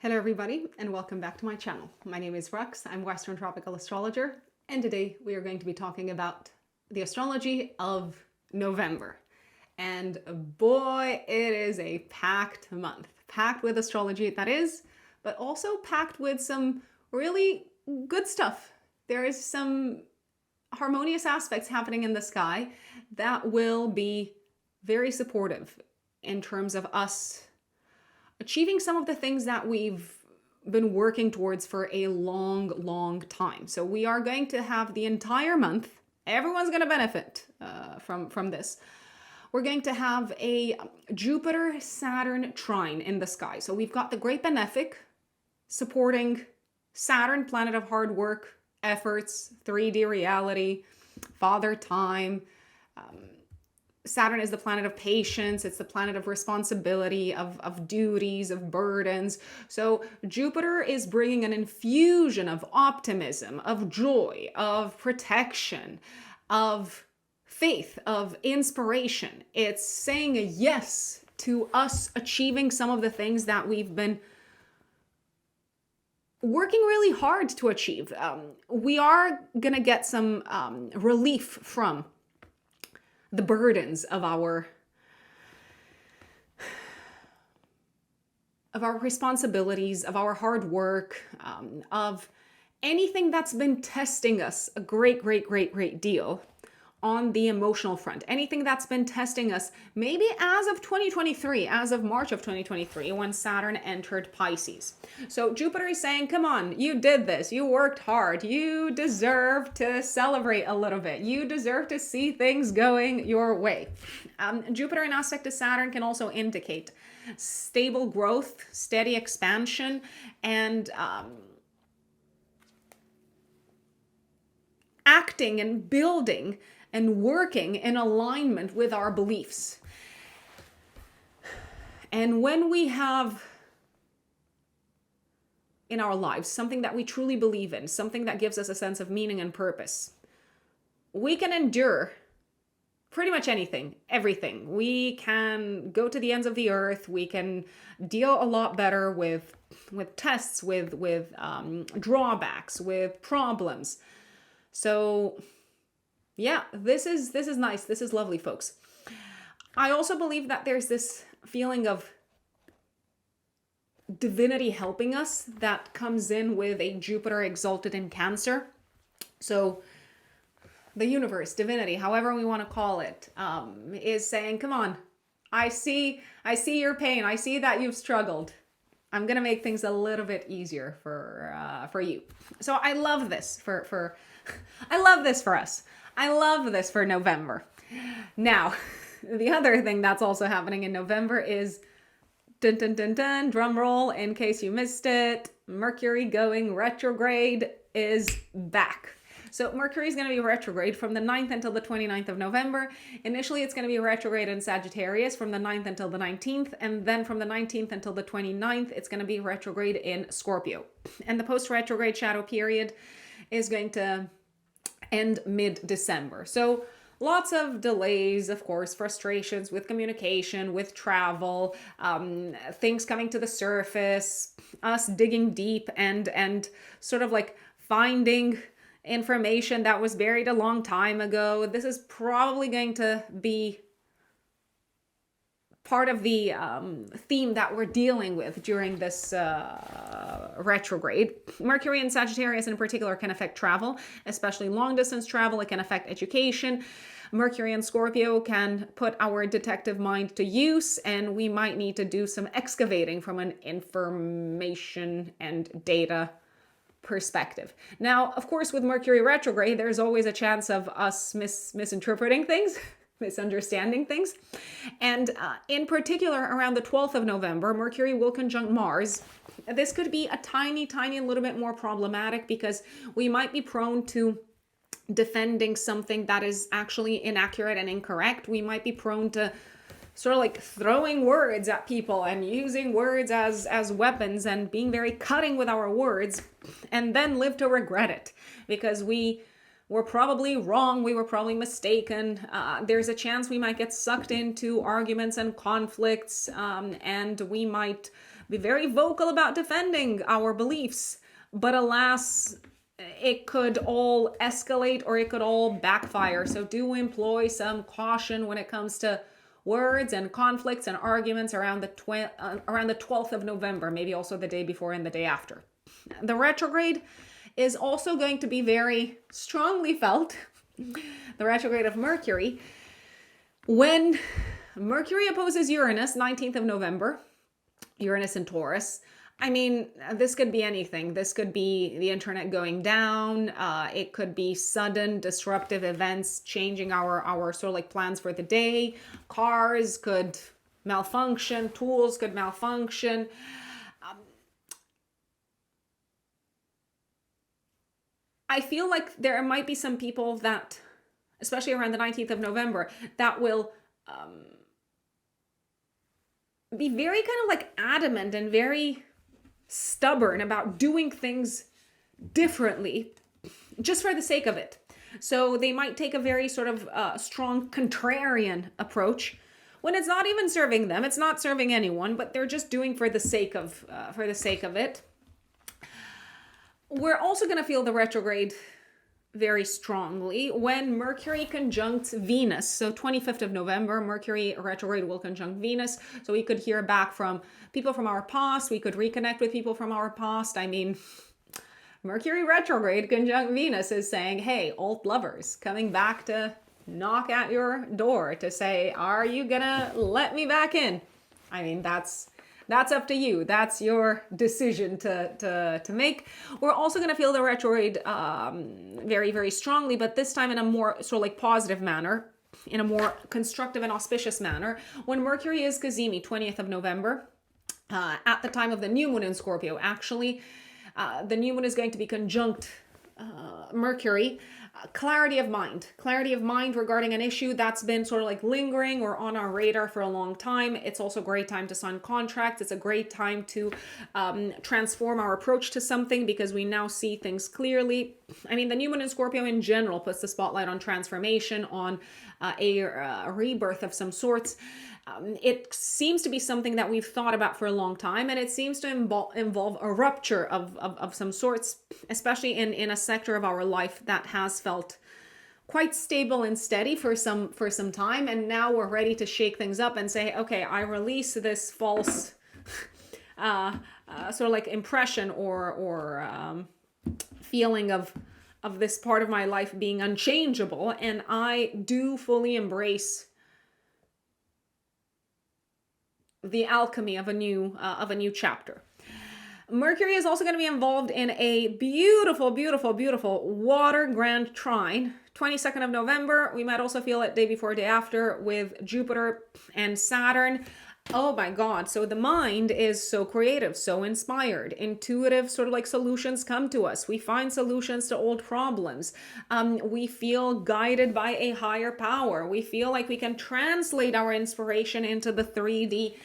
Hello everybody and welcome back to my channel. My name is Rux, I'm Western Tropical Astrologer, and today we are going to be talking about the astrology of November. And boy, it is a packed month. Packed with astrology, that is, but also packed with some really good stuff. There is some harmonious aspects happening in the sky that will be very supportive in terms of us achieving some of the things that we've been working towards for a long time. So we are going to have the entire month, everyone's going to benefit from this. We're going to have a Jupiter-Saturn trine in the sky. So we've got the Great Benefic supporting Saturn, planet of hard work, efforts, 3D reality, father time. Saturn is the planet of patience. It's the planet of responsibility, of duties, of burdens. So Jupiter is bringing an infusion of optimism, of joy, of protection, of faith, of inspiration. It's saying a yes to us achieving some of the things that we've been working really hard to achieve. We are going to get some relief from the burdens of our responsibilities, of our hard work, of anything that's been testing us a great deal on the emotional front. Anything that's been testing us maybe as of 2023, as of March of 2023, when Saturn entered Pisces. So Jupiter is saying, come on, you did this. You worked hard. You deserve to celebrate a little bit. You deserve to see things going your way. Jupiter in aspect to Saturn can also indicate stable growth, steady expansion, and acting and building and working in alignment with our beliefs. And when we have in our lives something that we truly believe in, something that gives us a sense of meaning and purpose, we can endure pretty much anything, everything. We can go to the ends of the earth. We can deal a lot better with tests, with drawbacks, with problems. So yeah, this is nice. This is lovely, folks. I also believe that there's this feeling of divinity helping us that comes in with a Jupiter exalted in Cancer. So the universe, divinity, however we want to call it, is saying, come on, I see your pain. I see that you've struggled. I'm going to make things a little bit easier for you. So I love this I love this for us. I love this for November. Now, the other thing that's also happening in November is, dun dun dun dun, drum roll in case you missed it, Mercury going retrograde is back. So Mercury is going to be retrograde from the 9th until the 29th of November. Initially, it's going to be retrograde in Sagittarius from the 9th until the 19th. And then from the 19th until the 29th, it's going to be retrograde in Scorpio. And the post-retrograde shadow period is going to end mid-December. So lots of delays, of course, frustrations with communication, with travel, things coming to the surface, us digging deep and sort of like finding information that was buried a long time ago. This is probably going to be part of the theme that we're dealing with during this retrograde. Mercury and Sagittarius in particular can affect travel, especially long distance travel. It can affect education. Mercury and Scorpio can put our detective mind to use, and we might need to do some excavating from an information and data perspective. Now, of course, with Mercury retrograde, there's always a chance of us misinterpreting things, misunderstanding things. And in particular, around the 12th of November, Mercury will conjunct Mars. This could be a tiny little bit more problematic because we might be prone to defending something that is actually inaccurate and incorrect. We might be prone to sort of like throwing words at people and using words as weapons and being very cutting with our words, and then live to regret it because we were probably wrong, we were probably mistaken. There's a chance we might get sucked into arguments and conflicts, and we might be very vocal about defending our beliefs. But alas, it could all escalate or it could all backfire. So do employ some caution when it comes to words and conflicts and arguments around the 12th of November, maybe also the day before and the day after. The retrograde is also going to be very strongly felt, the retrograde of Mercury, when Mercury opposes Uranus, 19th of November, Uranus in Taurus. I mean, this could be anything. This could be the internet going down. It could be sudden disruptive events changing our sort of like plans for the day. Cars could malfunction. Tools could malfunction. I feel like there might be some people that, especially around the 19th of November, that will be very kind of like adamant and very stubborn about doing things differently just for the sake of it. So they might take a very sort of strong contrarian approach when it's not even serving them. It's not serving anyone, but they're just doing for the sake of it. We're also going to feel the retrograde very strongly when Mercury conjuncts Venus. So 25th of November, Mercury retrograde will conjunct Venus. So we could hear back from people from our past. We could reconnect with people from our past. I mean, Mercury retrograde conjunct Venus is saying, hey, old lovers coming back to knock at your door to say, are you gonna let me back in? I mean, that's up to you. That's your decision to make. We're also going to feel the retrograde very, very strongly, but this time in a more sort of like positive manner, in a more constructive and auspicious manner. When Mercury is Cazimi, 20th of November, at the time of the new moon in Scorpio, actually, the new moon is going to be conjunct Mercury. Clarity of mind regarding an issue that's been sort of like lingering or on our radar for a long time. It's also a great time to sign contracts. It's a great time to transform our approach to something because we now see things clearly. I mean, the new moon in Scorpio in general puts the spotlight on transformation, on a rebirth of some sorts. It seems to be something that we've thought about for a long time, and it seems to involve a rupture of some sorts, especially in a sector of our life that has felt quite stable and steady for some time, and now we're ready to shake things up and say, okay, I release this false sort of like impression or feeling of this part of my life being unchangeable, and I do fully embrace the alchemy of a new chapter. Mercury is also going to be involved in a beautiful, beautiful, beautiful water grand trine. 22nd of November. We might also feel it day before, day after with Jupiter and Saturn. Oh my God. So the mind is so creative, so inspired, intuitive, sort of like solutions come to us. We find solutions to old problems. We feel guided by a higher power. We feel like we can translate our inspiration into the 3D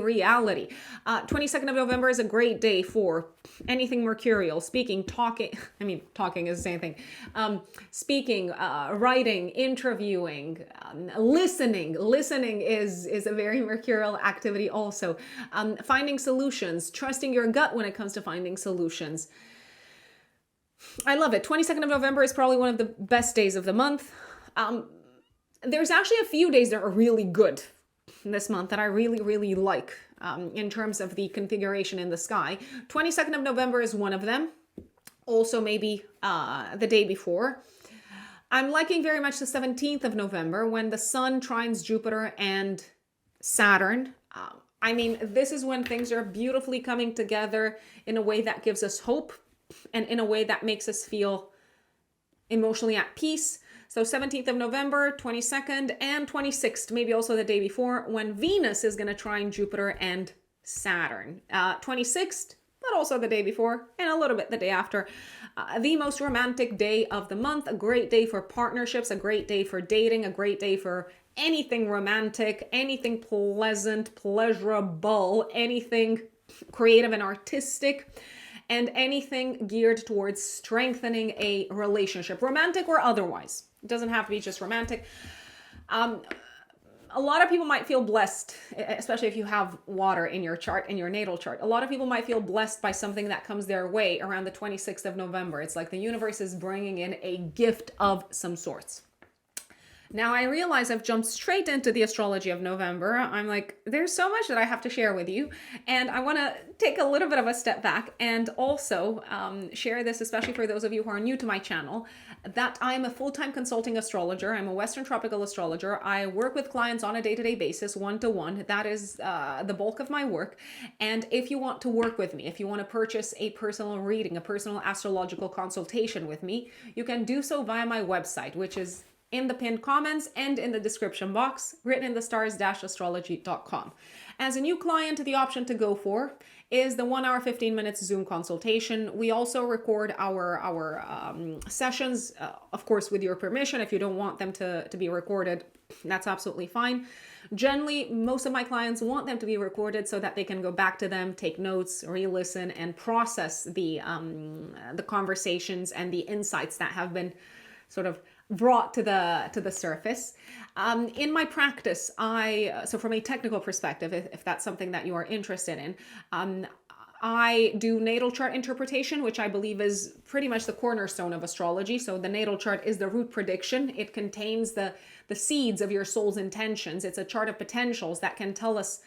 reality. 22nd of November is a great day for anything mercurial, talking is the same thing. Speaking, writing, interviewing, listening is a very mercurial activity also. Finding solutions, trusting your gut when it comes to finding solutions. I love it. 22nd of November is probably one of the best days of the month. There's actually a few days that are really good this month that I really, really like in terms of the configuration in the sky. 22nd of November is one of them. Also maybe the day before. I'm liking very much the 17th of November when the Sun trines Jupiter and Saturn. I mean, this is when things are beautifully coming together in a way that gives us hope and in a way that makes us feel emotionally at peace. So 17th of November, 22nd, and 26th, maybe also the day before, when Venus is going to trine Jupiter and Saturn. 26th, but also the day before, and a little bit the day after. The most romantic day of the month, a great day for partnerships, a great day for dating, a great day for anything romantic, anything pleasant, pleasurable, anything creative and artistic, and anything geared towards strengthening a relationship, romantic or otherwise. It doesn't have to be just romantic. a lot of people might feel blessed, especially if you have water in your chart, in your natal chart. A lot of people might feel blessed by something that comes their way around the 26th of November. It's like the universe is bringing in a gift of some sorts. Now, I realize I've jumped straight into the astrology of November. I'm like, there's so much that I have to share with you. And I want to take a little bit of a step back and also share this, especially for those of you who are new to my channel, that I'm a full-time consulting astrologer. I'm a Western tropical astrologer. I work with clients on a day-to-day basis, one-to-one. That is the bulk of my work. And if you want to work with me, if you want to purchase a personal reading, a personal astrological consultation with me, you can do so via my website, which is in the pinned comments and in the description box, written in the stars-astrology.com. As a new client, the option to go for is the 1 hour, 15 minutes Zoom consultation. We also record our sessions, of course, with your permission. If you don't want them to be recorded, that's absolutely fine. Generally, most of my clients want them to be recorded so that they can go back to them, take notes, re-listen, and process the conversations and the insights that have been sort of brought to the surface. In my practice, so from a technical perspective, if that's something that you are interested in, I do natal chart interpretation, which I believe is pretty much the cornerstone of astrology. So the natal chart is the root prediction. It contains the seeds of your soul's intentions. It's a chart of potentials that can tell us,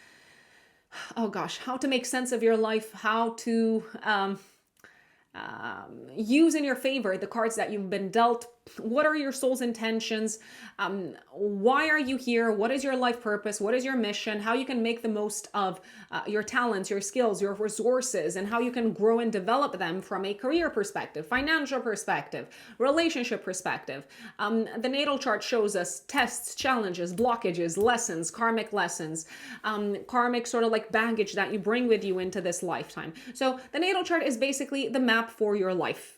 oh gosh, how to make sense of your life, how to use in your favor the cards that you've been dealt. What are your soul's intentions? Why are you here? What is your life purpose? What is your mission? How you can make the most of your talents, your skills, your resources, and how you can grow and develop them from a career perspective, financial perspective, relationship perspective. The natal chart shows us tests, challenges, blockages, lessons, karmic sort of like baggage that you bring with you into this lifetime. So the natal chart is basically the map for your life.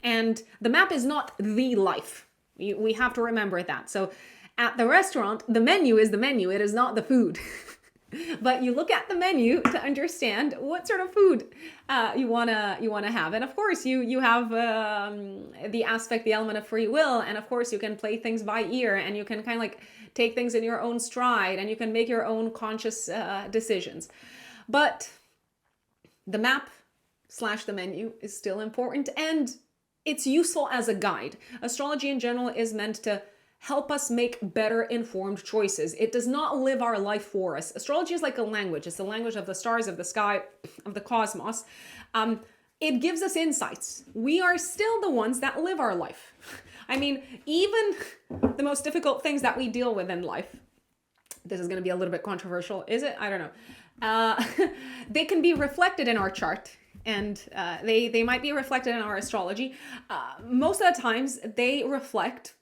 And the map is not the life. We have to remember that. So at the restaurant, the menu is the menu. It is not the food. But you look at the menu to understand what sort of food you wanna have. And of course, you have the aspect, the element of free will. And of course, you can play things by ear, and you can kind of like take things in your own stride, and you can make your own conscious decisions. But the map / the menu is still important, and it's useful as a guide. Astrology in general is meant to help us make better informed choices. It does not live our life for us. Astrology is like a language. It's the language of the stars, of the sky, of the cosmos. It gives us insights. We are still the ones that live our life. I mean, even the most difficult things that we deal with in life, this is going to be a little bit controversial, is it? I don't know. They can be reflected in our chart. And they might be reflected in our astrology. Most of the times, they reflect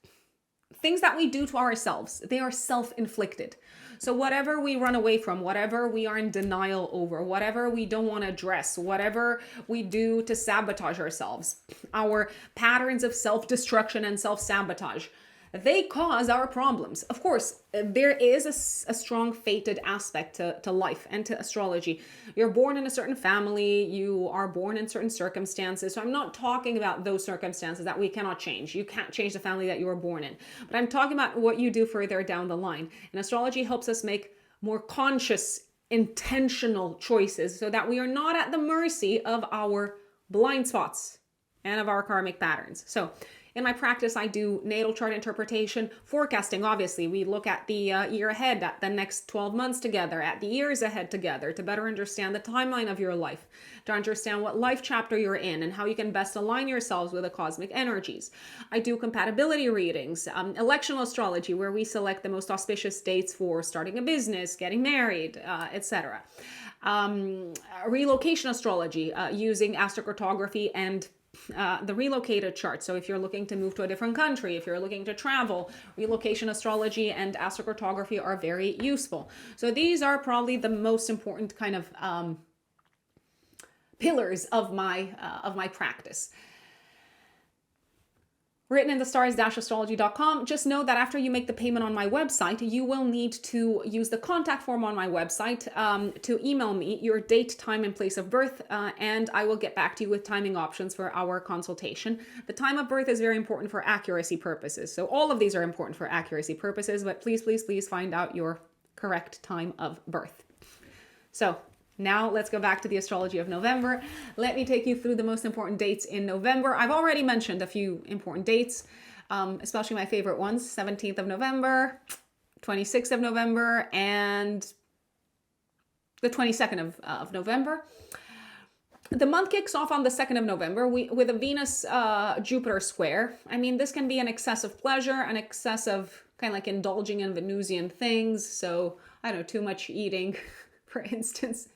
things that we do to ourselves. They are self-inflicted. So whatever we run away from, whatever we are in denial over, whatever we don't want to address, whatever we do to sabotage ourselves, our patterns of self-destruction and self-sabotage, they cause our problems. Of course, there is a strong fated aspect to life and to astrology. You're born in a certain family, you are born in certain circumstances. So I'm not talking about those circumstances that we cannot change. You can't change the family that you were born in. But I'm talking about what you do further down the line. And astrology helps us make more conscious, intentional choices so that we are not at the mercy of our blind spots and of our karmic patterns. So in my practice, I do natal chart interpretation, forecasting. Obviously, we look at the year ahead, at the next 12 months together, at the years ahead together, to better understand the timeline of your life, to understand what life chapter you're in and how you can best align yourselves with the cosmic energies. I do compatibility readings, electional astrology, where we select the most auspicious dates for starting a business, getting married, etc. Relocation astrology, using astrocartography and the relocated chart. So if you're looking to move to a different country, if you're looking to travel, relocation astrology and astrocartography are very useful. So these are probably the most important kind of pillars of my practice. written in the stars-astrology.com. Just know that after you make the payment on my website, you will need to use the contact form on my website to email me your date, time, and place of birth, and I will get back to you with timing options for our consultation. The time of birth is very important for accuracy purposes. So all of these are important for accuracy purposes, but please, please, please find out your correct time of birth. So now let's go back to the astrology of November. Let me take you through the most important dates in November. I've already mentioned a few important dates, especially my favorite ones: 17th of November, 26th of November, and the 22nd of November. The month kicks off on the 2nd of November with a Venus-Jupiter square. I mean, this can be an excess of pleasure, an excess of kind of like indulging in Venusian things. So, I don't know, too much eating, for instance.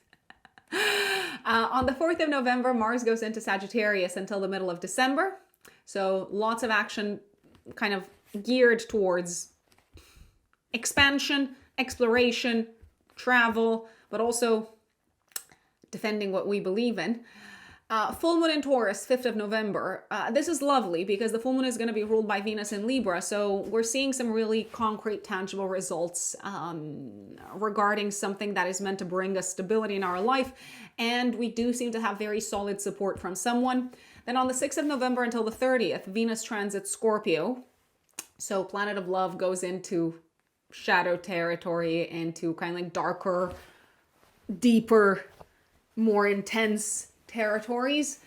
On the 4th of November, Mars goes into Sagittarius until the middle of December. So lots of action kind of geared towards expansion, exploration, travel, but also defending what we believe in. Full moon in Taurus, 5th of November. This is lovely because the full moon is going to be ruled by Venus in Libra. So we're seeing some really concrete, tangible results regarding something that is meant to bring us stability in our life. And we do seem to have very solid support from someone. Then on the 6th of November until the 30th, Venus transits Scorpio. So planet of love goes into shadow territory, into kind of like darker, deeper, more intense territories.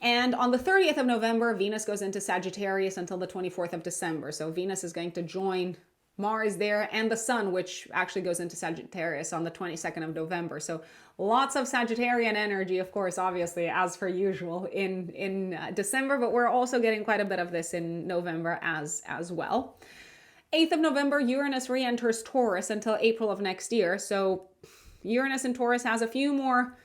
And on the 30th of November, Venus goes into Sagittarius until the 24th of December. So Venus is going to join Mars there and the Sun, which actually goes into Sagittarius on the 22nd of November. So lots of Sagittarian energy, of course, obviously, as per usual in December, but we're also getting quite a bit of this in November as well. 8th of November, Uranus re-enters Taurus until April of next year. So Uranus in Taurus has a few more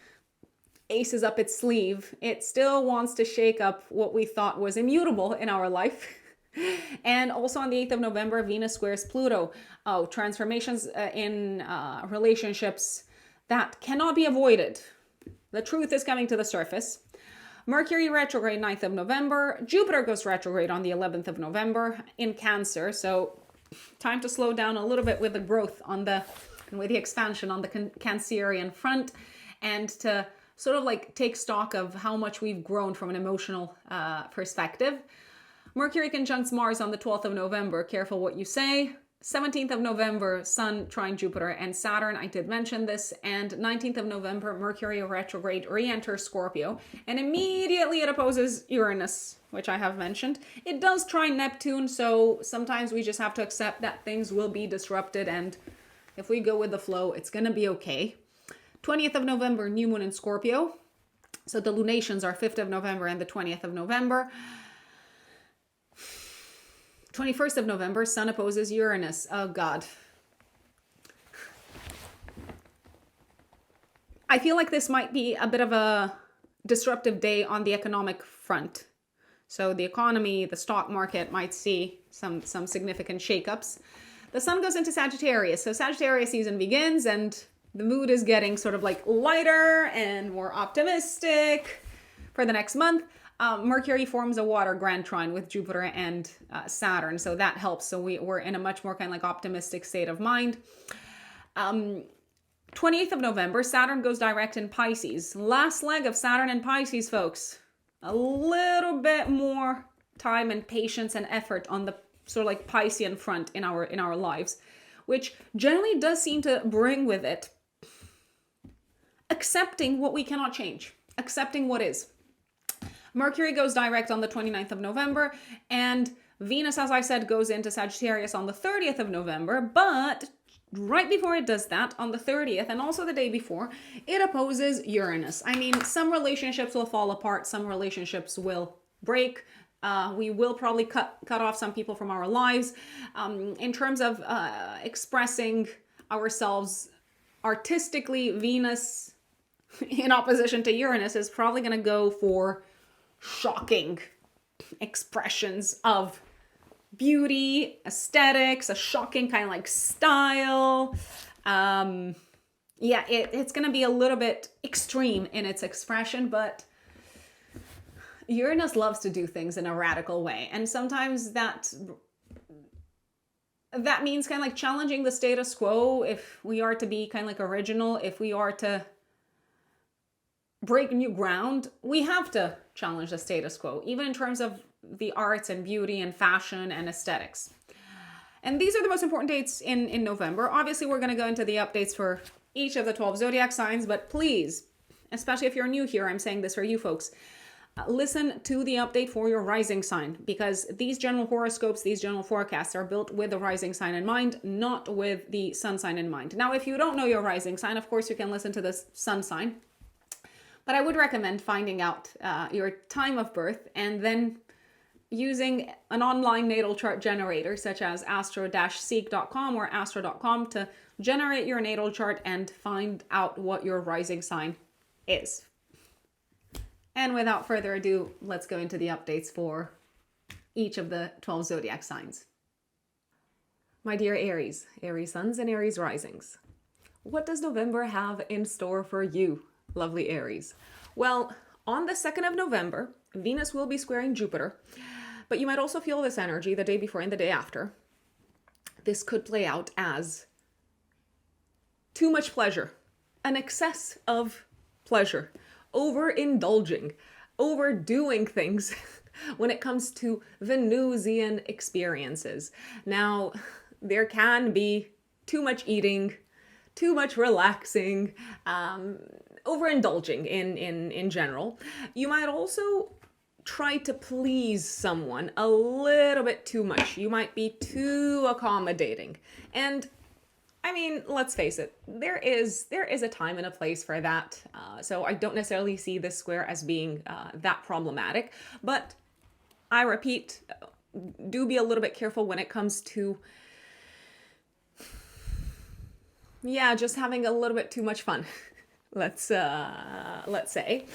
aces up its sleeve. It still wants to shake up what we thought was immutable in our life. And also on the 8th of November, Venus squares Pluto. Oh, transformations in relationships that cannot be avoided. The truth is coming to the surface. Mercury retrograde 9th of November. Jupiter goes retrograde on the 11th of November in Cancer. So time to slow down a little bit with the growth with the expansion on the Cancerian front, and to sort of like take stock of how much we've grown from an emotional perspective. Mercury conjuncts Mars on the 12th of November. Careful what you say. 17th of November, Sun trine Jupiter and Saturn. I did mention this. And 19th of November, Mercury retrograde re-enters Scorpio. And immediately it opposes Uranus, which I have mentioned. It does trine Neptune, so sometimes we just have to accept that things will be disrupted. And if we go with the flow, it's going to be okay. 20th of November, new moon in Scorpio. So the lunations are 5th of November and the 20th of November. 21st of November, Sun opposes Uranus. Oh, God. I feel like this might be a bit of a disruptive day on the economic front. So the economy, the stock market might see some significant shakeups. The Sun goes into Sagittarius. So Sagittarius season begins and the mood is getting sort of like lighter and more optimistic for the next month. Mercury forms a water grand trine with Jupiter and Saturn, so that helps. So we're in a much more kind of like optimistic state of mind. 28th of November, Saturn goes direct in Pisces. Last leg of Saturn and Pisces, folks. A little bit more time and patience and effort on the sort of like Piscean front in our lives, which generally does seem to bring with it accepting what we cannot change, accepting what is. Mercury goes direct on the 29th of November, and Venus, as I said, goes into Sagittarius on the 30th of November, but right before it does that, on the 30th, and also the day before, it opposes Uranus. I mean, some relationships will fall apart, some relationships will break. We will probably cut off some people from our lives. In terms of expressing ourselves artistically, Venus in opposition to Uranus is probably going to go for shocking expressions of beauty, aesthetics, a shocking kind of like style. It's going to be a little bit extreme in its expression, but Uranus loves to do things in a radical way. And sometimes that means kind of like challenging the status quo. If we are to be kind of like original, if we are to break new ground, we have to challenge the status quo, even in terms of the arts and beauty and fashion and aesthetics. And these are the most important dates in November. Obviously, we're going to go into the updates for each of the 12 zodiac signs, but please, especially if you're new here, I'm saying this for you folks, listen to the update for your rising sign, because these general horoscopes, these general forecasts are built with the rising sign in mind, not with the sun sign in mind. Now, if you don't know your rising sign, of course, you can listen to this sun sign. But I would recommend finding out your time of birth and then using an online natal chart generator such as astro-seek.com or astro.com to generate your natal chart and find out what your rising sign is. And without further ado, let's go into the updates for each of the 12 zodiac signs. My dear Aries, Aries suns and Aries risings. What does November have in store for you, lovely Aries? Well, on the 2nd of November, Venus will be squaring Jupiter, but you might also feel this energy the day before and the day after. This could play out as too much pleasure, an excess of pleasure, overindulging, overdoing things when it comes to Venusian experiences. Now, there can be too much eating, too much relaxing, overindulging in general. You might also try to please someone a little bit too much. You might be too accommodating. And I mean, let's face it, there is a time and a place for that. So I don't necessarily see this square as being that problematic. But I repeat, do be a little bit careful when it comes to, just having a little bit too much fun. Let's say.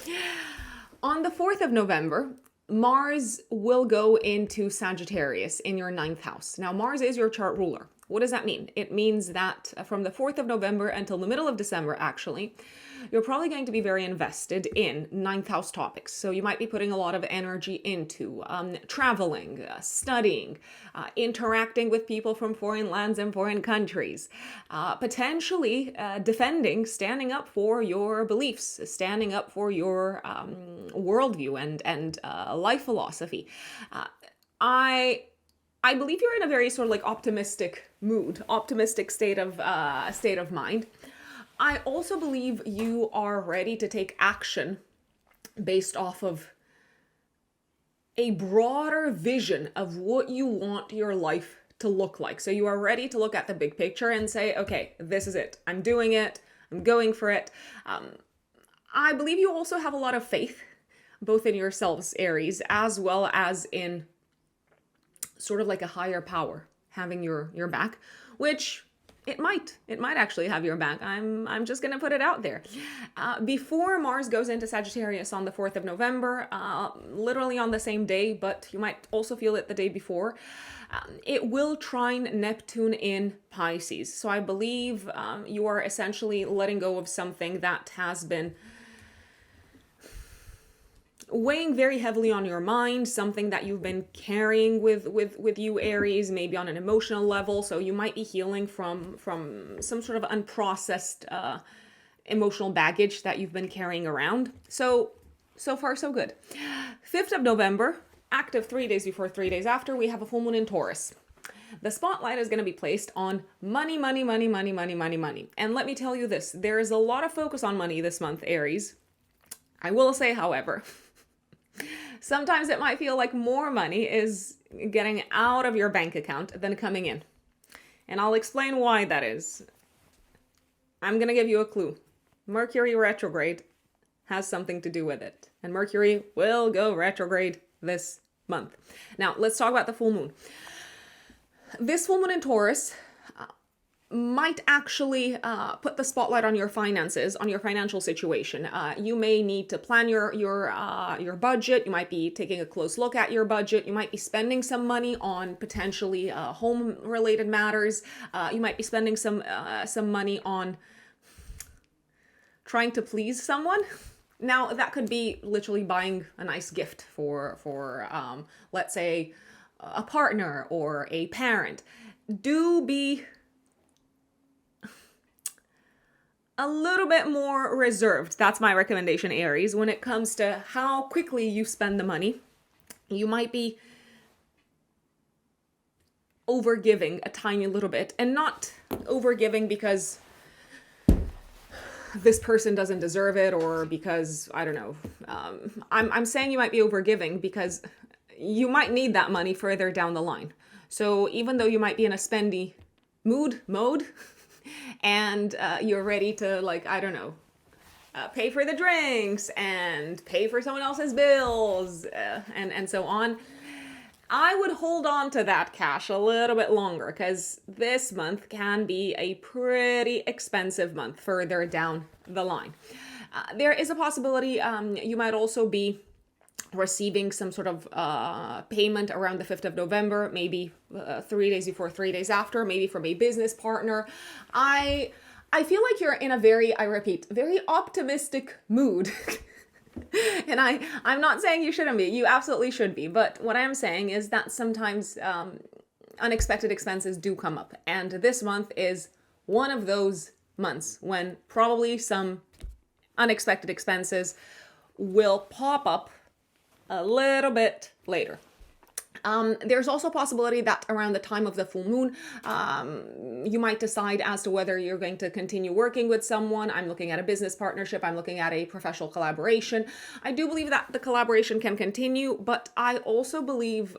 On the 4th of November, Mars will go into Sagittarius in your 9th house. Now, Mars is your chart ruler. What does that mean? It means that from the 4th of November until the middle of December, actually, you're probably going to be very invested in 9th house topics. So you might be putting a lot of energy into traveling, studying, interacting with people from foreign lands and foreign countries, potentially defending, standing up for your beliefs, standing up for your worldview and life philosophy. I believe you're in a very sort of like optimistic mood, optimistic state of mind. I also believe you are ready to take action based off of a broader vision of what you want your life to look like. So you are ready to look at the big picture and say, okay, this is it. I'm doing it. I'm going for it. I believe you also have a lot of faith, both in yourselves, Aries, as well as in sort of like a higher power having your back, which it might actually have your back. I'm just going to put it out there. Before Mars goes into Sagittarius on the 4th of November, literally on the same day, but you might also feel it the day before, it will trine Neptune in Pisces. So I believe you are essentially letting go of something that has been weighing very heavily on your mind, something that you've been carrying with you, Aries, maybe on an emotional level. So you might be healing from some sort of unprocessed emotional baggage that you've been carrying around. So far, so good. 5th of November, active 3 days before, 3 days after, we have a full moon in Taurus. The spotlight is going to be placed on money, money, money, money, money, money, money. And let me tell you this, there is a lot of focus on money this month, Aries. I will say, however, sometimes it might feel like more money is getting out of your bank account than coming in. And I'll explain why that is. I'm going to give you a clue. Mercury retrograde has something to do with it. And Mercury will go retrograde this month. Now, let's talk about the full moon. This full moon in Taurus might actually put the spotlight on your finances, on your financial situation. You may need to plan your budget. You might be taking a close look at your budget. You might be spending some money on potentially home-related matters. You might be spending some money on trying to please someone. Now, that could be literally buying a nice gift for let's say, a partner or a parent. Do be a little bit more reserved. That's my recommendation, Aries, when it comes to how quickly you spend the money. You might be overgiving a tiny little bit, and not overgiving because this person doesn't deserve it, or because, I don't know. I'm saying you might be overgiving because you might need that money further down the line. So even though you might be in a spendy mode, and you're ready to, like, I don't know, pay for the drinks and pay for someone else's bills, and so on, I would hold on to that cash a little bit longer, because this month can be a pretty expensive month further down the line. There is a possibility you might also be receiving some sort of payment around the 5th of November, maybe 3 days before, 3 days after, maybe from a business partner. I feel like you're in a I repeat, very optimistic mood. And I'm not saying you shouldn't be. You absolutely should be. But what I'm saying is that sometimes unexpected expenses do come up. And this month is one of those months when probably some unexpected expenses will pop up a little bit later. There's also a possibility that around the time of the full moon, you might decide as to whether you're going to continue working with someone. I'm looking at a business partnership. I'm looking at a professional collaboration. I do believe that the collaboration can continue, but I also believe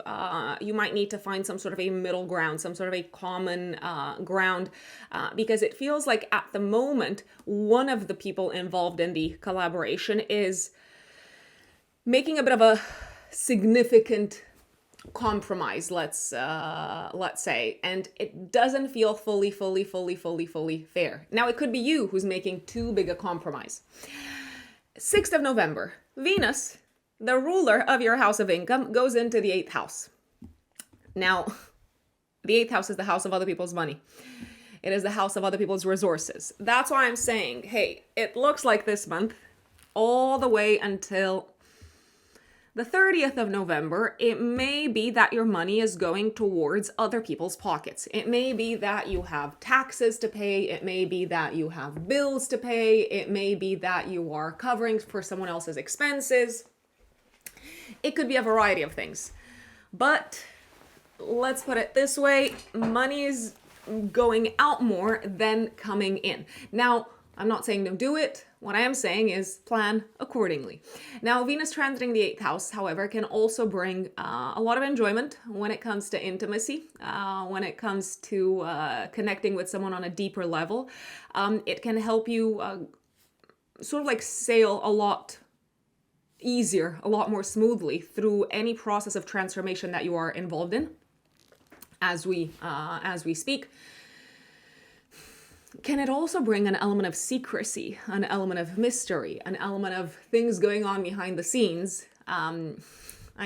you might need to find some sort of a middle ground, some sort of a common ground, because it feels like at the moment, one of the people involved in the collaboration is making a bit of a significant compromise, let's say, and it doesn't feel fully fair. Now, it could be you who's making too big a compromise. 6th of November, Venus, the ruler of your house of income, goes into the 8th house. Now, the 8th house is the house of other people's money. It is the house of other people's resources. That's why I'm saying, hey, it looks like this month, all the way until the 30th of November, it may be that your money is going towards other people's pockets. It may be that you have taxes to pay. It may be that you have bills to pay. It may be that you are covering for someone else's expenses. It could be a variety of things. But let's put it this way, money is going out more than coming in. Now, I'm not saying don't do it. What I am saying is plan accordingly. Now, Venus transiting the 8th house, however, can also bring a lot of enjoyment when it comes to intimacy, when it comes to connecting with someone on a deeper level. It can help you sort of like sail a lot easier, a lot more smoothly through any process of transformation that you are involved in as we speak. Can it also bring an element of secrecy, an element of mystery, an element of things going on behind the scenes? I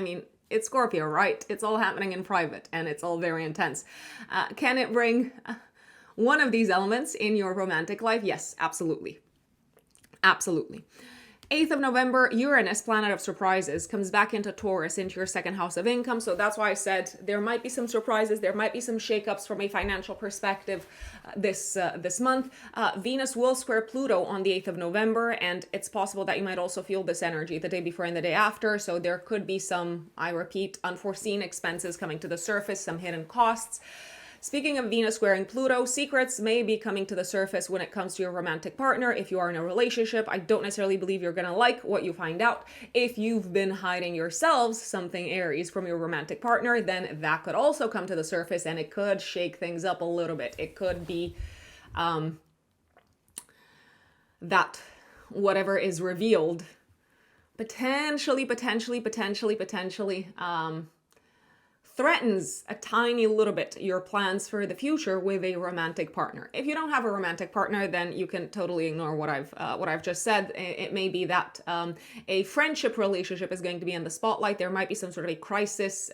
mean, it's Scorpio, right? It's all happening in private and it's all very intense. Can it bring one of these elements in your romantic life? Yes, absolutely. Absolutely. 8th of November, Uranus, planet of surprises, comes back into Taurus, into your 2nd house of income. So that's why I said there might be some surprises. There might be some shakeups from a financial perspective this month. Venus will square Pluto on the 8th of November, and it's possible that you might also feel this energy the day before and the day after. So there could be some, I repeat, unforeseen expenses coming to the surface, some hidden costs. Speaking of Venus squaring Pluto, secrets may be coming to the surface when it comes to your romantic partner. If you are in a relationship, I don't necessarily believe you're going to like what you find out. If you've been hiding yourselves something, Aries, from your romantic partner, then that could also come to the surface and it could shake things up a little bit. It could be that whatever is revealed potentially threatens a tiny little bit your plans for the future with a romantic partner. If you don't have a romantic partner, then you can totally ignore what I've just said. It may be that a friendship relationship is going to be in the spotlight. There might be some sort of a crisis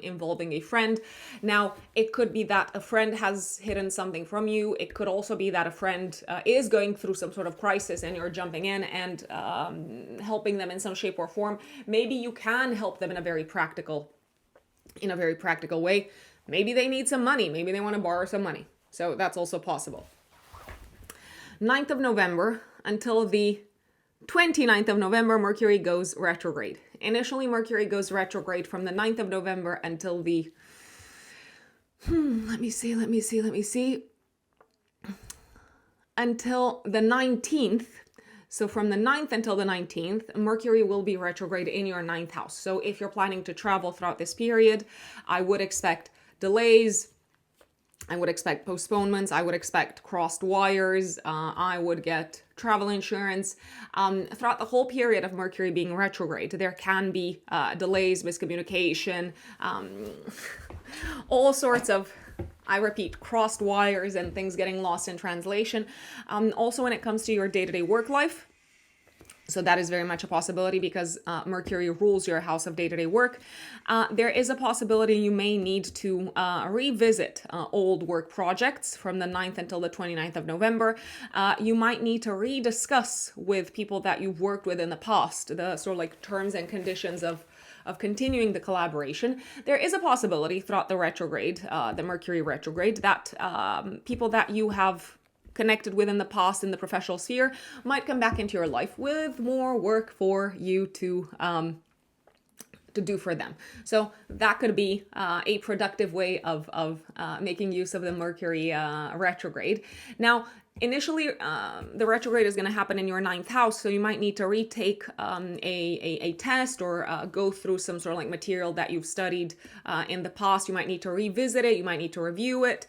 involving a friend. Now, it could be that a friend has hidden something from you. It could also be that a friend is going through some sort of crisis and you're jumping in and helping them in some shape or form. Maybe you can help them in a very practical way. Maybe they need some money. Maybe they want to borrow some money. So that's also possible. 9th of November until the 29th of November, Mercury goes retrograde. Initially, Mercury goes retrograde from the 9th of November until the, let me see. Until the 19th. So from the 9th until the 19th, Mercury will be retrograde in your 9th house. So if you're planning to travel throughout this period, I would expect delays. I would expect postponements. I would expect crossed wires. I would get travel insurance. Throughout the whole period of Mercury being retrograde, there can be delays, miscommunication, all sorts of, I repeat, crossed wires and things getting lost in translation. Also, when it comes to your day-to-day work life, so that is very much a possibility because Mercury rules your house of day-to-day work. There is a possibility you may need to revisit old work projects from the 9th until the 29th of November. You might need to rediscuss with people that you've worked with in the past, the sort of like terms and conditions of continuing the collaboration. There is a possibility throughout the retrograde, the Mercury retrograde, that people that you have connected with in the past in the professional sphere might come back into your life with more work for you to do for them. So that could be a productive way of making use of the Mercury retrograde. Now, initially, the retrograde is going to happen in your 9th house, so you might need to retake a test or go through some sort of like material that you've studied in the past. You might need to revisit it. You might need to review it.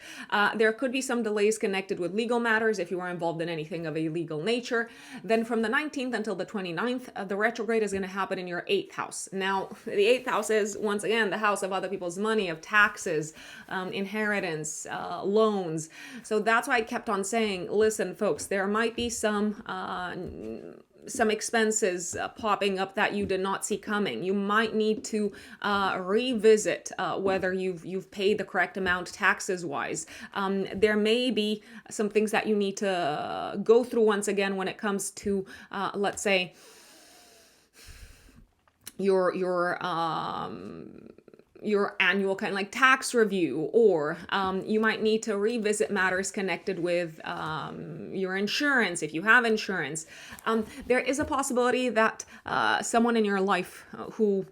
There could be some delays connected with legal matters if you are involved in anything of a legal nature. Then from the 19th until the 29th, the retrograde is going to happen in your 8th house. Now, the 8th house is, once again, the house of other people's money, of taxes, inheritance, loans. So that's why I kept on saying, listen, folks, there might be some expenses popping up that you did not see coming. You might need to revisit whether you've paid the correct amount taxes wise. There may be some things that you need to go through once again when it comes to, let's say, your annual kind of like tax review, or you might need to revisit matters connected with your insurance, if you have insurance. There is a possibility that someone in your life who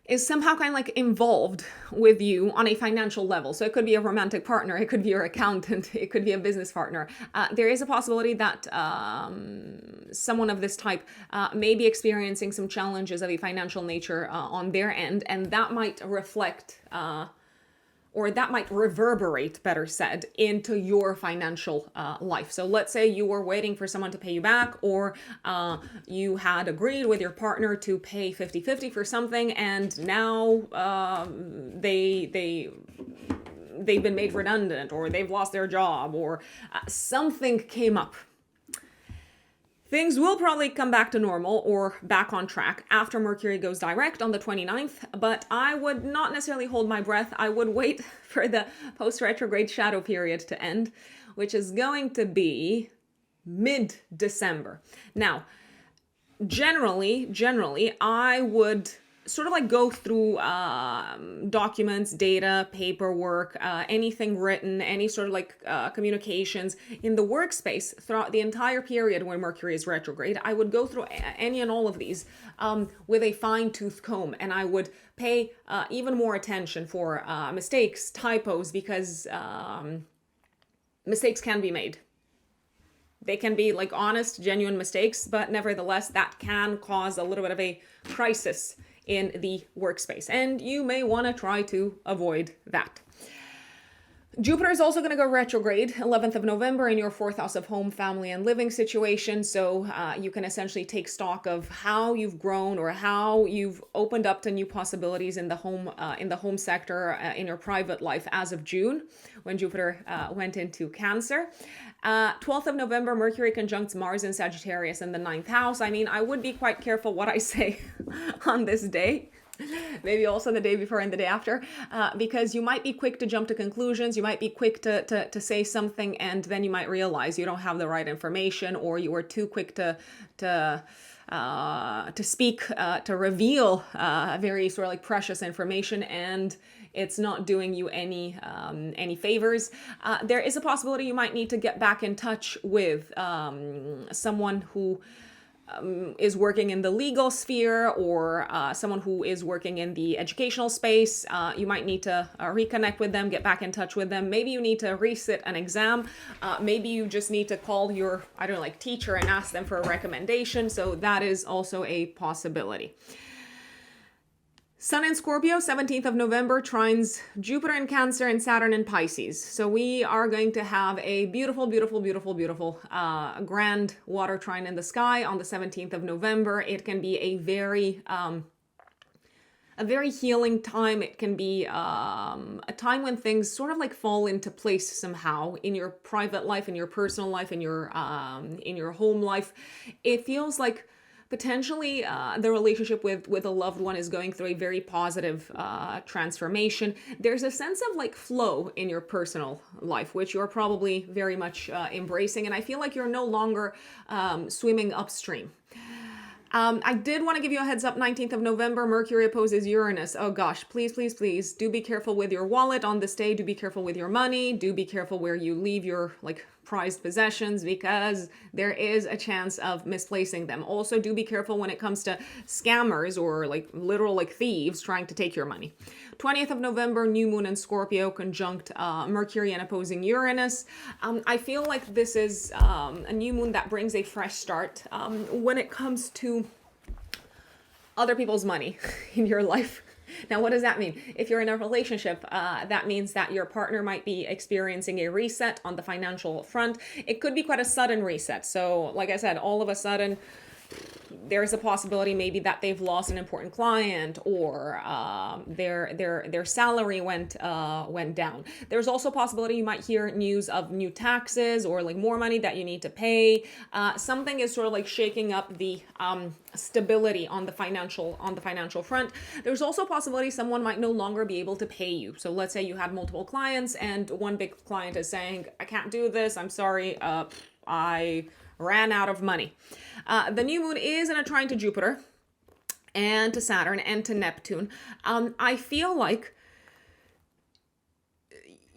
is somehow kind of like involved with you on a financial level. So it could be a romantic partner, it could be your accountant, it could be a business partner. There is a possibility that someone of this type may be experiencing some challenges of a financial nature on their end, and that might reflect or that might reverberate, better said, into your financial life. So let's say you were waiting for someone to pay you back, or you had agreed with your partner to pay 50-50 for something, and now they've been made redundant, or they've lost their job, or something came up. Things will probably come back to normal or back on track after Mercury goes direct on the 29th, but I would not necessarily hold my breath. I would wait for the post-retrograde shadow period to end, which is going to be mid-December. Now, generally, I would sort of like go through documents, data, paperwork, anything written, any sort of like communications in the workspace throughout the entire period when Mercury is retrograde. I would go through any and all of these with a fine-tooth comb, and I would pay even more attention for mistakes, typos, because mistakes can be made. They can be like honest, genuine mistakes, but nevertheless, that can cause a little bit of a crisis in the workspace, and you may want to try to avoid that. Jupiter is also going to go retrograde 11th of November in your fourth house of home, family, and living situation. So you can essentially take stock of how you've grown or how you've opened up to new possibilities in the home sector, in your private life as of June, when Jupiter went into Cancer. 12th of November, Mercury conjuncts Mars in Sagittarius in the ninth house. I mean, I would be quite careful what I say on this day. Maybe also the day before and the day after, because you might be quick to jump to conclusions. You might be quick to say something, and then you might realize you don't have the right information, or you were too quick to speak, to reveal very sort of like precious information, and it's not doing you any favors. There is a possibility you might need to get back in touch with someone who is working in the legal sphere, or someone who is working in the educational space. You might need to reconnect with them, get back in touch with them. Maybe you need to resit an exam. Maybe you just need to call your, I don't know, like teacher and ask them for a recommendation. So that is also a possibility. Sun in Scorpio, 17th of November, trines Jupiter in Cancer and Saturn in Pisces. So we are going to have a beautiful, beautiful, beautiful, beautiful grand water trine in the sky on the 17th of November. It can be a very healing time. It can be a time when things sort of like fall into place somehow in your private life, in your personal life, in your home life. It feels like potentially the relationship with a loved one is going through a very positive transformation. There's a sense of like flow in your personal life, which you're probably very much embracing. And I feel like you're no longer swimming upstream. I did want to give you a heads up, 19th of November, Mercury opposes Uranus. Oh gosh, please, please, please do be careful with your wallet on this day. Do be careful with your money. Do be careful where you leave your like prized possessions, because there is a chance of misplacing them. Also, do be careful when it comes to scammers or like literal like thieves trying to take your money. 20th of November, new moon in Scorpio conjunct Mercury and opposing Uranus. I feel like this is a new moon that brings a fresh start when it comes to other people's money in your life. Now, what does that mean? If you're in a relationship, that means that your partner might be experiencing a reset on the financial front. It could be quite a sudden reset. So, like I said, all of a sudden, there's a possibility maybe that they've lost an important client, or their salary went down. There's also a possibility you might hear news of new taxes or like more money that you need to pay. Something is sort of like shaking up the stability on the financial front. There's also a possibility someone might no longer be able to pay you. So let's say you had multiple clients and one big client is saying, I can't do this, I'm sorry, I ran out of money. The new moon is in a trine to Jupiter and to Saturn and to Neptune. I feel like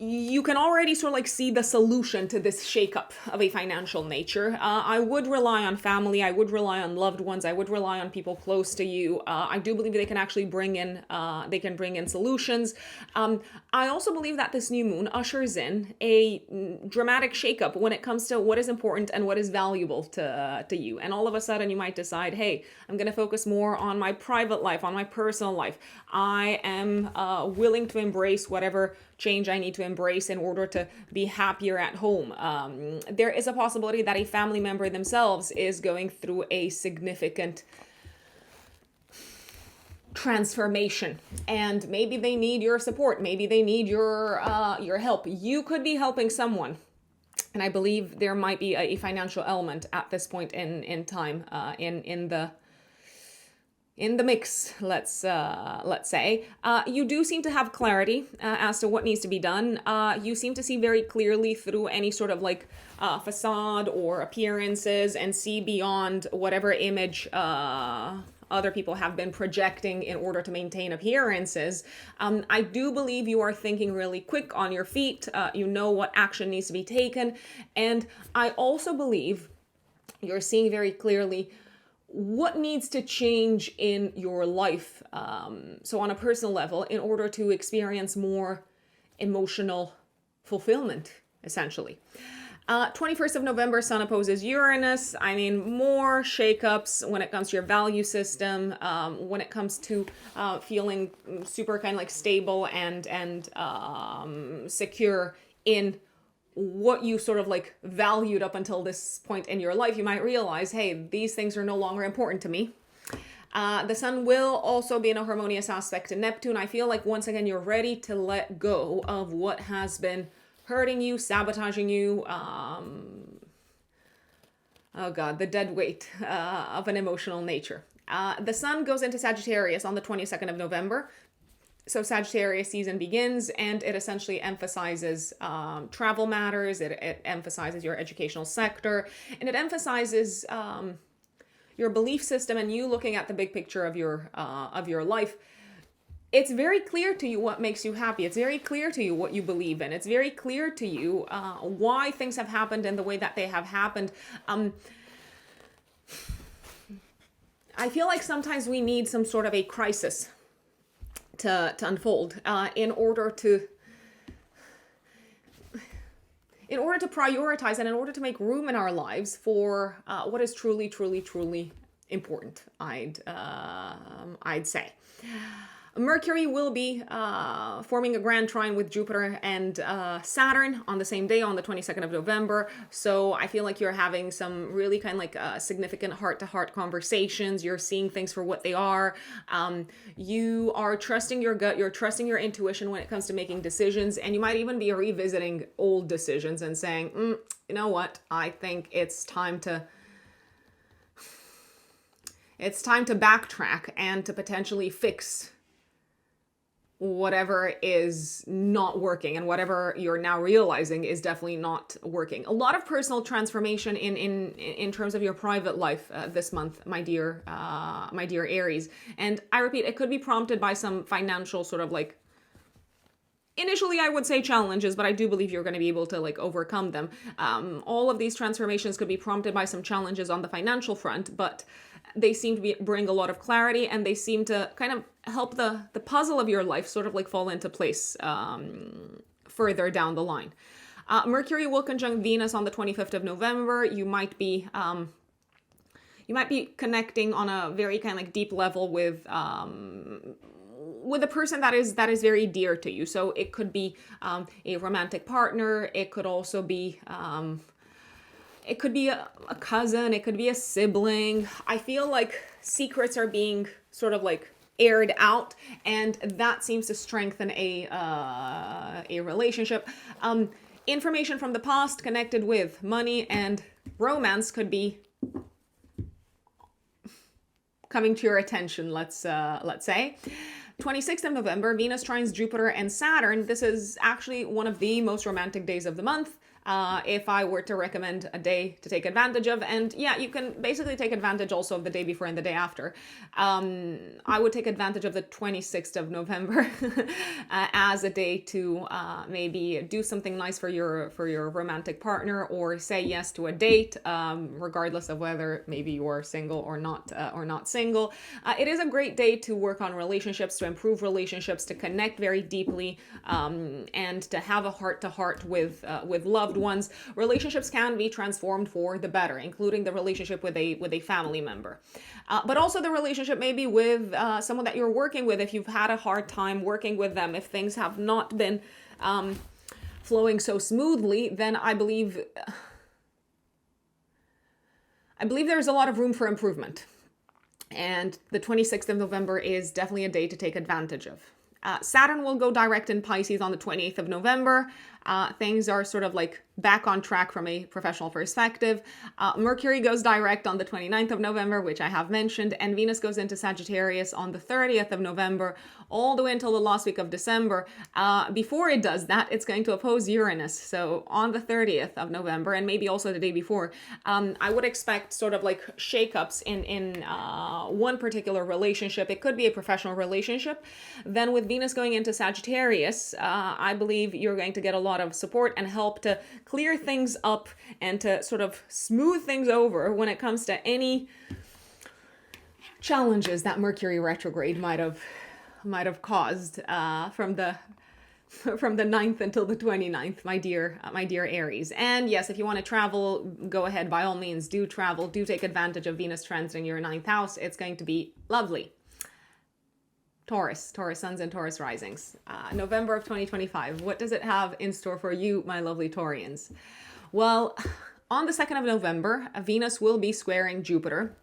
you can already sort of like see the solution to this shakeup of a financial nature. I would rely on family. I would rely on loved ones. I would rely on people close to you. I do believe they can actually bring in solutions. I also believe that this new moon ushers in a dramatic shakeup when it comes to what is important and what is valuable to you. And all of a sudden you might decide, hey, I'm going to focus more on my private life, on my personal life. I am willing to embrace whatever change I need to embrace in order to be happier at home. There is a possibility that a family member themselves is going through a significant transformation, and maybe they need your support. Maybe they need your help. You could be helping someone. And I believe there might be a financial element at this point in time in the mix, let's say. You do seem to have clarity as to what needs to be done. You seem to see very clearly through any sort of like facade or appearances and see beyond whatever image other people have been projecting in order to maintain appearances. I do believe you are thinking really quick on your feet. You know what action needs to be taken. And I also believe you're seeing very clearly what needs to change in your life, so on a personal level, in order to experience more emotional fulfillment, essentially. 21st of November, Sun opposes Uranus. I mean, more shakeups when it comes to your value system, when it comes to feeling super kind of like stable and secure in what you sort of like valued up until this point in your life, you might realize, hey, these things are no longer important to me. The sun will also be in a harmonious aspect to Neptune. I feel like once again, you're ready to let go of what has been hurting you, sabotaging you. Oh God, the dead weight of an emotional nature. The sun goes into Sagittarius on the 22nd of November. So Sagittarius season begins, and it essentially emphasizes travel matters. It emphasizes your educational sector, and it emphasizes your belief system and you looking at the big picture of your life. It's very clear to you what makes you happy. It's very clear to you what you believe in. It's very clear to you why things have happened in the way that they have happened. I feel like sometimes we need some sort of a crisis to unfold in order to prioritize and in order to make room in our lives for what is truly, truly, truly important, I'd say. Mercury will be forming a grand trine with Jupiter and Saturn on the same day, on the 22nd of November. So I feel like you're having some really kind of like significant heart-to-heart conversations. You're seeing things for what they are. You are trusting your gut. You're trusting your intuition when it comes to making decisions. And you might even be revisiting old decisions and saying, you know what? I think it's time to backtrack and to potentially fix whatever is not working, and whatever you're now realizing is definitely not working. A lot of personal transformation in terms of your private life this month, my dear Aries. And I repeat, it could be prompted by some financial sort of like, initially I would say challenges, but I do believe you're going to be able to like overcome them. All of these transformations could be prompted by some challenges on the financial front, but they seem to bring a lot of clarity, and they seem to kind of help the puzzle of your life sort of like fall into place further down the line. Mercury will conjunct Venus on the 25th of November. You might be connecting on a very kind of like deep level with a person that is very dear to you. So it could be a romantic partner. It could also be a cousin. It could be a sibling. I feel like secrets are being sort of like aired out, and that seems to strengthen a relationship. Information from the past connected with money and romance could be coming to your attention. Let's say. 26th of November, Venus trines Jupiter and Saturn. This is actually one of the most romantic days of the month. If I were to recommend a day to take advantage of, and yeah, you can basically take advantage also of the day before and the day after. I would take advantage of the 26th of November as a day to maybe do something nice for your romantic partner, or say yes to a date, regardless of whether maybe you're single or not single. It is a great day to work on relationships, to improve relationships, to connect very deeply, and to have a heart-to-heart with loved ones. Relationships can be transformed for the better, including the relationship with a family member, but also the relationship maybe with someone that you're working with. If you've had a hard time working with them, if things have not been flowing so smoothly, then I believe there's a lot of room for improvement. And the 26th of November is definitely a day to take advantage of. Saturn will go direct in Pisces on the 28th of November. Things are sort of like back on track from a professional perspective. Mercury goes direct on the 29th of November, which I have mentioned, and Venus goes into Sagittarius on the 30th of November, all the way until the last week of December. Before it does that, it's going to oppose Uranus. So on the 30th of November, and maybe also the day before, I would expect sort of like shakeups in one particular relationship. It could be a professional relationship. Then with Venus going into Sagittarius, I believe you're going to get a lot of support and help to clear things up and to sort of smooth things over when it comes to any challenges that Mercury retrograde might have caused from the 9th until the 29th, my dear Aries. And yes, if you want to travel, go ahead, by all means, do travel, do take advantage of Venus transiting your 9th house. It's going to be lovely. Taurus suns and Taurus risings. November of 2025. What does it have in store for you, my lovely Taurians? Well, on the 2nd of November, Venus will be squaring Jupiter.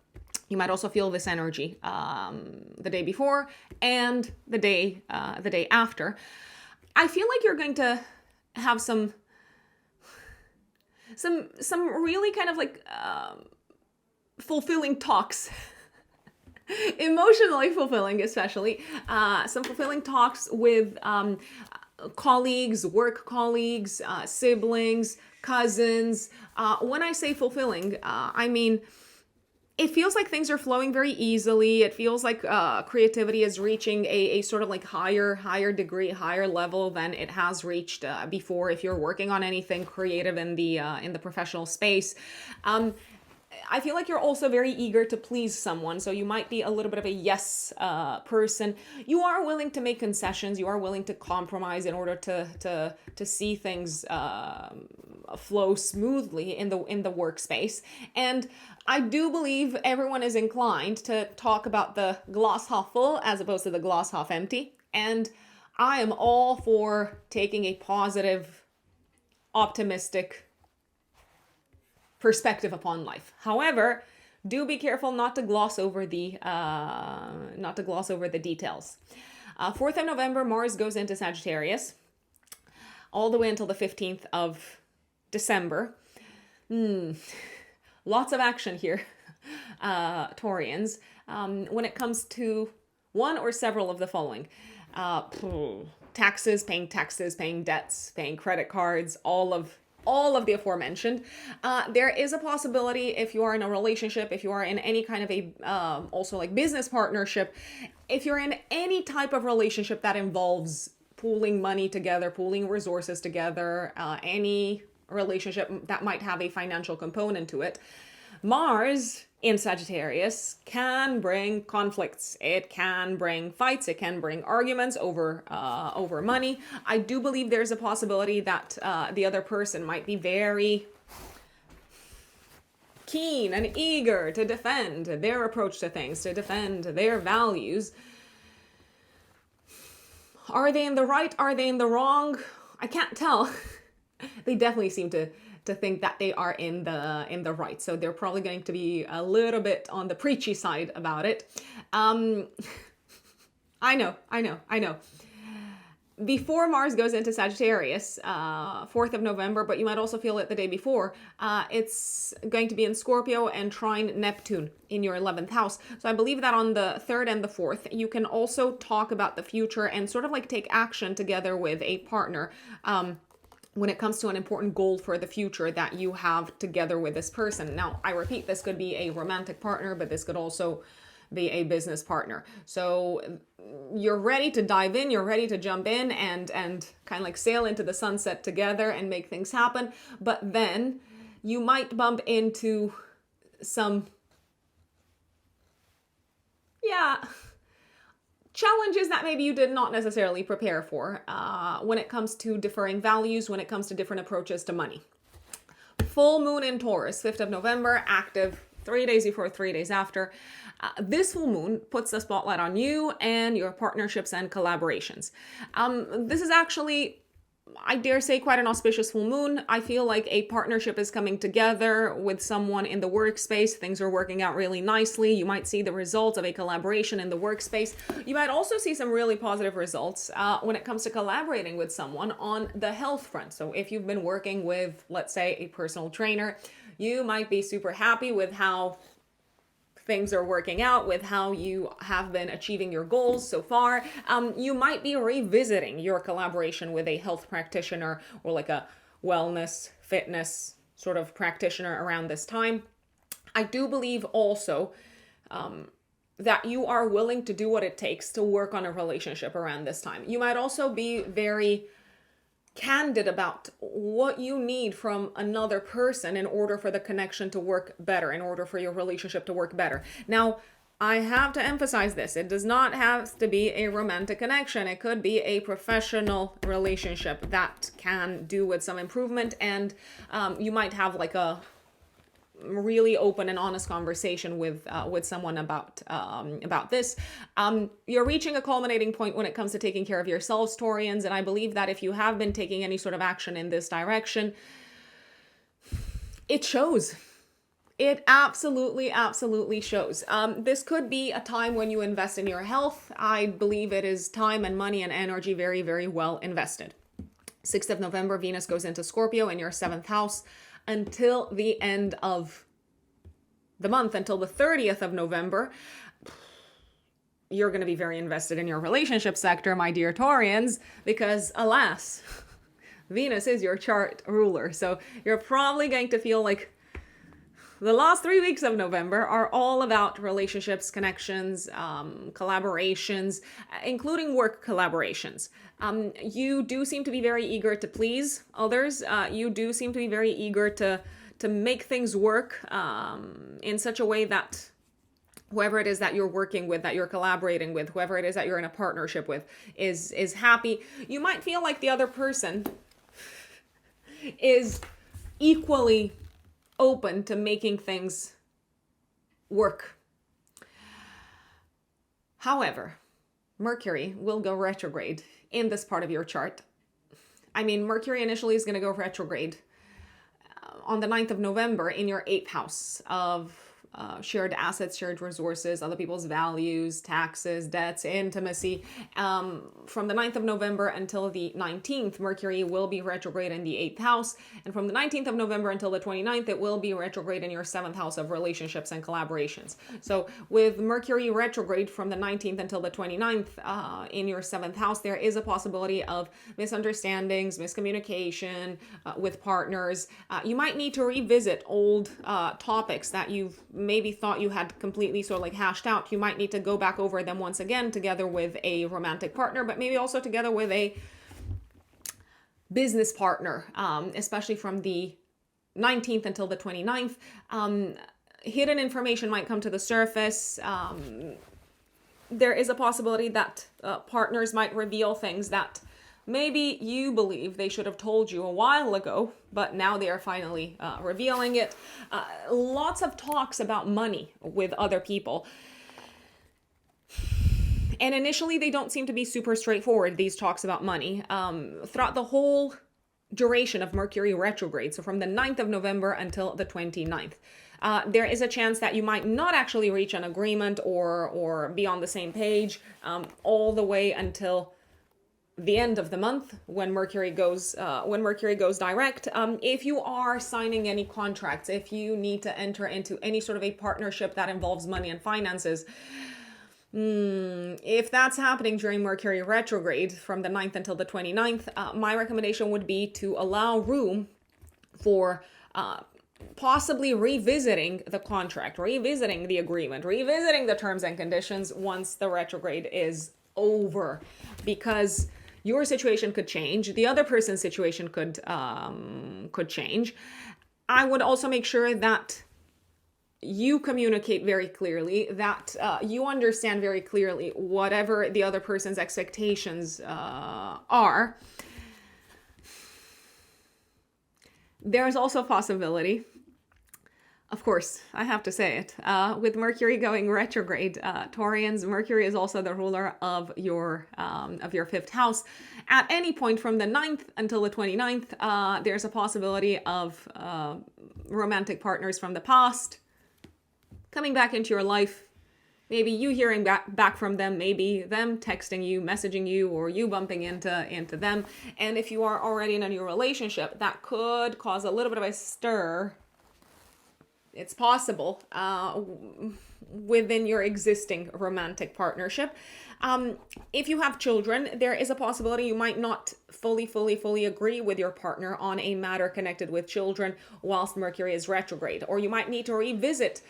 You might also feel this energy the day before and the day after. I feel like you're going to have some really kind of like fulfilling talks. Emotionally fulfilling, especially some fulfilling talks with colleagues, work colleagues, siblings, cousins. When I say fulfilling, I mean it feels like things are flowing very easily. It feels like creativity is reaching a sort of like higher degree, higher level than it has reached before. If you're working on anything creative in the professional space. I feel like you're also very eager to please someone, so you might be a little bit of a yes person. You are willing to make concessions. You are willing to compromise in order to see things flow smoothly in the workspace. And I do believe everyone is inclined to talk about the glass half full as opposed to the glass half empty. And I am all for taking a positive, optimistic perspective upon life. However, do be careful not to gloss over the details. 4th of November, Mars goes into Sagittarius all the way until the 15th of December. Lots of action here, Taurians. When it comes to one or several of the following. Taxes, paying debts, paying credit cards, all of the aforementioned. There is a possibility if you are in a relationship, if you are in any kind of a, also like business partnership, if you're in any type of relationship that involves pooling money together, pooling resources together, any relationship that might have a financial component to it, Mars in Sagittarius can bring conflicts. It can bring fights. It can bring arguments over money. I do believe there's a possibility that the other person might be very keen and eager to defend their approach to things, to defend their values. Are they in the right? Are they in the wrong? I can't tell. They definitely seem to think that they are in the right. So they're probably going to be a little bit on the preachy side about it. I know. Before Mars goes into Sagittarius, 4th of November, but you might also feel it the day before, it's going to be in Scorpio and trine Neptune in your 11th house. So I believe that on the 3rd and the 4th, you can also talk about the future and sort of like take action together with a partner. When it comes to an important goal for the future that you have together with this person. Now, I repeat, this could be a romantic partner, but this could also be a business partner. So you're ready to dive in, you're ready to jump in and kind of like sail into the sunset together and make things happen. But then you might bump into some, challenges that maybe you did not necessarily prepare for when it comes to differing values, when it comes to different approaches to money. Full moon in Taurus, 5th of November, active 3 days before, 3 days after. This full moon puts the spotlight on you and your partnerships and collaborations. This is actually, I dare say, quite an auspicious full moon. I feel like a partnership is coming together with someone in the workspace. Things are working out really nicely. You might see the results of a collaboration in the workspace. You might also see some really positive results when it comes to collaborating with someone on the health front. So if you've been working with, let's say, a personal trainer, you might be super happy with how things are working out, with how you have been achieving your goals so far. You might be revisiting your collaboration with a health practitioner or like a wellness, fitness sort of practitioner around this time. I do believe also that you are willing to do what it takes to work on a relationship around this time. You might also be very candid about what you need from another person in order for the connection to work better, in order for your relationship to work better. Now, I have to emphasize this. It does not have to be a romantic connection. It could be a professional relationship that can do with some improvement, and you might have like a really open and honest conversation with someone about this. You're reaching a culminating point when it comes to taking care of yourselves, Taurians, and I believe that if you have been taking any sort of action in this direction, it shows. It absolutely, absolutely shows. This could be a time when you invest in your health. I believe it is time and money and energy very, very well invested. 6th of November, Venus goes into Scorpio in your 7th house until the end of the month, until the 30th of November. You're going to be very invested in your relationship sector, my dear Taurians, because alas, Venus is your chart ruler. So you're probably going to feel like the last 3 weeks of November are all about relationships, connections, collaborations, including work collaborations. You do seem to be very eager to please others. You do seem to be very eager to make things work in such a way that whoever it is that you're working with, that you're collaborating with, whoever it is that you're in a partnership with is happy. You might feel like the other person is equally open to making things work. However, Mercury will go retrograde in this part of your chart. I mean, Mercury initially is going to go retrograde on the 9th of November in your 8th house of shared assets, shared resources, other people's values, taxes, debts, intimacy. From the 9th of November until the 19th, Mercury will be retrograde in the 8th house. And from the 19th of November until the 29th, it will be retrograde in your 7th house of relationships and collaborations. So with Mercury retrograde from the 19th until the 29th in your 7th house, there is a possibility of misunderstandings, miscommunication with partners. You might need to revisit old topics that you've maybe thought you had completely sort of like hashed out. You might need to go back over them once again together with a romantic partner, but maybe also together with a business partner, especially from the 19th until the 29th. Hidden information might come to the surface. There is a possibility that partners might reveal things that maybe you believe they should have told you a while ago, but now they are finally revealing it. Lots of talks about money with other people. And initially, they don't seem to be super straightforward, these talks about money. Throughout the whole duration of Mercury retrograde, so from the 9th of November until the 29th, there is a chance that you might not actually reach an agreement or be on the same page all the way until the end of the month when Mercury goes direct. If you are signing any contracts, if you need to enter into any sort of a partnership that involves money and finances, if that's happening during Mercury retrograde from the 9th until the 29th, my recommendation would be to allow room for possibly revisiting the contract, revisiting the agreement, revisiting the terms and conditions once the retrograde is over, because your situation could change. The other person's situation could change. I would also make sure that you communicate very clearly, that you understand very clearly whatever the other person's expectations are. There's also a possibility, of course, I have to say it, with Mercury going retrograde, Taurians, Mercury is also the ruler of your 5th house. At any point from the 9th until the 29th, there's a possibility of romantic partners from the past coming back into your life. Maybe you hearing back from them, maybe them texting you, messaging you, or you bumping into them. And if you are already in a new relationship, that could cause a little bit of a stir. It's possible within your existing romantic partnership. If you have children, there is a possibility you might not fully agree with your partner on a matter connected with children whilst Mercury is retrograde. Or you might need to revisit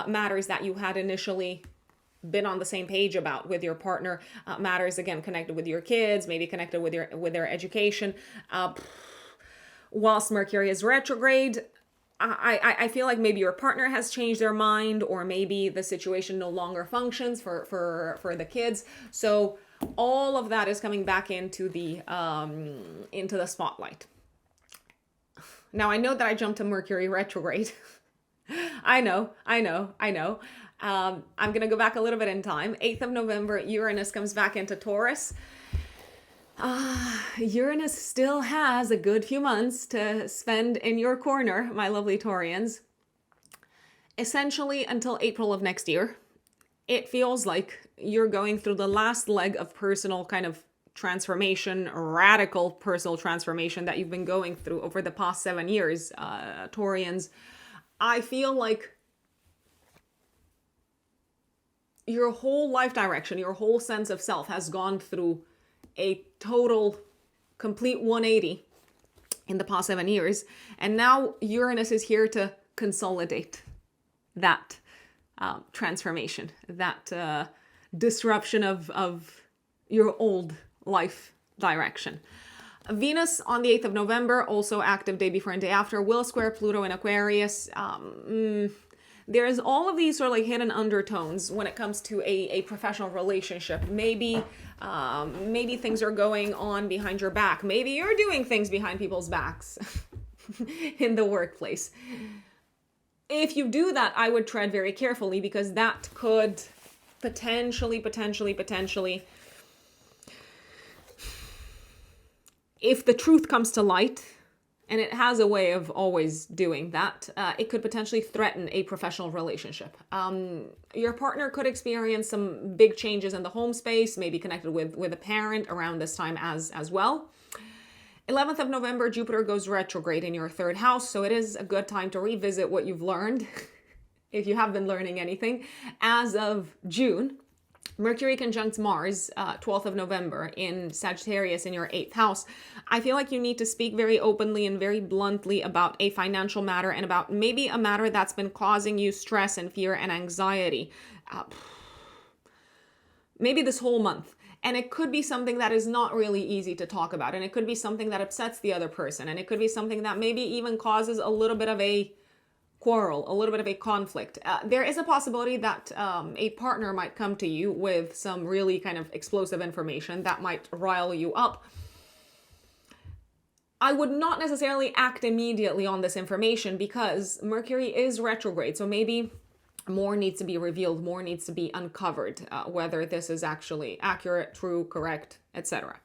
matters that you had initially been on the same page about with your partner, matters again connected with your kids, maybe connected with their education. Whilst Mercury is retrograde, I feel like maybe your partner has changed their mind, or maybe the situation no longer functions for the kids. So all of that is coming back into the spotlight. Now I know that I jumped to Mercury retrograde. I know. I'm going to go back a little bit in time. 8th of November, Uranus comes back into Taurus. Uranus still has a good few months to spend in your corner, my lovely Taurians. Essentially until April of next year. It feels like you're going through the last leg of personal kind of transformation, radical personal transformation that you've been going through over the past 7 years, Taurians. I feel like your whole life direction, your whole sense of self has gone through a total, complete 180 in the past 7 years. And now Uranus is here to consolidate that transformation, that disruption of your old life direction. Venus on the 8th of November, also active day before and day after, will square Pluto in Aquarius. There's all of these sort of like hidden undertones when it comes to a professional relationship. Maybe things are going on behind your back. Maybe you're doing things behind people's backs in the workplace. If you do that, I would tread very carefully, because that could potentially, if the truth comes to light, and it has a way of always doing that, it could potentially threaten a professional relationship. Your partner could experience some big changes in the home space, maybe connected with a parent around this time as well. 11th of November, Jupiter goes retrograde in your 3rd house, so it is a good time to revisit what you've learned, if you have been learning anything. As of June, Mercury conjuncts Mars, 12th of November in Sagittarius in your 8th house. I feel like you need to speak very openly and very bluntly about a financial matter, and about maybe a matter that's been causing you stress and fear and anxiety. Maybe this whole month. And it could be something that is not really easy to talk about. And it could be something that upsets the other person. And it could be something that maybe even causes a little bit of a quarrel, a little bit of a conflict. There is a possibility that a partner might come to you with some really kind of explosive information that might rile you up. I would not necessarily act immediately on this information, because Mercury is retrograde. So maybe more needs to be revealed, more needs to be uncovered, whether this is actually accurate, true, correct, etc.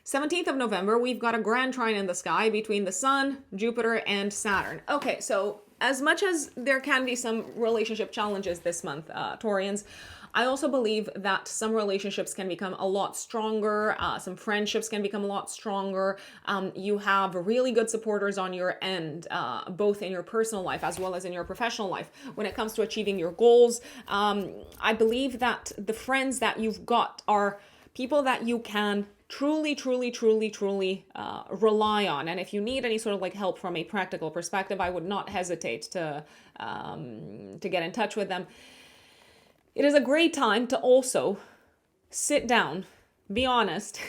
17th of November, we've got a grand trine in the sky between the Sun, Jupiter, and Saturn. Okay, so as much as there can be some relationship challenges this month, Taurians, I also believe that some relationships can become a lot stronger. Some friendships can become a lot stronger. You have really good supporters on your end, both in your personal life as well as in your professional life. When it comes to achieving your goals, I believe that the friends that you've got are people that you can truly rely on. And if you need any sort of like help from a practical perspective, I would not hesitate to get in touch with them. It is a great time to also sit down, be honest,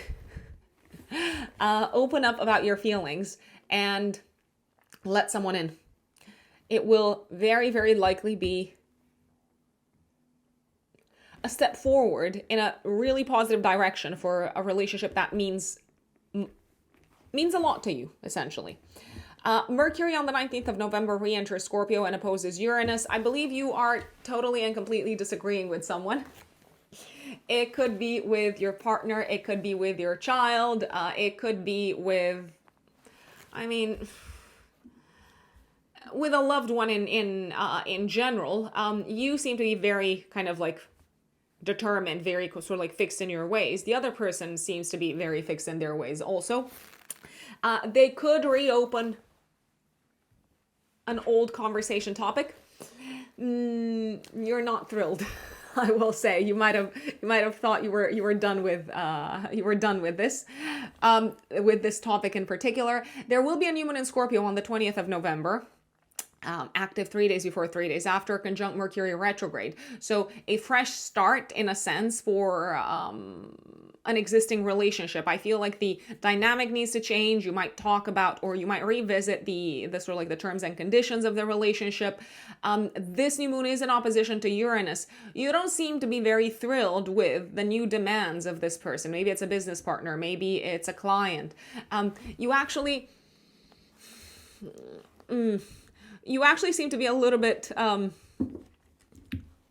open up about your feelings, and let someone in. It will very likely be a step forward in a really positive direction for a relationship that means a lot to you, essentially. Mercury on the 19th of November re-enters Scorpio and opposes Uranus. I believe you are totally and completely disagreeing with someone. It could be with your partner. It could be with your child. It could be with a loved one in general. You seem to be very kind of like determined, very sort of like fixed in your ways. The other person seems to be very fixed in their ways also. They could reopen an old conversation topic. You're not thrilled, I will say. You might have thought you were done with this topic in particular. There will be a new moon in Scorpio on the 20th of November. Active 3 days before, 3 days after, conjunct Mercury retrograde. So a fresh start in a sense for an existing relationship. I feel like the dynamic needs to change. You might talk about, or you might revisit the sort of like the terms and conditions of the relationship. This new moon is in opposition to Uranus. You don't seem to be very thrilled with the new demands of this person. Maybe it's a business partner. Maybe it's a client. You actually... you actually seem to be a little bit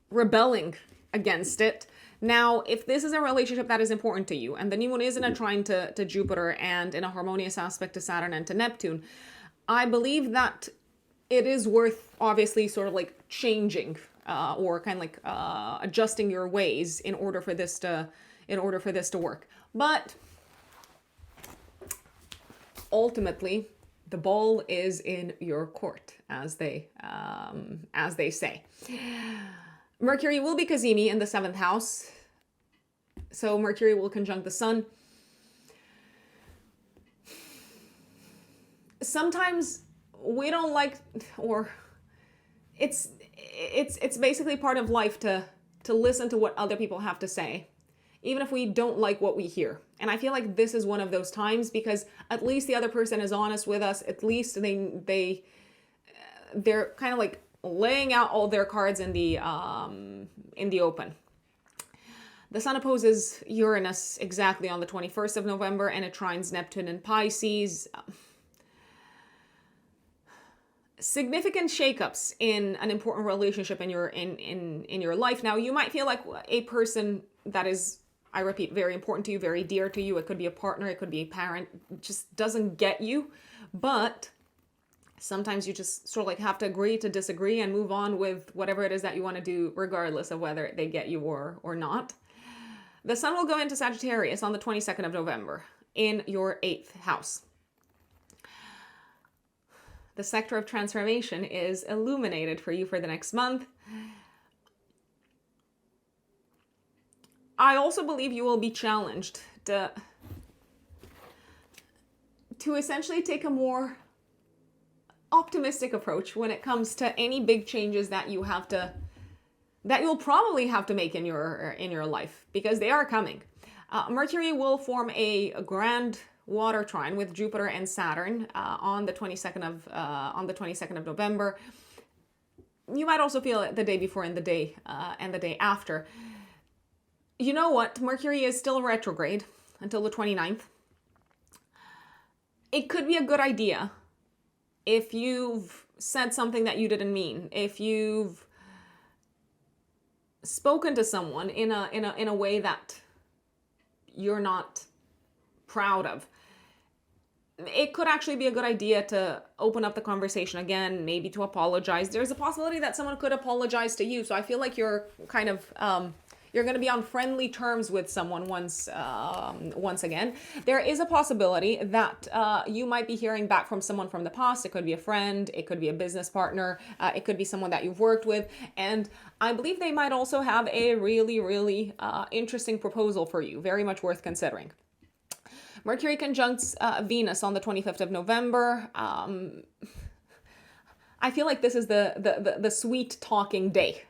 rebelling against it. Now, if this is a relationship that is important to you, and the new moon is in a trine to Jupiter and in a harmonious aspect to Saturn and to Neptune, I believe that it is worth obviously sort of like changing or kind of like adjusting your ways in order for this to work. But ultimately, the ball is in your court, as they say. Mercury will be Cazimi in the 7th house. So Mercury will conjunct the Sun. Sometimes we don't like, or it's basically part of life to listen to what other people have to say, even if we don't like what we hear. And I feel like this is one of those times, because at least the other person is honest with us. At least they're kind of like laying out all their cards in the open. The Sun opposes Uranus exactly on the 21st of November, and it trines Neptune in Pisces. Significant shakeups in an important relationship in your life. Now, you might feel like a person that is, I repeat, very important to you, very dear to you. It could be a partner, it could be a parent, just doesn't get you. But sometimes you just sort of like have to agree to disagree and move on with whatever it is that you want to do, regardless of whether they get you or not. The Sun will go into Sagittarius on the 22nd of November in your 8th house. The sector of transformation is illuminated for you for the next month. I also believe you will be challenged to essentially take a more optimistic approach when it comes to any big changes that you'll probably have to make in your life, because they are coming. Mercury will form a grand water trine with Jupiter and Saturn on the 22nd of November. You might also feel it the day before and the day after. You know what? Mercury is still retrograde until the 29th. It could be a good idea if you've said something that you didn't mean, if you've spoken to someone in a way that you're not proud of. It could actually be a good idea to open up the conversation again, maybe to apologize. There's a possibility that someone could apologize to you. So I feel like you're kind of you're going to be on friendly terms with someone once again. There is a possibility that you might be hearing back from someone from the past. It could be a friend, it could be a business partner, it could be someone that you've worked with. And I believe they might also have a really, really interesting proposal for you, very much worth considering. Mercury conjuncts Venus on the 25th of November. I feel like this is the sweet talking day.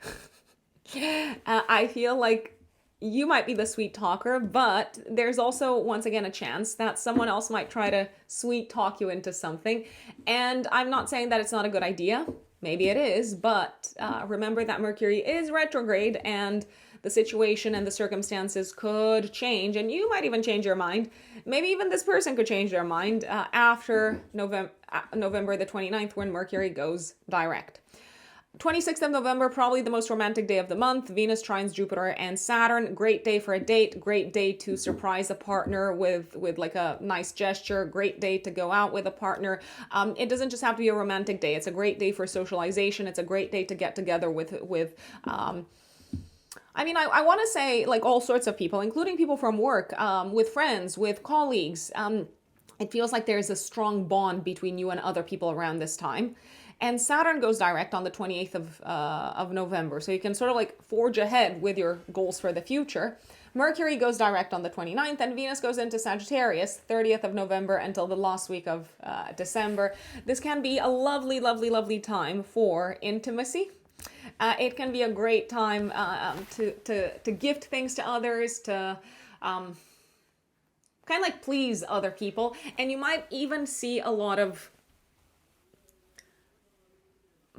I feel like you might be the sweet talker, but there's also, once again, a chance that someone else might try to sweet talk you into something. And I'm not saying that it's not a good idea. Maybe it is, but remember that Mercury is retrograde, and the situation and the circumstances could change, and you might even change your mind. Maybe even this person could change their mind after November the 29th, when Mercury goes direct. 26th of November, probably the most romantic day of the month. Venus trines Jupiter and Saturn. Great day for a date. Great day to surprise a partner with like a nice gesture. Great day to go out with a partner. It doesn't just have to be a romantic day. It's a great day for socialization. It's a great day to get together with I want to say like all sorts of people, including people from work, with friends, with colleagues. It feels like there's a strong bond between you and other people around this time. And Saturn goes direct on the 28th of November. So you can sort of like forge ahead with your goals for the future. Mercury goes direct on the 29th, and Venus goes into Sagittarius 30th of November until the last week of December. This can be a lovely, lovely, lovely time for intimacy. It can be a great time to gift things to others, to kind of like please other people. And you might even see a lot of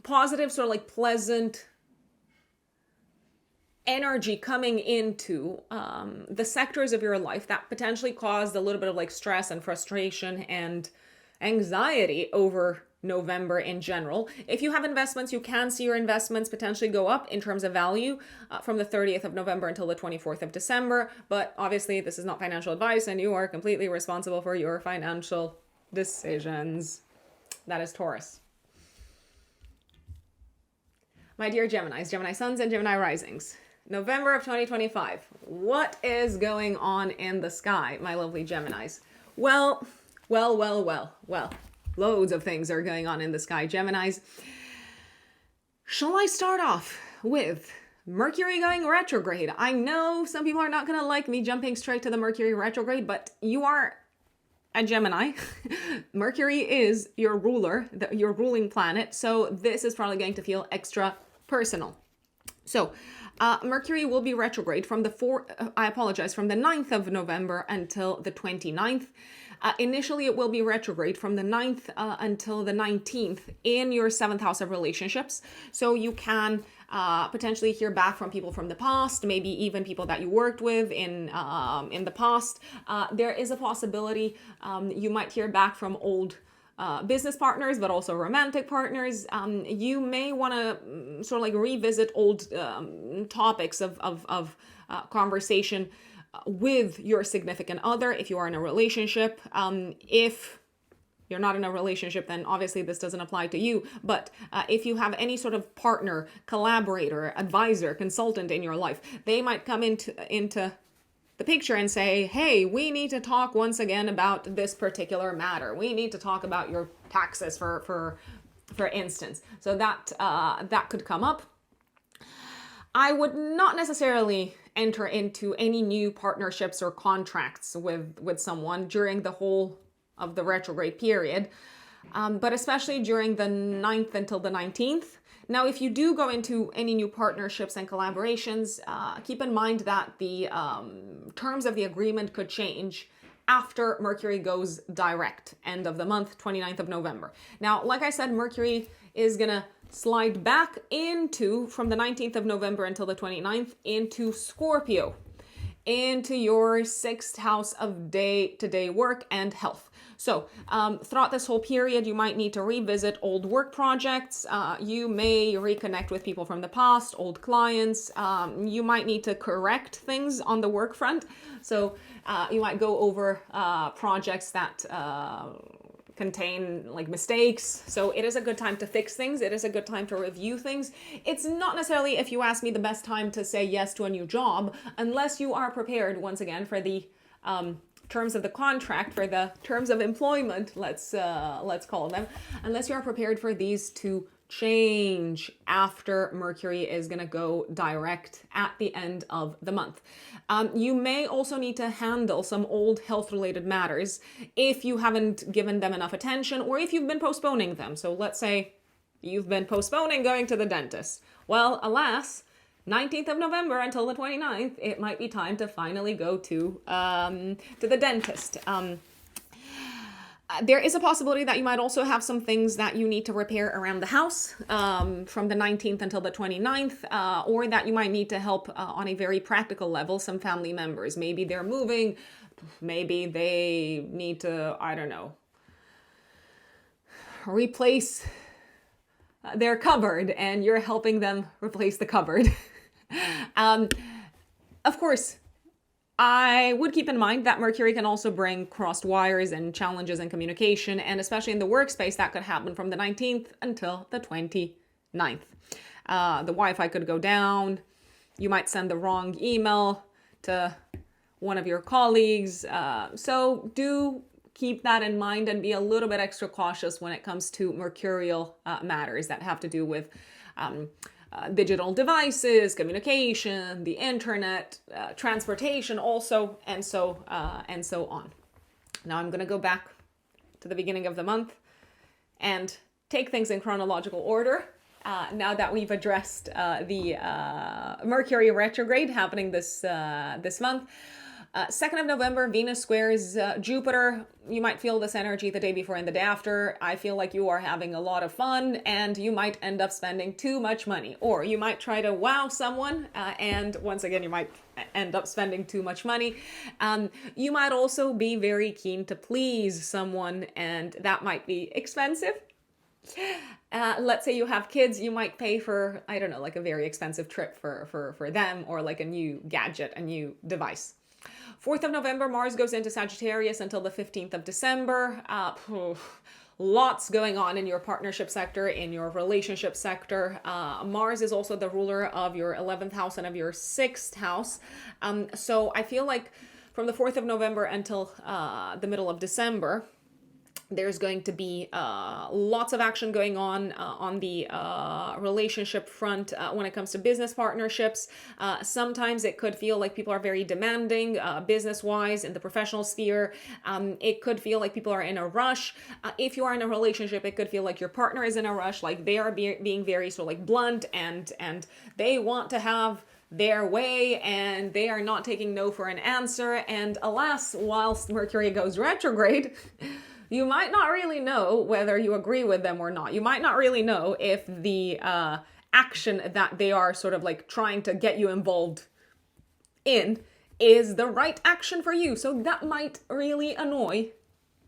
positive, sort of like pleasant energy coming into the sectors of your life that potentially caused a little bit of like stress and frustration and anxiety over November in general. If you have investments, you can see your investments potentially go up in terms of value from the 30th of November until the 24th of December. But obviously, this is not financial advice, and you are completely responsible for your financial decisions. That is Taurus. My dear Geminis, Gemini suns and Gemini risings. November of 2025. What is going on in the sky, my lovely Geminis? Well. Loads of things are going on in the sky, Geminis. Shall I start off with Mercury going retrograde? I know some people are not going to like me jumping straight to the Mercury retrograde, but you are a Gemini. Mercury is your ruler, your ruling planet, so this is probably going to feel extra personal. So, Mercury will be retrograde from the 9th of November until the 29th. Initially, it will be retrograde from the 9th until the 19th in your 7th house of relationships. So you can potentially hear back from people from the past, maybe even people that you worked with in the past. There is a possibility you might hear back from old business partners, but also romantic partners. You may want to sort of like revisit old topics of conversation with your significant other if you are in a relationship. If you're not in a relationship, then obviously this doesn't apply to you. But if you have any sort of partner, collaborator, advisor, consultant in your life, they might come into the picture and say, hey, we need to talk once again about this particular matter. We need to talk about your taxes, for instance. So that could come up. I would not necessarily enter into any new partnerships or contracts with someone during the whole of the retrograde period, but especially during the 9th until the 19th. Now, if you do go into any new partnerships and collaborations, keep in mind that the terms of the agreement could change after Mercury goes direct, end of the month, 29th of November. Now, like I said, Mercury is going to slide back into, from the 19th of November until the 29th, into Scorpio, into your 6th house of day-to-day work and health. So throughout this whole period, you might need to revisit old work projects. You may reconnect with people from the past, old clients. You might need to correct things on the work front. So you might go over projects that contain like mistakes. So it is a good time to fix things. It is a good time to review things. It's not necessarily, if you ask me, the best time to say yes to a new job, unless you are prepared once again for the terms of the contract, for the terms of employment, let's call them, unless you are prepared for these to change after Mercury is going to go direct at the end of the month. You may also need to handle some old health-related matters if you haven't given them enough attention, or if you've been postponing them. So let's say you've been postponing going to the dentist. Well, alas, 19th of November until the 29th, it might be time to finally go to the dentist. There is a possibility that you might also have some things that you need to repair around the house from the 19th until the 29th, or that you might need to help on a very practical level some family members. Maybe they're moving, maybe they need to, I don't know, replace their cupboard, and you're helping them replace the cupboard. Of course, I would keep in mind that Mercury can also bring crossed wires and challenges in communication, and especially in the workspace, that could happen from the 19th until the 29th. The Wi-Fi could go down. You might send the wrong email to one of your colleagues. So do keep that in mind and be a little bit extra cautious when it comes to mercurial matters that have to do with digital devices, communication, the internet, transportation also, and so on. Now I'm going to go back to the beginning of the month and take things in chronological order. Now that we've addressed the Mercury retrograde happening this month, 2nd of November, Venus squares Jupiter. You might feel this energy the day before and the day after. I feel like you are having a lot of fun and you might end up spending too much money. Or you might try to wow someone and once again, you might end up spending too much money. You might also be very keen to please someone and that might be expensive. Let's say you have kids, you might pay for, I don't know, like a very expensive trip for them or like a new gadget, a new device. 4th of November, Mars goes into Sagittarius until the 15th of December. Lots going on in your partnership sector, in your relationship sector. Mars is also the ruler of your 11th house and of your 6th house. So I feel like from the 4th of November until the middle of December, there's going to be lots of action going on the relationship front when it comes to business partnerships. Sometimes it could feel like people are very demanding business-wise in the professional sphere. It could feel like people are in a rush. If you are in a relationship, it could feel like your partner is in a rush, like they are being very sort of like blunt and they want to have their way and they are not taking no for an answer. And alas, whilst Mercury goes retrograde, you might not really know whether you agree with them or not. You might not really know if the action that they are sort of like trying to get you involved in is the right action for you. So that might really annoy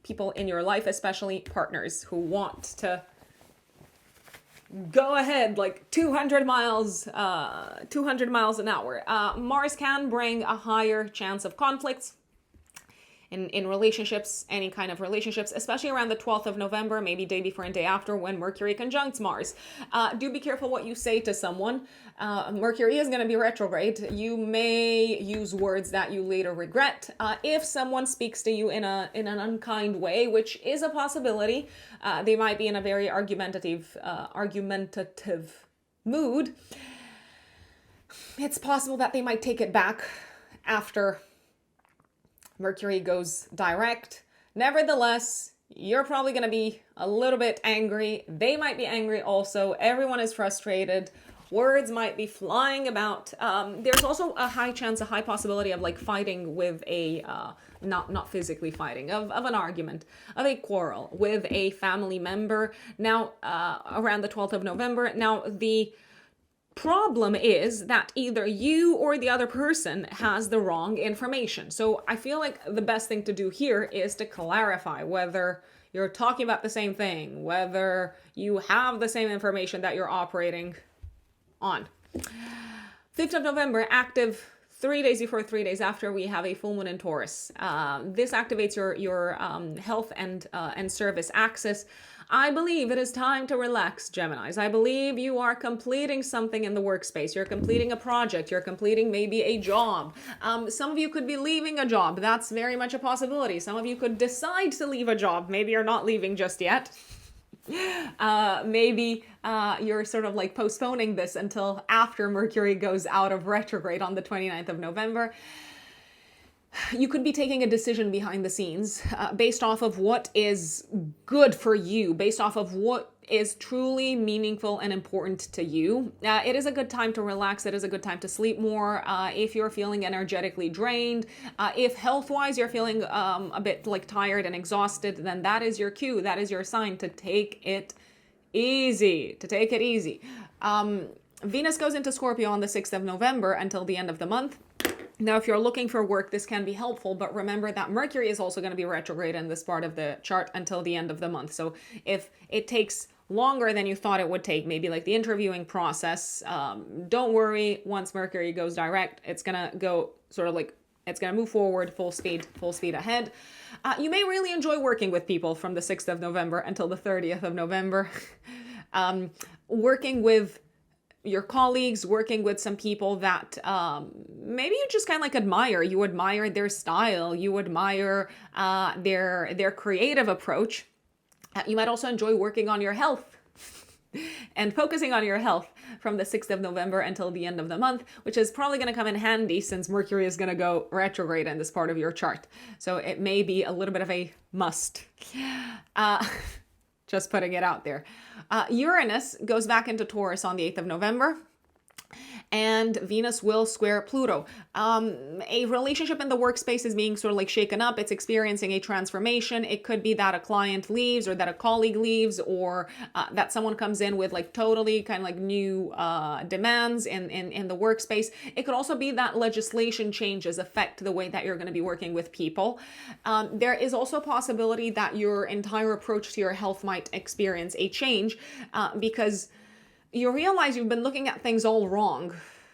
people in your life, especially partners who want to go ahead like 200 miles an hour. Mars can bring a higher chance of conflicts in relationships, any kind of relationships, especially around the 12th of November, maybe day before and day after when Mercury conjuncts Mars. Do be careful what you say to someone. Mercury is going to be retrograde. You may use words that you later regret. If someone speaks to you in an unkind way, which is a possibility, they might be in a very argumentative mood. It's possible that they might take it back after Mercury goes direct. Nevertheless, you're probably going to be a little bit angry. They might be angry also. Everyone is frustrated. Words might be flying about. There's also a high chance, a high possibility of like fighting with a, not physically fighting, of an argument, of a quarrel with a family member. Now, around the 12th of November. Now, the problem is that either you or the other person has the wrong information. So I feel like the best thing to do here is to clarify whether you're talking about the same thing, whether you have the same information that you're operating on. 5th of November, active 3 days before, 3 days after, we have a full moon in Taurus. This activates your health and service axis. I believe it is time to relax, Geminis. I believe you are completing something in the workspace. You're completing a project. You're completing maybe a job. Some of you could be leaving a job. That's very much a possibility. Some of you could decide to leave a job. Maybe you're not leaving just yet. Maybe you're sort of like postponing this until after Mercury goes out of retrograde on the 29th of November. You could be taking a decision behind the scenes based off of what is good for you, based off of what is truly meaningful and important to you. It is a good time to relax. It is a good time to sleep more. If you're feeling energetically drained, if health-wise you're feeling a bit like tired and exhausted, then that is your cue. That is your sign to take it easy, Venus goes into Scorpio on the 6th of November until the end of the month. Now, if you're looking for work, this can be helpful, but remember that Mercury is also going to be retrograde in this part of the chart until the end of the month. So if it takes longer than you thought it would take, maybe like the interviewing process, don't worry. Once Mercury goes direct, it's going to go sort of like, it's going to move forward full speed ahead. You may really enjoy working with people from the 6th of November until the 30th of November. Working with your colleagues, working with some people that maybe you just kind of like admire. You admire their style. You admire their creative approach. You might also enjoy working on your health and focusing on your health from the 6th of November until the end of the month, which is probably going to come in handy since Mercury is going to go retrograde in this part of your chart. So it may be a little bit of a must. Just putting it out there. Uranus goes back into Taurus on the 8th of November. and Venus will square Pluto. A relationship in the workspace is being sort of like shaken up. It's experiencing a transformation. It could be that a client leaves, or that a colleague leaves, or that someone comes in with like totally kind of like new demands in the workspace. It could also be that legislation changes affect the way that you're going to be working with people. There is also a possibility that your entire approach to your health might experience a change because you realize you've been looking at things all wrong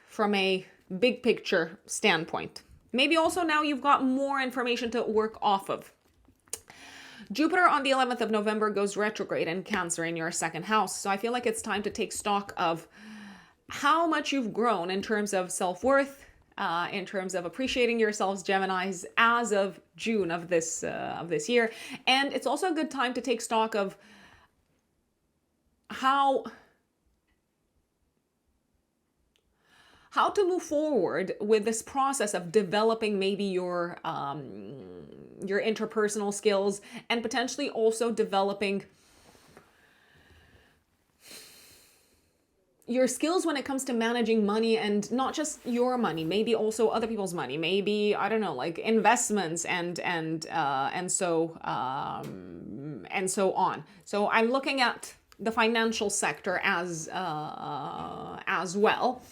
from a big picture standpoint. Maybe also now you've got more information to work off of. Jupiter on the 11th of November goes retrograde in Cancer in your second house. So I feel like it's time to take stock of how much you've grown in terms of self-worth, in terms of appreciating yourselves, Geminis, as of June of this year. And it's also a good time to take stock of how to move forward with this process of developing maybe your interpersonal skills, and potentially also developing your skills when it comes to managing money, and not just your money, maybe also other people's money, maybe, I don't know, like investments and so on. So I'm looking at the financial sector as well.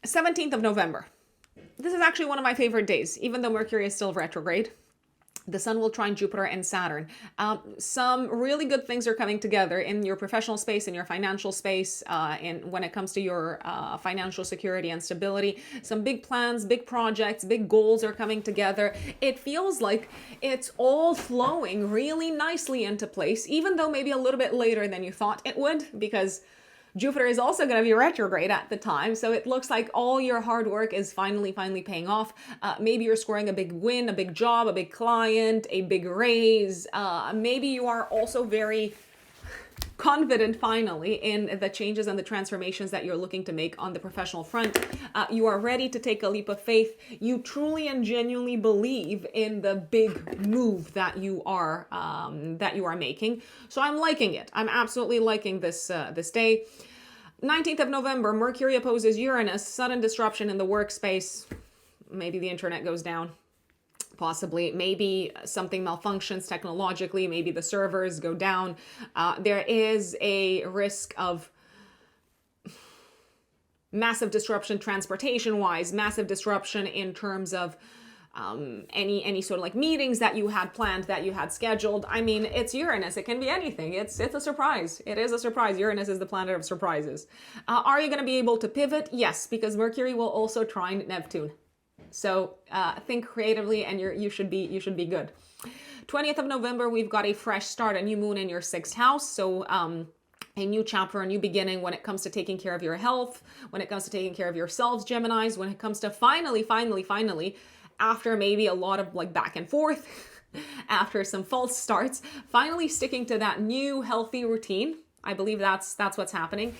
17th of November. This is actually one of my favorite days, even though Mercury is still retrograde. The Sun will trine Jupiter and Saturn. Some really good things are coming together in your professional space, in your financial space, when it comes to your financial security and stability. Some big plans, big projects, big goals are coming together. It feels like it's all flowing really nicely into place, even though maybe a little bit later than you thought it would, because Jupiter is also going to be retrograde at the time. So it looks like all your hard work is finally paying off. Maybe you're scoring a big win, a big job, a big client, a big raise. Maybe you are also very confident finally in the changes and the transformations that you're looking to make on the professional front. You are ready to take a leap of faith. You truly and genuinely believe in the big move that you are making. So I'm liking it. I'm absolutely liking this day. 19th of November, Mercury opposes Uranus, sudden disruption in the workspace. Maybe the internet goes down. Possibly, maybe something malfunctions technologically, maybe the servers go down. There is a risk of massive disruption transportation-wise, massive disruption in terms of any sort of like meetings that you had planned, that you had scheduled. I mean, it's Uranus. It can be anything. It's a surprise. It is a surprise. Uranus is the planet of surprises. Are you going to be able to pivot? Yes, because Mercury will also trine Neptune. So think creatively, and you should be good. 20th of November, we've got a fresh start, a new moon in your sixth house. So a new chapter, a new beginning when it comes to taking care of your health, when it comes to taking care of yourselves, Geminis, when it comes to finally, after maybe a lot of like back and forth, after some false starts, finally sticking to that new healthy routine. I believe that's what's happening.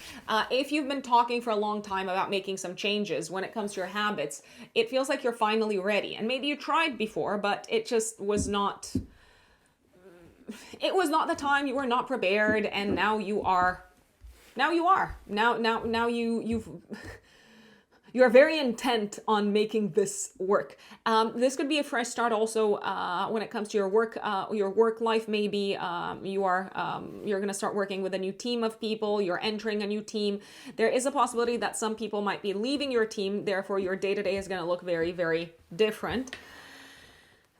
If you've been talking for a long time about making some changes when it comes to your habits, it feels like you're finally ready. And maybe you tried before, but it just was not, it was not the time. You were not prepared, and now you are. Now you are very intent on making this work. This could be a fresh start also when it comes to your work life. Maybe you're going to start working with a new team of people. You're entering a new team. There is a possibility that some people might be leaving your team. Therefore, your day-to-day is going to look very, very different.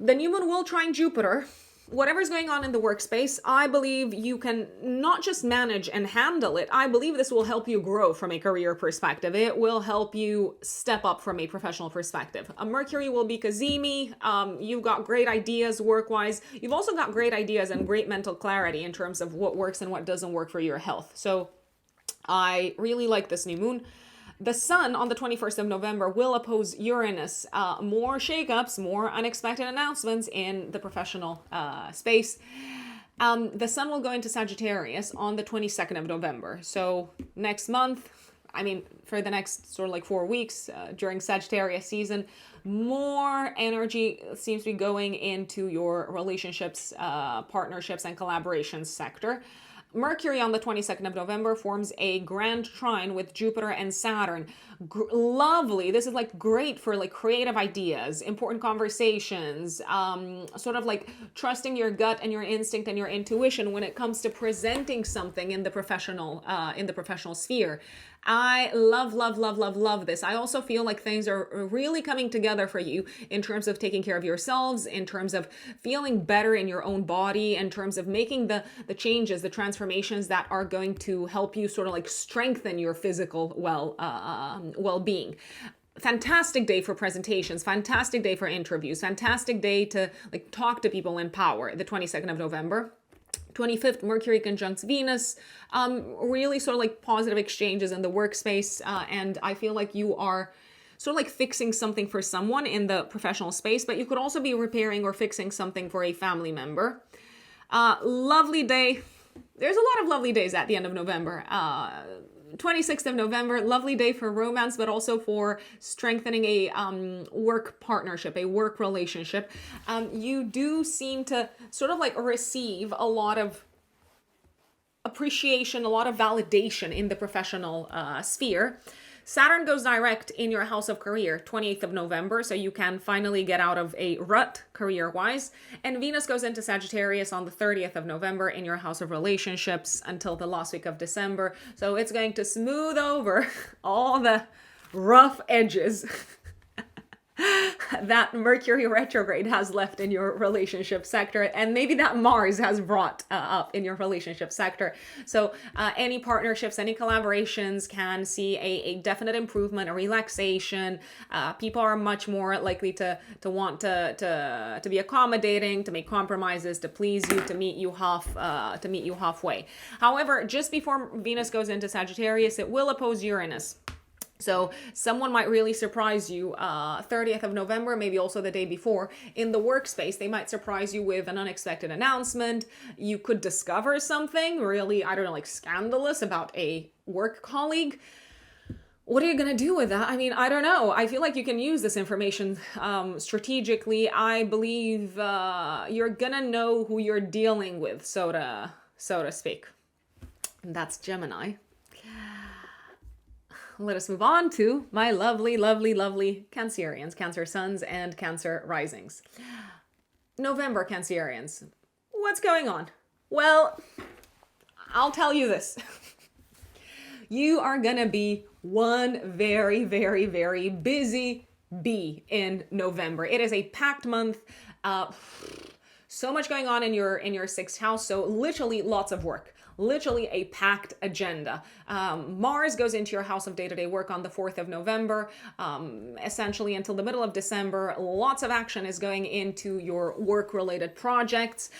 The new moon will trine Jupiter. Whatever's going on in the workspace, I believe you can not just manage and handle it. I believe this will help you grow from a career perspective. It will help you step up from a professional perspective. Mercury will be Kazemi. You've got great ideas work-wise. You've also got great ideas and great mental clarity in terms of what works and what doesn't work for your health. So I really like this new moon. The Sun on the 21st of November will oppose Uranus. More shakeups, more unexpected announcements in the professional space. The Sun will go into Sagittarius on the 22nd of November. So next month, I mean, for the next sort of like 4 weeks during Sagittarius season, more energy seems to be going into your relationships, partnerships, and collaborations sector. Mercury on the 22nd of November forms a grand trine with Jupiter and Saturn. Lovely. This is like great for like creative ideas, important conversations, sort of like trusting your gut and your instinct and your intuition when it comes to presenting something in the professional sphere. I love this. I also feel like things are really coming together for you in terms of taking care of yourselves, in terms of feeling better in your own body, in terms of making the changes, the transformations that are going to help you sort of like strengthen your physical well-being. Fantastic day for presentations, fantastic day for interviews, fantastic day to like talk to people in power, the 22nd of November. 25th, Mercury conjuncts Venus, really sort of like positive exchanges in the workspace. And I feel like you are sort of like fixing something for someone in the professional space, but you could also be repairing or fixing something for a family member. Lovely day. There's a lot of lovely days at the end of November. 26th of November, lovely day for romance, but also for strengthening a work partnership, a work relationship. You do seem to sort of like receive a lot of appreciation, a lot of validation in the professional sphere. Saturn goes direct in your house of career, 28th of November, so you can finally get out of a rut career-wise. And Venus goes into Sagittarius on the 30th of November in your house of relationships until the last week of December. So it's going to smooth over all the rough edges that Mercury retrograde has left in your relationship sector, and maybe that Mars has brought up in your relationship sector. So any partnerships, any collaborations can see a definite improvement, a relaxation. People are much more likely to want to be accommodating, to make compromises, to please you, to meet you halfway. However, just before Venus goes into Sagittarius, it will oppose Uranus. So someone might really surprise you 30th of November, maybe also the day before, in the workspace. They might surprise you with an unexpected announcement. You could discover something really, I don't know, like scandalous about a work colleague. What are you going to do with that? I mean, I don't know. I feel like you can use this information strategically. I believe you're going to know who you're dealing with, so to speak. And that's Gemini. Let us move on to my lovely Cancerians, Cancer suns and Cancer risings. November Cancerians. What's going on? Well, I'll tell you this. You are going to be one very busy bee in November. It is a packed month. So much going on in your sixth house. So literally lots of work. Literally a packed agenda. Mars goes into your house of day-to-day work on the 4th of November, essentially until the middle of December. Lots of action is going into your work-related projects.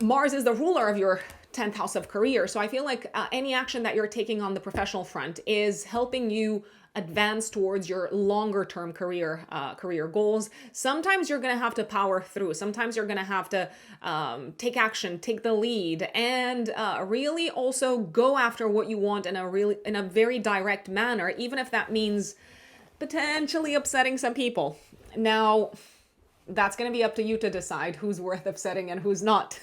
Mars is the ruler of your 10th house of career. So I feel like any action that you're taking on the professional front is helping you advance towards your longer term career goals. Sometimes you're going to have to power through. Sometimes you're going to have to take action, take the lead, and really also go after what you want in a very direct manner, even if that means potentially upsetting some people. Now, that's going to be up to you to decide who's worth upsetting and who's not.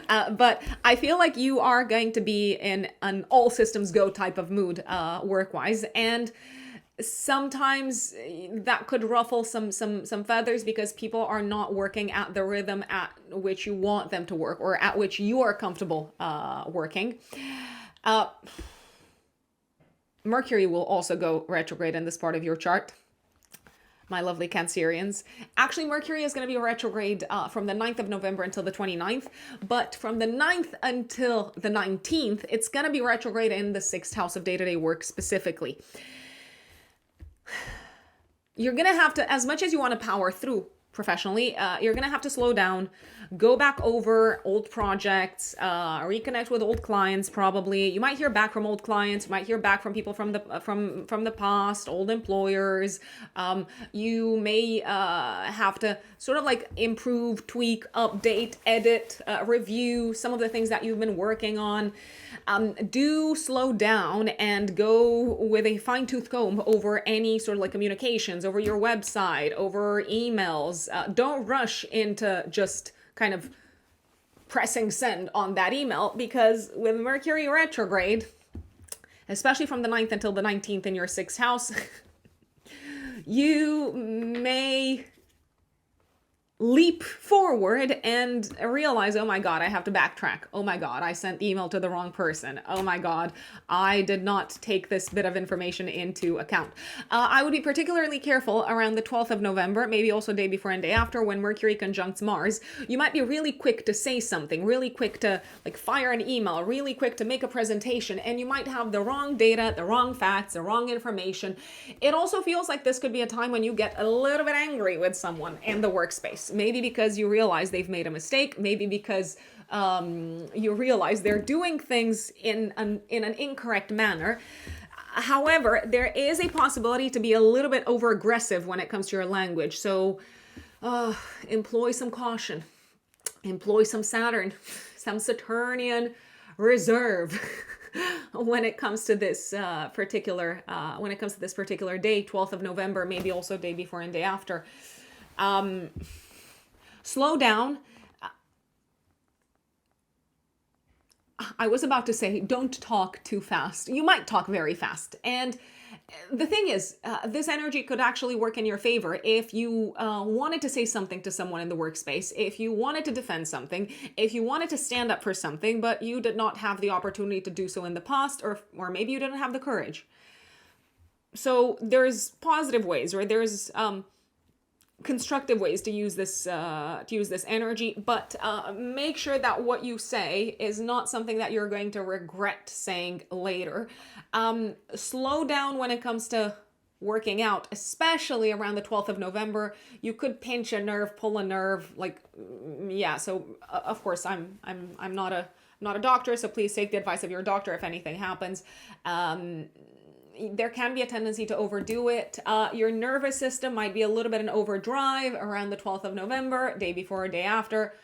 But I feel like you are going to be in an all systems go type of mood, work-wise, and sometimes that could ruffle some feathers because people are not working at the rhythm at which you want them to work or at which you are comfortable working. Mercury will also go retrograde in this part of your chart. My lovely Cancerians. Actually, Mercury is going to be retrograde from the 9th of November until the 29th. But from the 9th until the 19th, it's going to be retrograde in the 6th house of day-to-day work specifically. You're going to have to, as much as you want to power through professionally, you're going to have to slow down, go back over old projects, reconnect with old clients probably. You might hear back from old clients, you might hear back from people from the past, old employers. You may have to sort of like improve, tweak, update, edit, review some of the things that you've been working on. Do slow down and go with a fine-tooth comb over any sort of like communications, over your website, over emails. Don't rush into just kind of pressing send on that email, because with Mercury retrograde, especially from the 9th until the 19th in your 6th house, you may leap forward and realize, oh my God, I have to backtrack. Oh my God, I sent the email to the wrong person. Oh my God, I did not take this bit of information into account. I would be particularly careful around the 12th of November, maybe also day before and day after, when Mercury conjuncts Mars. You might be really quick to say something, really quick to like fire an email, really quick to make a presentation, and you might have the wrong data, the wrong facts, the wrong information. It also feels like this could be a time when you get a little bit angry with someone in the workspace. Maybe because you realize they've made a mistake, maybe because you realize they're doing things in an incorrect manner. However, there is a possibility to be a little bit over aggressive when it comes to your language. So employ some caution, employ some Saturnian reserve when it comes to this particular day, 12th of November, maybe also day before and day after. Slow down. I was about to say, don't talk too fast. You might talk very fast. And the thing is, this energy could actually work in your favor if you wanted to say something to someone in the workspace, if you wanted to defend something, if you wanted to stand up for something, but you did not have the opportunity to do so in the past, or maybe you didn't have the courage. So there's positive ways, or there's constructive ways to use this energy, but make sure that what you say is not something that you're going to regret saying later. Slow down when it comes to working out, especially around the 12th of November. You could pinch a nerve, pull a nerve, so of course I'm not a doctor, so please take the advice of your doctor if anything happens. There can be a tendency to overdo it. Your nervous system might be a little bit in overdrive around the 12th of November, day before or day after.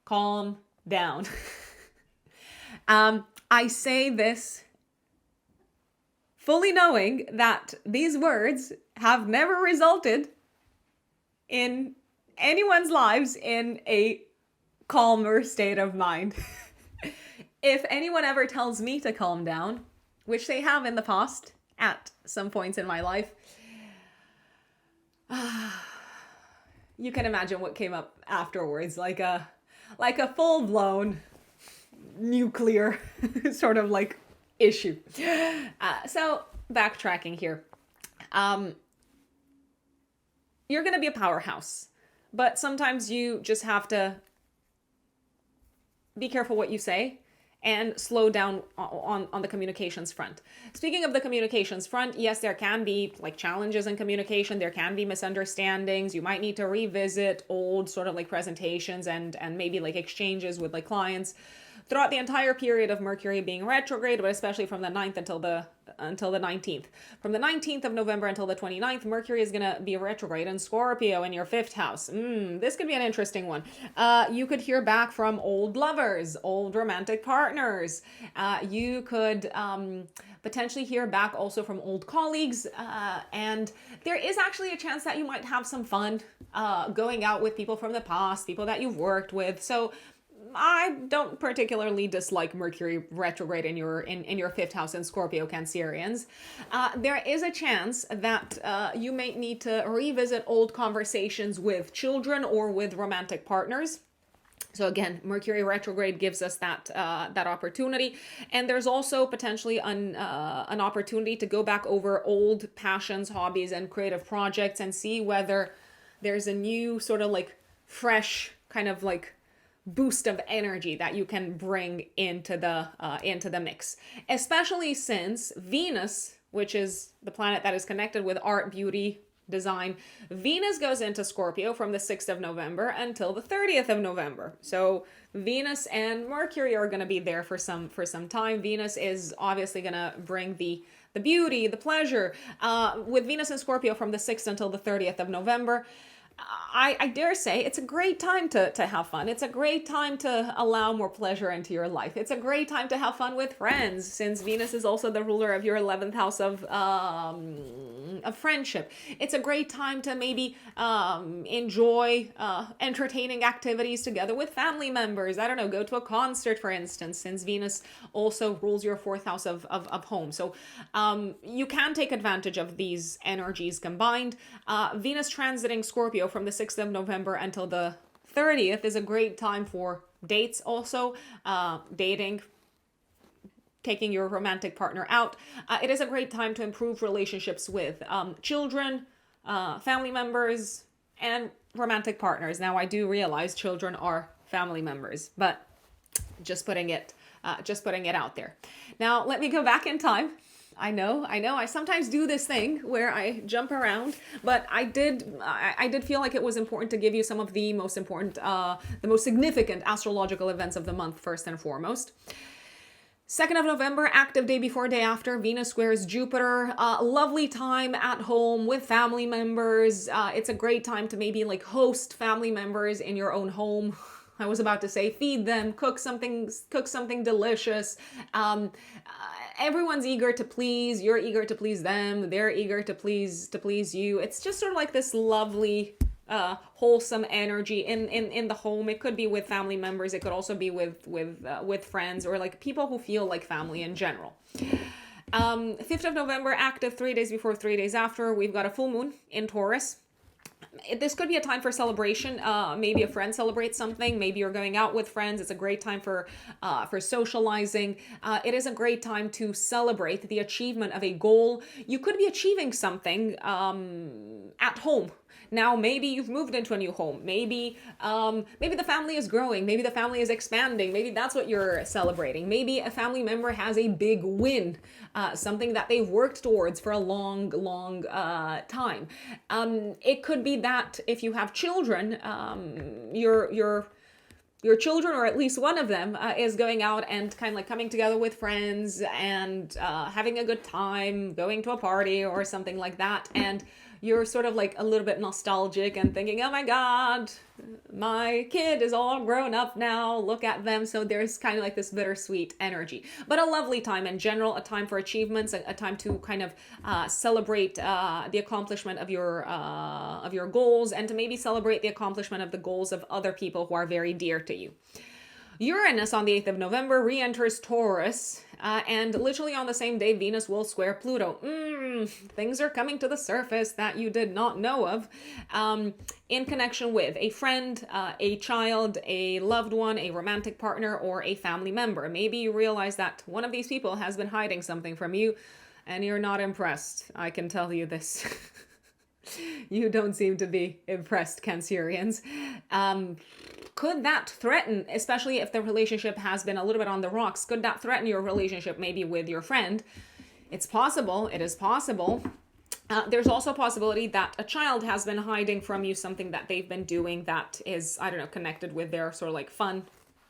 Calm down. I say this fully knowing that these words have never resulted in anyone's lives in a calmer state of mind. If anyone ever tells me to calm down, which they have in the past, at some points in my life, you can imagine what came up afterwards, like a full-blown nuclear sort of like issue. So backtracking here, you're going to be a powerhouse, but sometimes you just have to be careful what you say and slow down on the communications front. Speaking of the communications front, yes, there can be like challenges in communication. There can be misunderstandings. You might need to revisit old sort of like presentations and maybe like exchanges with like clients throughout the entire period of Mercury being retrograde, but especially from the 9th until the 19th. From the 19th of November until the 29th, Mercury is going to be retrograde in Scorpio in your 5th house. This could be an interesting one. You could hear back from old lovers, old romantic partners. You could potentially hear back also from old colleagues. And there is actually a chance that you might have some fun going out with people from the past, people that you've worked with. So I don't particularly dislike Mercury retrograde in your 5th house in Scorpio Cancerians. There is a chance that you may need to revisit old conversations with children or with romantic partners. So again, Mercury retrograde gives us that opportunity, and there's also potentially an opportunity to go back over old passions, hobbies, and creative projects and see whether there's a new sort of like fresh kind of like boost of energy that you can bring into the mix, especially since Venus, which is the planet that is connected with art, beauty, design, Venus goes into Scorpio from the 6th of November until the 30th of November. So Venus and Mercury are going to be there for some time. Venus is obviously going to bring the beauty, the pleasure, with Venus and Scorpio from the 6th until the 30th of November. I dare say it's a great time to have fun. It's a great time to allow more pleasure into your life. It's a great time to have fun with friends, since Venus is also the ruler of your 11th house of friendship. It's a great time to maybe enjoy entertaining activities together with family members. I don't know, go to a concert, for instance, since Venus also rules your 4th house of home. So you can take advantage of these energies combined. Venus transiting Scorpio from the 6th of November until the 30th is a great time for dates also, dating, taking your romantic partner out. It is a great time to improve relationships with children, family members, and romantic partners. Now, I do realize children are family members, but just putting it out there. Now, let me go back in time. I know. I sometimes do this thing where I jump around, but I did feel like it was important to give you some of the most important, the most significant astrological events of the month first and foremost. 2nd of November, active day before, day after, Venus squares Jupiter. Lovely time at home with family members. It's a great time to maybe like host family members in your own home. I was about to say feed them, cook something delicious. Everyone's eager to please. You're eager to please them. They're eager to please you. It's just sort of like this lovely, wholesome energy in the home. It could be with family members. It could also be with friends, or like people who feel like family in general. 5th of November, active 3 days before, 3 days after. We've got a full moon in Taurus. This could be a time for celebration. Maybe a friend celebrates something. Maybe you're going out with friends. It's a great time for socializing. It is a great time to celebrate the achievement of a goal. You could be achieving something at home. Now, maybe you've moved into a new home. Maybe the family is growing. Maybe the family is expanding. Maybe that's what you're celebrating. Maybe a family member has a big win, something that they've worked towards for a long time. It could be that if you have children, your children, or at least one of them, is going out and kind of like coming together with friends and having a good time, going to a party or something like that. And you're sort of like a little bit nostalgic and thinking, oh my God, my kid is all grown up now. Look at them. So there's kind of like this bittersweet energy, but a lovely time in general, a time for achievements, a time to kind of celebrate the accomplishment of your goals, and to maybe celebrate the accomplishment of the goals of other people who are very dear to you. Uranus on the 8th of November re-enters Taurus, and literally on the same day, Venus will square Pluto. Things are coming to the surface that you did not know of, in connection with a friend, a child, a loved one, a romantic partner, or a family member. Maybe you realize that one of these people has been hiding something from you, and you're not impressed. I can tell you this. You don't seem to be impressed, Cancerians. Could that threaten, especially if the relationship has been a little bit on the rocks, could that threaten your relationship maybe with your friend? It's possible. It is possible. There's also a possibility that a child has been hiding from you something that they've been doing that is, I don't know, connected with their sort of like fun,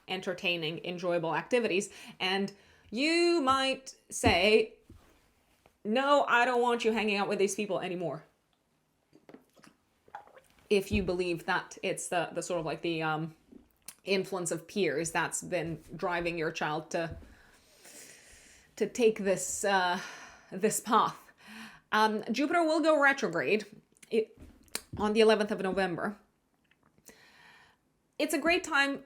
entertaining, enjoyable activities. And you might say, no, I don't want you hanging out with these people anymore. If you believe that it's the sort of like the influence of peers that's been driving your child to take this path. Jupiter will go retrograde on the 11th of November. It's a great time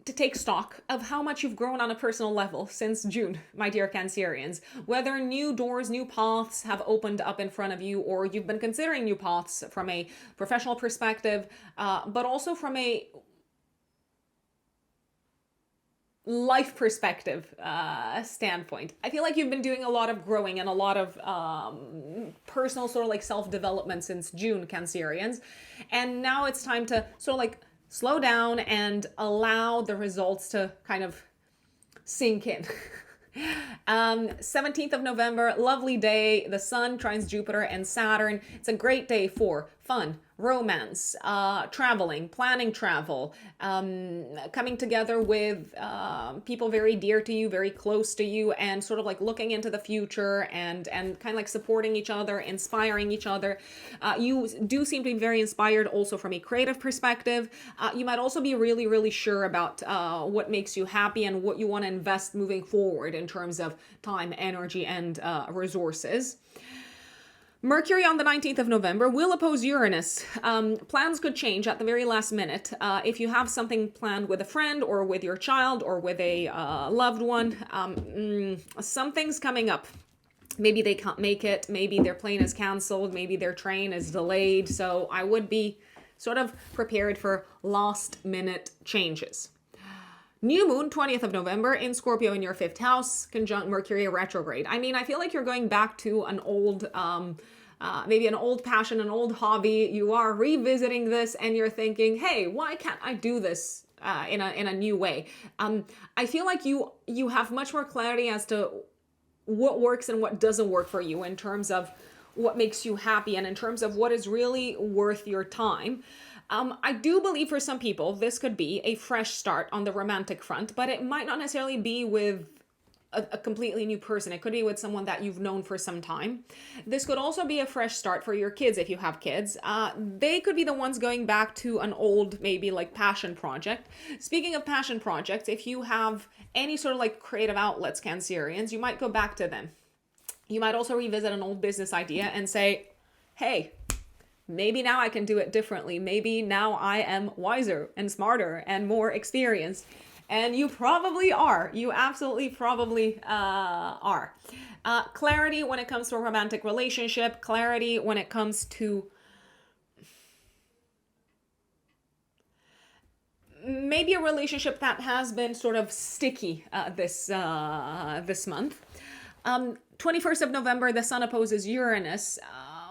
to take stock of how much you've grown on a personal level since June, my dear Cancerians. Whether new doors, new paths have opened up in front of you, or you've been considering new paths from a professional perspective, but also from a life perspective standpoint. I feel like you've been doing a lot of growing and a lot of personal sort of like self-development since June, Cancerians. And now it's time to sort of like slow down and allow the results to kind of sink in. 17th of November, lovely day. The sun trines Jupiter and Saturn. It's a great day for fun, romance, traveling, planning travel, coming together with people very dear to you, very close to you, and sort of like looking into the future and kind of like supporting each other, inspiring each other. You do seem to be very inspired also from a creative perspective. You might also be really, really sure about what makes you happy and what you want to invest moving forward in terms of time, energy, and resources. Mercury on the 19th of November will oppose Uranus. Plans could change at the very last minute. If you have something planned with a friend or with your child or with a loved one, something's coming up. Maybe they can't make it. Maybe their plane is canceled. Maybe their train is delayed. So I would be sort of prepared for last minute changes. New moon, 20th of November in Scorpio in your 5th house, conjunct Mercury retrograde. I mean, I feel like you're going back to an old, maybe an old passion, an old hobby. You are revisiting this and you're thinking, hey, why can't I do this in a new way? I feel like you have much more clarity as to what works and what doesn't work for you in terms of what makes you happy and in terms of what is really worth your time. I do believe for some people, this could be a fresh start on the romantic front, but it might not necessarily be with a completely new person. It could be with someone that you've known for some time. This could also be a fresh start for your kids if you have kids. They could be the ones going back to an old, maybe like passion project. Speaking of passion projects, if you have any sort of like creative outlets, Cancerians, you might go back to them. You might also revisit an old business idea and say, hey, maybe now I can do it differently. Maybe now I am wiser and smarter and more experienced. And you probably are. You absolutely probably are. Clarity when it comes to a romantic relationship. Clarity when it comes to maybe a relationship that has been sort of sticky this month. 21st of November, the sun opposes Uranus.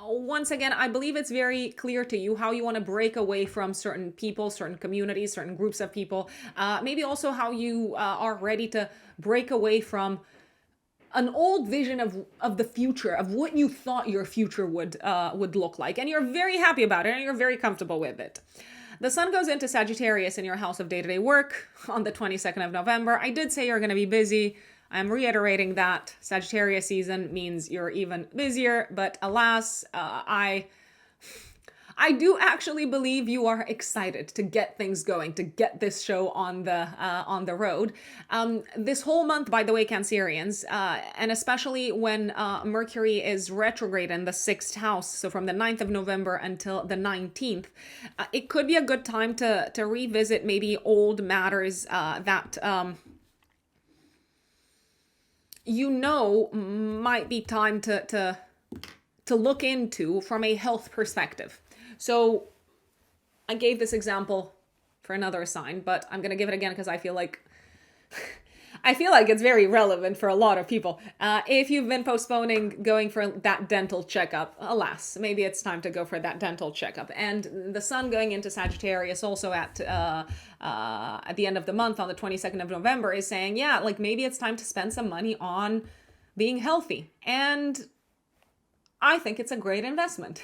Once again, I believe it's very clear to you how you want to break away from certain people, certain communities, certain groups of people. Maybe also how you are ready to break away from an old vision of the future, of what you thought your future would look like. And you're very happy about it and you're very comfortable with it. The sun goes into Sagittarius in your house of day-to-day work on the 22nd of November. I did say you're going to be busy. I'm reiterating that Sagittarius season means you're even busier, but alas, I do actually believe you are excited to get things going, to get this show on the road. This whole month, by the way, Cancerians, and especially when Mercury is retrograde in the 6th house, so from the 9th of November until the 19th, it could be a good time to revisit maybe old matters that might be time to look into from a health perspective. So I gave this example for another sign, but I'm going to give it again because I feel like it's very relevant for a lot of people. If you've been postponing going for that dental checkup, alas, maybe it's time to go for that dental checkup. And the sun going into Sagittarius also at the end of the month on the 22nd of November is saying, yeah, like maybe it's time to spend some money on being healthy. And I think it's a great investment.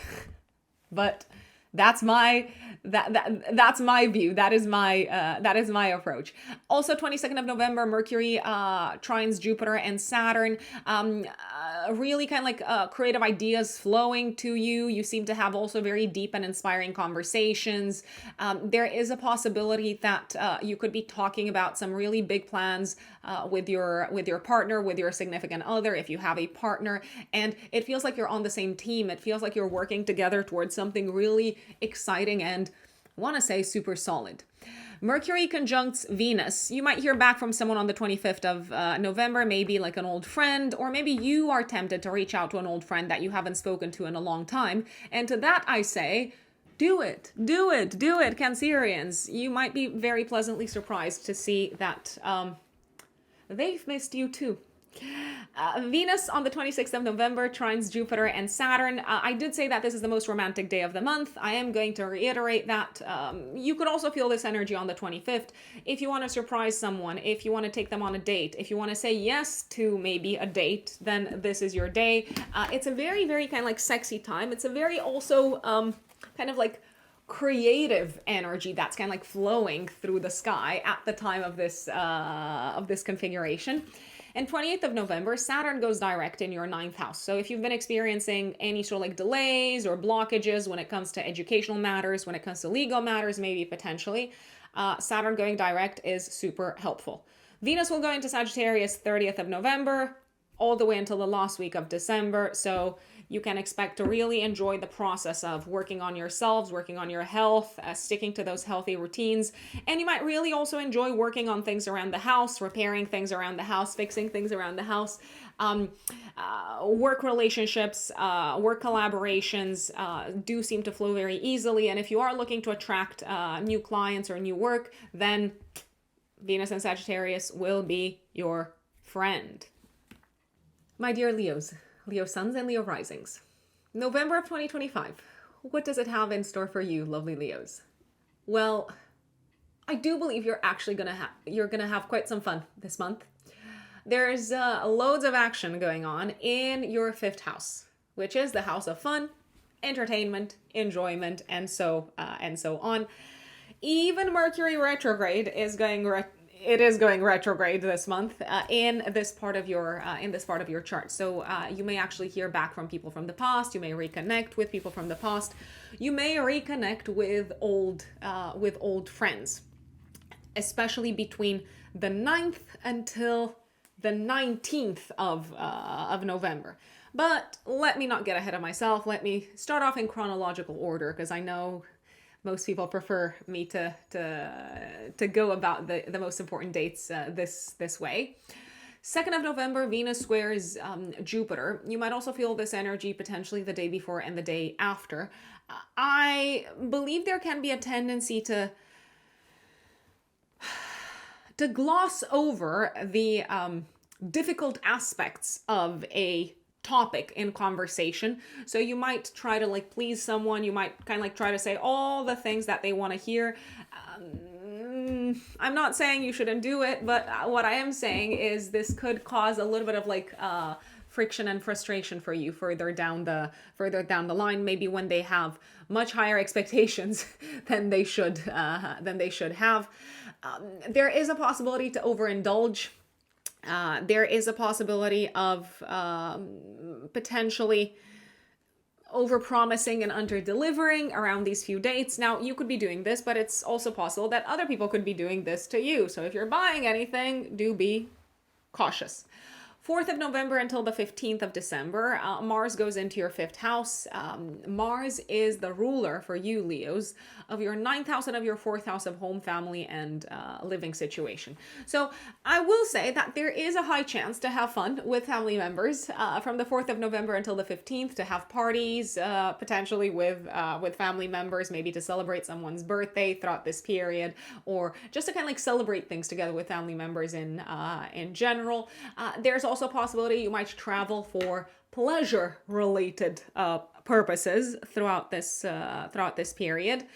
But that's my view. That is my approach. Also, 22nd of November, Mercury trines Jupiter and Saturn. Really kind of like creative ideas flowing to you. You seem to have also very deep and inspiring conversations. There is a possibility that you could be talking about some really big plans with your partner, with your significant other, if you have a partner, and it feels like you're on the same team. It feels like you're working together towards something really exciting and, I want to say, super solid. Mercury conjuncts Venus. You might hear back from someone on the 25th of November, maybe like an old friend, or maybe you are tempted to reach out to an old friend that you haven't spoken to in a long time. And to that I say, do it, Cancerians. You might be very pleasantly surprised to see that they've missed you too. Venus on the 26th of November trines Jupiter and Saturn. I did say that this is the most romantic day of the month. I am going to reiterate that. You could also feel this energy on the 25th. If you want to surprise someone, if you want to take them on a date, if you want to say yes to maybe a date, then this is your day. It's a very, very kind of like sexy time. It's a very also kind of like creative energy that's kind of like flowing through the sky at the time of this configuration. And 28th of November, Saturn goes direct in your ninth house. So if you've been experiencing any sort of like delays or blockages when it comes to educational matters, when it comes to legal matters, maybe potentially, Saturn going direct is super helpful. Venus will go into Sagittarius 30th of November, all the way until the last week of December. So you can expect to really enjoy the process of working on yourselves, working on your health, sticking to those healthy routines. And you might really also enjoy working on things around the house, repairing things around the house, fixing things around the house. Work relationships, work collaborations do seem to flow very easily. And if you are looking to attract new clients or new work, then Venus and Sagittarius will be your friend. My dear Leos, Leo suns and Leo risings. November of 2025. What does it have in store for you, lovely Leos? Well, I do believe you're actually gonna have quite some fun this month. There's loads of action going on in your fifth house, which is the house of fun, entertainment, enjoyment, and so on. Even Mercury retrograde is going retrograde this month in this part of your chart. So you may actually hear back from people from the past. You may reconnect with people from the past. You may reconnect with old friends, especially between the 9th until the 19th of November. But let me not get ahead of myself. Let me start off in chronological order, because I know most people prefer me to go about the most important dates this way. 2nd of November, Venus squares Jupiter. You might also feel this energy potentially the day before and the day after. I believe there can be a tendency to gloss over the difficult aspects of a topic in conversation. So you might try to like please someone. You might kind of like try to say all the things that they want to hear. I'm not saying you shouldn't do it, but what I am saying is this could cause a little bit of like friction and frustration for you further down the line, maybe when they have much higher expectations than they should have. There is a possibility to overindulge. There is a possibility of potentially overpromising and under-delivering around these few dates. Now, you could be doing this, but it's also possible that other people could be doing this to you. So if you're buying anything, do be cautious. 4th of November until the 15th of December, Mars goes into your 5th house. Mars is the ruler for you, Leos, of your 9th house and of your 4th house of home, family, and living situation. So I will say that there is a high chance to have fun with family members from the 4th of November until the 15th, to have parties potentially with family members, maybe to celebrate someone's birthday throughout this period, or just to kind of like celebrate things together with family members in general. There's also a possibility you might travel for pleasure-related purposes throughout this period.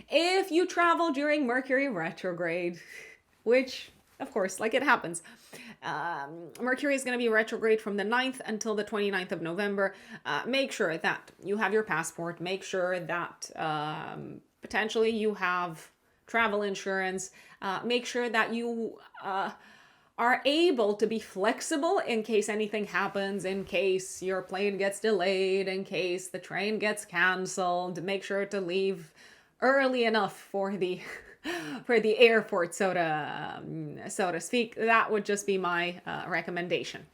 If you travel during Mercury retrograde, which of course, like it happens, Mercury is going to be retrograde from the 9th until the 29th of November. Make sure that you have your passport. Make sure that potentially you have travel insurance. Make sure that you are able to be flexible in case anything happens, in case your plane gets delayed, in case the train gets canceled. Make sure to leave early enough for the airport, so to speak. That would just be my recommendation.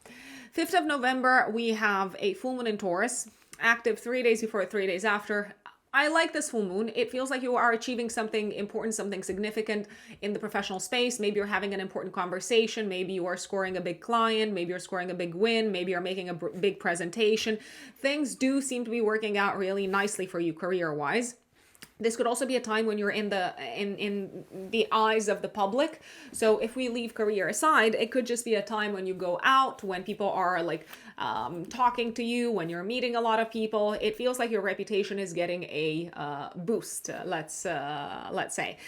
5th of November, we have a full moon in Taurus, active 3 days before, 3 days after. I like this full moon. It feels like you are achieving something important, something significant in the professional space. Maybe you're having an important conversation. Maybe you are scoring a big client. Maybe you're scoring a big win. Maybe you're making a big presentation. Things do seem to be working out really nicely for you career-wise. This could also be a time when you're in the eyes of the public. So if we leave career aside, it could just be a time when you go out, when people are like talking to you, when you're meeting a lot of people. It feels like your reputation is getting a boost, let's say.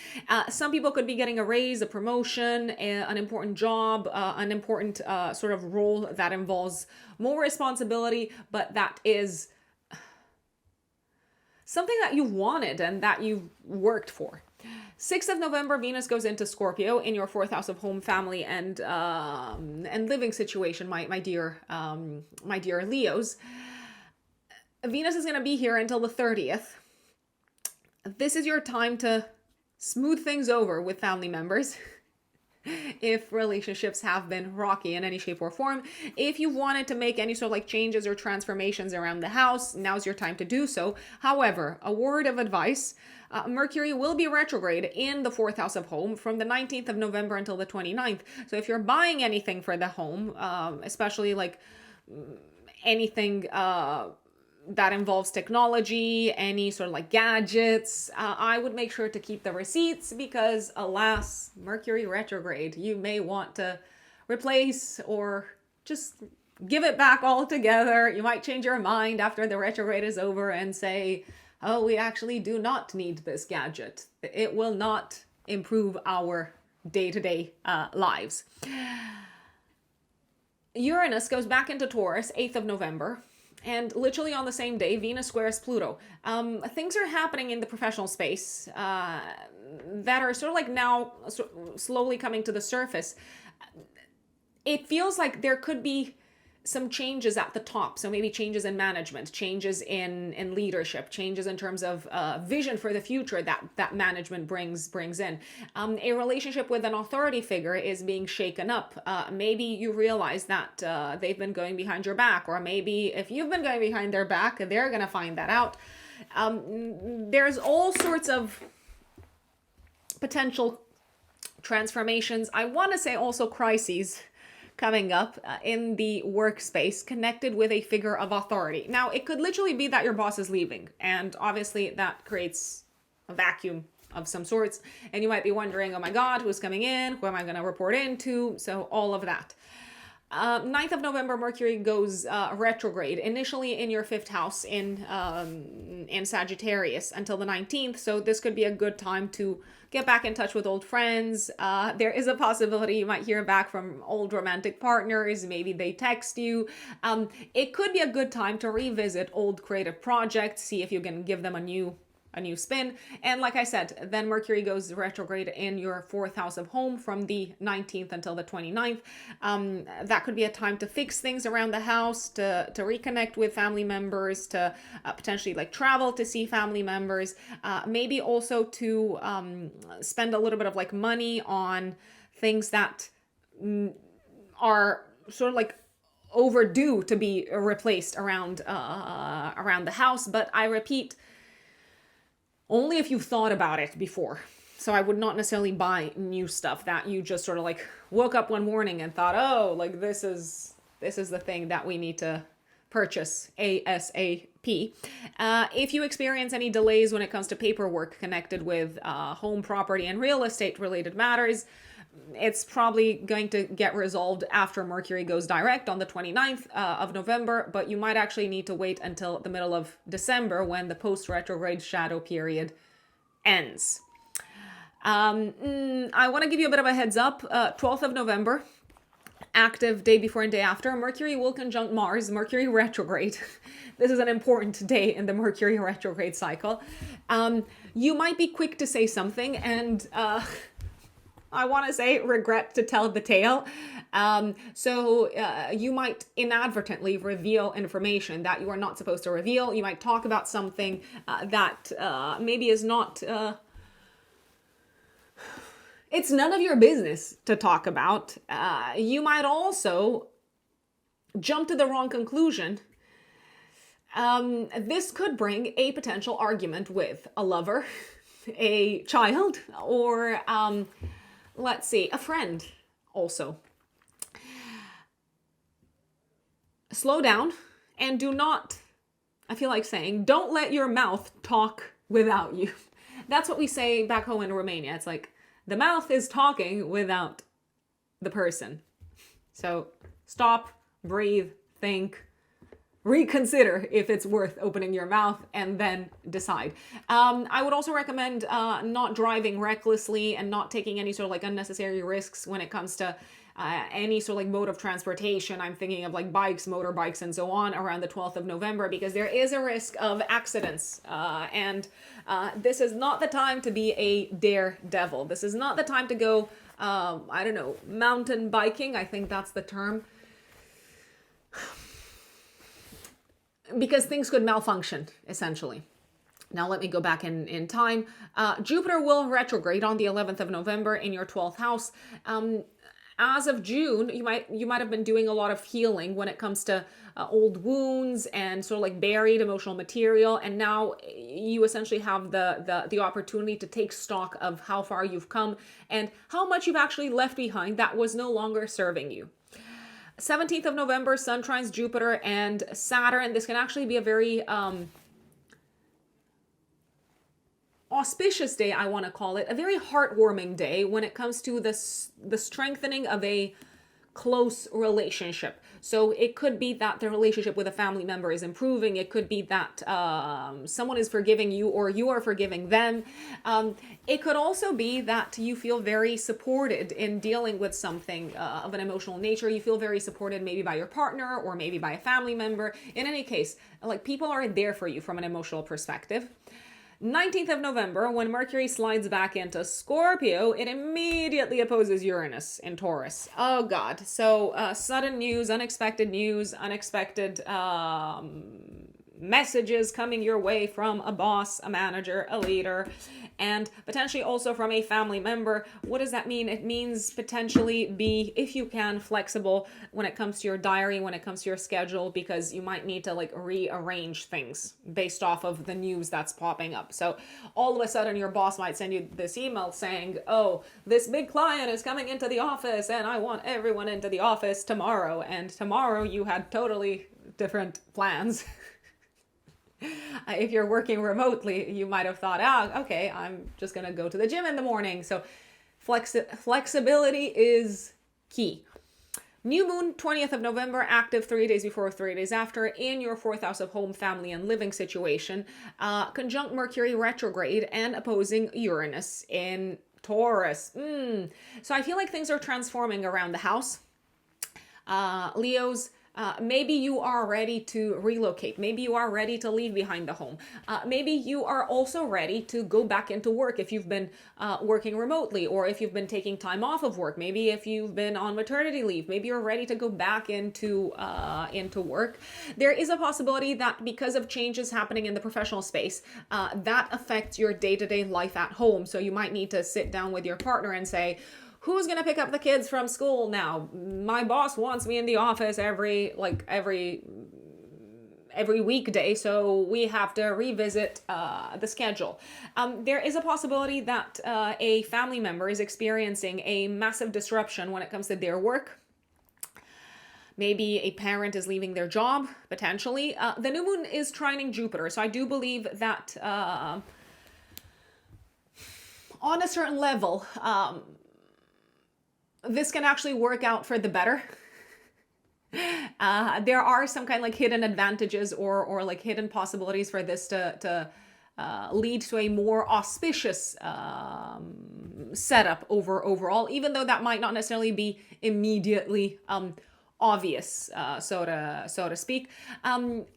Some people could be getting a raise, a promotion, an important job, an important sort of role that involves more responsibility, but that is something that you wanted and that you worked for. 6th of November, Venus goes into Scorpio in your 4th house of home, family, and living situation, my dear Leos. Venus is going to be here until the 30th. This is your time to smooth things over with family members. If relationships have been rocky in any shape or form. If you wanted to make any sort of like changes or transformations around the house, now's your time to do so. However, a word of advice, Mercury will be retrograde in the 4th house of home from the 19th of November until the 29th. So if you're buying anything for the home, especially like anything that involves technology, any sort of like gadgets, I would make sure to keep the receipts because alas, Mercury retrograde, you may want to replace or just give it back altogether. You might change your mind after the retrograde is over and say, oh, we actually do not need this gadget. It will not improve our day-to-day lives. Uranus goes back into Taurus, 8th of November. And literally on the same day, Venus squares Pluto. Things are happening in the professional space that are sort of like now slowly coming to the surface. It feels like there could be some changes at the top. So maybe changes in management, changes in leadership, changes in terms of vision for the future that management brings in. A relationship with an authority figure is being shaken up. Maybe you realize that they've been going behind your back, or maybe if you've been going behind their back, they're going to find that out. There's all sorts of potential transformations. I want to say also crises coming up in the workspace connected with a figure of authority. Now, it could literally be that your boss is leaving, and obviously that creates a vacuum of some sorts, and you might be wondering, oh my God, who's coming in? Who am I going to report into? So all of that. 9th of November, Mercury goes retrograde, initially in your 5th house in Sagittarius until the 19th. So this could be a good time to get back in touch with old friends. There is a possibility you might hear back from old romantic partners. Maybe they text you. It could be a good time to revisit old creative projects, see if you can give them a new spin. And like I said, then Mercury goes retrograde in your 4th house of home from the 19th until the 29th. That could be a time to fix things around the house, to reconnect with family members, to potentially like travel to see family members, maybe also to spend a little bit of like money on things that are sort of like overdue to be replaced around the house. But I repeat, only if you've thought about it before. So I would not necessarily buy new stuff that you just sort of like woke up one morning and thought, oh, like this is the thing that we need to purchase ASAP. If you experience any delays when it comes to paperwork connected with home, property, and real estate related matters, it's probably going to get resolved after Mercury goes direct on the 29th of November, but you might actually need to wait until the middle of December when the post-retrograde shadow period ends. I want to give you a bit of a heads up. 12th of November, active day before and day after, Mercury will conjunct Mars, Mercury retrograde. This is an important day in the Mercury retrograde cycle. You might be quick to say something and I want to say regret to tell the tale. So you might inadvertently reveal information that you are not supposed to reveal. You might talk about something that maybe is not... it's none of your business to talk about. You might also jump to the wrong conclusion. This could bring a potential argument with a lover, a child, or... let's see, a friend also. Slow down and do not, I feel like saying, don't let your mouth talk without you. That's what we say back home in Romania. It's like the mouth is talking without the person. So stop, breathe, think, reconsider if it's worth opening your mouth, and then decide. I would also recommend not driving recklessly and not taking any sort of like unnecessary risks when it comes to any sort of like mode of transportation. I'm thinking of like bikes, motorbikes, and so on around the 12th of November, because there is a risk of accidents. And this is not the time to be a daredevil. This is not the time to go, I don't know, mountain biking. I think that's the term. Because things could malfunction, essentially. Now let me go back in time. Jupiter will retrograde on the 11th of November in your 12th house. As of June, you might have been doing a lot of healing when it comes to old wounds and sort of like buried emotional material. And now you essentially have the opportunity to take stock of how far you've come and how much you've actually left behind that was no longer serving you. 17th of November, Sun trines Jupiter and Saturn. This can actually be a very auspicious day, I want to call it, a very heartwarming day when it comes to the strengthening of a close relationship. So it could be that the relationship with a family member is improving. It could be that someone is forgiving you or you are forgiving them. It could also be that you feel very supported in dealing with something of an emotional nature. You feel very supported maybe by your partner or maybe by a family member. In any case, like people are there for you from an emotional perspective. 19th of November, when Mercury slides back into Scorpio, it immediately opposes Uranus in Taurus. Oh God. So sudden news, unexpected messages coming your way from a boss, a manager, a leader, and potentially also from a family member. What does that mean? It means potentially be, if you can, flexible when it comes to your diary, when it comes to your schedule, because you might need to like rearrange things based off of the news that's popping up. So all of a sudden your boss might send you this email saying, oh, this big client is coming into the office and I want everyone into the office tomorrow. And tomorrow you had totally different plans. If you're working remotely, you might have thought, okay, I'm just going to go to the gym in the morning. So flexibility is key. New moon, 20th of November, active 3 days before, 3 days after, in your 4th house of home, family, and living situation. Conjunct Mercury retrograde and opposing Uranus in Taurus. So I feel like things are transforming around the house. Leos, maybe you are ready to relocate. Maybe you are ready to leave behind the home. Maybe you are also ready to go back into work if you've been working remotely, or if you've been taking time off of work. Maybe if you've been on maternity leave, maybe you're ready to go back into work. There is a possibility that because of changes happening in the professional space, that affects your day-to-day life at home. So you might need to sit down with your partner and say, who's going to pick up the kids from school now? My boss wants me in the office every weekday, so we have to revisit the schedule. There is a possibility that a family member is experiencing a massive disruption when it comes to their work. Maybe a parent is leaving their job, potentially. The new moon is trining Jupiter, so I do believe that on a certain level, this can actually work out for the better. There are some kind of like hidden advantages or like hidden possibilities for this to lead to a more auspicious setup overall, even though that might not necessarily be immediately obvious, so to speak.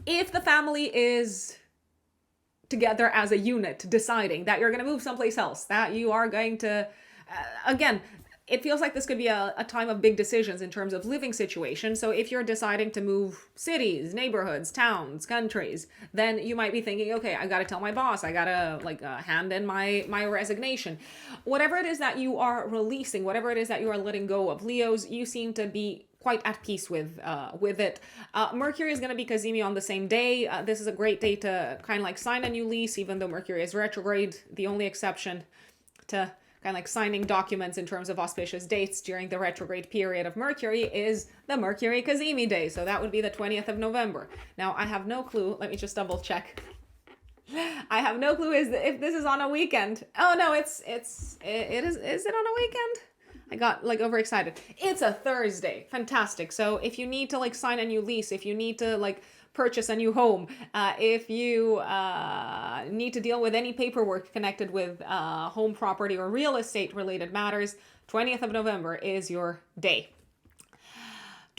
If the family is together as a unit, deciding that you're going to move someplace else, that you are going to, again, it feels like this could be a time of big decisions in terms of living situation. So if you're deciding to move cities, neighborhoods, towns, countries, then you might be thinking, okay, I got to tell my boss, I got to hand in my resignation. Whatever it is that you are releasing, whatever it is that you are letting go of, Leos, you seem to be quite at peace with it. Mercury is going to be Cazimi on the same day. This is a great day to kind of like sign a new lease, even though Mercury is retrograde. The only exception to kind of like signing documents in terms of auspicious dates during the retrograde period of Mercury is the Mercury Cazimi day. So that would be the 20th of November. Now, I have no clue. Let me just double check. I have no clue if this is on a weekend. Oh no, it is it on a weekend? I got like overexcited. It's a Thursday. Fantastic. So if you need to like sign a new lease, if you need to like purchase a new home, if you need to deal with any paperwork connected with home property or real estate related matters, 20th of November is your day.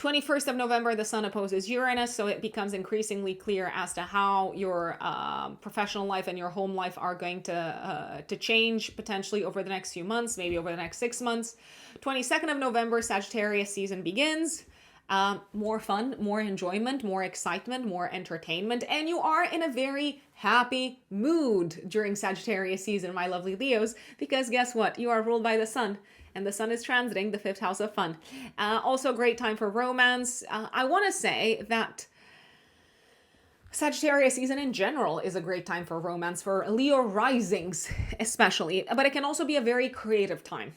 21st of November, the Sun opposes Uranus, so it becomes increasingly clear as to how your professional life and your home life are going to change potentially over the next few months, maybe over the next 6 months. 22nd of November, Sagittarius season begins. More fun, more enjoyment, more excitement, more entertainment, and you are in a very happy mood during Sagittarius season, my lovely Leos, because guess what? You are ruled by the Sun. And the Sun is transiting the 5th house of fun. Also a great time for romance. I want to say that Sagittarius season in general is a great time for romance, for Leo risings especially, but it can also be a very creative time.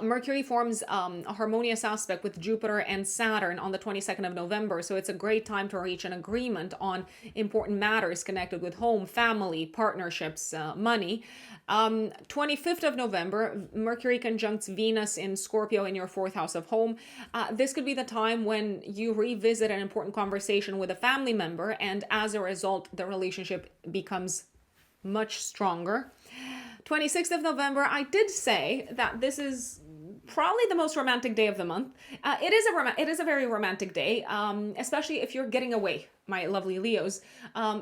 Mercury forms a harmonious aspect with Jupiter and Saturn on the 22nd of November, so it's a great time to reach an agreement on important matters connected with home, family, partnerships, money. 25th of November, Mercury conjuncts Venus in Scorpio in your 4th house of home. This could be the time when you revisit an important conversation with a family member, and as a result, the relationship becomes much stronger. 26th of November, I did say that this is probably the most romantic day of the month. It is a very romantic day, especially if you're getting away, my lovely Leos.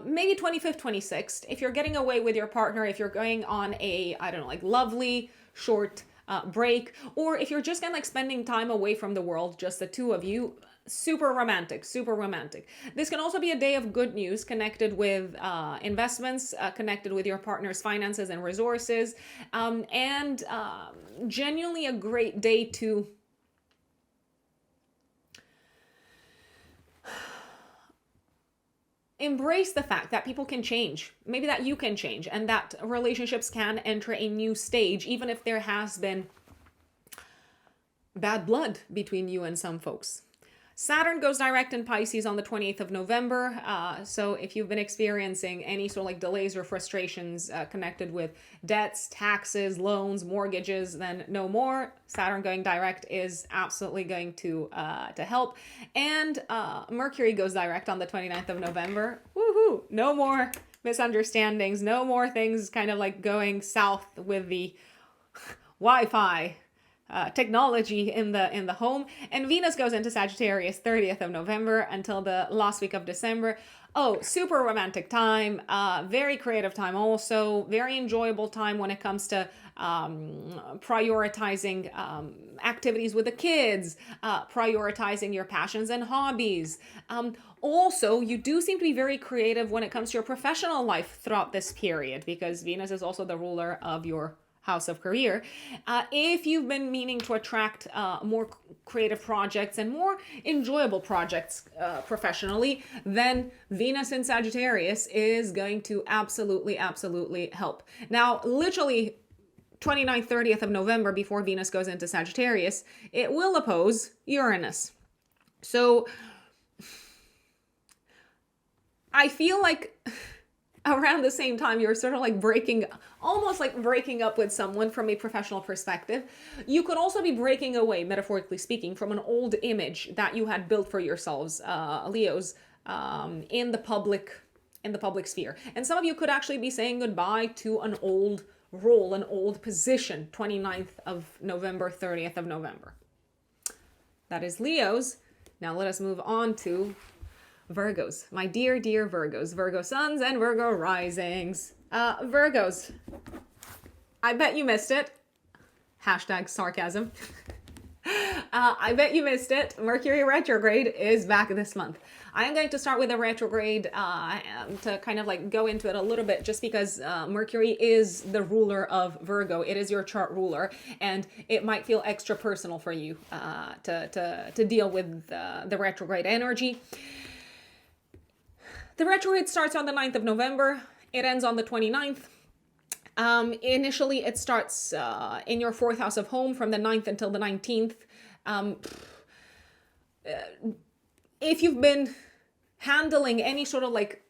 Maybe 25th, 26th. If you're getting away with your partner, if you're going on a, I don't know, like lovely short break, or if you're just kind of like spending time away from the world, just the two of you, super romantic, super romantic. This can also be a day of good news connected with investments, connected with your partner's finances and resources, and genuinely a great day to embrace the fact that people can change, maybe that you can change, and that relationships can enter a new stage, even if there has been bad blood between you and some folks. Saturn goes direct in Pisces on the 28th of November. So if you've been experiencing any sort of like delays or frustrations connected with debts, taxes, loans, mortgages, then no more. Saturn going direct is absolutely going to help. And Mercury goes direct on the 29th of November. Woohoo! No more misunderstandings. No more things kind of like going south with the Wi-Fi. Technology in the home. And Venus goes into Sagittarius 30th of November until the last week of December. Oh, super romantic time, very creative time also, very enjoyable time when it comes to prioritizing activities with the kids, prioritizing your passions and hobbies. Also, you do seem to be very creative when it comes to your professional life throughout this period, because Venus is also the ruler of your house of career. If you've been meaning to attract more creative projects and more enjoyable projects professionally, then Venus in Sagittarius is going to absolutely help. Now, literally 29th, 30th of November, before Venus goes into Sagittarius, it will oppose Uranus. So I feel like around the same time, you're sort of like almost like breaking up with someone from a professional perspective. You could also be breaking away, metaphorically speaking, from an old image that you had built for yourselves, Leos, in the public sphere. And some of you could actually be saying goodbye to an old role, an old position, 29th of November, 30th of November. That is Leos. Now let us move on to Virgos, my dear Virgos, Virgo suns and Virgo risings. Virgos, I bet you missed it. Hashtag sarcasm. I bet you missed it. Mercury retrograde is back this month. I am going to start with a retrograde to kind of like go into it a little bit, just because Mercury is the ruler of Virgo. It is your chart ruler, and it might feel extra personal for you to deal with the retrograde energy. The retrograde starts on the 9th of November. It ends on the 29th. Initially, it starts in your 4th house of home from the 9th until the 19th. If you've been handling any sort of like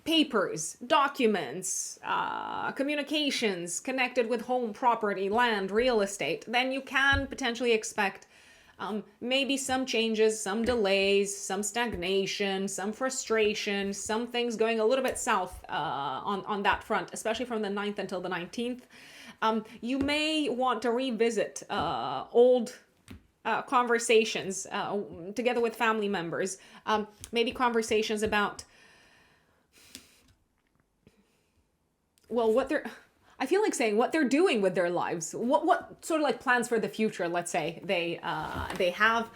papers, documents, communications connected with home, property, land, real estate, then you can potentially expect maybe some changes, some delays, some stagnation, some frustration, some things going a little bit south on that front, especially from the 9th until the 19th. You may want to revisit old conversations together with family members. Maybe conversations about, well, I feel like saying what they're doing with their lives, what sort of like plans for the future, let's say they have.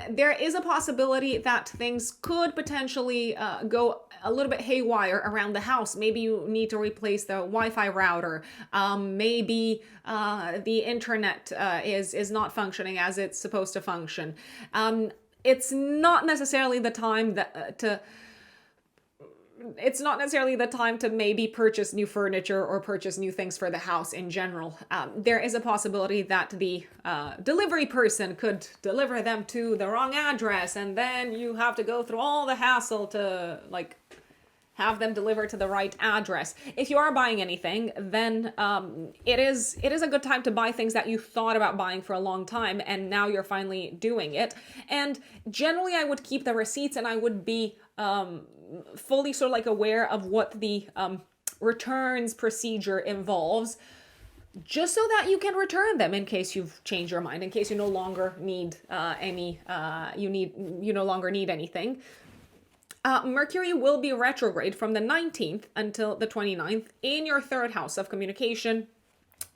There is a possibility that things could potentially go a little bit haywire around the house. Maybe you need to replace the Wi-Fi router. Maybe the internet is not functioning as it's supposed to function. It's not necessarily the time it's not necessarily the time to maybe purchase new furniture or purchase new things for the house in general. There is a possibility that the delivery person could deliver them to the wrong address, and then you have to go through all the hassle to like have them delivered to the right address. If you are buying anything, then it is a good time to buy things that you thought about buying for a long time, and now you're finally doing it. And generally, I would keep the receipts, and I would be fully sort of like aware of what the returns procedure involves, just so that you can return them in case you've changed your mind, in case you no longer need you no longer need anything. Mercury will be retrograde from the 19th until the 29th in your third house of communication,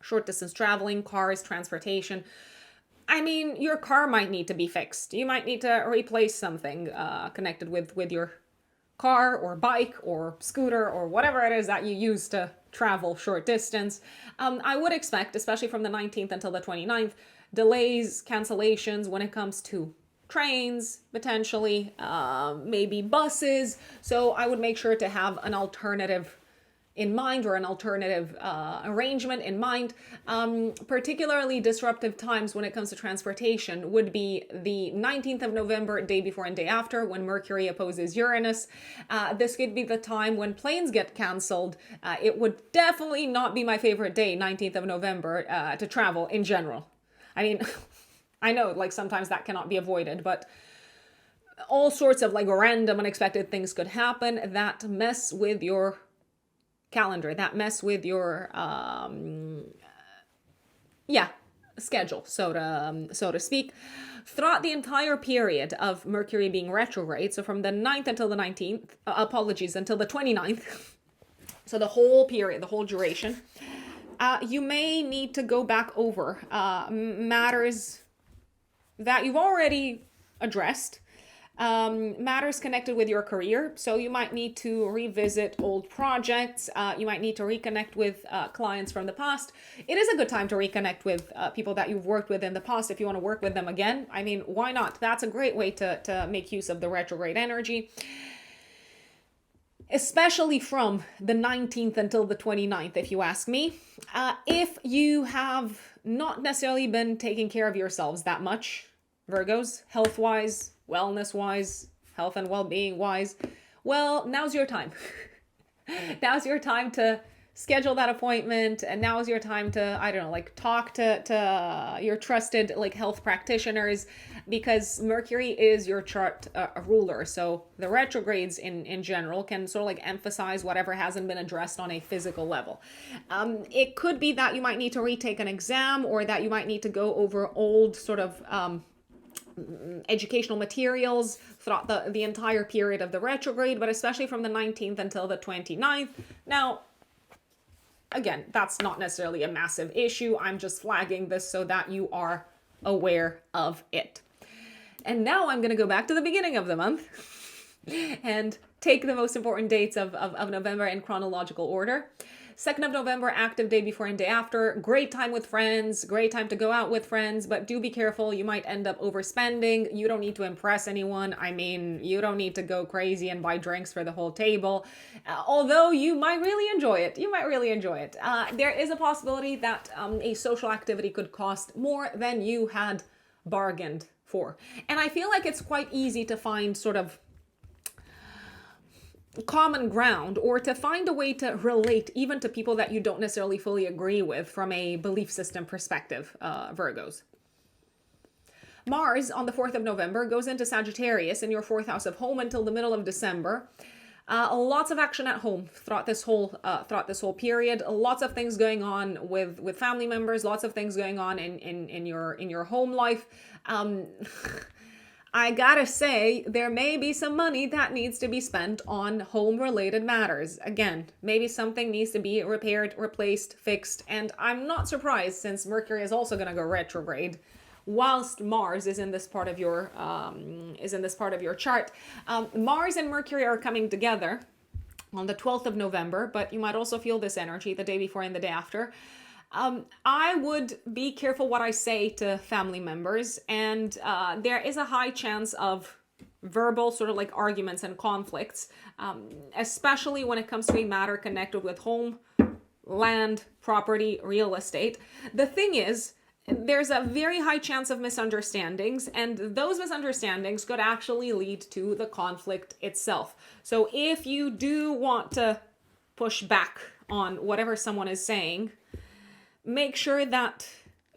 short distance traveling, cars, transportation. I mean, your car might need to be fixed. You might need to replace something connected with your car or bike or scooter or whatever it is that you use to travel short distance. I would expect, especially from the 19th until the 29th, delays, cancellations when it comes to trains, potentially, maybe buses. So I would make sure to have an alternative in mind, or an alternative arrangement in mind. Particularly disruptive times when it comes to transportation would be the 19th of November, day before and day after, when Mercury opposes Uranus. This could be the time when planes get canceled. It would definitely not be my favorite day, 19th of November, to travel in general. I mean, I know like sometimes that cannot be avoided, but all sorts of like random unexpected things could happen that mess with your calendar, that mess with your schedule, so to speak. Throughout the entire period of Mercury being retrograde, so from the 9th until the 19th, until the 29th, so the whole period, the whole duration, you may need to go back over matters that you've already addressed, matters connected with your career. So you might need to revisit old projects. You might need to reconnect with clients from the past. It is a good time to reconnect with people that you've worked with in the past if you want to work with them again. I mean, why not? That's a great way to make use of the retrograde energy, especially from the 19th until the 29th, if you ask me. If you have not necessarily been taking care of yourselves that much, Virgos, health-wise, wellness-wise, health and well-being-wise, well, now's your time. Now's your time to schedule that appointment, and now is your time to, I don't know, like talk to your trusted like health practitioners, because Mercury is your chart ruler. So the retrogrades in general can sort of like emphasize whatever hasn't been addressed on a physical level. It could be that you might need to retake an exam, or that you might need to go over old sort of educational materials throughout the entire period of the retrograde, but especially from the 19th until the 29th. Now, again, that's not necessarily a massive issue. I'm just flagging this so that you are aware of it. And now I'm going to go back to the beginning of the month and take the most important dates of November in chronological order. 2nd of November, active day before and day after. Great time with friends, great time to go out with friends, but do be careful. You might end up overspending. You don't need to impress anyone. I mean, you don't need to go crazy and buy drinks for the whole table, although you might really enjoy it. You might really enjoy it. There is a possibility that a social activity could cost more than you had bargained for. And I feel like it's quite easy to find sort of common ground, or to find a way to relate even to people that you don't necessarily fully agree with from a belief system perspective, Virgos. Mars on the 4th of November goes into Sagittarius in your 4th house of home until the middle of December. Lots of action at home throughout this whole period. Lots of things going on with family members. Lots of things going on in your home life. I gotta say, there may be some money that needs to be spent on home-related matters. Again, maybe something needs to be repaired, replaced, fixed, and I'm not surprised since Mercury is also gonna go retrograde, whilst Mars is in this part of your chart. Mars and Mercury are coming together on the 12th of November, but you might also feel this energy the day before and the day after. I would be careful what I say to family members, and there is a high chance of verbal sort of like arguments and conflicts, especially when it comes to a matter connected with home, land, property, real estate. The thing is, there's a very high chance of misunderstandings, and those misunderstandings could actually lead to the conflict itself. So if you do want to push back on whatever someone is saying, make sure that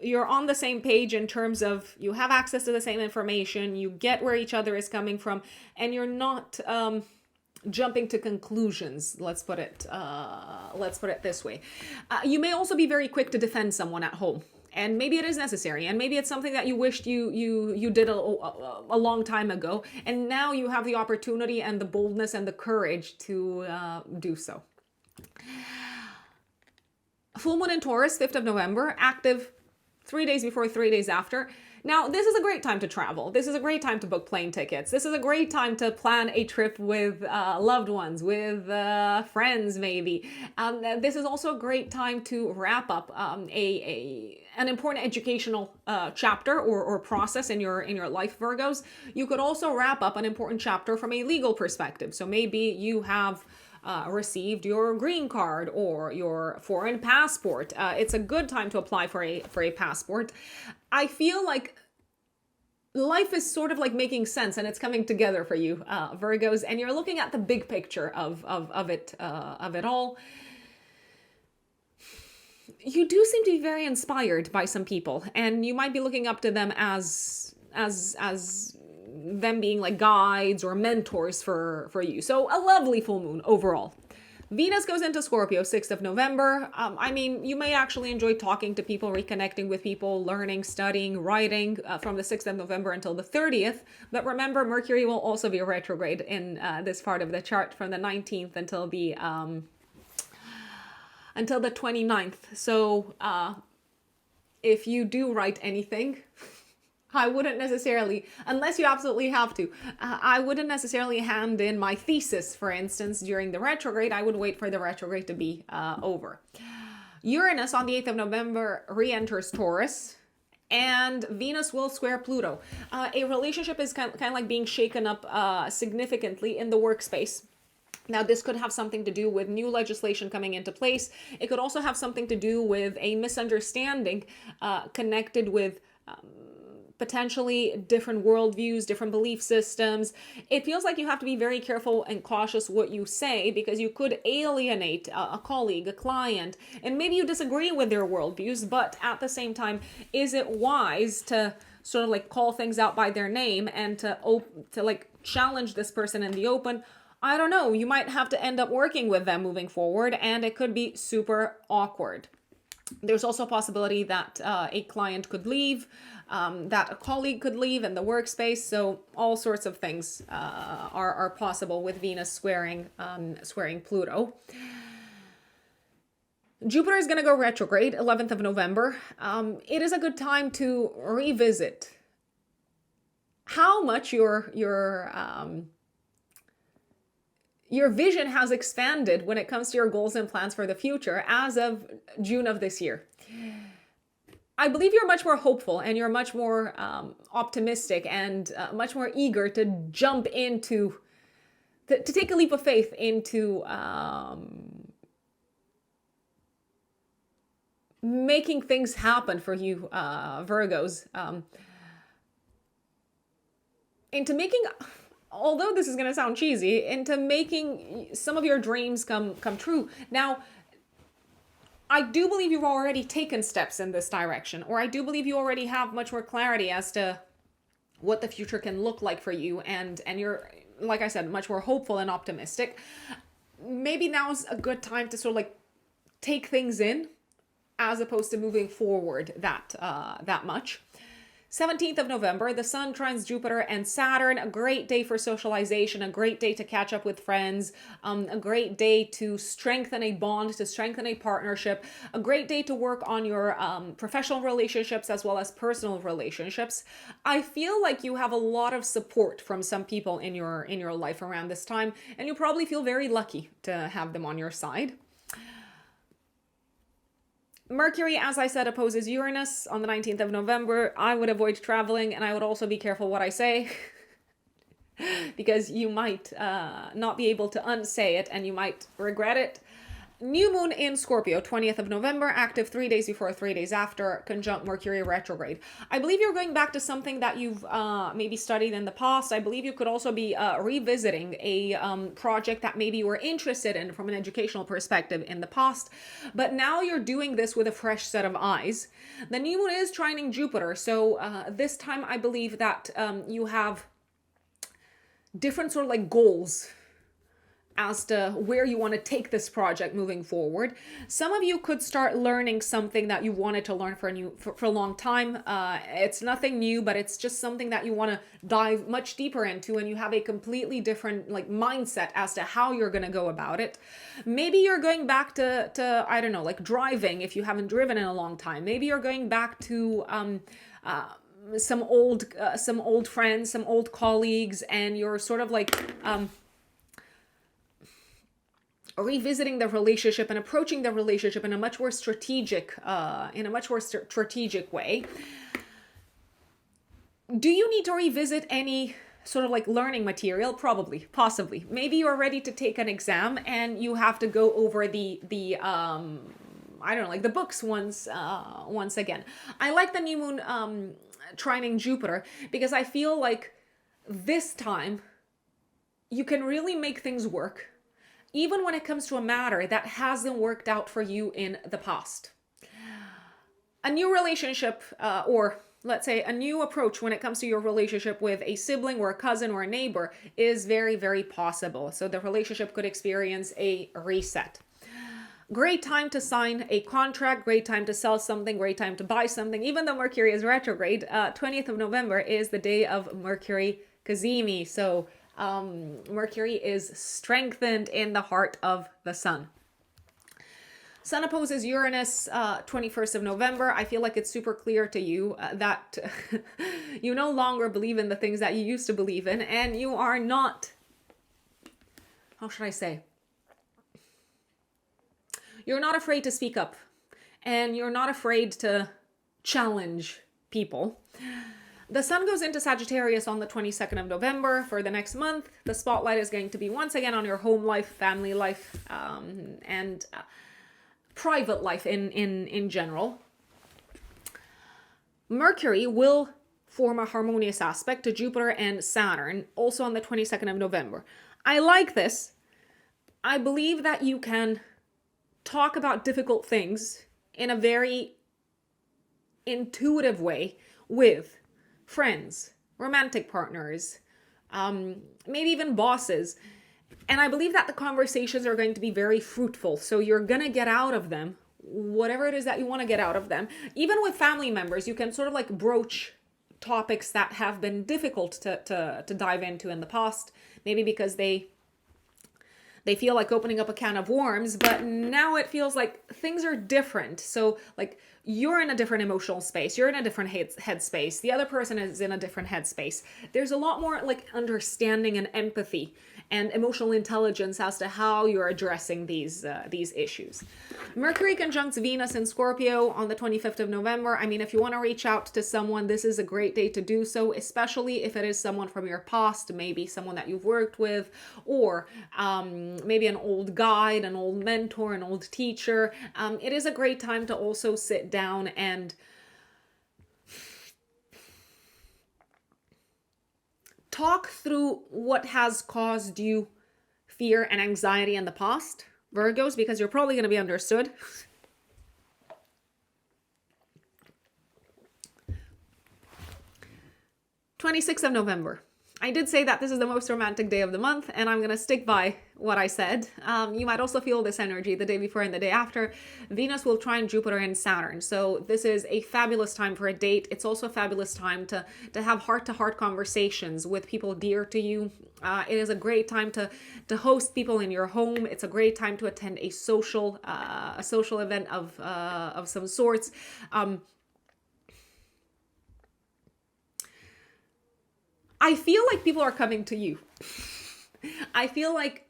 you're on the same page in terms of you have access to the same information, you get where each other is coming from, and you're not jumping to conclusions. Let's put it this way. You may also be very quick to defend someone at home, and maybe it is necessary, and maybe it's something that you wished you did a long time ago, and now you have the opportunity and the boldness and the courage to do so. Full moon in Taurus, 5th of November, active 3 days before, 3 days after. Now, this is a great time to travel. This is a great time to book plane tickets. This is a great time to plan a trip with loved ones, with friends maybe. This is also a great time to wrap up an important educational chapter or process in your life, Virgos. You could also wrap up an important chapter from a legal perspective. So maybe you have received your green card or your foreign passport. It's a good time to apply for a passport. I feel like life is sort of like making sense and it's coming together for you, Virgos, and you're looking at the big picture of it all. You do seem to be very inspired by some people, and you might be looking up to them as them being like guides or mentors for you. So a lovely full moon overall. Venus goes into Scorpio 6th of November. I mean, you may actually enjoy talking to people, reconnecting with people, learning, studying, writing from the 6th of November until the 30th. But remember, Mercury will also be retrograde in this part of the chart from the 19th until the 29th. So if you do write anything, I wouldn't necessarily, unless you absolutely have to, I wouldn't necessarily hand in my thesis, for instance, during the retrograde. I would wait for the retrograde to be over. Uranus on the 8th of November re-enters Taurus, and Venus will square Pluto. A relationship is kind of like being shaken up significantly in the workspace. Now, this could have something to do with new legislation coming into place. It could also have something to do with a misunderstanding connected with potentially different worldviews, different belief systems. It feels like you have to be very careful and cautious what you say, because you could alienate a colleague, a client, and maybe you disagree with their worldviews, but at the same time, is it wise to sort of like call things out by their name and to like challenge this person in the open? I don't know. You might have to end up working with them moving forward, and it could be super awkward. There's also a possibility that a client could leave, that a colleague could leave in the workspace. So all sorts of things are possible with Venus squaring Pluto. Jupiter is going to go retrograde 11th of November. It is a good time to revisit how much your vision has expanded when it comes to your goals and plans for the future as of June of this year. I believe you're much more hopeful, and you're much more optimistic and much more eager to jump into, to take a leap of faith into making things happen for you, Virgos. Into making... Although this is going to sound cheesy, into making some of your dreams come true. Now, I do believe you've already taken steps in this direction, or I do believe you already have much more clarity as to what the future can look like for you, and you're like I said, much more hopeful and optimistic. Maybe now's a good time to sort of like take things in as opposed to moving forward that much. 17th of November, the Sun trines Jupiter and Saturn. A great day for socialization, a great day to catch up with friends, a great day to strengthen a bond, to strengthen a partnership, a great day to work on your professional relationships as well as personal relationships. I feel like you have a lot of support from some people in your life around this time, and you probably feel very lucky to have them on your side. Mercury, as I said, opposes Uranus on the 19th of November. I would avoid traveling, and I would also be careful what I say because you might not be able to unsay it and you might regret it. New moon in Scorpio, 20th of November, active 3 days before, 3 days after, conjunct Mercury retrograde. I believe you're going back to something that you've maybe studied in the past. I believe you could also be revisiting a project that maybe you were interested in from an educational perspective in the past, but now you're doing this with a fresh set of eyes. The new moon is trining Jupiter, so this time I believe that you have different sort of like goals as to where you want to take this project moving forward. Some of you could start learning something that you wanted to learn for a long time. It's nothing new, but it's just something that you want to dive much deeper into, and you have a completely different like mindset as to how you're going to go about it. Maybe you're going back to I don't know, like driving if you haven't driven in a long time. Maybe you're going back to some old friends, some old colleagues, and you're sort of like revisiting the relationship and approaching the relationship in a much more strategic way. Do you need to revisit any sort of like learning material? Probably, possibly. Maybe you're ready to take an exam and you have to go over the I don't know, like the books once again. I like the new moon trining Jupiter because I feel like this time you can really make things work, even when it comes to a matter that hasn't worked out for you in the past. A new relationship, or let's say a new approach when it comes to your relationship with a sibling or a cousin or a neighbor is very, very possible. So the relationship could experience a reset. Great time to sign a contract, great time to sell something, great time to buy something. Even though Mercury is retrograde, 20th of November is the day of Mercury Kazemi. So Mercury is strengthened in the heart of the Sun. Sun opposes Uranus, 21st of November. I feel like it's super clear to you that you no longer believe in the things that you used to believe in, and you are not, how should I say? You're not afraid to speak up, and you're not afraid to challenge people. The Sun goes into Sagittarius on the 22nd of November for the next month. The spotlight is going to be once again on your home life, family life, and private life in general. Mercury will form a harmonious aspect to Jupiter and Saturn also on the 22nd of November. I like this. I believe that you can talk about difficult things in a very intuitive way with friends, romantic partners, maybe even bosses. And I believe that the conversations are going to be very fruitful. So you're going to get out of them whatever it is that you want to get out of them. Even with family members, you can sort of like broach topics that have been difficult to dive into in the past, maybe because they feel like opening up a can of worms, but now it feels like things are different. So like you're in a different emotional space, you're in a different headspace, the other person is in a different headspace. There's a lot more like understanding and empathy and emotional intelligence as to how you're addressing these issues. Mercury conjuncts Venus in Scorpio on the 25th of November. I mean, if you want to reach out to someone, this is a great day to do so, especially if it is someone from your past, maybe someone that you've worked with, or maybe an old guide, an old mentor, an old teacher. It is a great time to also sit down and talk through what has caused you fear and anxiety in the past, Virgos, because you're probably going to be understood. '26th of November. I did say that this is the most romantic day of the month, and I'm going to stick by what I said. You might also feel this energy the day before and the day after. Venus will trine Jupiter and Saturn. So this is a fabulous time for a date. It's also a fabulous time to have heart-to-heart conversations with people dear to you. It is a great time to host people in your home. It's a great time to attend a social event of some sorts. I feel like people are coming to you. I feel like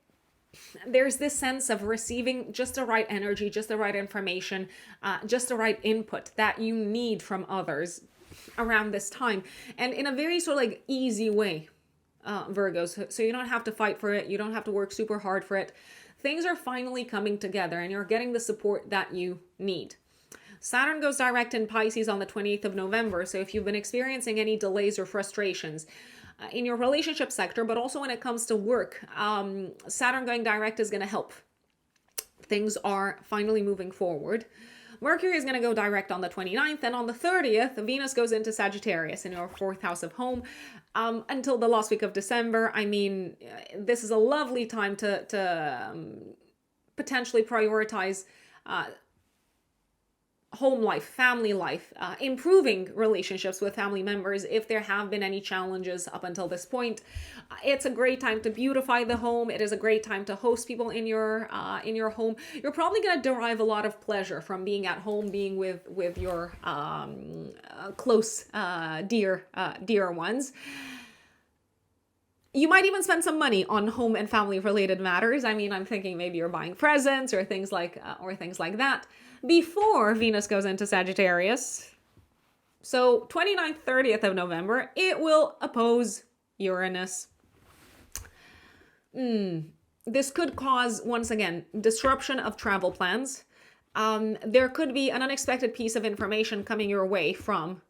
there's this sense of receiving just the right energy, just the right information, just the right input that you need from others around this time. And in a very sort of like easy way, Virgos. So you don't have to fight for it. You don't have to work super hard for it. Things are finally coming together and you're getting the support that you need. Saturn goes direct in Pisces on the 28th of November. So if you've been experiencing any delays or frustrations in your relationship sector, but also when it comes to work, Saturn going direct is going to help. Things are finally moving forward. Mercury is going to go direct on the 29th, and on the 30th, Venus goes into Sagittarius in your 4th house of home until the last week of December. I mean, this is a lovely time to potentially prioritize home life, family life, improving relationships with family members if there have been any challenges up until this point. It's a great time to beautify the home. It is a great time to host people in your home. You're probably going to derive a lot of pleasure from being at home, being with your close, dear ones. You might even spend some money on home and family related matters. I mean, I'm thinking maybe you're buying presents or things like that before Venus goes into Sagittarius. So 29th, 30th of November, it will oppose Uranus. This could cause, once again, disruption of travel plans. There could be an unexpected piece of information coming your way from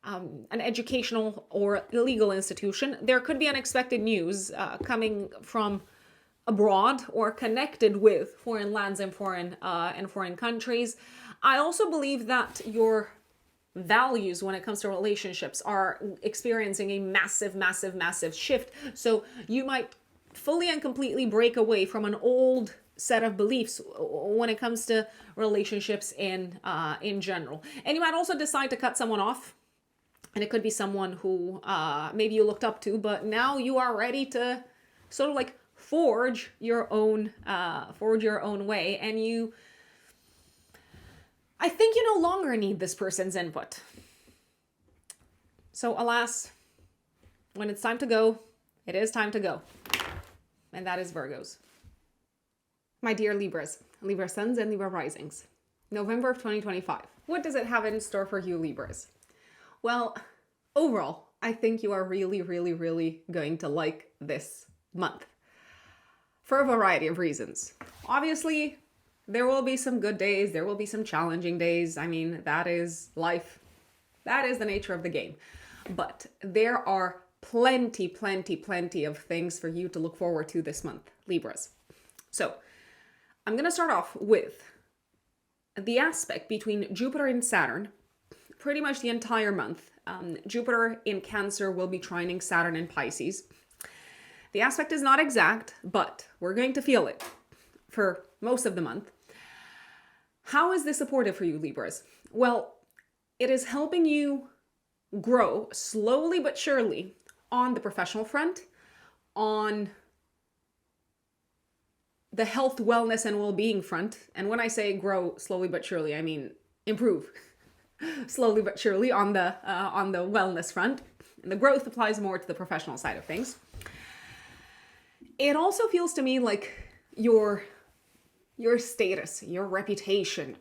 an educational or legal institution. There could be unexpected news coming from abroad or connected with foreign lands and foreign countries. I also believe that your values when it comes to relationships are experiencing a massive shift. So you might fully and completely break away from an old set of beliefs when it comes to relationships in general. And you might also decide to cut someone off. And it could be someone who maybe you looked up to, but now you are ready to sort of like forge your own way. And I think you no longer need this person's input. So alas, when it's time to go, it is time to go. And that is Virgos. My dear Libras, Libra suns and Libra risings. November of 2025. What does it have in store for you, Libras? Well, overall, I think you are really going to like this month for a variety of reasons. Obviously, there will be some good days. There will be some challenging days. I mean, that is life. That is the nature of the game. But there are plenty of things for you to look forward to this month, Libras. So I'm going to start off with the aspect between Jupiter and Saturn pretty much the entire month. Jupiter in Cancer will be trining Saturn in Pisces. The aspect is not exact, but we're going to feel it for most of the month. How is this supportive for you, Libras? Well, it is helping you grow slowly but surely on the professional front, on the health, wellness, and well-being front. And when I say grow slowly but surely, I mean improve slowly but surely on the wellness front. And the growth applies more to the professional side of things. It also feels to me like your status, your reputation,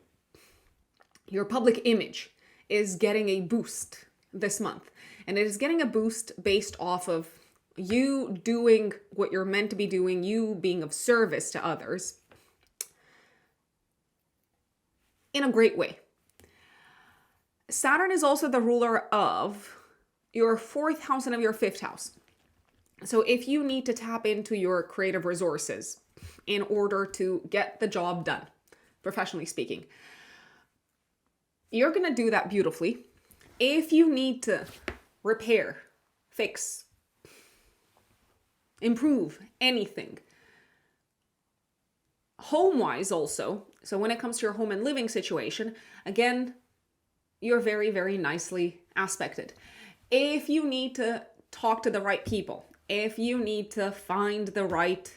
your public image is getting a boost this month. And it is getting a boost based off of you doing what you're meant to be doing, you being of service to others in a great way. Saturn is also the ruler of your 4th house and of your 5th house. So if you need to tap into your creative resources in order to get the job done, professionally speaking, you're going to do that beautifully. If you need to repair, fix, improve anything. Home-wise also, so when it comes to your home and living situation, again, you're very, very nicely aspected. If you need to talk to the right people, if you need to find the right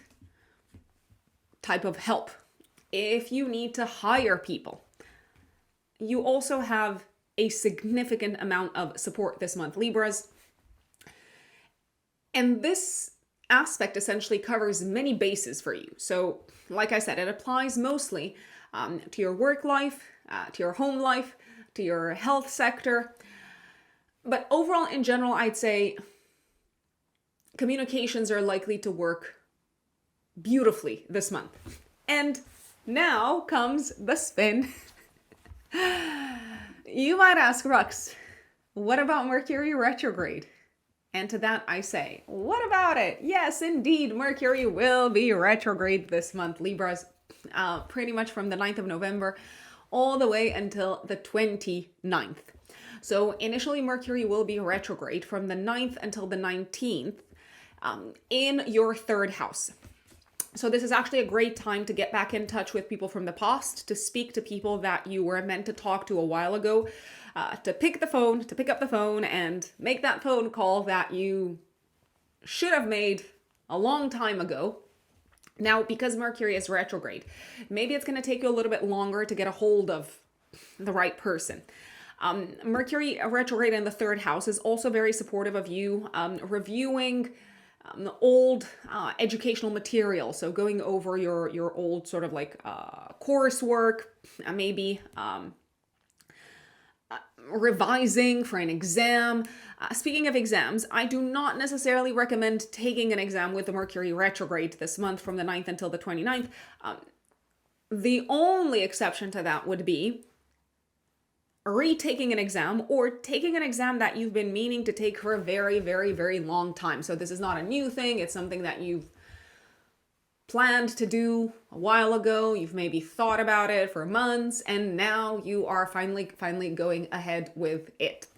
type of help, if you need to hire people, you also have a significant amount of support this month, Libras. And this aspect essentially covers many bases for you. So, like I said, it applies mostly to your work life, to your home life, to your health sector. But overall, in general, I'd say communications are likely to work beautifully this month. And now comes the spin. You might ask, Rux, what about Mercury retrograde? And to that I say, what about it? Yes, indeed, Mercury will be retrograde this month, Libras, pretty much from the 9th of November all the way until the 29th. So initially, Mercury will be retrograde from the 9th until the 19th in your third house. So this is actually a great time to get back in touch with people from the past, to speak to people that you were meant to talk to a while ago, to pick up the phone and make that phone call that you should have made a long time ago. Now, because Mercury is retrograde, maybe it's going to take you a little bit longer to get a hold of the right person. Mercury retrograde in the third house is also very supportive of you reviewing old educational material. So going over your old sort of like coursework, maybe revising for an exam. Speaking of exams, I do not necessarily recommend taking an exam with the Mercury retrograde this month from the 9th until the 29th. The only exception to that would be retaking an exam or taking an exam that you've been meaning to take for a very, very, very long time. So this is not a new thing. It's something that you've planned to do a while ago. You've maybe thought about it for months, and now you are finally going ahead with it.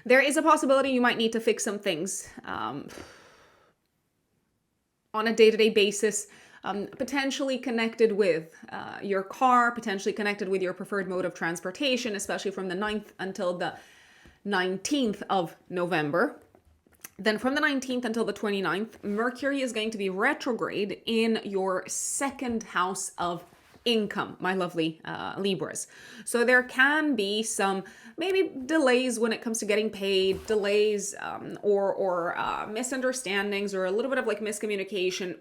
There is a possibility you might need to fix some things on a day-to-day basis, potentially connected with your car, potentially connected with your preferred mode of transportation, especially from the 9th until the 19th of November. Then from the 19th until the 29th, Mercury is going to be retrograde in your second house of income, my lovely Libras. So there can be some maybe delays when it comes to getting paid, delays or misunderstandings, or a little bit of like miscommunication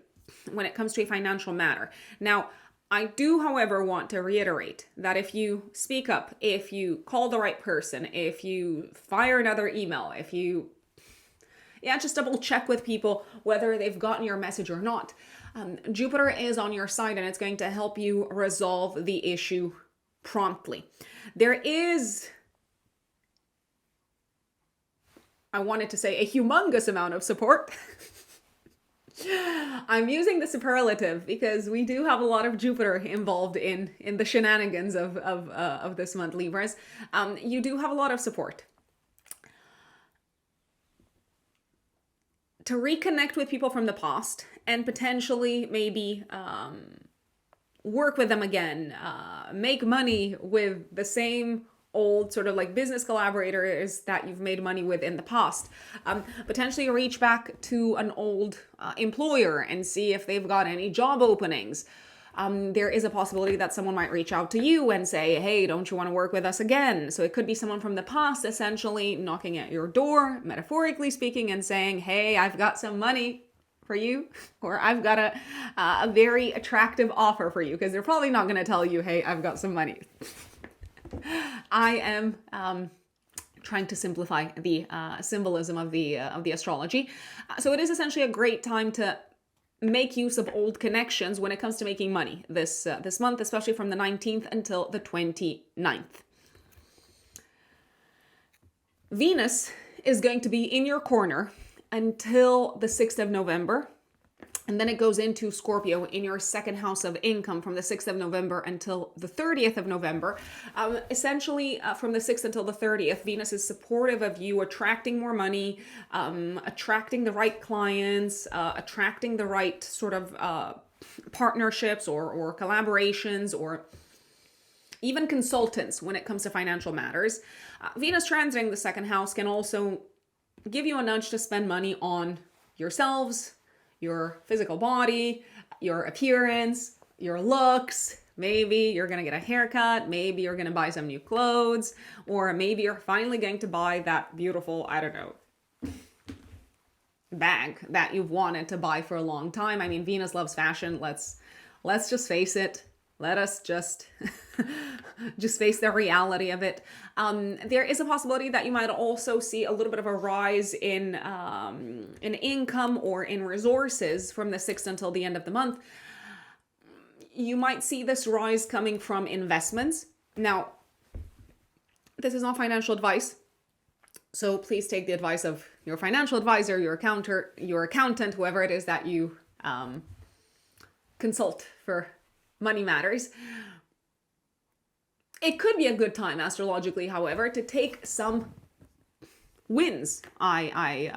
when it comes to a financial matter. Now, I do, however, want to reiterate that if you speak up, if you call the right person, if you fire another email, if you just double check with people whether they've gotten your message or not. Jupiter is on your side and it's going to help you resolve the issue promptly. There is, I wanted to say, a humongous amount of support. I'm using the superlative because we do have a lot of Jupiter involved in the shenanigans of this month, Libras. You do have a lot of support. To reconnect with people from the past and potentially maybe work with them again, make money with the same old sort of like business collaborators that you've made money with in the past. Potentially reach back to an old employer and see if they've got any job openings. There is a possibility that someone might reach out to you and say, hey, don't you want to work with us again? So it could be someone from the past essentially knocking at your door, metaphorically speaking, and saying, hey, I've got some money for you, or I've got a very attractive offer for you, because they're probably not going to tell you, hey, I've got some money. I am trying to simplify the symbolism of the astrology. So it is essentially a great time to make use of old connections when it comes to making money this month, especially from the 19th until the 29th. Venus is going to be in your corner until the 6th of November. And then it goes into Scorpio in your second house of income from the 6th of November until the 30th of November. Essentially, from the 6th until the 30th, Venus is supportive of you attracting more money, attracting the right clients, attracting the right sort of partnerships or collaborations or even consultants when it comes to financial matters. Venus transiting the second house can also give you a nudge to spend money on yourselves, your physical body, your appearance, your looks. Maybe you're going to get a haircut. Maybe you're going to buy some new clothes. Or maybe you're finally going to buy that beautiful, I don't know, bag that you've wanted to buy for a long time. I mean, Venus loves fashion. Let's just face it. Let us just face the reality of it. There is a possibility that you might also see a little bit of a rise in income or in resources from the 6th until the end of the month. You might see this rise coming from investments. Now, this is not financial advice, so please take the advice of your financial advisor, your accountant, whoever it is that you consult for money matters. It could be a good time astrologically, however, to take some wins. I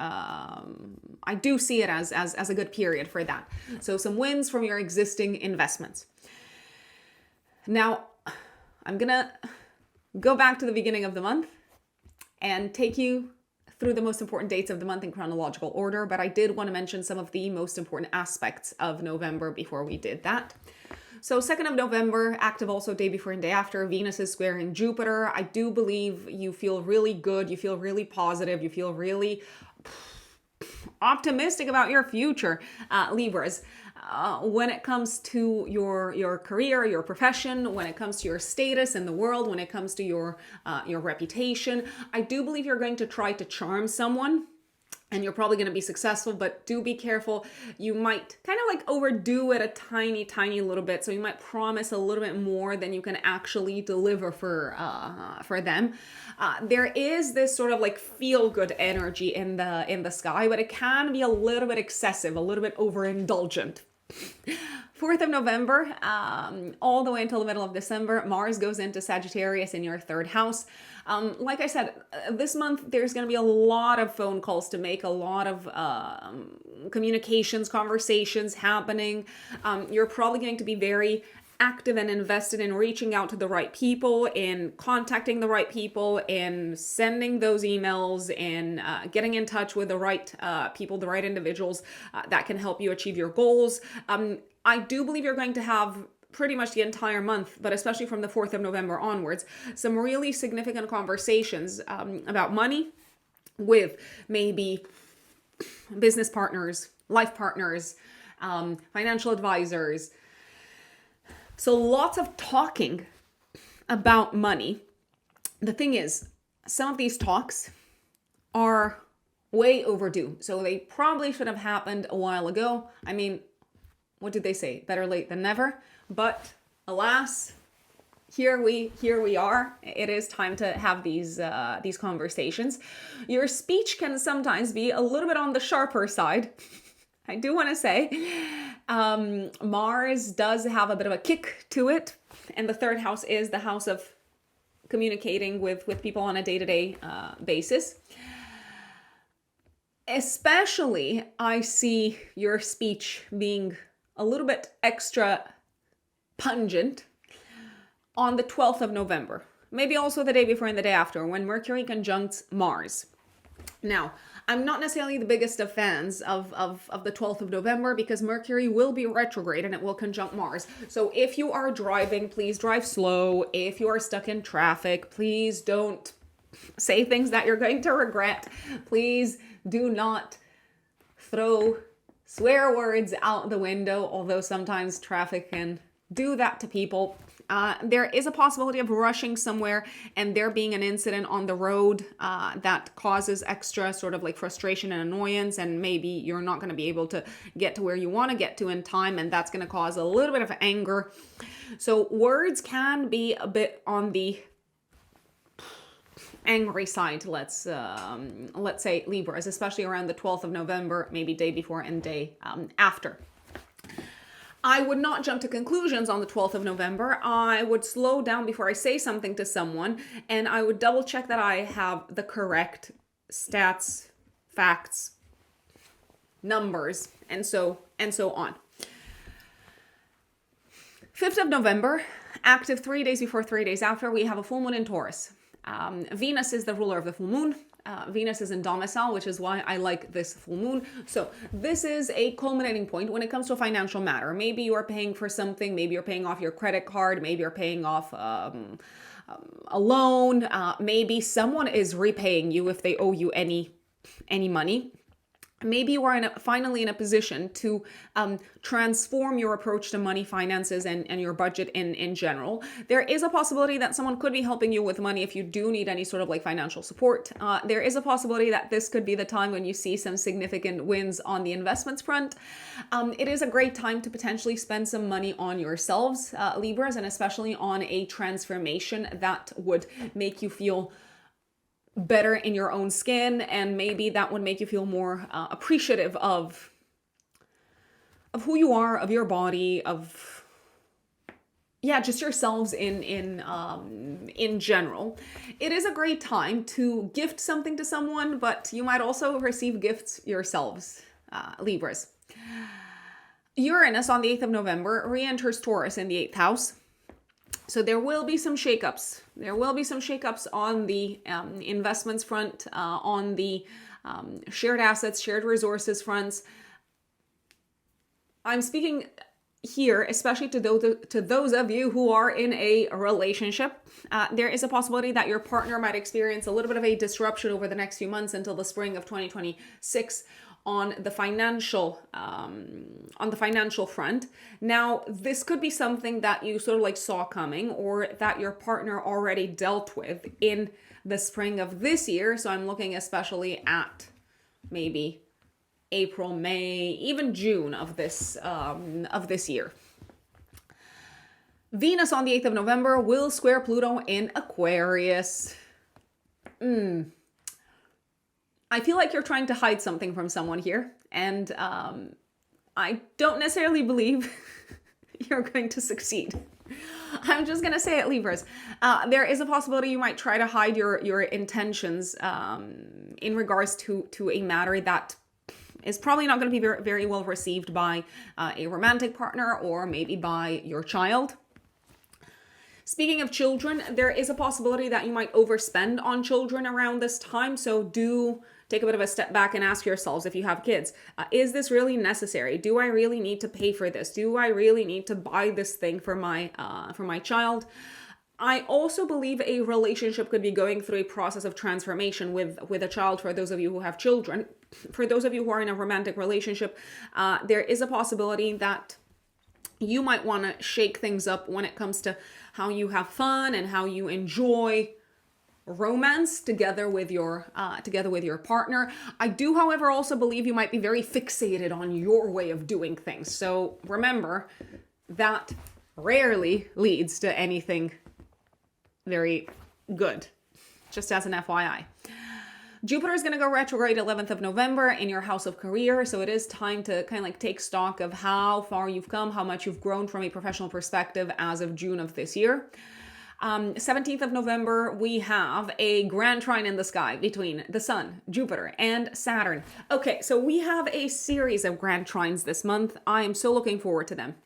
do see it as a good period for that. So some wins from your existing investments. Now, I'm gonna go back to the beginning of the month and take you through the most important dates of the month in chronological order, but I did want to mention some of the most important aspects of November before we did that. So 2nd of November, active also day before and day after, Venus is squaring Jupiter. I do believe you feel really good, you feel really positive, you feel really optimistic about your future, Libras. When it comes to your career, your profession, when it comes to your status in the world, when it comes to your reputation, I do believe you're going to try to charm someone. And you're probably going to be successful, but do be careful. You might kind of like overdo it a tiny little bit. So you might promise a little bit more than you can actually deliver for them. There is this sort of like feel good energy in the sky, but it can be a little bit excessive, a little bit overindulgent. 4th of November, all the way until the middle of December, Mars goes into Sagittarius in your 3rd house. Like I said, this month there's going to be a lot of phone calls to make, a lot of communications, conversations happening. You're probably going to be very active and invested in reaching out to the right people, in contacting the right people, in sending those emails, in getting in touch with the right people, the right individuals that can help you achieve your goals. I do believe you're going to have pretty much the entire month, but especially from the 4th of November onwards, some really significant conversations about money with maybe business partners, life partners, financial advisors. So lots of talking about money. The thing is, some of these talks are way overdue. So they probably should have happened a while ago. I mean, what did they say? Better late than never. But alas, here we are. It is time to have these conversations. Your speech can sometimes be a little bit on the sharper side. I do want to say, Mars does have a bit of a kick to it, and the 3rd house is the house of communicating with people on a day-to-day basis. Especially, I see your speech being a little bit extra pungent on the 12th of November. Maybe also the day before and the day after, when Mercury conjuncts Mars. Now, I'm not necessarily the biggest of fans of the 12th of November because Mercury will be retrograde and it will conjunct Mars. So if you are driving, please drive slow. If you are stuck in traffic, please don't say things that you're going to regret. Please do not throw swear words out the window, although sometimes traffic can do that to people. There is a possibility of rushing somewhere and there being an incident on the road that causes extra sort of like frustration and annoyance, and maybe you're not going to be able to get to where you want to get to in time, and that's going to cause a little bit of anger. So words can be a bit on the angry side, let's say, Libras, especially around the 12th of November, maybe day before and day after. I would not jump to conclusions on the 12th of November. I would slow down before I say something to someone, and I would double check that I have the correct stats, facts, numbers, and so on. 5th of November, active 3 days before, 3 days after, we have a full moon in Taurus. Venus is the ruler of the full moon. Venus is in domicile, which is why I like this full moon. So this is a culminating point when it comes to a financial matter. Maybe you are paying for something. Maybe you're paying off your credit card. Maybe you're paying off a loan. Maybe someone is repaying you if they owe you any money. Maybe you are finally in a position to transform your approach to money, finances, and your budget in general. There is a possibility that someone could be helping you with money if you do need any sort of like financial support. There is a possibility that this could be the time when you see some significant wins on the investments front. It is a great time to potentially spend some money on yourselves, Libras, and especially on a transformation that would make you feel better in your own skin, and maybe that would make you feel more appreciative of who you are, of your body, of just yourselves in general. It is a great time to gift something to someone, but you might also receive gifts yourselves, Libras. Uranus on the 8th of November re-enters Taurus in the 8th house. So there will be some shakeups. There will be some shakeups on the investments front, on the shared assets, shared resources fronts. I'm speaking here, especially to those of you who are in a relationship. There is a possibility that your partner might experience a little bit of a disruption over the next few months until the spring of 2026 on the financial front. Now, this could be something that you sort of like saw coming, or that your partner already dealt with in the spring of this year. So I'm looking especially at maybe April, May, even June of this year. Venus on the 8th of November will square Pluto in Aquarius. I feel like you're trying to hide something from someone here, and I don't necessarily believe you're going to succeed. I'm just going to say it, Libras. There is a possibility you might try to hide your intentions in regards to a matter that is probably not going to be very, very well received by a romantic partner, or maybe by your child. Speaking of children, there is a possibility that you might overspend on children around this time. So do take a bit of a step back and ask yourselves, if you have kids, is this really necessary? Do I really need to pay for this? Do I really need to buy this thing for my child? I also believe a relationship could be going through a process of transformation with a child, for those of you who have children. For those of you who are in a romantic relationship, there is a possibility that you might want to shake things up when it comes to how you have fun and how you enjoy romance together with your partner. I do, however, also believe you might be very fixated on your way of doing things. So remember, that rarely leads to anything very good, just as an FYI. Jupiter is going to go retrograde 11th of November in your house of career. So it is time to kind of like take stock of how far you've come, how much you've grown from a professional perspective as of June of this year. 17th of November, we have a grand trine in the sky between the Sun, Jupiter, and Saturn. Okay, so we have a series of grand trines this month. I am so looking forward to them.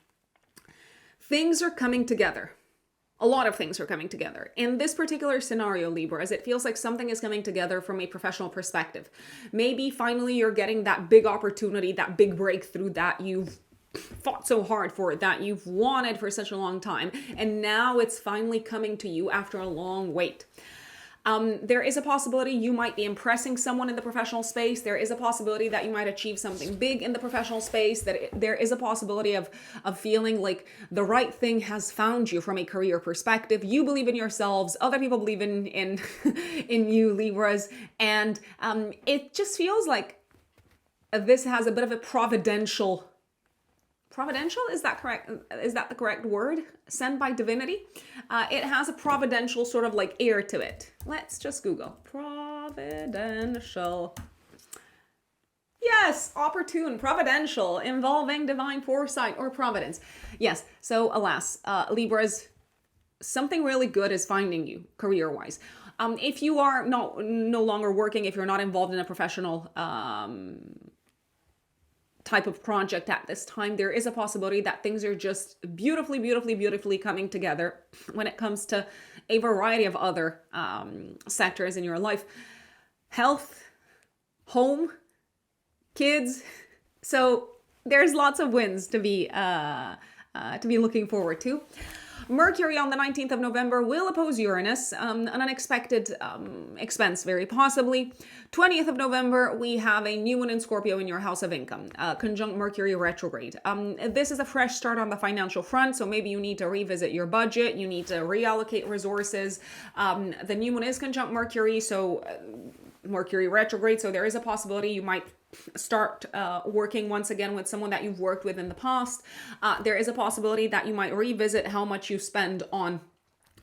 Things are coming together. A lot of things are coming together. In this particular scenario, Libras, it feels like something is coming together from a professional perspective. Maybe finally you're getting that big opportunity, that big breakthrough that you've fought so hard for, that you've wanted for such a long time, and now it's finally coming to you after a long wait. There is a possibility you might be impressing someone in the professional space. There is a possibility that you might achieve something big in the professional space. There is a possibility of feeling like the right thing has found you from a career perspective. You believe in yourselves. Other people believe in in you, Libras, and it just feels like this has a bit of a providential. Providential? Is that correct? Is that the correct word? Sent by divinity? It has a providential sort of like air to it. Let's just Google. Providential. Yes, opportune, providential, involving divine foresight or providence. Yes, so alas, Libras, something really good is finding you career-wise. If you are no longer working, if you're not involved in a professional type of project at this time, there is a possibility that things are just beautifully coming together when it comes to a variety of other sectors in your life. Health, home, kids. So there's lots of wins to be looking forward to. Mercury on the 19th of November will oppose Uranus, an unexpected expense, very possibly. 20th of November, we have a new one in Scorpio in your house of income, conjunct Mercury retrograde. This is a fresh start on the financial front, so maybe you need to revisit your budget, you need to reallocate resources. The new one is conjunct Mercury, so Mercury retrograde, so there is a possibility you might start working once again with someone that you've worked with in the past. There is a possibility that you might revisit how much you spend on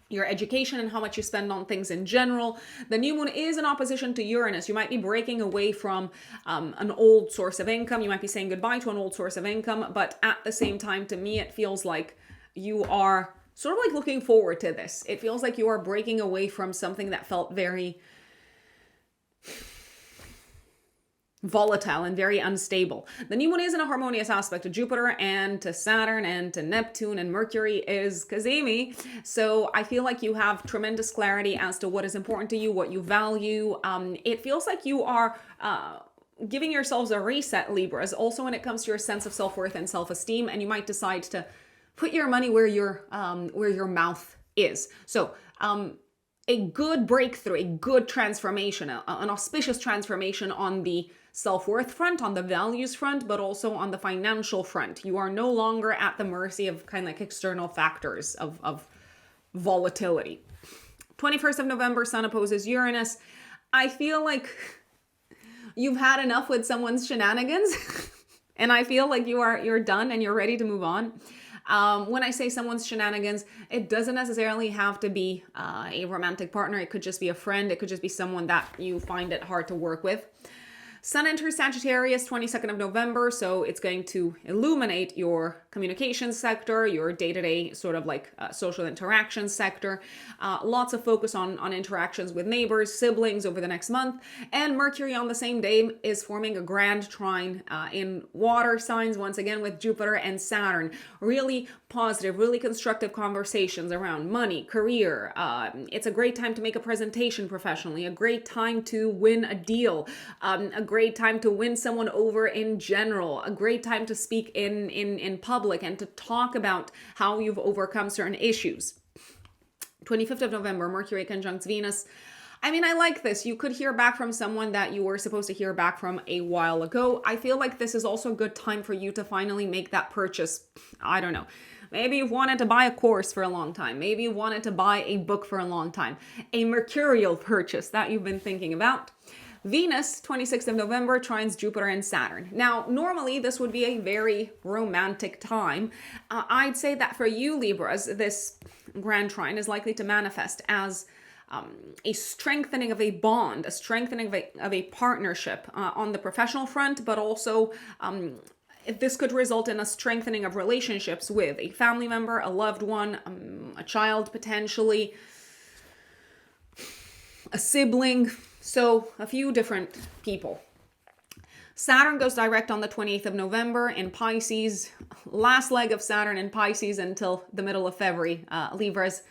your education and how much you spend on things in general. The new moon is in opposition to Uranus. You might be breaking away from an old source of income. You might be saying goodbye to an old source of income, but at the same time, to me, it feels like you are sort of like looking forward to this. It feels like you are breaking away from something that felt very volatile and very unstable. The new one is in a harmonious aspect to Jupiter and to Saturn and to Neptune, and Mercury is Kazemi. So I feel like you have tremendous clarity as to what is important to you, what you value. It feels like you are giving yourselves a reset, Libras, also when it comes to your sense of self-worth and self-esteem, and you might decide to put your money where your mouth is. So a good breakthrough, a good transformation, an auspicious transformation on the self-worth front, on the values front, but also on the financial front. You are no longer at the mercy of kind of like external factors of volatility. 21st of November, Sun opposes Uranus. I feel like you've had enough with someone's shenanigans and I feel like you're done and you're ready to move on. When I say someone's shenanigans, it doesn't necessarily have to be a romantic partner. It could just be a friend. It could just be someone that you find it hard to work with. Sun enters Sagittarius 22nd of November, so it's going to illuminate your communications sector, your day-to-day sort of like social interaction sector. Lots of focus on interactions with neighbors, siblings over the next month. And Mercury on the same day is forming a grand trine in water signs, once again with Jupiter and Saturn. Really positive, really constructive conversations around money, career. It's a great time to make a presentation professionally, a great time to win a deal, a great time to win someone over in general, a great time to speak in public and to talk about how you've overcome certain issues. 25th of November, Mercury conjuncts Venus. I mean, I like this. You could hear back from someone that you were supposed to hear back from a while ago. I feel like this is also a good time for you to finally make that purchase. I don't know. Maybe you've wanted to buy a course for a long time. Maybe you wanted to buy a book for a long time. A mercurial purchase that you've been thinking about. Venus, 26th of November, trines Jupiter and Saturn. Now, normally this would be a very romantic time. I'd say that for you, Libras, this grand trine is likely to manifest as a strengthening of a bond, a strengthening of a partnership on the professional front, but also this could result in a strengthening of relationships with a family member, a loved one, a child potentially, a sibling. So a few different people. Saturn goes direct on the 28th of November in Pisces. Last leg of Saturn in Pisces until the middle of February. Libras,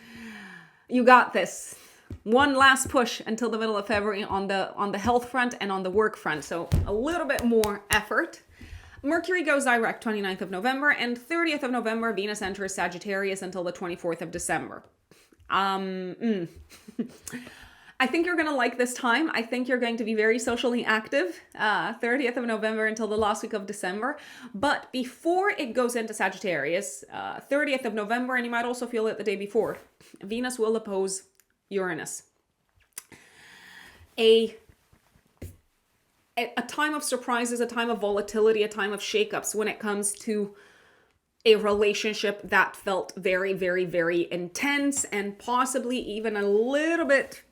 you got this. One last push until the middle of February on the health front and on the work front. So a little bit more effort. Mercury goes direct 29th of November, and 30th of November, Venus enters Sagittarius until the 24th of December. I think you're going to like this time. I think you're going to be very socially active, 30th of November until the last week of December. But before it goes into Sagittarius, 30th of November, and you might also feel it the day before, Venus will oppose Uranus. A time of surprises, a time of volatility, a time of shakeups when it comes to a relationship that felt very, very, very intense and possibly even a little bit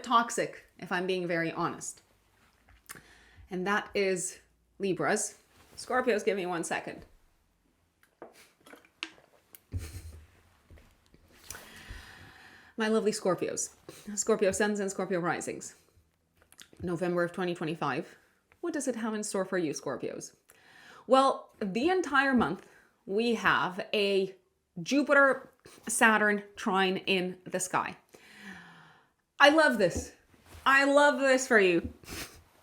toxic, if I'm being very honest. and that is Libras. Scorpios, give me 1 second. My lovely Scorpios, Scorpio suns and Scorpio risings. November of 2025. What does it have in store for you, Scorpios? Well, the entire month we have a Jupiter Saturn trine in the sky. I love this. I love this for you.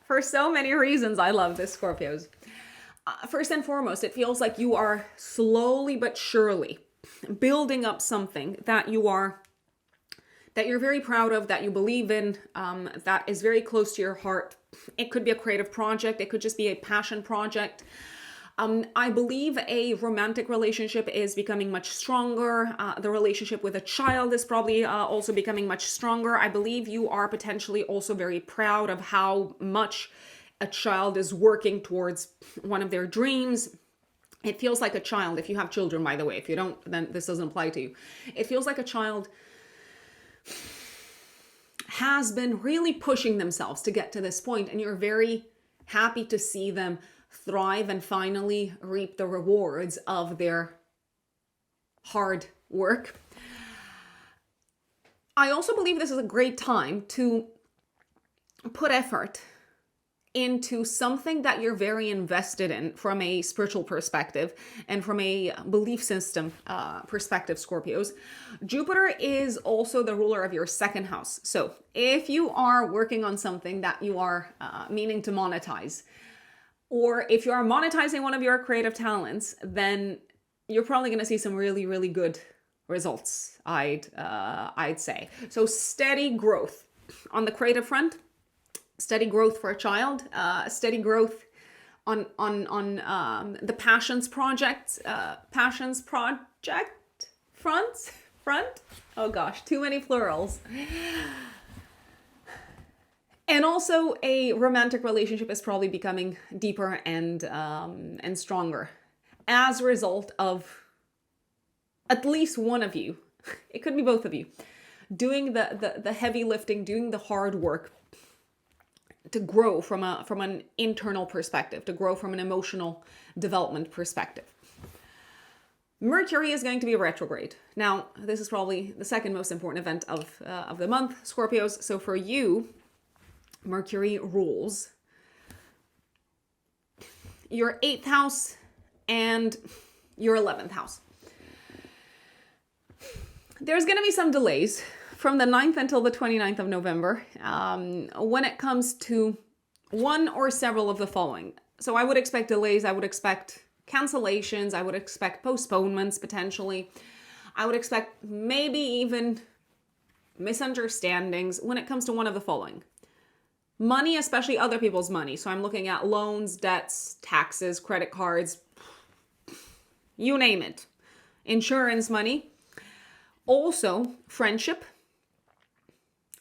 For so many reasons, I love this, Scorpios. First and foremost, it feels like you are slowly but surely building up something that you're very proud of, that you believe in, that is very close to your heart. It could be a creative project. It could just be a passion project. I believe a romantic relationship is becoming much stronger. The relationship with a child is probably also becoming much stronger. I believe you are potentially also very proud of how much a child is working towards one of their dreams. It feels like a child, if you have children, by the way. If you don't, then this doesn't apply to you. It feels like a child has been really pushing themselves to get to this point, and you're very happy to see them thrive and finally reap the rewards of their hard work. I also believe this is a great time to put effort into something that you're very invested in from a spiritual perspective and from a belief system perspective, Scorpios. Jupiter is also the ruler of your second house. So if you are working on something that you are meaning to monetize, or if you are monetizing one of your creative talents, then you're probably going to see some really, really good results, I'd say. So steady growth on the creative front. Steady growth for a child, steady growth on the passions project front. Oh gosh, too many plurals. And also a romantic relationship is probably becoming deeper and stronger as a result of at least one of you. It could be both of you doing the heavy lifting, doing the hard work to grow from an internal perspective, to grow from an emotional development perspective. Mercury is going to be retrograde. Now, this is probably the second most important event of the month, Scorpios. So for you, Mercury rules your 8th house and your 11th house. There's going to be some delays from the 9th until the 29th of November, when it comes to one or several of the following. So I would expect delays, I would expect cancellations, I would expect postponements potentially. I would expect maybe even misunderstandings when it comes to one of the following. Money, especially other people's money. So I'm looking at loans, debts, taxes, credit cards, you name it. Insurance money. Also, friendship.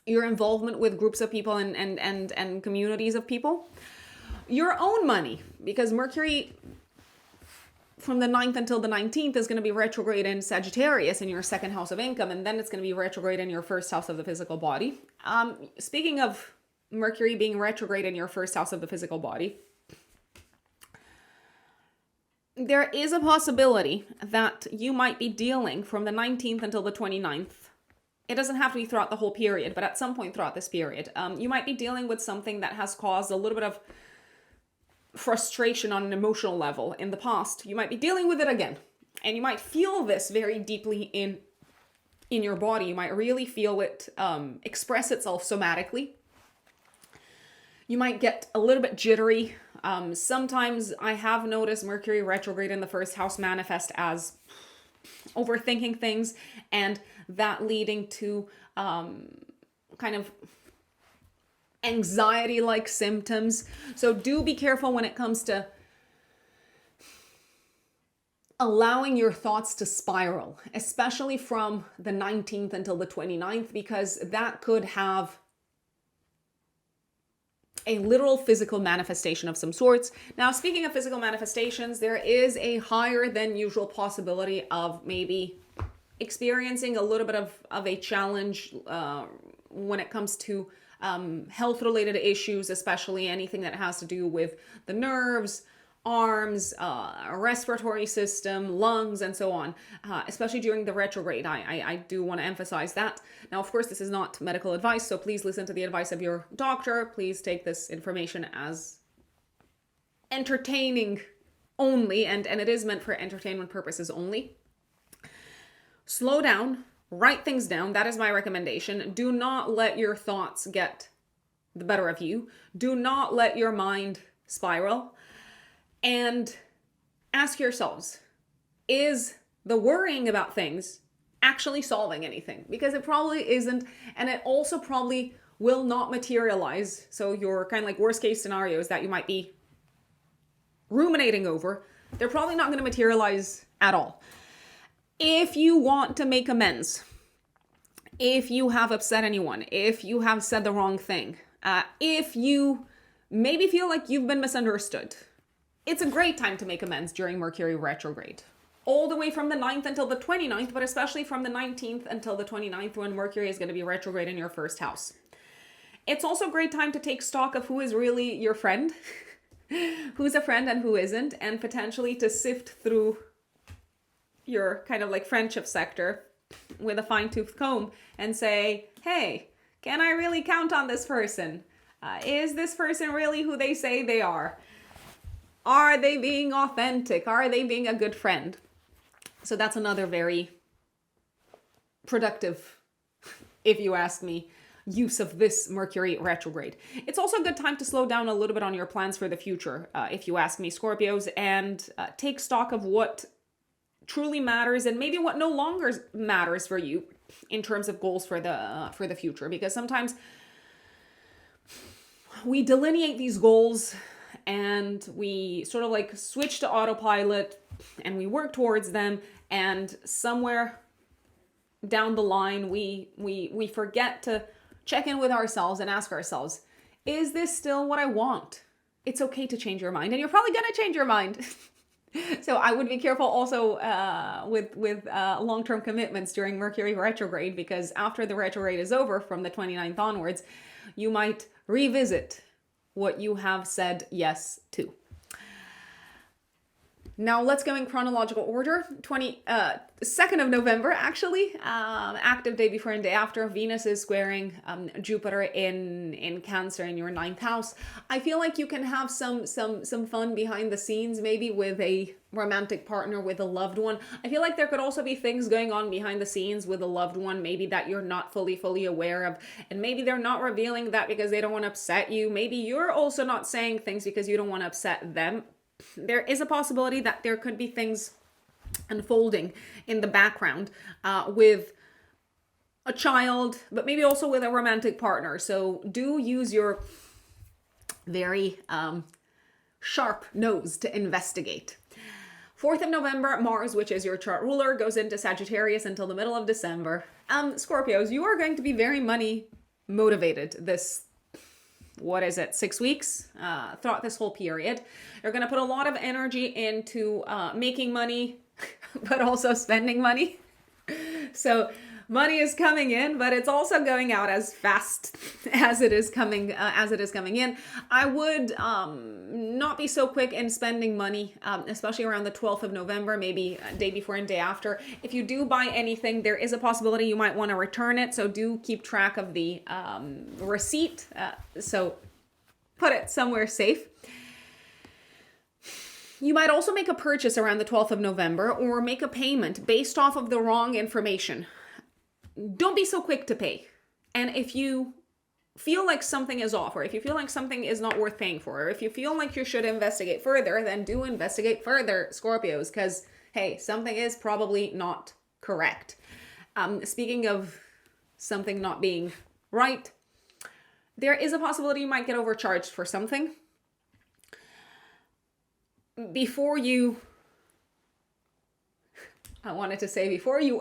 Your involvement with groups of people and communities of people. Your own money, because Mercury from the 9th until the 19th is going to be retrograde in Sagittarius in your second house of income, and then it's going to be retrograde in your first house of the physical body. Speaking of Mercury being retrograde in your first house of the physical body, there is a possibility that you might be dealing from the 19th until the 29th. It doesn't have to be throughout the whole period, but at some point throughout this period, you might be dealing with something that has caused a little bit of frustration on an emotional level in the past. You might be dealing with it again, and you might feel this very deeply in your body. You might really feel it express itself somatically. You might get a little bit jittery. Sometimes I have noticed Mercury retrograde in the first house manifest as overthinking things, and that leading to kind of anxiety-like symptoms. So do be careful when it comes to allowing your thoughts to spiral, especially from the 19th until the 29th, because that could have a literal physical manifestation of some sorts. Now, speaking of physical manifestations, there is a higher than usual possibility of maybe experiencing a little bit of a challenge when it comes to health related issues, especially anything that has to do with the nerves, arms, respiratory system, lungs, and so on, especially during the retrograde. I do want to emphasize that. Now, of course, this is not medical advice, so please listen to the advice of your doctor. Please take this information as entertaining only, and it is meant for entertainment purposes only. Slow down, write things down. That is my recommendation. Do not let your thoughts get the better of you. Do not let your mind spiral. And ask yourselves, is the worrying about things actually solving anything? Because it probably isn't, and it also probably will not materialize. So your kind of like worst case scenarios that you might be ruminating over, they're probably not going to materialize at all. If you want to make amends, if you have upset anyone, if you have said the wrong thing, if you maybe feel like you've been misunderstood, it's a great time to make amends during Mercury retrograde. All the way from the 9th until the 29th, but especially from the 19th until the 29th when Mercury is going to be retrograde in your first house. It's also a great time to take stock of who is really your friend, who's a friend and who isn't, and potentially to sift through your kind of like friendship sector with a fine-tooth comb and say, hey, can I really count on this person? Is this person really who they say they are? Are they being authentic? Are they being a good friend? So that's another very productive, if you ask me, use of this Mercury retrograde. It's also a good time to slow down a little bit on your plans for the future, if you ask me, Scorpios, and take stock of what truly matters and maybe what no longer matters for you in terms of goals for the future. Because sometimes we delineate these goals and we sort of like switch to autopilot and we work towards them, and somewhere down the line we forget to check in with ourselves and ask ourselves, is this still what I want? It's okay to change your mind, and you're probably going to change your mind. So I would be careful also with long-term commitments during Mercury retrograde, because after the retrograde is over from the 29th onwards, you might revisit what you have said yes to. Now let's go in chronological order. 2nd of November, actually, active day before and day after. Venus is squaring Jupiter in Cancer in your 9th house. I feel like you can have some fun behind the scenes, maybe with a romantic partner, with a loved one. I feel like there could also be things going on behind the scenes with a loved one, maybe that you're not fully aware of, and maybe they're not revealing that because they don't want to upset you. Maybe you're also not saying things because you don't want to upset them. There is a possibility that there could be things unfolding in the background with a child, but maybe also with a romantic partner. So do use your very sharp nose to investigate. 4th of November, Mars, which is your chart ruler, goes into Sagittarius until the middle of December. Scorpios, you are going to be very money motivated this 6 weeks throughout this whole period. You're going to put a lot of energy into making money, but also spending money. So money is coming in, but it's also going out as fast as it is coming in. I would not be so quick in spending money, especially around the 12th of November, maybe a day before and day after. If you do buy anything, there is a possibility you might want to return it. So do keep track of the receipt. So put it somewhere safe. You might also make a purchase around the 12th of November or make a payment based off of the wrong information. Don't be so quick to pay. And if you feel like something is off, or if you feel like something is not worth paying for, or if you feel like you should investigate further, then do investigate further, Scorpios, because, hey, something is probably not correct. Speaking of something not being right, there is a possibility you might get overcharged for something. Before you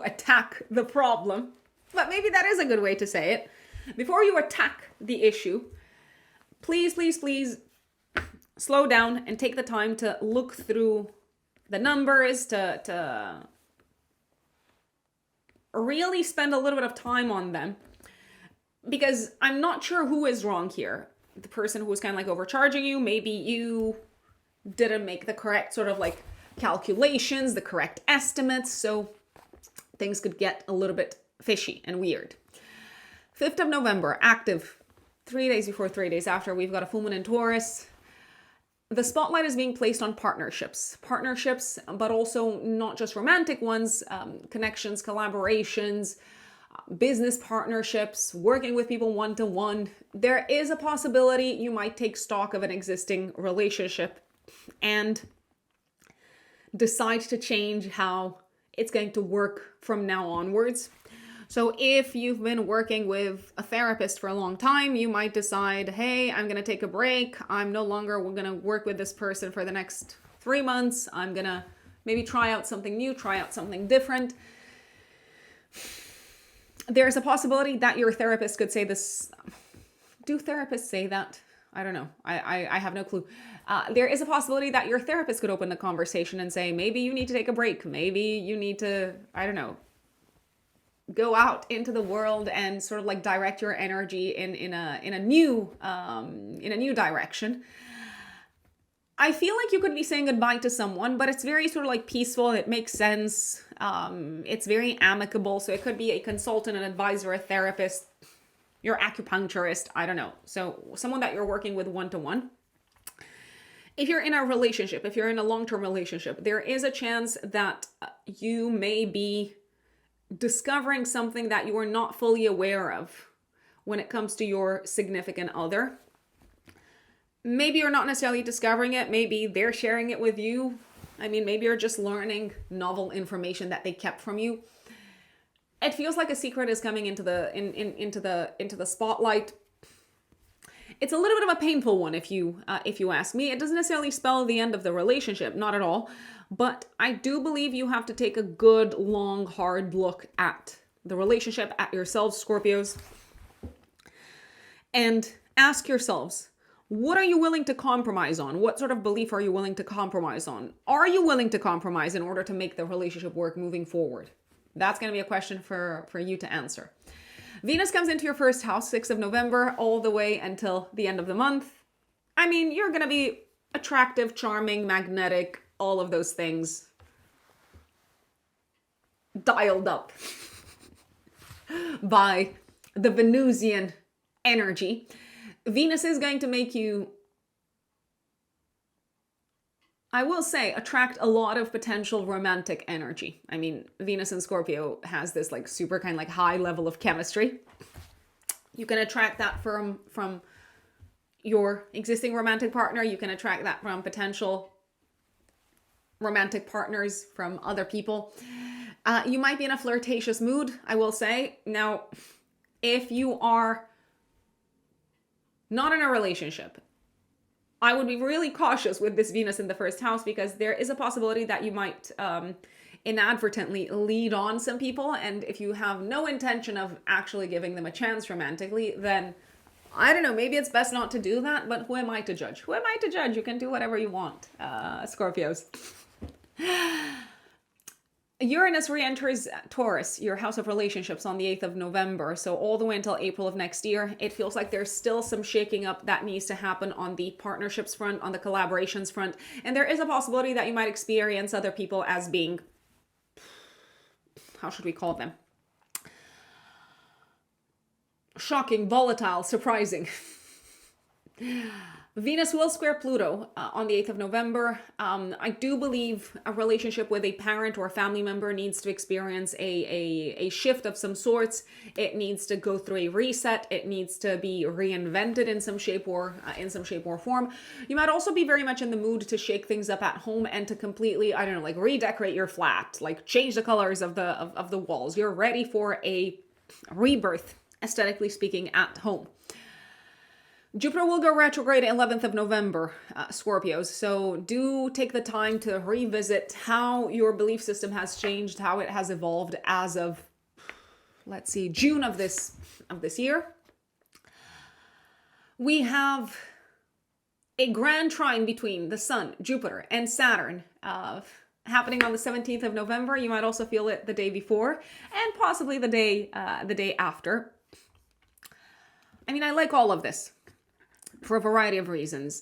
attack the problem, but maybe that is a good way to say it. Before you attack the issue, please slow down and take the time to look through the numbers, to really spend a little bit of time on them because I'm not sure who is wrong here. The person who's kind of like overcharging you, maybe you didn't make the correct sort of like calculations, the correct estimates, so things could get a little bit fishy and weird. 5th of November, active. 3 days before, 3 days after, we've got a full moon in Taurus. The spotlight is being placed on partnerships, but also not just romantic ones, connections, collaborations, business partnerships, working with people one-to-one. There is a possibility you might take stock of an existing relationship and decide to change how it's going to work from now onwards. So if you've been working with a therapist for a long time, you might decide, hey, I'm going to take a break. I'm no longer going to work with this person for the next 3 months. I'm going to maybe try out something new, try out something different. There's a possibility that your therapist could say this. Do therapists say that? I don't know. I have no clue. There is a possibility that your therapist could open the conversation and say, maybe you need to take a break. Maybe you need to, I don't know, go out into the world and sort of like direct your energy in a new direction. I feel like you could be saying goodbye to someone, but it's very sort of like peaceful. It makes sense. It's very amicable. So it could be a consultant, an advisor, a therapist, your acupuncturist. I don't know. So someone that you're working with one-to-one. If you're in a relationship, if you're in a long-term relationship, there is a chance that you may be discovering something that you are not fully aware of when it comes to your significant other. Maybe you're not necessarily discovering it. Maybe they're sharing it with you. I mean, maybe you're just learning novel information that they kept from you. It feels like a secret is coming into the spotlight. It's a little bit of a painful one, if you ask me. It doesn't necessarily spell the end of the relationship, not at all. But I do believe you have to take a good, long, hard look at the relationship, at yourselves, Scorpios, and ask yourselves, what are you willing to compromise on? What sort of belief are you willing to compromise on? Are you willing to compromise in order to make the relationship work moving forward? That's going to be a question for you to answer. Venus comes into your first house, 6th of November, all the way until the end of the month. I mean, you're going to be attractive, charming, magnetic, all of those things dialed up by the Venusian energy. Venus is going to make you, I will say, attract a lot of potential romantic energy. I mean, Venus and Scorpio has this like super kind of like high level of chemistry. You can attract that from your existing romantic partner. You can attract that from potential romantic partners, from other people. You might be in a flirtatious mood, I will say. Now, if you are not in a relationship, I would be really cautious with this Venus in the first house, because there is a possibility that you might inadvertently lead on some people. And if you have no intention of actually giving them a chance romantically, then I don't know, maybe it's best not to do that. But who am I to judge? Who am I to judge? You can do whatever you want, Scorpios. Uranus re-enters Taurus, your house of relationships, on the 8th of November. So all the way until April of next year. It feels like there's still some shaking up that needs to happen on the partnerships front, on the collaborations front. And there is a possibility that you might experience other people as being, how should we call them? Shocking, volatile, surprising. Venus will square Pluto on the 8th of November. I do believe a relationship with a parent or a family member needs to experience a shift of some sorts. It needs to go through a reset. It needs to be reinvented in some shape or form. You might also be very much in the mood to shake things up at home and to completely, I don't know, like redecorate your flat, like change the colors of the walls. You're ready for a rebirth, aesthetically speaking, at home. Jupiter will go retrograde 11th of November, Scorpios. So do take the time to revisit how your belief system has changed, how it has evolved as of, let's see, June of this year. We have a grand trine between the Sun, Jupiter, and Saturn happening on the 17th of November. You might also feel it the day before and possibly the day after. I mean, I like all of this for a variety of reasons.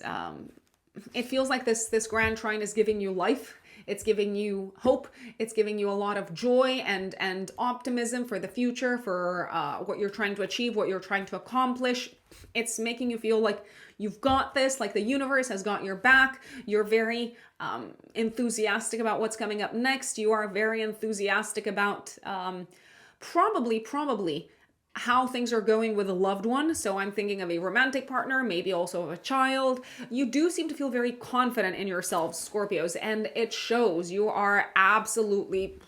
It feels like this grand trine is giving you life. It's giving you hope. It's giving you a lot of joy and optimism for the future, for what you're trying to achieve, what you're trying to accomplish. It's making you feel like you've got this, like the universe has got your back. You're very enthusiastic about what's coming up next. You are very enthusiastic about probably how things are going with a loved one. So I'm thinking of a romantic partner, maybe also of a child. You do seem to feel very confident in yourselves, Scorpios, and it shows. You are absolutely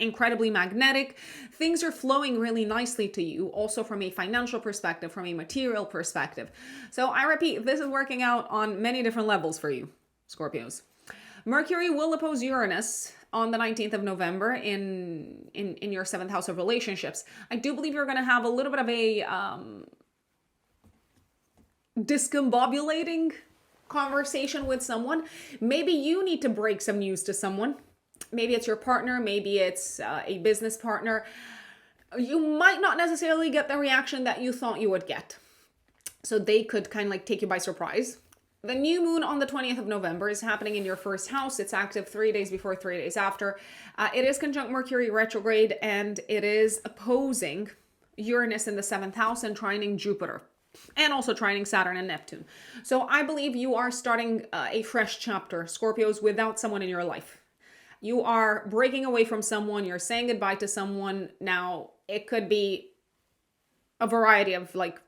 incredibly magnetic. Things are flowing really nicely to you, also from a financial perspective, from a material perspective. So I repeat, this is working out on many different levels for you, Scorpios. Mercury will oppose Uranus on the 19th of November in your 7th house of relationships. I do believe you're going to have a little bit of a discombobulating conversation with someone. Maybe you need to break some news to someone. Maybe it's your partner. Maybe it's a business partner. You might not necessarily get the reaction that you thought you would get. So they could kind of like take you by surprise. The new moon on the 20th of November is happening in your first house. It's active 3 days before, 3 days after. It is conjunct Mercury retrograde, and it is opposing Uranus in the 7th house and trining Jupiter, and also trining Saturn and Neptune. So I believe you are starting a fresh chapter, Scorpios, without someone in your life. You are breaking away from someone. You're saying goodbye to someone. Now, it could be a variety of like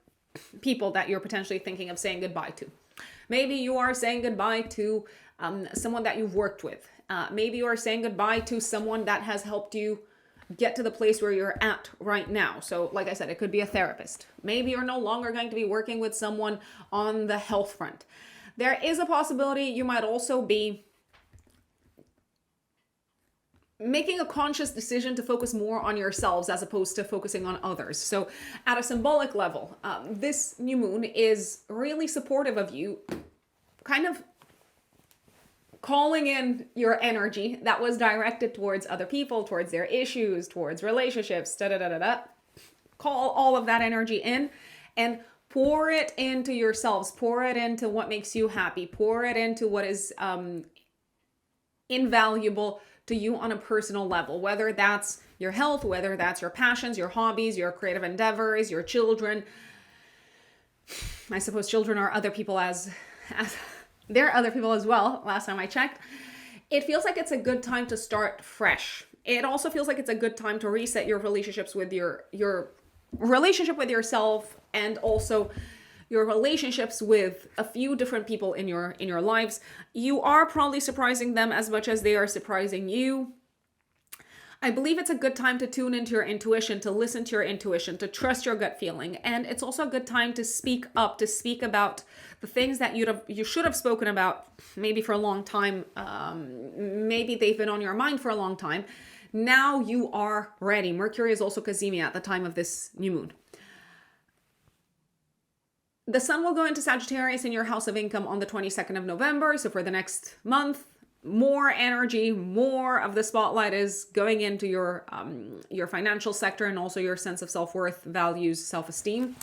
people that you're potentially thinking of saying goodbye to. Maybe you are saying goodbye to someone that you've worked with. Maybe you are saying goodbye to someone that has helped you get to the place where you're at right now. So like I said, it could be a therapist. Maybe you're no longer going to be working with someone on the health front. There is a possibility you might also be making a conscious decision to focus more on yourselves as opposed to focusing on others. So at a symbolic level, this new moon is really supportive of you, kind of calling in your energy that was directed towards other people, towards their issues, towards relationships, Call all of that energy in and pour it into yourselves, pour it into what makes you happy, pour it into what is invaluable to you on a personal level, whether that's your health, whether that's your passions, your hobbies, your creative endeavors, your children. I suppose children are other people as they're other people as well, last time I checked. It feels like it's a good time to start fresh. It also feels like it's a good time to reset your relationships with your relationship with yourself, and also your relationships with a few different people in your lives. You are probably surprising them as much as they are surprising you. I believe it's a good time to tune into your intuition, to listen to your intuition, to trust your gut feeling. And it's also a good time to speak up, to speak about the things that you should have spoken about maybe for a long time. Maybe they've been on your mind for a long time. Now you are ready. Mercury is also Cazimi at the time of this new moon. The sun will go into Sagittarius in your house of income on the 22nd of November. So for the next month, more energy, more of the spotlight is going into your financial sector, and also your sense of self-worth, values, self-esteem.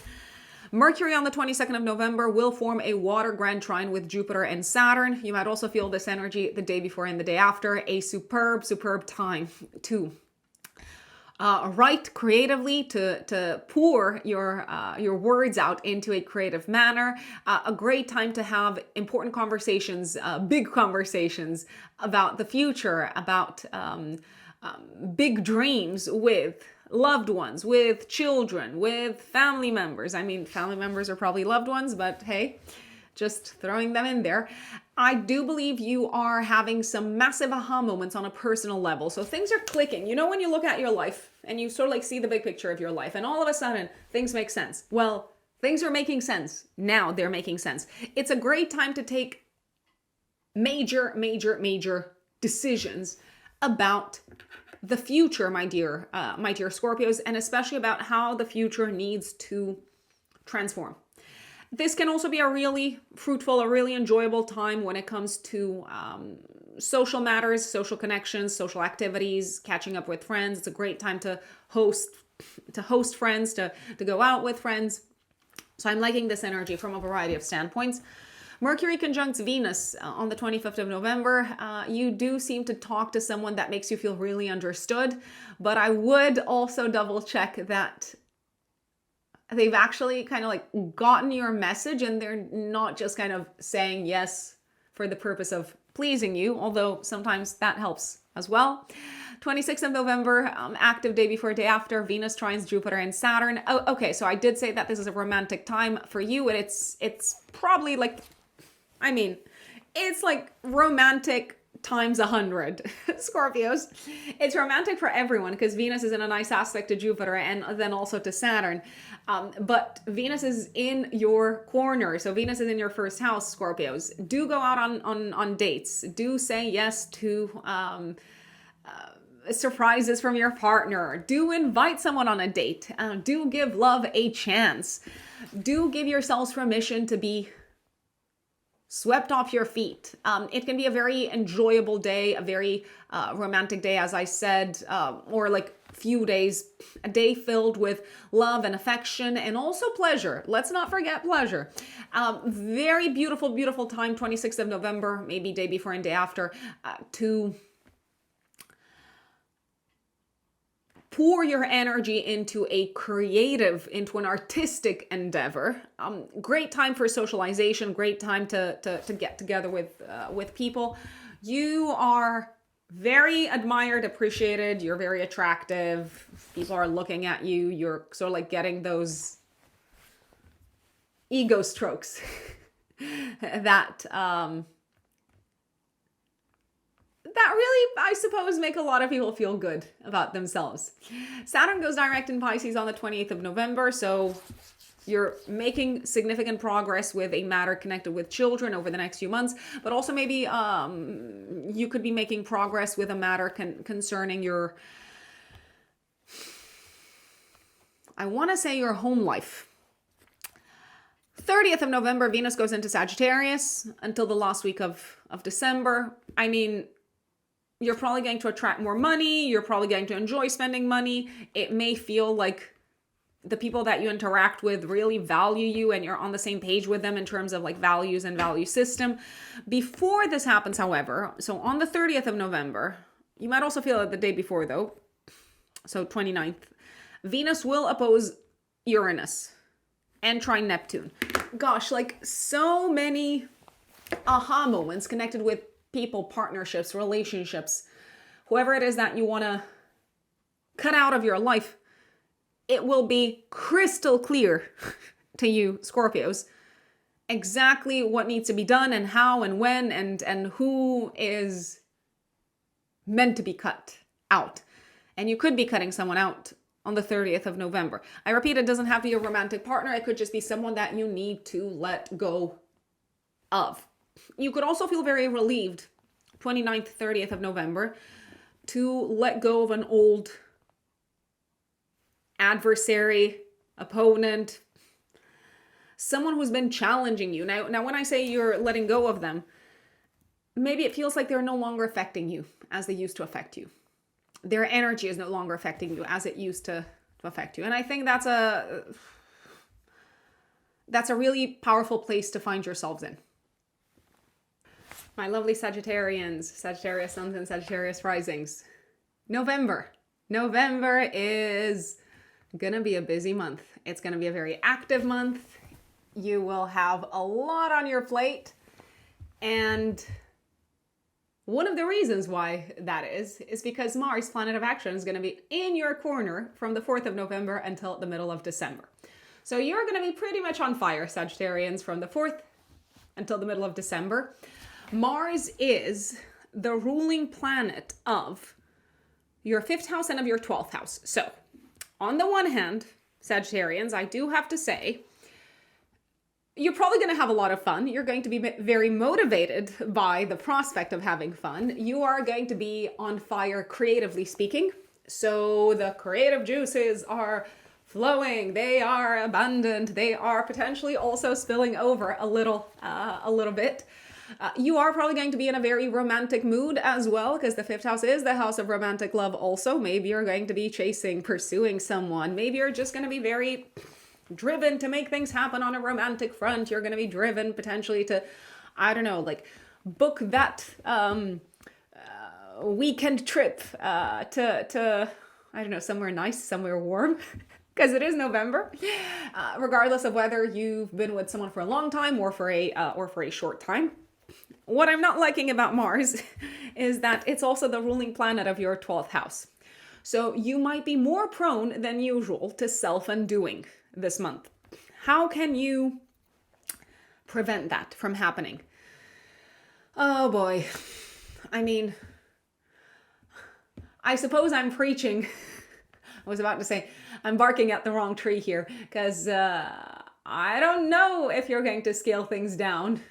Mercury on the 22nd of November will form a water grand trine with Jupiter and Saturn. You might also feel this energy the day before and the day after. A superb time to write creatively, to pour your words out into a creative manner. A great time to have important conversations, big conversations about the future, about big dreams with loved ones, with children, with family members. I mean, family members are probably loved ones, but hey, just throwing them in there. I do believe you are having some massive aha moments on a personal level. So things are clicking. You know, when you look at your life and you sort of like see the big picture of your life, and all of a sudden things make sense. Well, things are making sense. Now they're making sense. It's a great time to take major decisions about the future, my dear Scorpios, and especially about how the future needs to transform. This can also be a really fruitful, a really enjoyable time when it comes to social matters, social connections, social activities, catching up with friends. It's a great time to host friends, to go out with friends. So I'm liking this energy from a variety of standpoints. Mercury conjuncts Venus on the 25th of November. You do seem to talk to someone that makes you feel really understood, but I would also double check that they've actually kind of like gotten your message and they're not just kind of saying yes for the purpose of pleasing you, although sometimes that helps as well. 26th of November, active day before, day after, Venus trines Jupiter and Saturn. Oh, okay, so I did say that this is a romantic time for you, and it's probably like, I mean, it's like romantic times 100, Scorpios. It's romantic for everyone because Venus is in a nice aspect to Jupiter and then also to Saturn. But Venus is in your corner. So Venus is in your first house, Scorpios. Do go out on dates. Do say yes to surprises from your partner. Do invite someone on a date. Do give love a chance. Do give yourselves permission to be swept off your feet. It can be a very enjoyable day, a very romantic day, as I said, or like few days, a day filled with love and affection and also pleasure. Let's not forget pleasure. Very beautiful, beautiful time, 26th of November, maybe day before and day after, to pour your energy into a creative, into an artistic endeavor. Great time for socialization, great time to get together with people. You are very admired, appreciated, you're very attractive. People are looking at you. You're sort of like getting those ego strokes that really, I suppose, make a lot of people feel good about themselves. Saturn goes direct in Pisces on the 28th of November, so you're making significant progress with a matter connected with children over the next few months, but also maybe you could be making progress with a matter concerning your, I want to say your home life. 30th of November, Venus goes into Sagittarius until the last week of December. I mean, you're probably going to attract more money. You're probably going to enjoy spending money. It may feel like the people that you interact with really value you and you're on the same page with them in terms of like values and value system. Before this happens, however, so on the 30th of November, you might also feel it the day before though, so 29th, Venus will oppose Uranus and trine Neptune. Gosh, like so many aha moments connected with people, partnerships, relationships, whoever it is that you want to cut out of your life. It will be crystal clear to you, Scorpios, exactly what needs to be done and how and when and who is meant to be cut out. And you could be cutting someone out on the 30th of November. I repeat, it doesn't have to be a romantic partner. It could just be someone that you need to let go of. You could also feel very relieved, 29th, 30th of November, to let go of an old adversary, opponent, someone who's been challenging you. Now, when I say you're letting go of them, maybe it feels like they're no longer affecting you as they used to affect you. Their energy is no longer affecting you as it used to affect you. And I think that's a really powerful place to find yourselves in. My lovely Sagittarians, Sagittarius suns and Sagittarius risings. November is gonna be a busy month. It's gonna be a very active month. You will have a lot on your plate. And one of the reasons why that is because Mars, planet of action, is gonna be in your corner from the 4th of November until the middle of December. So you're gonna be pretty much on fire, Sagittarians, from the 4th until the middle of December. Mars is the ruling planet of your 5th house and of your 12th house. So, on the one hand, Sagittarians, I do have to say, you're probably going to have a lot of fun. You're going to be very motivated by the prospect of having fun. You are going to be on fire, creatively speaking. So, the creative juices are flowing. They are abundant. They are potentially also spilling over a little bit. You are probably going to be in a very romantic mood as well, because the 5th house is the house of romantic love also. Maybe you're going to be pursuing someone. Maybe you're just going to be very driven to make things happen on a romantic front. You're going to be driven potentially to, I don't know, like book that weekend trip to I don't know, somewhere nice, somewhere warm. Because it is November, regardless of whether you've been with someone for a long time or for a short time. What I'm not liking about Mars is that it's also the ruling planet of your 12th house. So you might be more prone than usual to self-undoing this month. How can you prevent that from happening? Oh boy. I mean, I suppose I'm preaching. I was about to say, I'm barking at the wrong tree here, because I don't know if you're going to scale things down,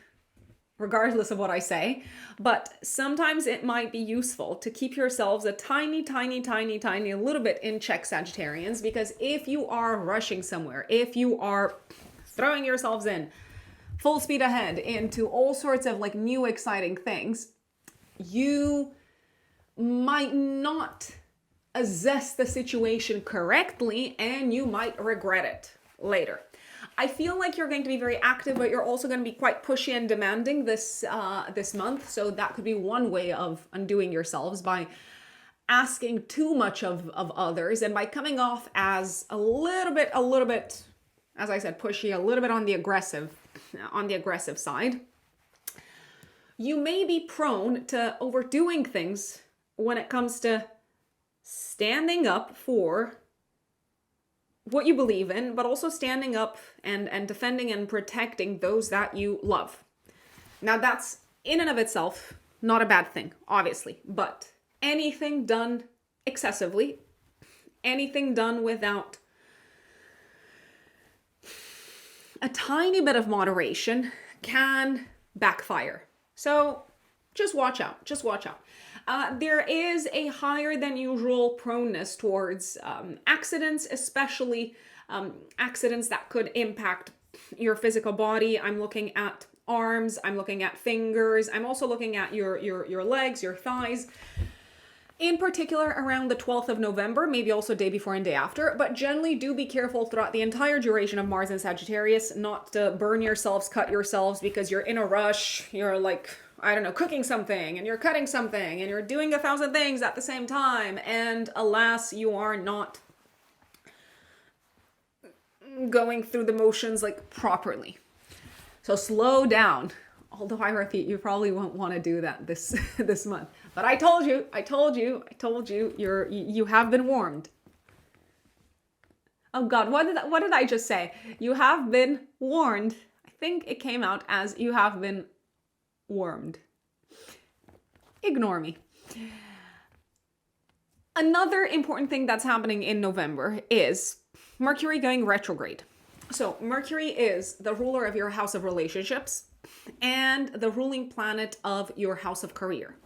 regardless of what I say, but sometimes it might be useful to keep yourselves a tiny little bit in check, Sagittarians, because if you are rushing somewhere, if you are throwing yourselves in full speed ahead into all sorts of like new exciting things, you might not assess the situation correctly and you might regret it later. I feel like you're going to be very active, but you're also going to be quite pushy and demanding this month. So that could be one way of undoing yourselves, by asking too much of others and by coming off as a little bit, as I said, pushy, a little bit on the aggressive side. You may be prone to overdoing things when it comes to standing up for what you believe in, but also standing up and defending and protecting those that you love. Now that's in and of itself not a bad thing, obviously, but anything done excessively, anything done without a tiny bit of moderation can backfire. So just watch out, there is a higher than usual proneness towards accidents, especially accidents that could impact your physical body. I'm looking at arms, I'm looking at fingers, I'm also looking at your legs, your thighs. In particular, around the 12th of November, maybe also day before and day after, but generally do be careful throughout the entire duration of Mars and Sagittarius not to burn yourselves, cut yourselves because you're in a rush, you're like, I don't know, cooking something and you're cutting something and you're doing 1,000 things at the same time. And alas, you are not going through the motions like properly. So slow down. Although I repeat, you probably won't want to do that this month. But I told you, you have been warned. Oh God, what did I just say? You have been warned. I think it came out as you have been warmed. Ignore me. Another important thing that's happening in November is Mercury going retrograde. So Mercury is the ruler of your house of relationships and the ruling planet of your house of career.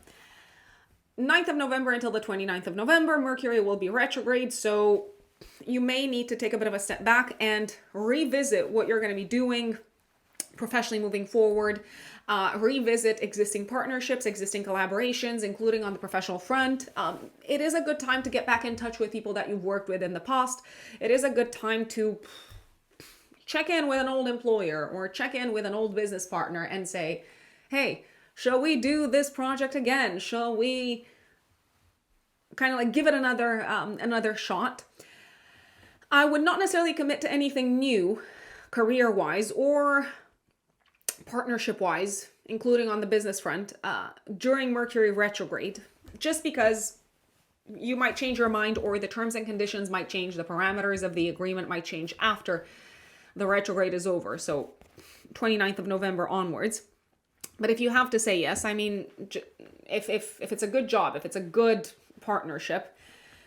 9th of November until the 29th of November, Mercury will be retrograde. So you may need to take a bit of a step back and revisit what you're going to be doing professionally moving forward, revisit existing partnerships, existing collaborations, including on the professional front. It is a good time to get back in touch with people that you've worked with in the past. It is a good time to check in with an old employer or check in with an old business partner and say, hey, shall we do this project again? Shall we kind of like give it another shot? I would not necessarily commit to anything new career-wise or partnership-wise, including on the business front, during Mercury retrograde, just because you might change your mind or the terms and conditions might change, the parameters of the agreement might change after the retrograde is over, so 29th of November onwards. But if you have to say yes, I mean, if it's a good job, if it's a good partnership,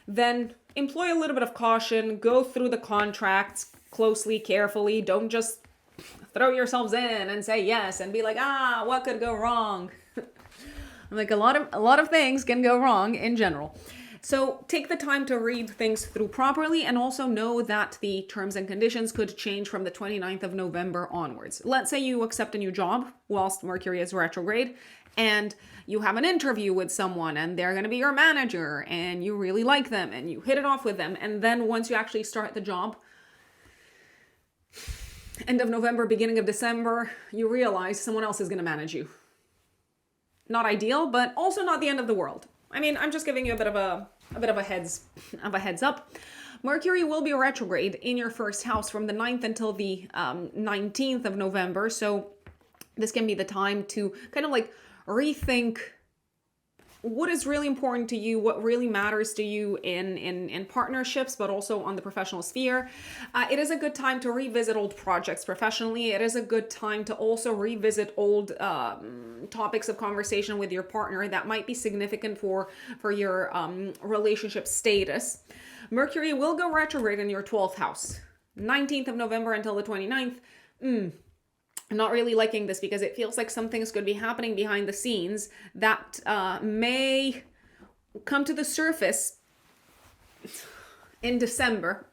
then employ a little bit of caution, go through the contracts closely, carefully, don't just throw yourselves in and say yes and be like, what could go wrong? Like a lot of things can go wrong in general. So take the time to read things through properly and also know that the terms and conditions could change from the 29th of November onwards. Let's say you accept a new job whilst Mercury is retrograde and you have an interview with someone and they're going to be your manager and you really like them and you hit it off with them. And then once you actually start the job, end of November, beginning of December, you realize someone else is going to manage you. Not ideal, but also not the end of the world. I mean, I'm just giving you a bit of a heads up. Mercury will be retrograde in your first house from the 9th until the 19th of November. So this can be the time to kind of like rethink what is really important to you, what really matters to you in partnerships, but also on the professional sphere. It is a good time to revisit old projects professionally. It is a good time to also revisit old topics of conversation with your partner that might be significant for your relationship status. Mercury will go retrograde in your 12th house, 19th of November until the 29th. I'm not really liking this because it feels like some things could be happening behind the scenes that may come to the surface in December.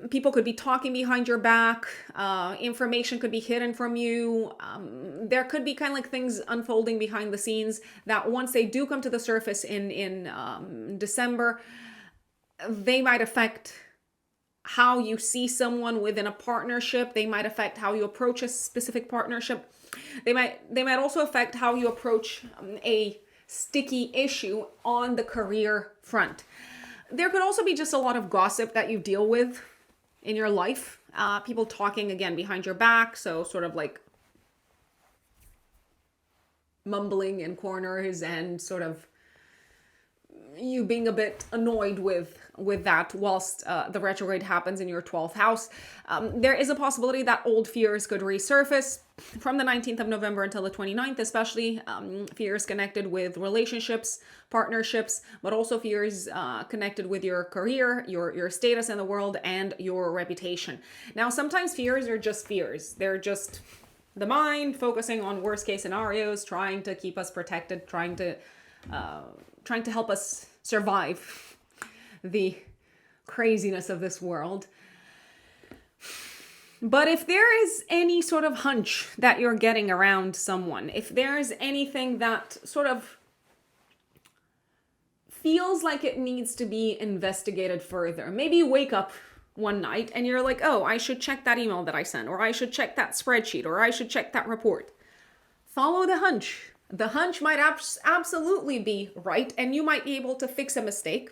People could be talking behind your back. Information could be hidden from you. There could be kind of like things unfolding behind the scenes that once they do come to the surface in December, they might affect how you see someone within a partnership. They might affect how you approach a specific partnership. They might also affect how you approach a sticky issue on the career front. There could also be just a lot of gossip that you deal with in your life. People talking again behind your back. So sort of like mumbling in corners and sort of you being a bit annoyed with that whilst the retrograde happens in your 12th house. There is a possibility that old fears could resurface from the 19th of November until the 29th, especially fears connected with relationships, partnerships, but also fears connected with your career, your status in the world, and your reputation. Now, sometimes fears are just fears. They're just the mind focusing on worst case scenarios, trying to keep us protected, trying to help us survive the craziness of this world. But if there is any sort of hunch that you're getting around someone, if there's anything that sort of feels like it needs to be investigated further, maybe you wake up one night and you're like, oh, I should check that email that I sent, or I should check that spreadsheet, or I should check that report. Follow the hunch. The hunch might absolutely be right, and you might be able to fix a mistake.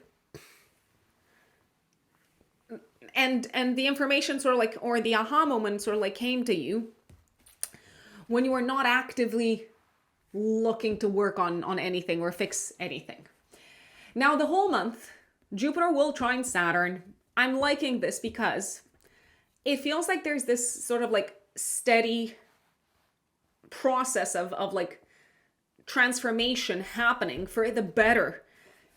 And the information sort of like, or the aha moment sort of like came to you when you were not actively looking to work on anything or fix anything. Now, the whole month, Jupiter will trine Saturn. I'm liking this because it feels like there's this sort of like steady process of like transformation happening for the better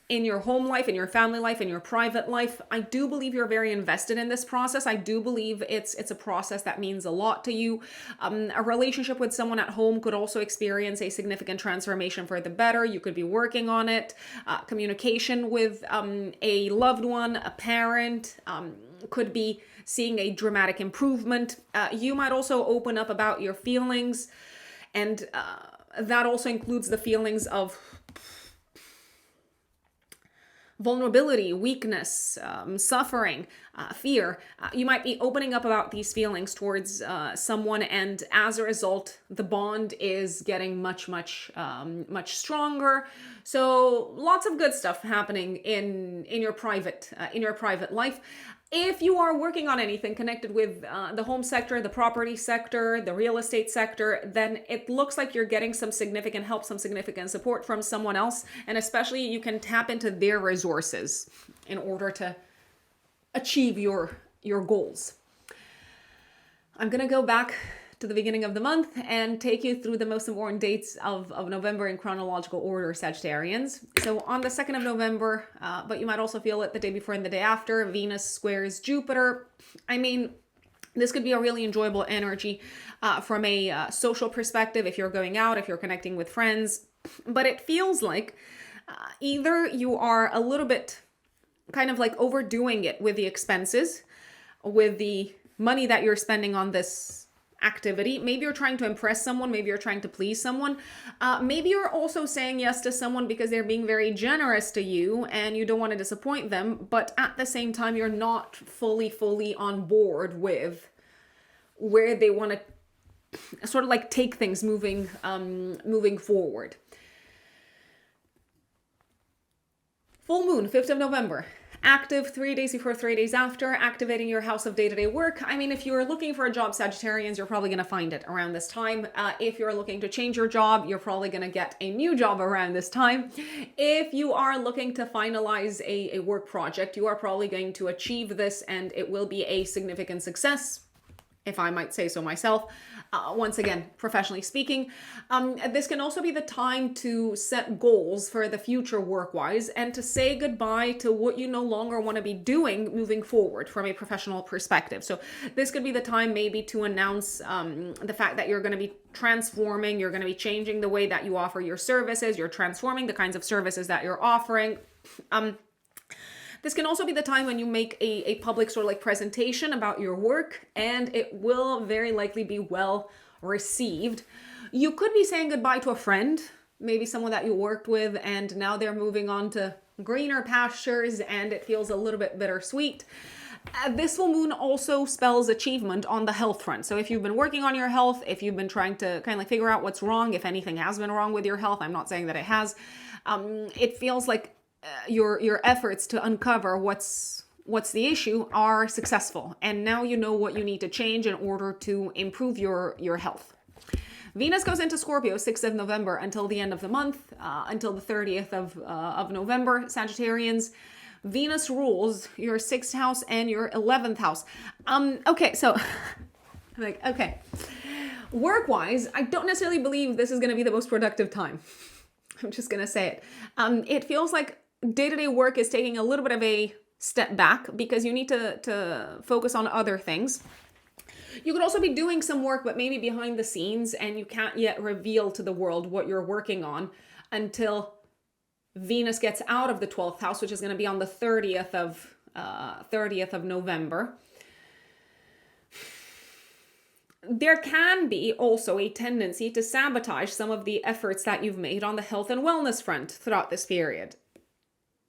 in your home life, in your family life, in your private life. I do believe you're very invested in this process. I do believe it's a process that means a lot to you. A relationship with someone at home could also experience a significant transformation for the better. You could be working on it. Communication with a loved one, a parent, could be seeing a dramatic improvement. You might also open up about your feelings, and that also includes the feelings of vulnerability, weakness, suffering, fear. You might be opening up about these feelings towards someone, and as a result, the bond is getting much stronger. So lots of good stuff happening in your private life. If you are working on anything connected with the home sector, the property sector, the real estate sector, then it looks like you're getting some significant help, some significant support from someone else. And especially you can tap into their resources in order to achieve your goals. I'm going to go back to the beginning of the month and take you through the most important dates of November in chronological order, Sagittarians. So on the 2nd of November, but you might also feel it the day before and the day after, Venus squares Jupiter. I mean, this could be a really enjoyable energy from a social perspective if you're going out, if you're connecting with friends. But it feels like either you are a little bit kind of like overdoing it with the expenses, with the money that you're spending on this activity. Maybe you're trying to impress someone. Maybe you're trying to please someone. Maybe you're also saying yes to someone because they're being very generous to you and you don't want to disappoint them. But at the same time, you're not fully on board with where they want to sort of like take things moving forward. Full moon, 5th of November. Active 3 days before, 3 days after, activating your house of day-to-day work. I mean, if you're looking for a job, Sagittarians, you're probably going to find it around this time. If you're looking to change your job, you're probably going to get a new job around this time. If you are looking to finalize a work project, you are probably going to achieve this and it will be a significant success, if I might say so myself. Once again, professionally speaking, this can also be the time to set goals for the future work-wise and to say goodbye to what you no longer want to be doing moving forward from a professional perspective. So this could be the time maybe to announce the fact that you're going to be transforming, you're going to be changing the way that you offer your services, you're transforming the kinds of services that you're offering. This can also be the time when you make a public sort of like presentation about your work, and it will very likely be well received. You could be saying goodbye to a friend, maybe someone that you worked with, and now they're moving on to greener pastures and it feels a little bit bittersweet. This full moon also spells achievement on the health front. So if you've been working on your health, if you've been trying to kind of like figure out what's wrong, if anything has been wrong with your health, I'm not saying that it has, it feels like your efforts to uncover what's the issue are successful, and now you know what you need to change in order to improve your health. Venus goes into Scorpio 6th of November until the end of the month, until the 30th of November. Sagittarians, Venus rules your 6th house and your 11th house. Okay, so I'm like, okay, work-wise, I don't necessarily believe this is going to be the most productive time. I'm just going to say it. It feels like day-to-day work is taking a little bit of a step back because you need to focus on other things. You could also be doing some work, but maybe behind the scenes, and you can't yet reveal to the world what you're working on until Venus gets out of the 12th house, which is going to be on the 30th of November. There can be also a tendency to sabotage some of the efforts that you've made on the health and wellness front throughout this period.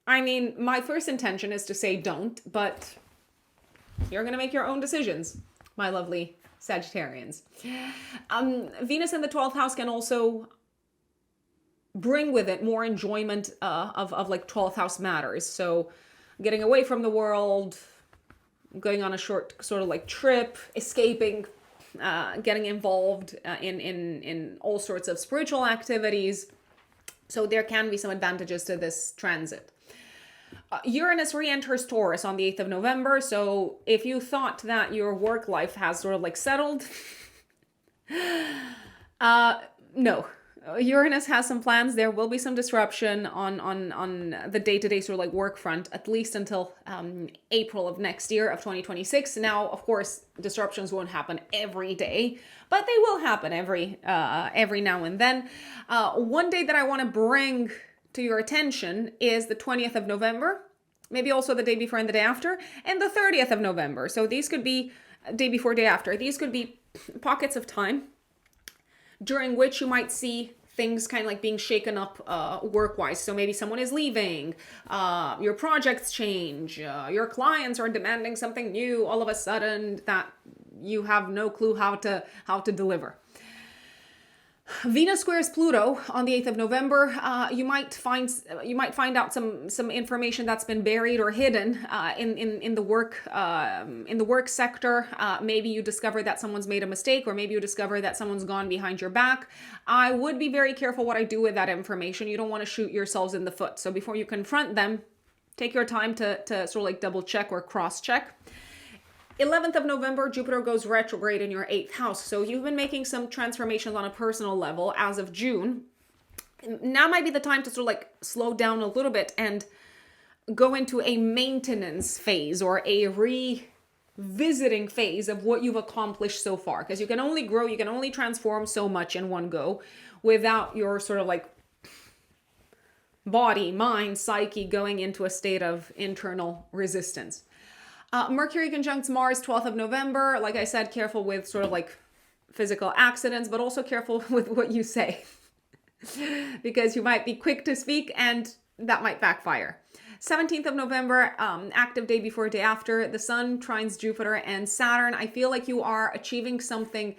I mean, my first intention is to say don't, but you're going to make your own decisions, my lovely Sagittarians. Venus in the 12th house can also bring with it more enjoyment of like 12th house matters. So getting away from the world, going on a short sort of like trip, escaping, getting involved in all sorts of spiritual activities. So there can be some advantages to this transit. Uranus re-enters Taurus on the 8th of November. So if you thought that your work life has sort of like settled, no. Uranus has some plans. There will be some disruption on the day-to-day sort of like work front, at least until April of next year of 2026. Now, of course, disruptions won't happen every day, but they will happen every now and then. One day that I want to bring to your attention is the 20th of November, maybe also the day before and the day after, and the 30th of November. So these could be day before, day after. These could be pockets of time during which you might see things kind of like being shaken up work-wise. So maybe someone is leaving, your projects change, your clients are demanding something new all of a sudden that you have no clue how to deliver. Venus squares Pluto on the 8th of November. You might find out some information that's been buried or hidden in the work sector. Maybe you discover that someone's made a mistake, or maybe you discover that someone's gone behind your back. I would be very careful what I do with that information. You don't want to shoot yourselves in the foot. So before you confront them, take your time to sort of like double check or cross check. 11th of November, Jupiter goes retrograde in your 8th house. So you've been making some transformations on a personal level as of June. Now might be the time to sort of like slow down a little bit and go into a maintenance phase or a revisiting phase of what you've accomplished so far. Because you can only grow, you can only transform so much in one go without your sort of like body, mind, psyche going into a state of internal resistance. Mercury conjuncts Mars, 12th of November. Like I said, careful with sort of like physical accidents, but also careful with what you say because you might be quick to speak and that might backfire. 17th of November, active day before, day after, the Sun trines Jupiter and Saturn. I feel like you are achieving something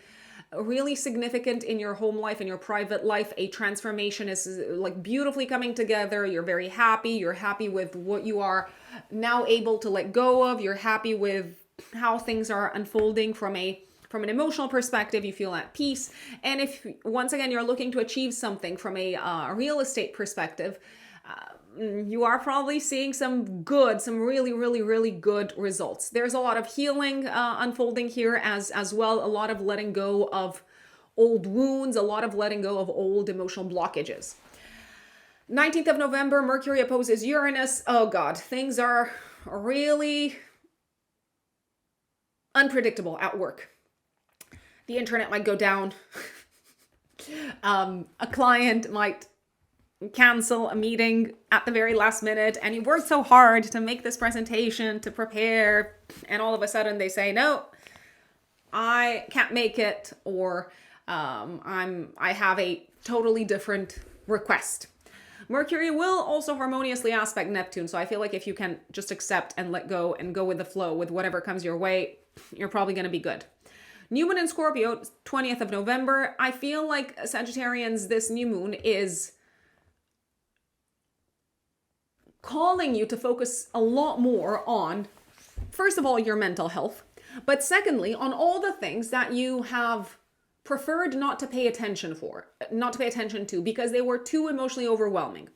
really significant in your home life, in your private life. A transformation is like beautifully coming together. You're very happy. You're happy with what you are now able to let go of. You're happy with how things are unfolding from an emotional perspective. You feel at peace. And if once again you're looking to achieve something from a real estate perspective, you are probably seeing some really, really, really good results. There's a lot of healing unfolding here as well. A lot of letting go of old wounds, a lot of letting go of old emotional blockages. 19th of November, Mercury opposes Uranus. Oh God, things are really unpredictable at work. The internet might go down. A client might cancel a meeting at the very last minute, and you worked so hard to make this presentation, to prepare, and all of a sudden they say, no, I can't make it, or I have a totally different request. Mercury will also harmoniously aspect Neptune, so I feel like if you can just accept and let go and go with the flow with whatever comes your way, you're probably going to be good. New moon in Scorpio, 20th of November. I feel like Sagittarians, this new moon is calling you to focus a lot more on, first of all, your mental health, but secondly, on all the things that you have preferred not to pay attention to because they were too emotionally overwhelming.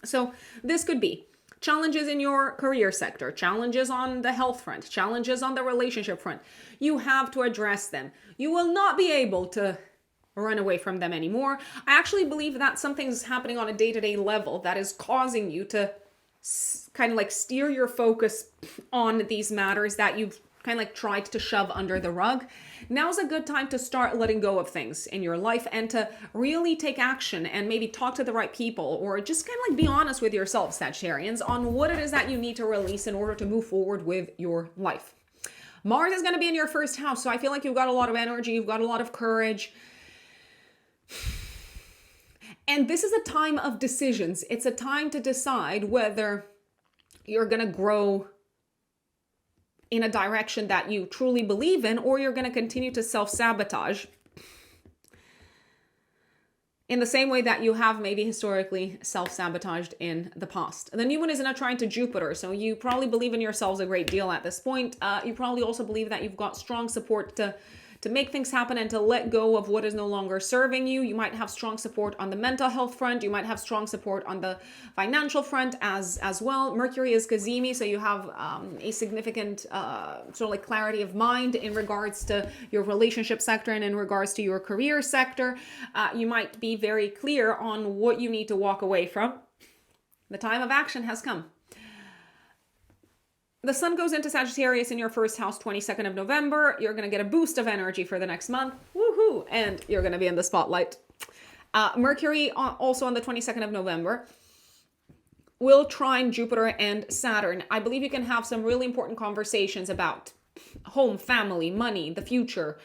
So this could be challenges in your career sector, challenges on the health front, challenges on the relationship front. You have to address them. You will not be able to run away from them anymore. I actually believe that something's happening on a day-to-day level that is causing you to kind of like steer your focus on these matters that you've kind of like tried to shove under the rug. Now's a good time to start letting go of things in your life and to really take action and maybe talk to the right people, or just kind of like be honest with yourself, Sagittarians, on what it is that you need to release in order to move forward with your life. Mars is going to be in your first house, so I feel like you've got a lot of energy, you've got a lot of courage. And this is a time of decisions. It's a time to decide whether you're going to grow in a direction that you truly believe in, or you're going to continue to self-sabotage in the same way that you have maybe historically self-sabotaged in the past. The new one is in a trine to Jupiter, so you probably believe in yourselves a great deal at this point. You probably also believe that you've got strong support to make things happen and to let go of what is no longer serving you. You might have strong support on the mental health front. You might have strong support on the financial front as well. Mercury is Kazemi, so you have a significant sort of like clarity of mind in regards to your relationship sector and in regards to your career sector. You might be very clear on what you need to walk away from. The time of action has come. The sun goes into Sagittarius in your first house, 22nd of November. You're going to get a boost of energy for the next month. Woohoo! And you're going to be in the spotlight. Mercury, also on the 22nd of November, will trine Jupiter and Saturn. I believe you can have some really important conversations about home, family, money, the future,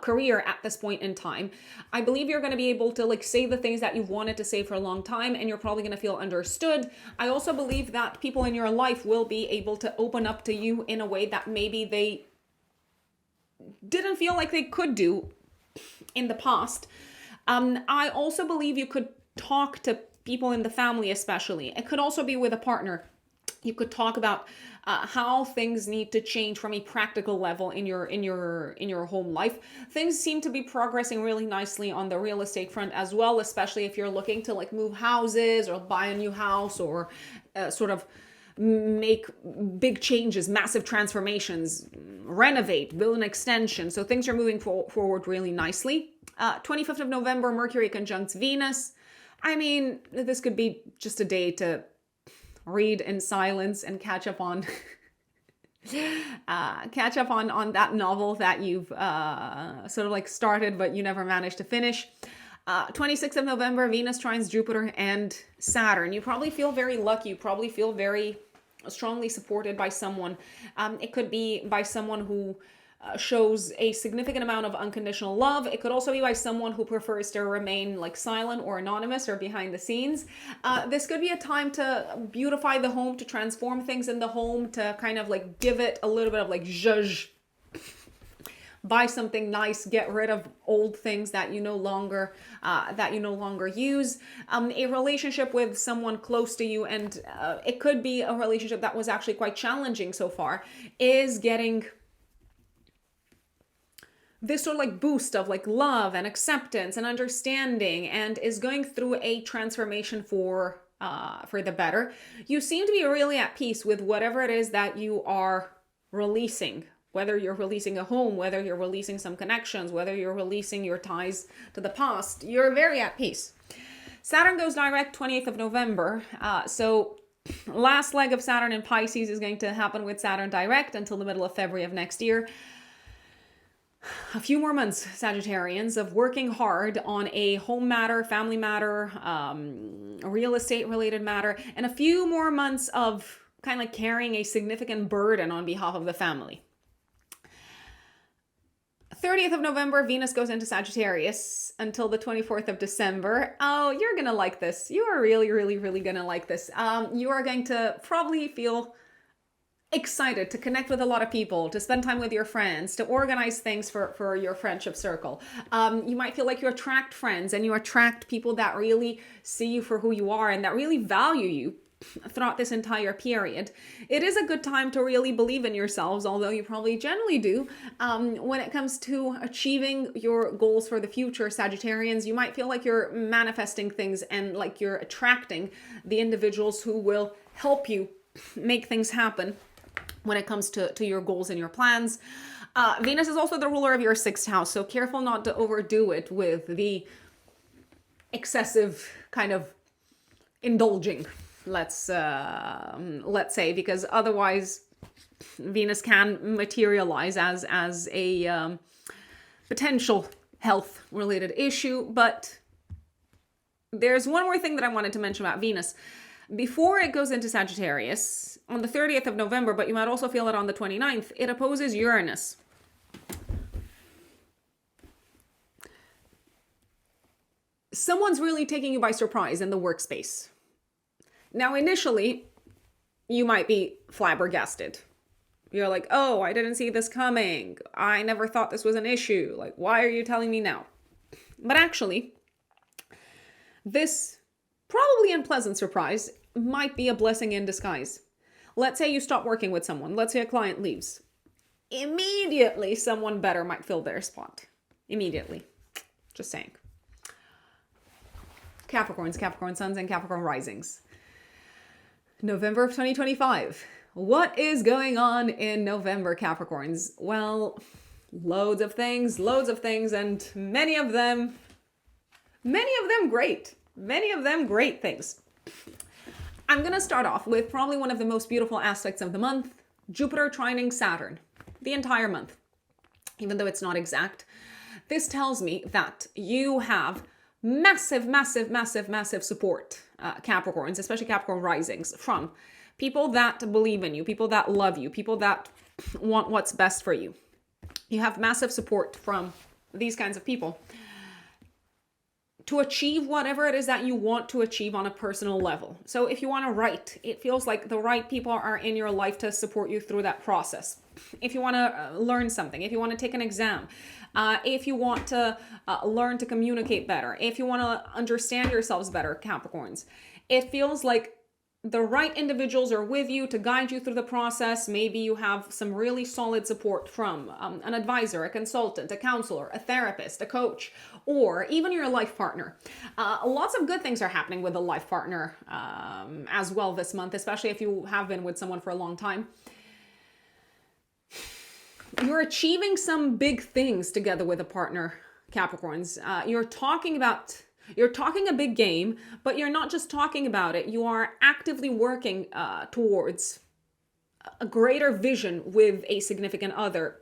career at this point in time. I believe you're going to be able to like say the things that you've wanted to say for a long time, and you're probably going to feel understood. I also believe that people in your life will be able to open up to you in a way that maybe they didn't feel like they could do in the past. I also believe you could talk to people in the family, especially. It could also be with a partner. You could talk about how things need to change from a practical level in your home life. Things seem to be progressing really nicely on the real estate front as well, especially if you're looking to like move houses or buy a new house or sort of make big changes, massive transformations, renovate, build an extension. So things are moving forward really nicely. 25th of November, Mercury conjuncts Venus. I mean, this could be just a day to read in silence and catch up on that novel that you've sort of like started but you never managed to finish. 26th of November, Venus trines Jupiter and Saturn. You probably feel very lucky. You probably feel very strongly supported by someone. It could be by someone who shows a significant amount of unconditional love. It could also be by someone who prefers to remain like silent or anonymous or behind the scenes. This could be a time to beautify the home, to transform things in the home, to kind of like give it a little bit of like zhuzh. Buy something nice, get rid of old things that you no longer use. A relationship with someone close to you, and it could be a relationship that was actually quite challenging so far, is getting this sort of like boost of like love and acceptance and understanding, and is going through a transformation for the better. You seem to be really at peace with whatever it is that you are releasing. Whether you're releasing a home, whether you're releasing some connections, whether you're releasing your ties to the past, you're very at peace. Saturn goes direct 28th of November. So last leg of Saturn in Pisces is going to happen with Saturn direct until the middle of February of next year. A few more months, Sagittarians, of working hard on a home matter, family matter, a real estate related matter, and a few more months of kind of like carrying a significant burden on behalf of the family. 30th of November, Venus goes into Sagittarius until the 24th of December. Oh, you're going to like this. You are really, really, really going to like this. You are going to probably feel excited to connect with a lot of people, to spend time with your friends, to organize things for your friendship circle. You might feel like you attract friends and you attract people that really see you for who you are and that really value you throughout this entire period. It is a good time to really believe in yourselves, although you probably generally do. When it comes to achieving your goals for the future, Sagittarians, you might feel like you're manifesting things and like you're attracting the individuals who will help you make things happen when it comes to your goals and your plans. Venus is also the ruler of your 6th house, so careful not to overdo it with the excessive kind of indulging, let's say, because otherwise Venus can materialize as a potential health related issue. But there's one more thing that I wanted to mention about Venus before it goes into Sagittarius on the 30th of November, but you might also feel it on the 29th. It opposes Uranus. Someone's really taking you by surprise in the workspace. Now, initially, you might be flabbergasted. You're like, oh, I didn't see this coming. I never thought this was an issue. Like, why are you telling me now? But actually, this probably unpleasant surprise might be a blessing in disguise. Let's say you stop working with someone. Let's say a client leaves. Immediately, someone better might fill their spot. Immediately. Just saying. Capricorns, Capricorn suns, and Capricorn risings. November of 2025. What is going on in November, Capricorns? Well, loads of things, and many of them great. Many of them great things. I'm going to start off with probably one of the most beautiful aspects of the month, Jupiter trining Saturn, the entire month, even though it's not exact. This tells me that you have massive support, Capricorns, especially Capricorn risings, from people that believe in you, people that love you, people that want what's best for you. You have massive support from these kinds of people to achieve whatever it is that you want to achieve on a personal level. So if you want to write, it feels like the right people are in your life to support you through that process. If you want to learn something, if you want to take an exam, if you want to learn to communicate better, if you want to understand yourselves better, Capricorns, it feels like the right individuals are with you to guide you through the process. Maybe you have some really solid support from an advisor, a consultant, a counselor, a therapist, a coach, or even your life partner. Lots of good things are happening with a life partner as well this month, especially if you have been with someone for a long time. You're achieving some big things together with a partner, Capricorns. You're talking a big game, but you're not just talking about it. You are actively working towards a greater vision with a significant other.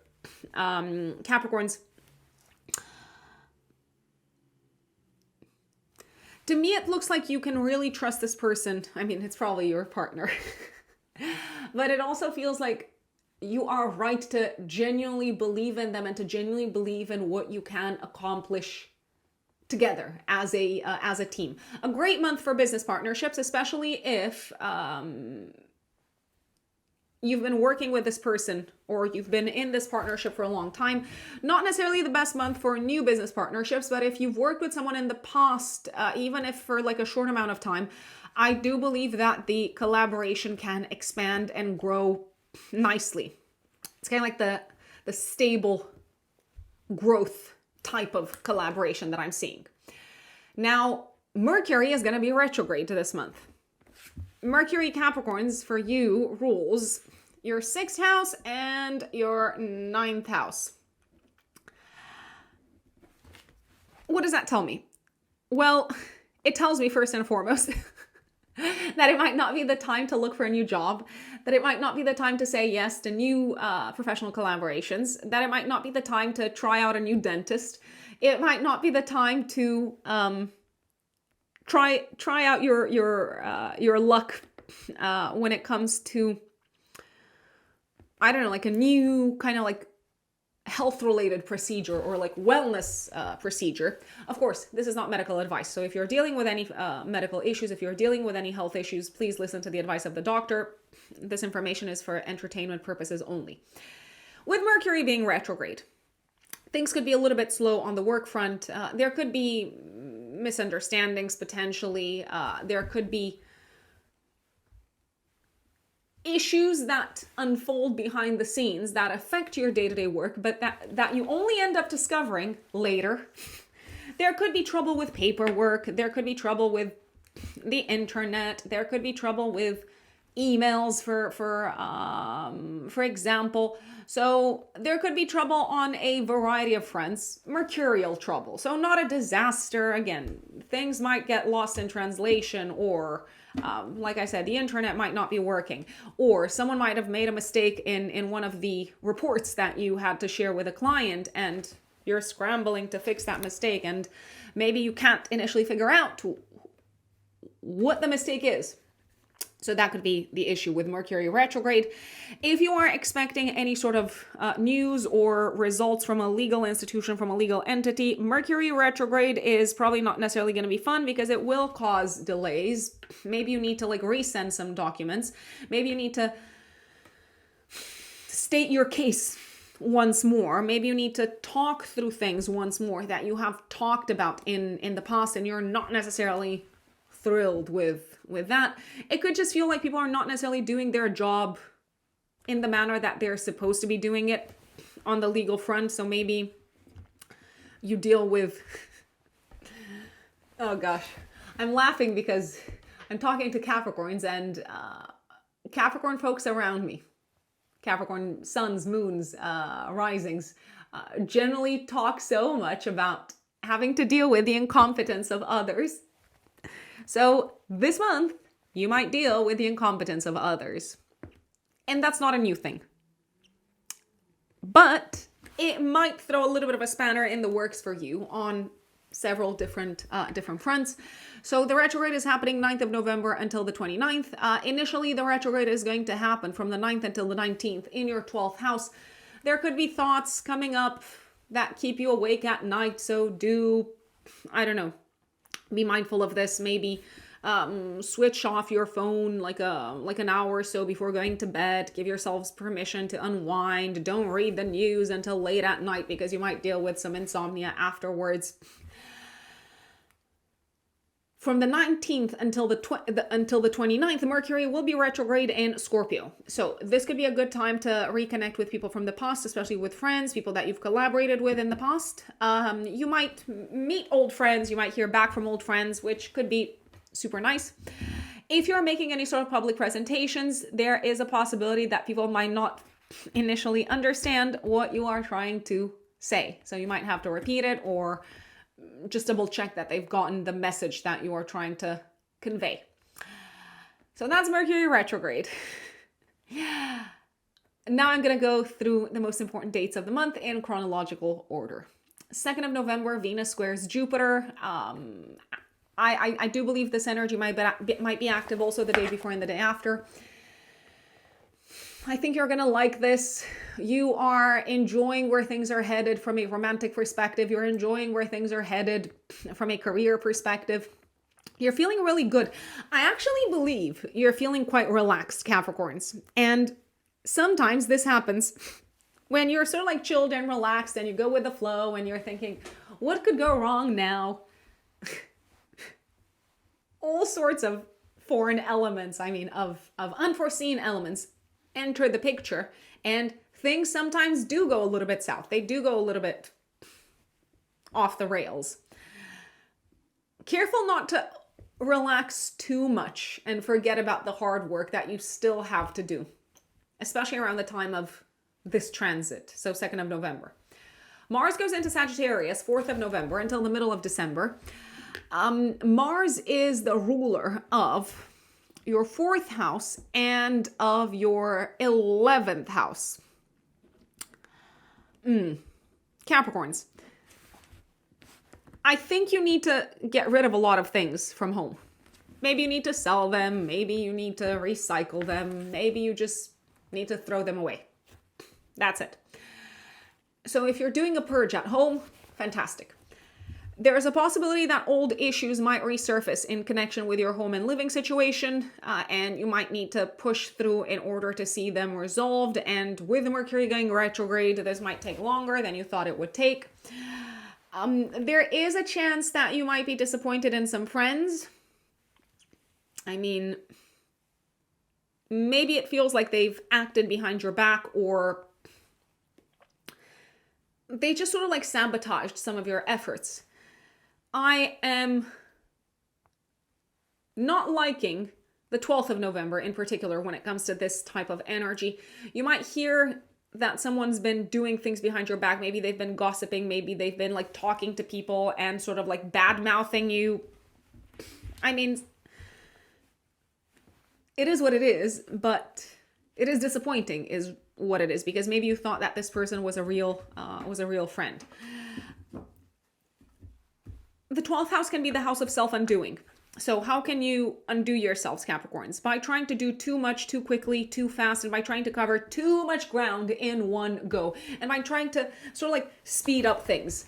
Capricorns, to me, it looks like you can really trust this person. I mean, it's probably your partner, but it also feels like you are right to genuinely believe in them and to genuinely believe in what you can accomplish together as a team. A great month for business partnerships, especially if you've been working with this person or you've been in this partnership for a long time. Not necessarily the best month for new business partnerships, but if you've worked with someone in the past, even if for like a short amount of time, I do believe that the collaboration can expand and grow nicely. It's kind of like the stable growth type of collaboration that I'm seeing. Now, Mercury is going to be retrograde this month. Mercury Capricorns for you rules your 6th house and your 9th house. What does that tell me? Well, it tells me first and foremost that it might not be the time to look for a new job, that it might not be the time to say yes to new professional collaborations, that it might not be the time to try out a new dentist. It might not be the time to try out your luck when it comes to, I don't know, like a new kind of like health-related procedure or like wellness procedure. Of course, this is not medical advice. So if you're dealing with any medical issues, if you're dealing with any health issues, please listen to the advice of the doctor. This information is for entertainment purposes only. With Mercury being retrograde, things could be a little bit slow on the work front. There could be misunderstandings potentially. There could be issues that unfold behind the scenes that affect your day-to-day work, but that you only end up discovering later. There could be trouble with paperwork. There could be trouble with the internet. There could be trouble with emails, for example. So there could be trouble on a variety of fronts. Mercurial trouble. So not a disaster. Again, things might get lost in translation, or like I said, the internet might not be working, or someone might have made a mistake in one of the reports that you had to share with a client, and you're scrambling to fix that mistake, and maybe you can't initially figure out what the mistake is. So that could be the issue with Mercury retrograde. If you are expecting any sort of news or results from a legal institution, from a legal entity, Mercury retrograde is probably not necessarily going to be fun because it will cause delays. Maybe you need to like resend some documents. Maybe you need to state your case once more. Maybe you need to talk through things once more that you have talked about in the past and you're not necessarily thrilled with that. It could just feel like people are not necessarily doing their job in the manner that they're supposed to be doing it on the legal front. So maybe you deal with, oh gosh, I'm laughing because I'm talking to Capricorns and Capricorn folks around me, Capricorn suns, moons, risings, generally talk so much about having to deal with the incompetence of others. So this month, you might deal with the incompetence of others. And that's not a new thing. But it might throw a little bit of a spanner in the works for you on several different fronts. So the retrograde is happening 9th of November until the 29th. Initially, the retrograde is going to happen from the 9th until the 19th in your 12th house. There could be thoughts coming up that keep you awake at night. So be mindful of this. Maybe switch off your phone like an hour or so before going to bed. Give yourselves permission to unwind. Don't read the news until late at night because you might deal with some insomnia afterwards. From the 19th until the 29th, Mercury will be retrograde in Scorpio. So this could be a good time to reconnect with people from the past, especially with friends, people that you've collaborated with in the past. You might meet old friends, you might hear back from old friends, which could be super nice. If you're making any sort of public presentations, there is a possibility that people might not initially understand what you are trying to say. So you might have to repeat it or just double check that they've gotten the message that you are trying to convey. So that's Mercury retrograde. Now I'm going to go through the most important dates of the month in chronological order. 2nd of November, Venus squares Jupiter. I do believe this energy might be active also the day before and the day after. I think you're going to like this. You are enjoying where things are headed from a romantic perspective. You're enjoying where things are headed from a career perspective. You're feeling really good. I actually believe you're feeling quite relaxed, Capricorns. And sometimes this happens when you're sort of like chilled and relaxed and you go with the flow and you're thinking, what could go wrong now? All sorts of foreign elements, of unforeseen elements enter the picture, and things sometimes do go a little bit south. They do go a little bit off the rails. Careful not to relax too much and forget about the hard work that you still have to do, especially around the time of this transit, so 2nd of November. Mars goes into Sagittarius 4th of November until the middle of December. Mars is the ruler of your 4th house and of your 11th house. Capricorns, I think you need to get rid of a lot of things from home. Maybe you need to sell them. Maybe you need to recycle them. Maybe you just need to throw them away. That's it. So if you're doing a purge at home, fantastic. There is a possibility that old issues might resurface in connection with your home and living situation, and you might need to push through in order to see them resolved. And with Mercury going retrograde, this might take longer than you thought it would take. There is a chance that you might be disappointed in some friends. Maybe it feels like they've acted behind your back, or they just sort of like sabotaged some of your efforts. I am not liking the 12th of November in particular when it comes to this type of energy. You might hear that someone's been doing things behind your back. Maybe they've been gossiping. Maybe they've been like talking to people and sort of like bad-mouthing you. It is what it is, but it is disappointing is what it is, because maybe you thought that this person was a real friend. The 12th house can be the house of self-undoing. So how can you undo yourselves, Capricorns? By trying to do too much, too quickly, too fast, and by trying to cover too much ground in one go, and by trying to sort of like speed up things.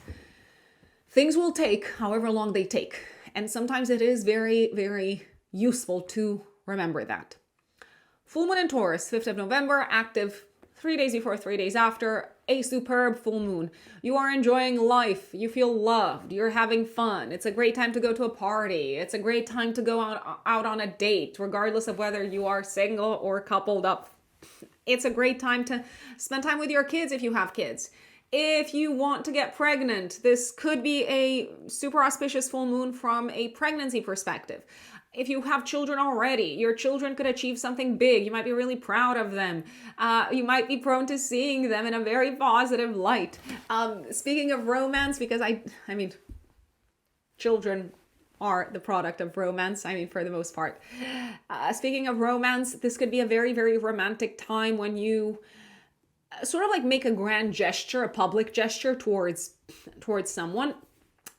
Things will take however long they take. And sometimes it is very, very useful to remember that. Full moon in Taurus, 5th of November, active 3 days before, 3 days after, a superb full moon. You are enjoying life. You feel loved. You're having fun. It's a great time to go to a party. It's a great time to go out on a date, regardless of whether you are single or coupled up. It's a great time to spend time with your kids if you have kids. If you want to get pregnant, this could be a super auspicious full moon from a pregnancy perspective. If you have children already, your children could achieve something big. You might be really proud of them. You might be prone to seeing them in a very positive light. Speaking of romance, because children are the product of romance, for the most part. Speaking of romance, this could be a very, very romantic time when you sort of like make a grand gesture, a public gesture towards someone.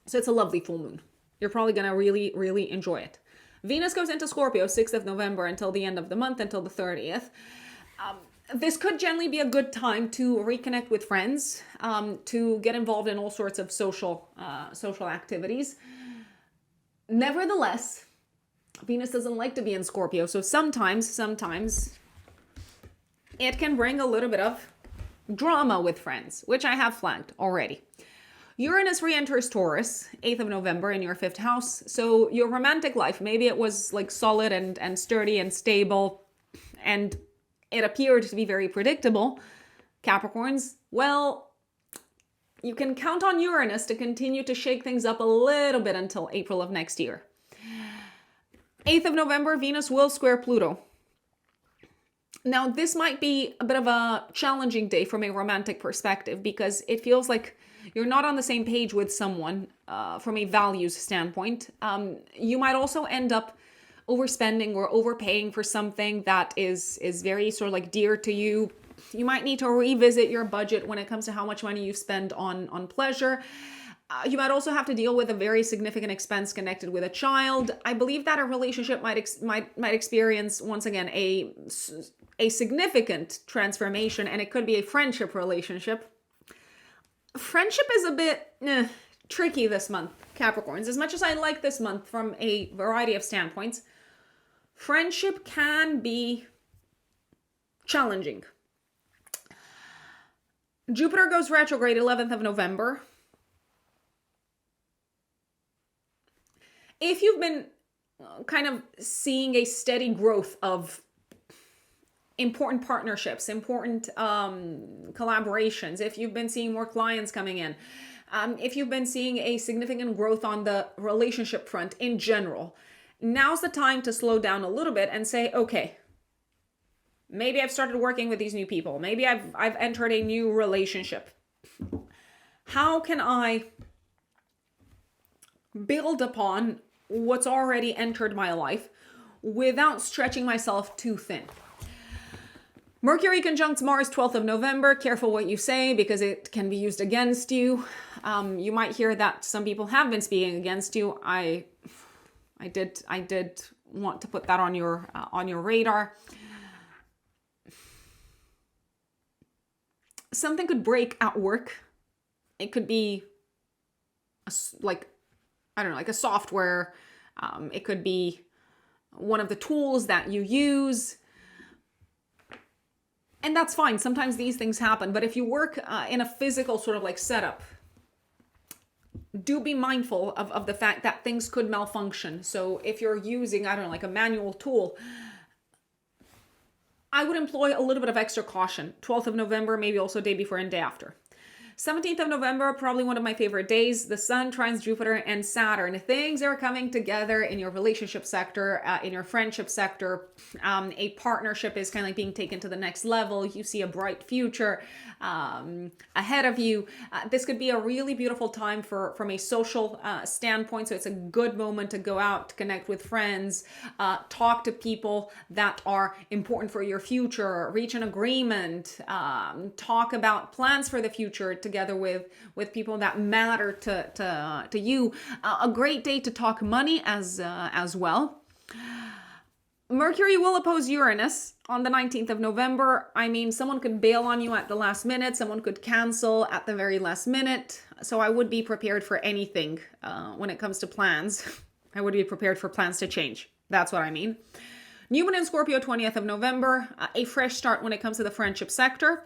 So it's a lovely full moon. You're probably going to really, really enjoy it. Venus goes into Scorpio 6th of November until the end of the month, until the 30th. This could generally be a good time to reconnect with friends, to get involved in all sorts of social activities. Nevertheless, Venus doesn't like to be in Scorpio, so sometimes it can bring a little bit of drama with friends, which I have flagged already. Uranus re-enters Taurus, 8th of November in your 5th house. So your romantic life, maybe it was like solid and sturdy and stable, and it appeared to be very predictable. Capricorns, well, you can count on Uranus to continue to shake things up a little bit until April of next year. 8th of November, Venus will square Pluto. Now, this might be a bit of a challenging day from a romantic perspective, because it feels like you're not on the same page with someone from a values standpoint. You might also end up overspending or overpaying for something that is very sort of like dear to you. You might need to revisit your budget when it comes to how much money you spend on pleasure. You might also have to deal with a very significant expense connected with a child. I believe that a relationship might experience, once again, a significant transformation, and it could be a friendship relationship. Friendship is a bit tricky this month, Capricorns. As much as I like this month from a variety of standpoints, friendship can be challenging. Jupiter goes retrograde 11th of November. If you've been kind of seeing a steady growth of important partnerships, important collaborations, if you've been seeing more clients coming in, if you've been seeing a significant growth on the relationship front in general, now's the time to slow down a little bit and say, okay, maybe I've started working with these new people. Maybe I've entered a new relationship. How can I build upon what's already entered my life without stretching myself too thin? Mercury conjuncts Mars 12th of November. Careful what you say because it can be used against you. You might hear that some people have been speaking against you. I did want to put that on your radar. Something could break at work. It could be like a software. It could be one of the tools that you use. And that's fine. Sometimes these things happen. But if you work in a physical sort of like setup, do be mindful of the fact that things could malfunction. So if you're using, like a manual tool, I would employ a little bit of extra caution. 12th of November, maybe also day before and day after. 17th of November, probably one of my favorite days. The Sun trines Jupiter and Saturn. Things are coming together in your relationship sector, in your friendship sector. A partnership is kind of like being taken to the next level. You see a bright future ahead of you. This could be a really beautiful time from a social standpoint. So it's a good moment to go out, to connect with friends, talk to people that are important for your future, reach an agreement, talk about plans for the future together with people that matter to you. A great day to talk money as well. Mercury will oppose Uranus on the 19th of November. I mean, someone could bail on you at the last minute. Someone could cancel at the very last minute. So I would be prepared for anything when it comes to plans. I would be prepared for plans to change. That's what I mean. New Moon in Scorpio, 20th of November. A fresh start when it comes to the friendship sector.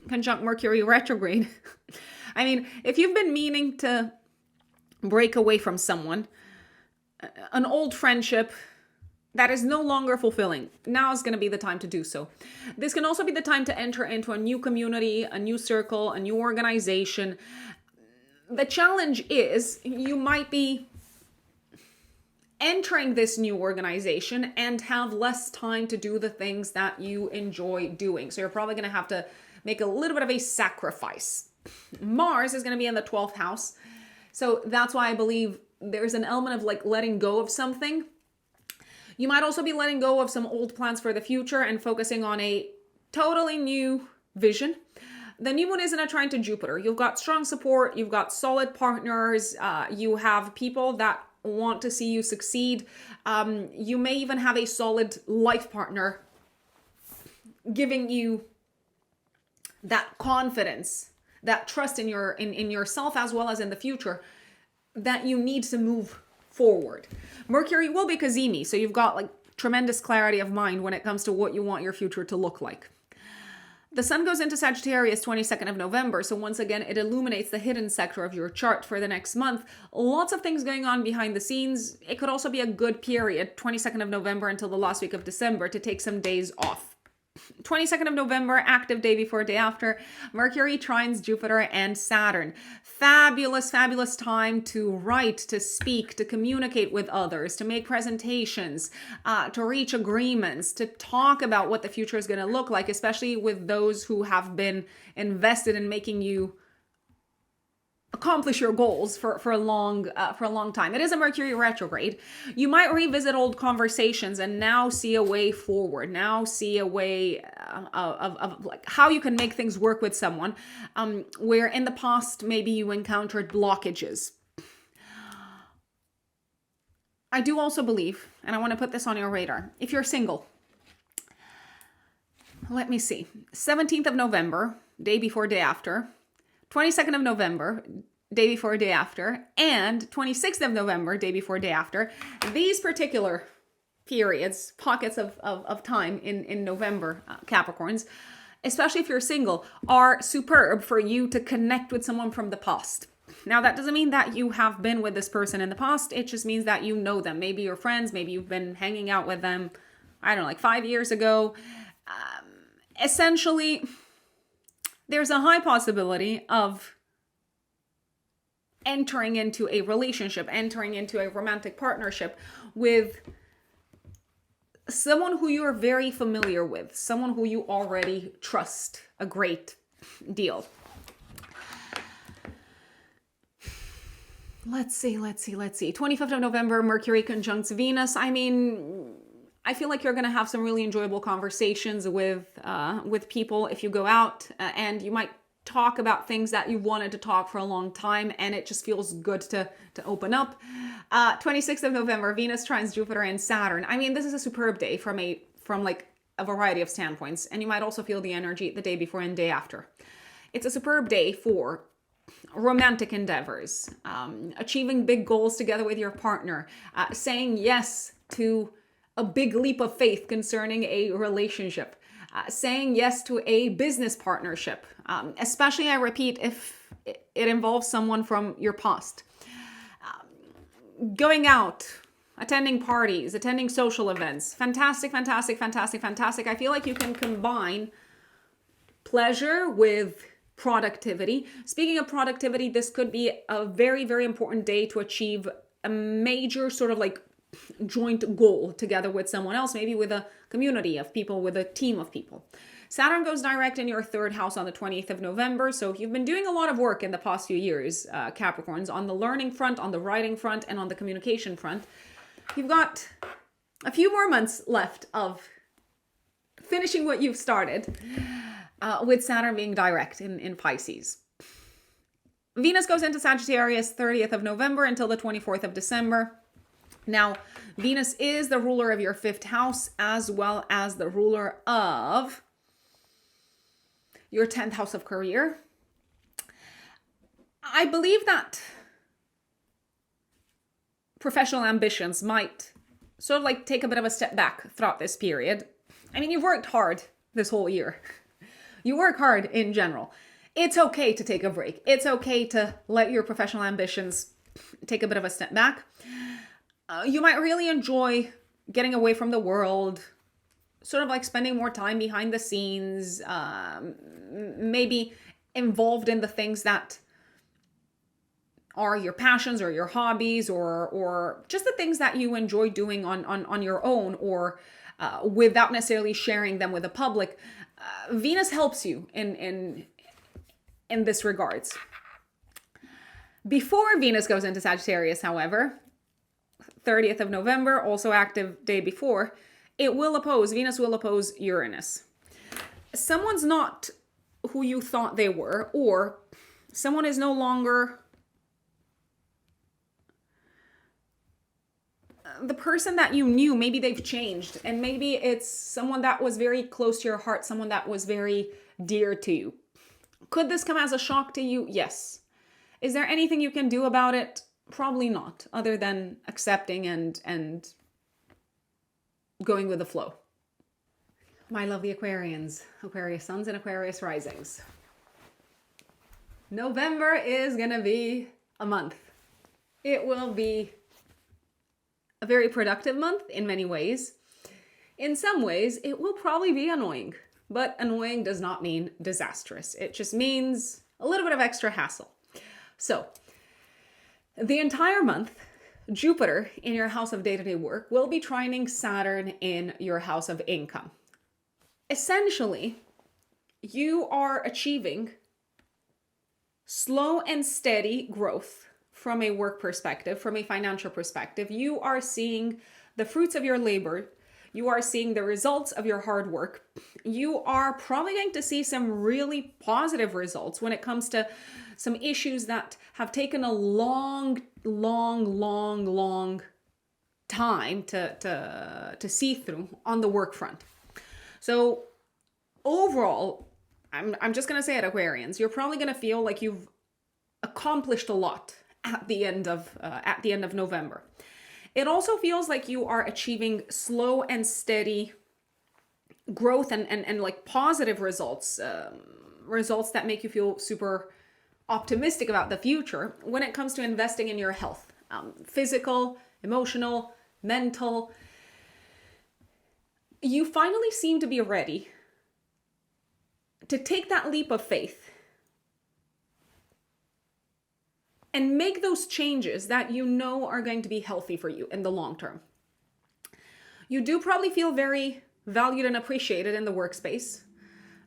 Conjunct Mercury retrograde. I mean, if you've been meaning to break away from someone, an old friendship that is no longer fulfilling, now is going to be the time to do so. This can also be the time to enter into a new community, a new circle, a new organization. The challenge is you might be entering this new organization and have less time to do the things that you enjoy doing. So you're probably going to have to make a little bit of a sacrifice. Mars is going to be in the 12th house. So that's why I believe there's an element of like letting go of something. You might also be letting go of some old plans for the future and focusing on a totally new vision. The new moon isn't a trine to Jupiter. You've got strong support. You've got solid partners. You have people that want to see you succeed. You may even have a solid life partner giving you that confidence, that trust in yourself as well as in the future that you need to move forward. Mercury will be cazimi, so you've got like tremendous clarity of mind when it comes to what you want your future to look like. The Sun goes into Sagittarius 22nd of November, so once again, it illuminates the hidden sector of your chart for the next month. Lots of things going on behind the scenes. It could also be a good period, 22nd of November until the last week of December, to take some days off. 22nd of November, active day before, day after, Mercury trines Jupiter and Saturn. Fabulous, fabulous time to write, to speak, to communicate with others, to make presentations, to reach agreements, to talk about what the future is going to look like, especially with those who have been invested in making you accomplish your goals for a long time. It is a Mercury retrograde. You might revisit old conversations and now see a way forward, now see a way like how you can make things work with someone, where in the past maybe you encountered blockages. I do also believe, and I want to put this on your radar, if you're single, let me see, 17th of November, day before, day after, 22nd of November, day before, day after, and 26th of November, day before, day after. These particular periods, pockets of time in November, Capricorns, especially if you're single, are superb for you to connect with someone from the past. Now, that doesn't mean that you have been with this person in the past. It just means that you know them. Maybe you're friends. Maybe you've been hanging out with them, I don't know, like 5 years ago. Essentially, there's a high possibility of entering into a relationship, entering into a romantic partnership with someone who you are very familiar with, someone who you already trust a great deal. Let's see. 25th of November, Mercury conjuncts Venus. I mean, I feel like you're going to have some really enjoyable conversations with people if you go out, and you might talk about things that you wanted to talk for a long time, and it just feels good to open up. 26th of November, Venus trines Jupiter and Saturn. I mean, this is a superb day from like a variety of standpoints, and you might also feel the energy the day before and day after. It's a superb day for romantic endeavors, achieving big goals together with your partner, saying yes to a big leap of faith concerning a relationship, saying yes to a business partnership, especially, I repeat, if it involves someone from your past. Going out, attending parties, attending social events. Fantastic. I feel like you can combine pleasure with productivity. Speaking of productivity, this could be a very, very important day to achieve a major sort of like joint goal together with someone else, maybe with a community of people, with a team of people. Saturn goes direct in your third house on the 20th of November. So if you've been doing a lot of work in the past few years, Capricorns, on the learning front, on the writing front, and on the communication front, you've got a few more months left of finishing what you've started, with Saturn being direct in Pisces. Venus goes into Sagittarius 30th of November until the 24th of December. Now, Venus is the ruler of your fifth house, as well as the ruler of your 10th house of career. I believe that professional ambitions might sort of like take a bit of a step back throughout this period. I mean, you've worked hard this whole year. You work hard in general. It's okay to take a break. It's okay to let your professional ambitions take a bit of a step back. You might really enjoy getting away from the world, sort of like spending more time behind the scenes, maybe involved in the things that are your passions or your hobbies, or just the things that you enjoy doing on your own, or without necessarily sharing them with the public. Venus helps you in this regards. Before Venus goes into Sagittarius, however, 30th of November, also active day before, Venus will oppose Uranus. Someone's not who you thought they were, or someone is no longer the person that you knew. Maybe they've changed, and maybe it's someone that was very close to your heart, someone that was very dear to you. Could this come as a shock to you? Yes. Is there anything you can do about it? Probably not, other than accepting and going with the flow. My lovely Aquarians, Aquarius suns and Aquarius risings. November is gonna be a month. It will be a very productive month in many ways. In some ways, it will probably be annoying, but annoying does not mean disastrous. It just means a little bit of extra hassle. So, the entire month, Jupiter in your house of day-to-day work will be trining Saturn in your house of income. Essentially, you are achieving slow and steady growth from a work perspective, from a financial perspective. You are seeing the fruits of your labor. You are seeing the results of your hard work. You are probably going to see some really positive results when it comes to some issues that have taken a long time to see through on the work front. So overall, I'm just going to say it, Aquarians, you're probably going to feel like you've accomplished a lot at the end of November. It also feels like you are achieving slow and steady growth and like positive results, results that make you feel super optimistic about the future when it comes to investing in your health, physical, emotional, mental. You finally seem to be ready to take that leap of faith and make those changes that you know are going to be healthy for you in the long term. You do probably feel very valued and appreciated in the workspace.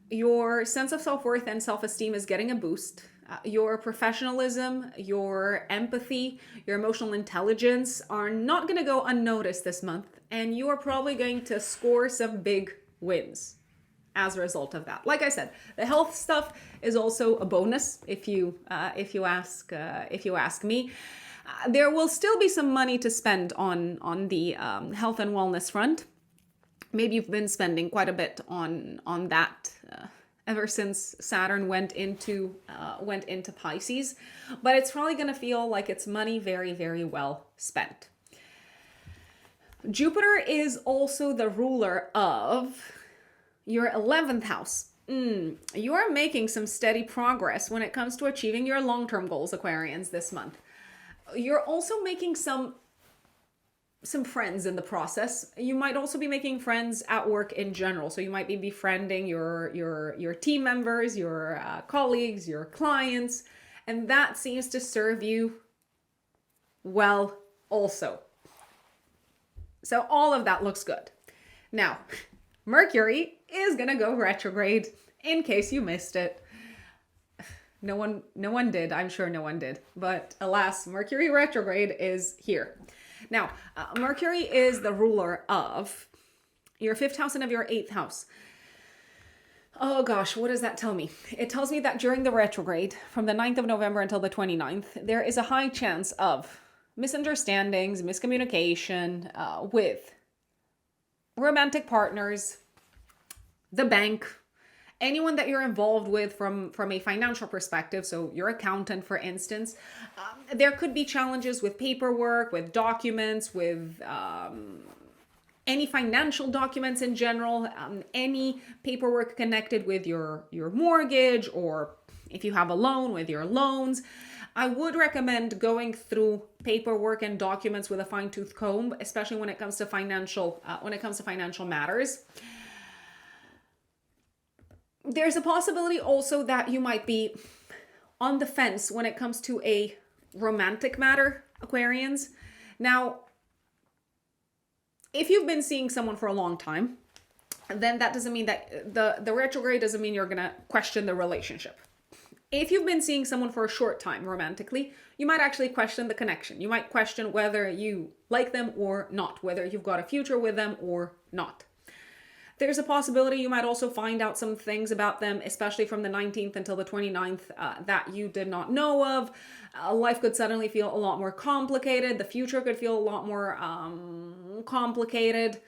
Your sense of self-worth and self-esteem is getting a boost. Your professionalism, your empathy, your emotional intelligence are not going to go unnoticed this month, and you are probably going to score some big wins as a result of that. Like I said, the health stuff is also a bonus if you ask me. There will still be some money to spend on the health and wellness front. Maybe you've been spending quite a bit on that ever since Saturn went into Pisces, but it's probably going to feel like it's money very, very well spent. Jupiter is also the ruler of your 11th house. You are making some steady progress when it comes to achieving your long-term goals, Aquarians, this month. You're also making some friends in the process. You might also be making friends at work in general. So you might be befriending your team members, your colleagues, your clients, and that seems to serve you well also. So all of that looks good. Now, Mercury is gonna go retrograde, in case you missed it. No one did. I'm sure no one did. But alas, Mercury retrograde is here. Now, Mercury is the ruler of your 5th house and of your 8th house. Oh gosh, what does that tell me? It tells me that during the retrograde, from the 9th of November until the 29th, there is a high chance of misunderstandings, miscommunication with romantic partners, the bank, anyone that you're involved with from a financial perspective. So your accountant, for instance. There could be challenges with paperwork, with documents, with any financial documents in general, any paperwork connected with your mortgage, or if you have a loan, with your loans. I would recommend going through paperwork and documents with a fine-tooth comb, especially when it comes to financial matters. There's a possibility also that you might be on the fence when it comes to a romantic matter, Aquarians. Now, if you've been seeing someone for a long time, then that doesn't mean that the retrograde doesn't mean you're going to question the relationship. If you've been seeing someone for a short time romantically, you might actually question the connection. You might question whether you like them or not, whether you've got a future with them or not. There's a possibility you might also find out some things about them, especially from the 19th until the 29th, that you did not know of. Life could suddenly feel a lot more complicated. The future could feel a lot more complicated.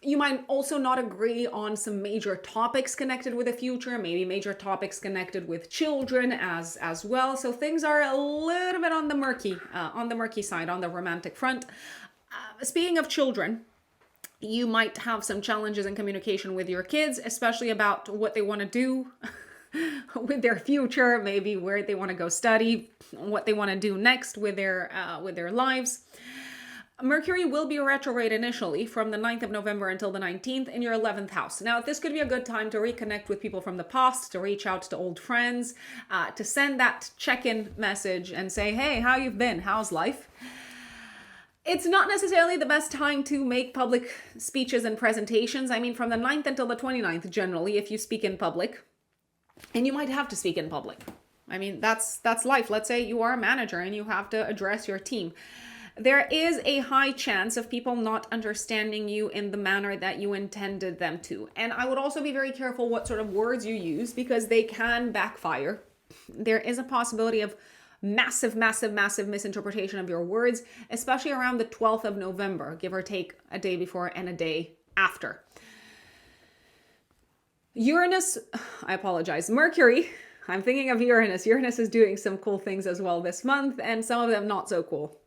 You might also not agree on some major topics connected with the future, maybe major topics connected with children as well. So things are a little bit on the murky side, on the romantic front. Speaking of children, you might have some challenges in communication with your kids, especially about what they want to do with their future, maybe where they want to go study, what they want to do next with their lives. Mercury will be retrograde initially from the 9th of November until the 19th in your 11th house. Now, this could be a good time to reconnect with people from the past, to reach out to old friends, to send that check-in message and say, hey, how you've been? How's life? It's not necessarily the best time to make public speeches and presentations. I mean, from the 9th until the 29th, generally, if you speak in public, and you might have to speak in public. I mean, that's life. Let's say you are a manager and you have to address your team. there is a high chance of people not understanding you in the manner that you intended them to. And I would also be very careful what sort of words you use, because they can backfire. There is a possibility of massive misinterpretation of your words, especially around the 12th of November, give or take a day before and a day after. Mercury, I'm thinking of Uranus. Uranus is doing some cool things as well this month, and some of them not so cool.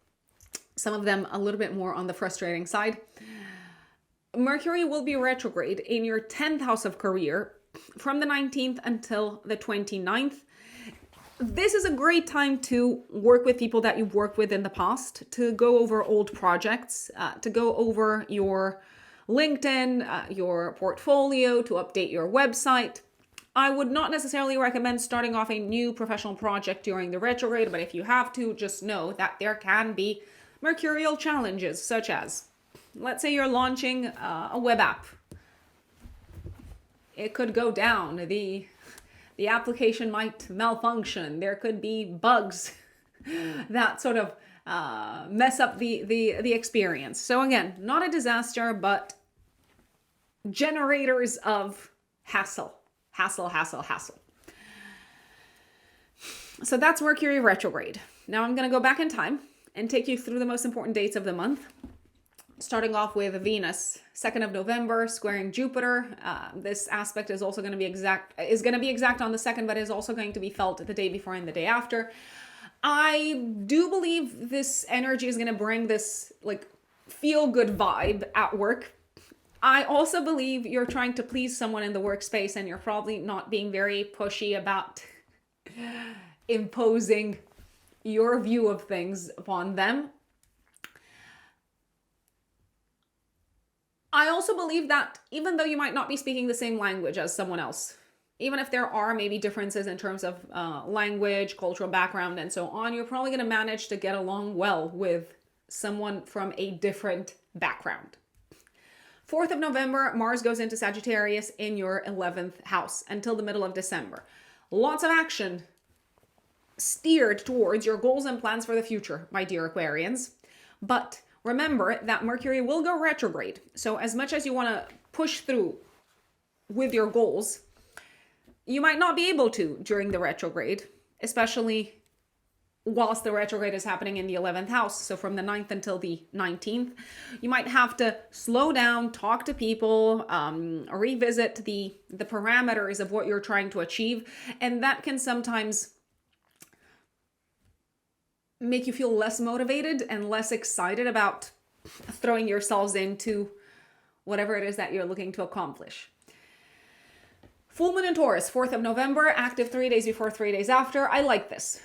Some of them a little bit more on the frustrating side. Mercury will be retrograde in your 10th house of career from the 19th until the 29th. This is a great time to work with people that you've worked with in the past, to go over old projects, to go over your LinkedIn, your portfolio, to update your website. I would not necessarily recommend starting off a new professional project during the retrograde, but if you have to, just know that there can be mercurial challenges, such as, let's say you're launching a web app. It could go down. The application might malfunction. There could be bugs that sort of mess up the experience. So again, not a disaster, but generators of hassle. So that's Mercury retrograde. Now I'm going to go back in time and take you through the most important dates of the month. Starting off with Venus, 2nd of November, squaring Jupiter. This aspect is also going to be exact on the 2nd, but is also going to be felt the day before and the day after. I do believe this energy is going to bring this like feel-good vibe at work. I also believe you're trying to please someone in the workspace, and you're probably not being very pushy about imposing your view of things upon them. I also believe that even though you might not be speaking the same language as someone else, even if there are maybe differences in terms of language, cultural background, and so on, you're probably going to manage to get along well with someone from a different background. 4th of November, Mars goes into Sagittarius in your 11th house until the middle of December. Lots of action steered towards your goals and plans for the future, my dear Aquarians. But remember that Mercury will go retrograde. So as much as you want to push through with your goals, you might not be able to during the retrograde, especially whilst the retrograde is happening in the 11th house. So from the 9th until the 19th, you might have to slow down, talk to people, revisit the parameters of what you're trying to achieve. And that can sometimes make you feel less motivated and less excited about throwing yourselves into whatever it is that you're looking to accomplish. Full moon in Taurus, 4th of November, active 3 days before, 3 days after. I like this.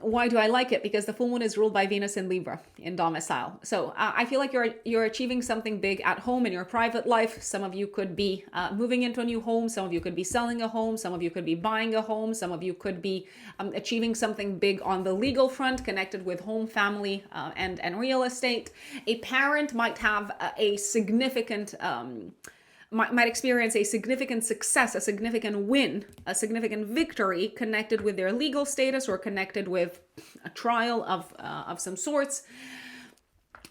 Why do I like it? Because the full moon is ruled by Venus in Libra in domicile. So I feel like you're achieving something big at home in your private life. Some of you could be moving into a new home. Some of you could be selling a home. Some of you could be buying a home. Some of you could be achieving something big on the legal front connected with home, family, and real estate. A parent might have a significant might experience a significant success, a significant win, a significant victory connected with their legal status or connected with a trial of some sorts.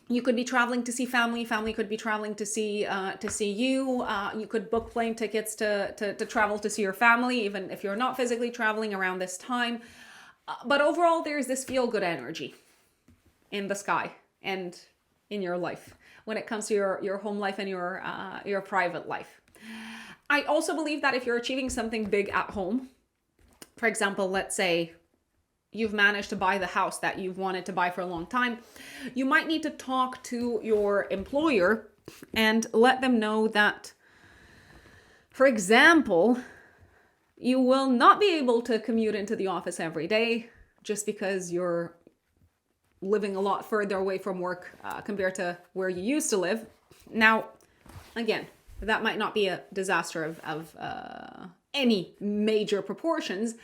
You could be traveling to see family. Family could be traveling to see you. You could book plane tickets to travel to see your family, even if you're not physically traveling around this time. But overall, there's this feel-good energy in the sky and in your life when it comes to your home life and your private life. I also believe that if you're achieving something big at home, for example, let's say you've managed to buy the house that you've wanted to buy for a long time, you might need to talk to your employer and let them know that, for example, you will not be able to commute into the office every day just because you're living a lot further away from work compared to where you used to live. Now, again, that might not be a disaster of any major proportions,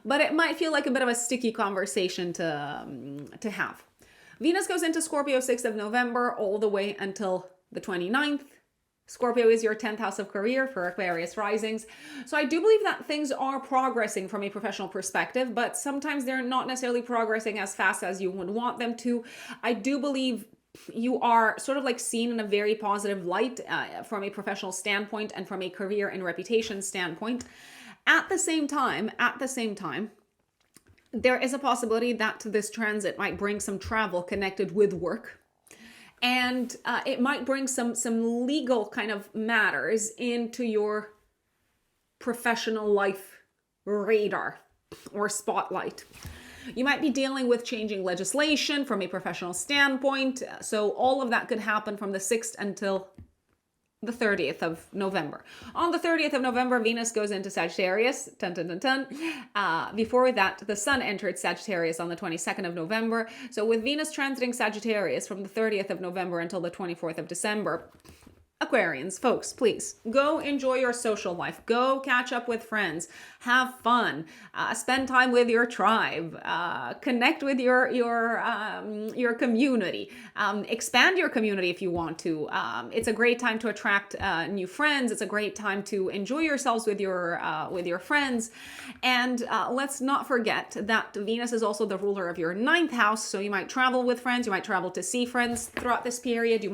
but it might feel like a bit of a sticky conversation to have. Venus goes into Scorpio 6th of November all the way until the 29th. Scorpio is your 10th house of career for Aquarius risings. So I do believe that things are progressing from a professional perspective, but sometimes they're not necessarily progressing as fast as you would want them to. I do believe you are sort of like seen in a very positive light from a professional standpoint and from a career and reputation standpoint. At the same time, there is a possibility that this transit might bring some travel connected with work. And it might bring some legal kind of matters into your professional life radar or spotlight. You might be dealing with changing legislation from a professional standpoint. So all of that could happen from the 6th until the 30th of November. On the 30th of November, Venus goes into Sagittarius. Dun, dun, dun, dun. Before that, the Sun entered Sagittarius on the 22nd of November. So with Venus transiting Sagittarius from the 30th of November until the 24th of December, Aquarians, folks, please go enjoy your social life. Go catch up with friends. Have fun. Spend time with your tribe. Connect with your community. Expand your community if you want to. It's a great time to attract new friends. It's a great time to enjoy yourselves with your friends. And let's not forget that Venus is also the ruler of your 9th house. So you might travel with friends. You might travel to see friends throughout this period. You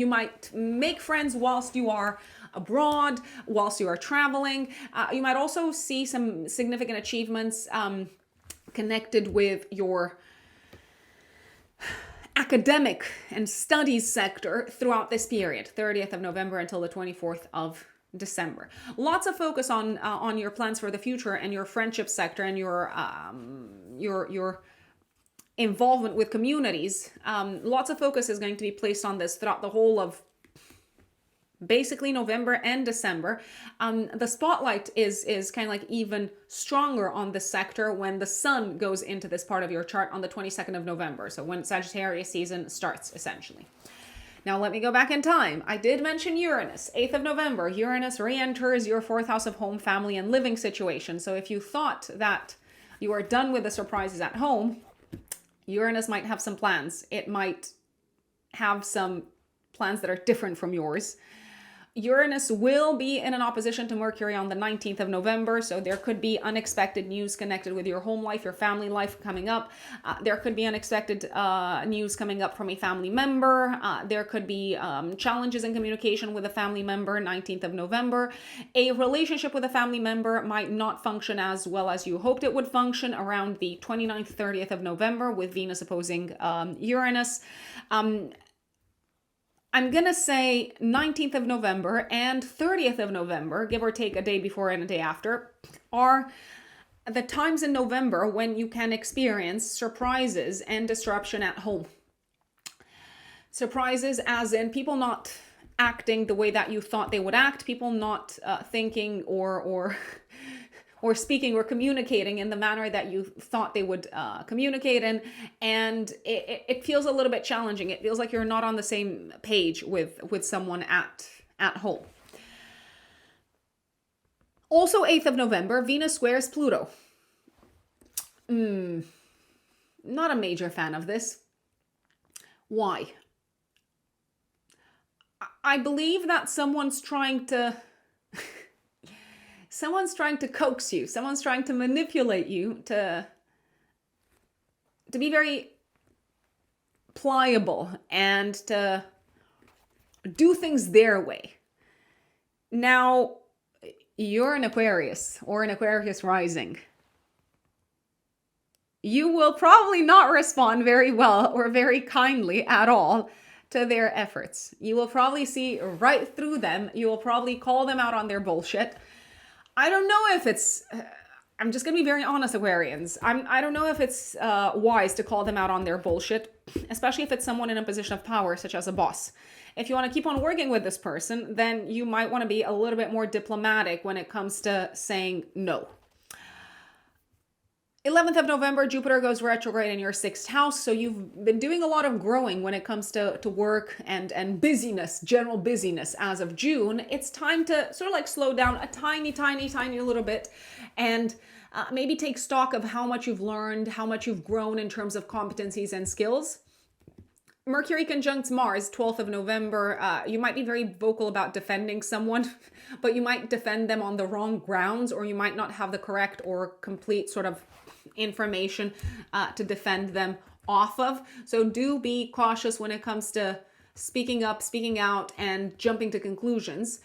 might make friends whilst you are abroad, whilst you are traveling. You might also see some significant achievements connected with your academic and studies sector throughout this period, 30th of November until the 24th of December. Lots of focus on your plans for the future and your friendship sector and your involvement with communities. Lots of focus is going to be placed on this throughout the whole of basically November and December. The spotlight is kind of like even stronger on the sector when the Sun goes into this part of your chart on the 22nd of November. So when Sagittarius season starts, essentially. Now let me go back in time. I did mention Uranus. 8th of November, Uranus re-enters your 4th house of home, family, and living situation. So if you thought that you are done with the surprises at home, Uranus might have some plans. It might have some plans that are different from yours. Uranus will be in an opposition to Mercury on the 19th of November, so there could be unexpected news connected with your home life, your family life coming up. There could be unexpected news coming up from a family member. There could be challenges in communication with a family member, 19th of November. A relationship with a family member might not function as well as you hoped it would function around the 29th, 30th of November with Venus opposing Uranus. I'm going to say 19th of November and 30th of November, give or take a day before and a day after, are the times in November when you can experience surprises and disruption at home. Surprises as in people not acting the way that you thought they would act, people not thinking or speaking or communicating in the manner that you thought they would communicate in. And it feels a little bit challenging. It feels like you're not on the same page with someone at home. Also 8th of November, Venus squares Pluto. Not a major fan of this. Why? I believe that someone's trying to coax you. Someone's trying to manipulate you to be very pliable and to do things their way. Now, you're an Aquarius or an Aquarius rising. You will probably not respond very well or very kindly at all to their efforts. You will probably see right through them. You will probably call them out on their bullshit. I don't know if it's, I'm just going to be very honest, Aquarians. I don't know if it's wise to call them out on their bullshit, especially if it's someone in a position of power, such as a boss. If you want to keep on working with this person, then you might want to be a little bit more diplomatic when it comes to saying no. 11th of November, Jupiter goes retrograde in your 6th house. So you've been doing a lot of growing when it comes to work and busyness, general busyness as of June. It's time to sort of like slow down a tiny little bit and maybe take stock of how much you've learned, how much you've grown in terms of competencies and skills. Mercury conjuncts Mars, 12th of November. You might be very vocal about defending someone, but you might defend them on the wrong grounds, or you might not have the correct or complete sort of information to defend them off of. So do be cautious when it comes to speaking up, speaking out, and jumping to conclusions.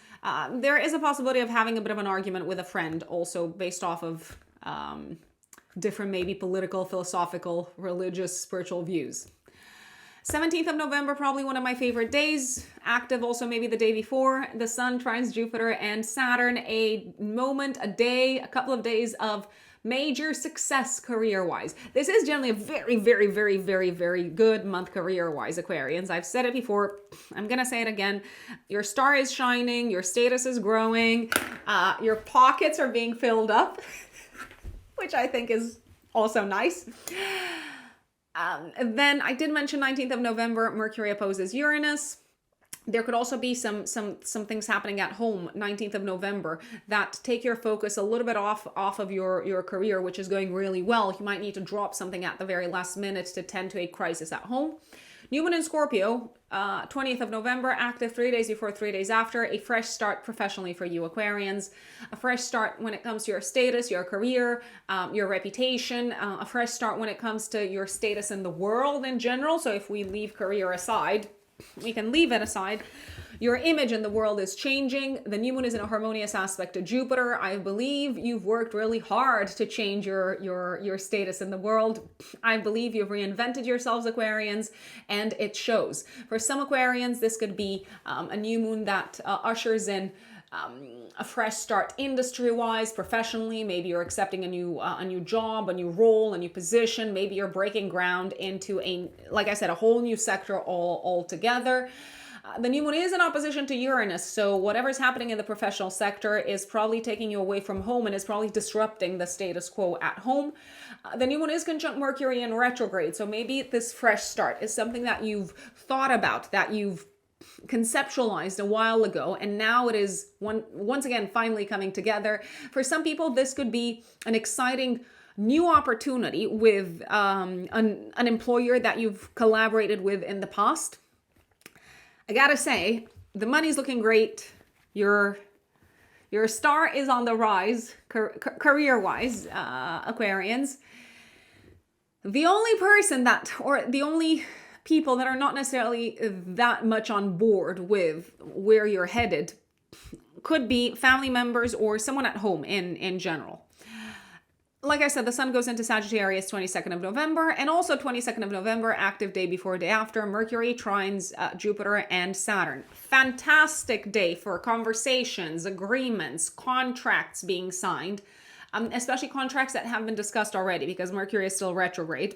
There is a possibility of having a bit of an argument with a friend also based off of different maybe political, philosophical, religious, spiritual views. 17th of November, probably one of my favorite days. Active also maybe the day before. The Sun trines Jupiter and Saturn. A moment, a day, a couple of days of major success career-wise. This is generally a very, very, very, very, very good month career-wise, Aquarians. I've said it before. I'm going to say it again. Your star is shining. Your status is growing. Your pockets are being filled up, which I think is also nice. Then I did mention 19th of November, Mercury opposes Uranus. There could also be some things happening at home, 19th of November, that take your focus a little bit off of your career, which is going really well. You might need to drop something at the very last minute to tend to a crisis at home. New Moon in Scorpio, 20th of November, active 3 days before, 3 days after. A fresh start professionally for you, Aquarians. A fresh start when it comes to your status, your career, your reputation. A fresh start when it comes to your status in the world in general. So if we leave career aside, we can leave it aside. Your image in the world is changing. The new moon is in a harmonious aspect to Jupiter. I believe you've worked really hard to change your status in the world. I believe you've reinvented yourselves, Aquarians, and it shows. For some Aquarians, this could be a new moon that ushers in a fresh start industry-wise, professionally. Maybe you're accepting a new job, a new role, a new position. Maybe you're breaking ground into like I said, a whole new sector altogether. The new moon is in opposition to Uranus, so whatever's happening in the professional sector is probably taking you away from home and is probably disrupting the status quo at home. The new moon is conjunct Mercury in retrograde, so maybe this fresh start is something that you've thought about, that you've conceptualized a while ago, and now it is once again finally coming together. For some people, this could be an exciting new opportunity with an employer that you've collaborated with in the past. I gotta say, the money's looking great. Your star is on the rise, career-wise, Aquarians. The only person the only people that are not necessarily that much on board with where you're headed could be family members or someone at home in general. Like I said, the sun goes into Sagittarius 22nd of November, and also 22nd of November, active day before, day after, Mercury trines Jupiter and Saturn. Fantastic day for conversations, agreements, contracts being signed, especially contracts that have been discussed already because Mercury is still retrograde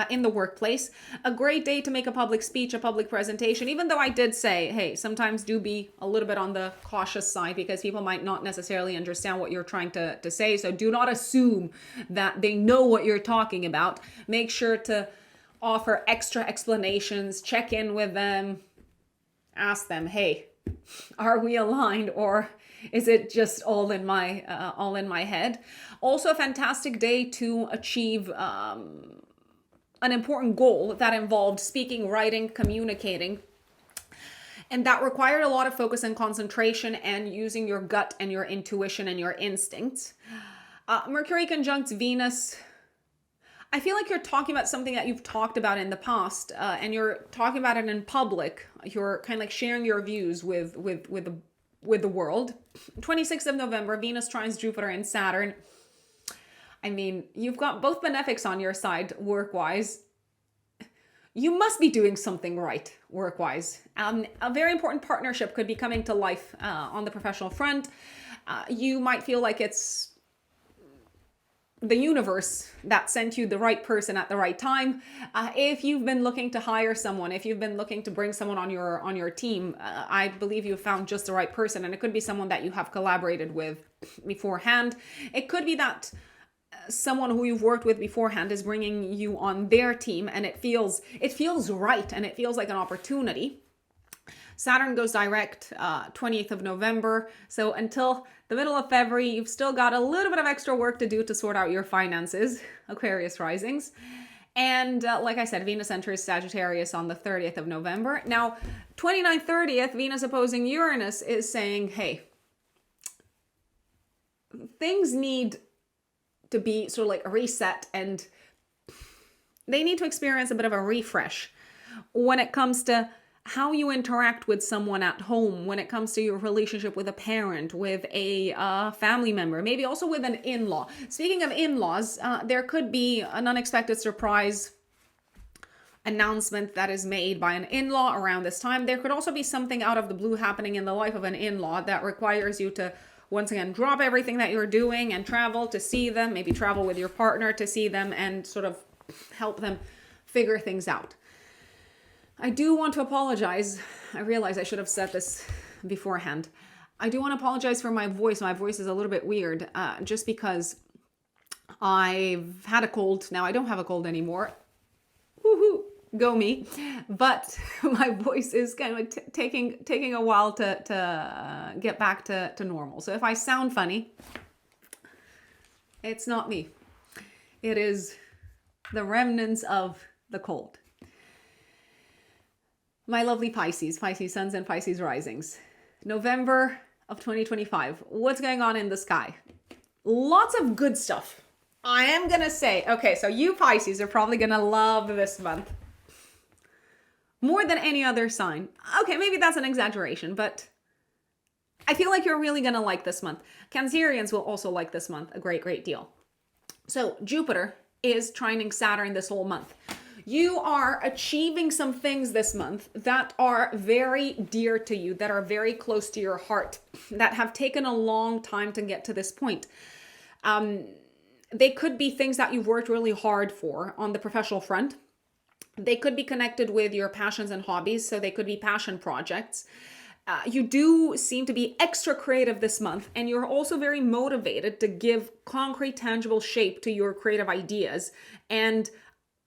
in the workplace. A great day to make a public speech, a public presentation, even though I did say, hey, sometimes do be a little bit on the cautious side because people might not necessarily understand what you're trying to say. So do not assume that they know what you're talking about. Make sure to offer extra explanations, check in with them, ask them, hey, are we aligned, or is it just all in my head? Also a fantastic day to achieve an important goal that involved speaking, writing, communicating. And that required a lot of focus and concentration and using your gut and your intuition and your instincts. Mercury conjuncts Venus. I feel like you're talking about something that you've talked about in the past, and you're talking about it in public. You're kind of like sharing your views with the world. 26th of November, Venus trines Jupiter and Saturn. I mean, you've got both benefics on your side work-wise. You must be doing something right work-wise. A very important partnership could be coming to life on the professional front. You might feel like it's the universe that sent you the right person at the right time. If you've been looking to hire someone, if you've been looking to bring someone on your team, I believe you found just the right person, and it could be someone that you have collaborated with beforehand. It could be that someone who you've worked with beforehand is bringing you on their team, and it feels right, and it feels like an opportunity. Saturn goes direct 20th of November. So until the middle of February, you've still got a little bit of extra work to do to sort out your finances, Aquarius risings. And like I said, Venus enters Sagittarius on the 30th of November. Now, 29th, 30th, Venus opposing Uranus is saying, hey, things need to be sort of like a reset, and they need to experience a bit of a refresh when it comes to how you interact with someone at home, when it comes to your relationship with a parent, with a family member, maybe also with an in-law. Speaking of in-laws, there could be an unexpected surprise announcement that is made by an in-law around this time. There could also be something out of the blue happening in the life of an in-law that requires you to, once again, drop everything that you're doing and travel to see them, maybe travel with your partner to see them and sort of help them figure things out. I do want to apologize. I realize I should have said this beforehand. I do want to apologize for my voice. My voice is a little bit weird, just because I've had a cold. Now I don't have a cold anymore. Woohoo, go me. But my voice is kind of taking a while to get back to normal. So if I sound funny, it's not me. It is the remnants of the cold. My lovely Pisces, Pisces suns and Pisces risings. November of 2025. What's going on in the sky? Lots of good stuff. I am going to say, okay, so you Pisces are probably going to love this month more than any other sign. Okay, maybe that's an exaggeration, but I feel like you're really going to like this month. Cancerians will also like this month a great deal. So Jupiter is trining Saturn this whole month. You are achieving some things this month that are very dear to you, that are very close to your heart, that have taken a long time to get to this point. They could be things that you've worked really hard for on the professional front. They could be connected with your passions and hobbies, so they could be passion projects. You do seem to be extra creative this month, and you're also very motivated to give concrete, tangible shape to your creative ideas. And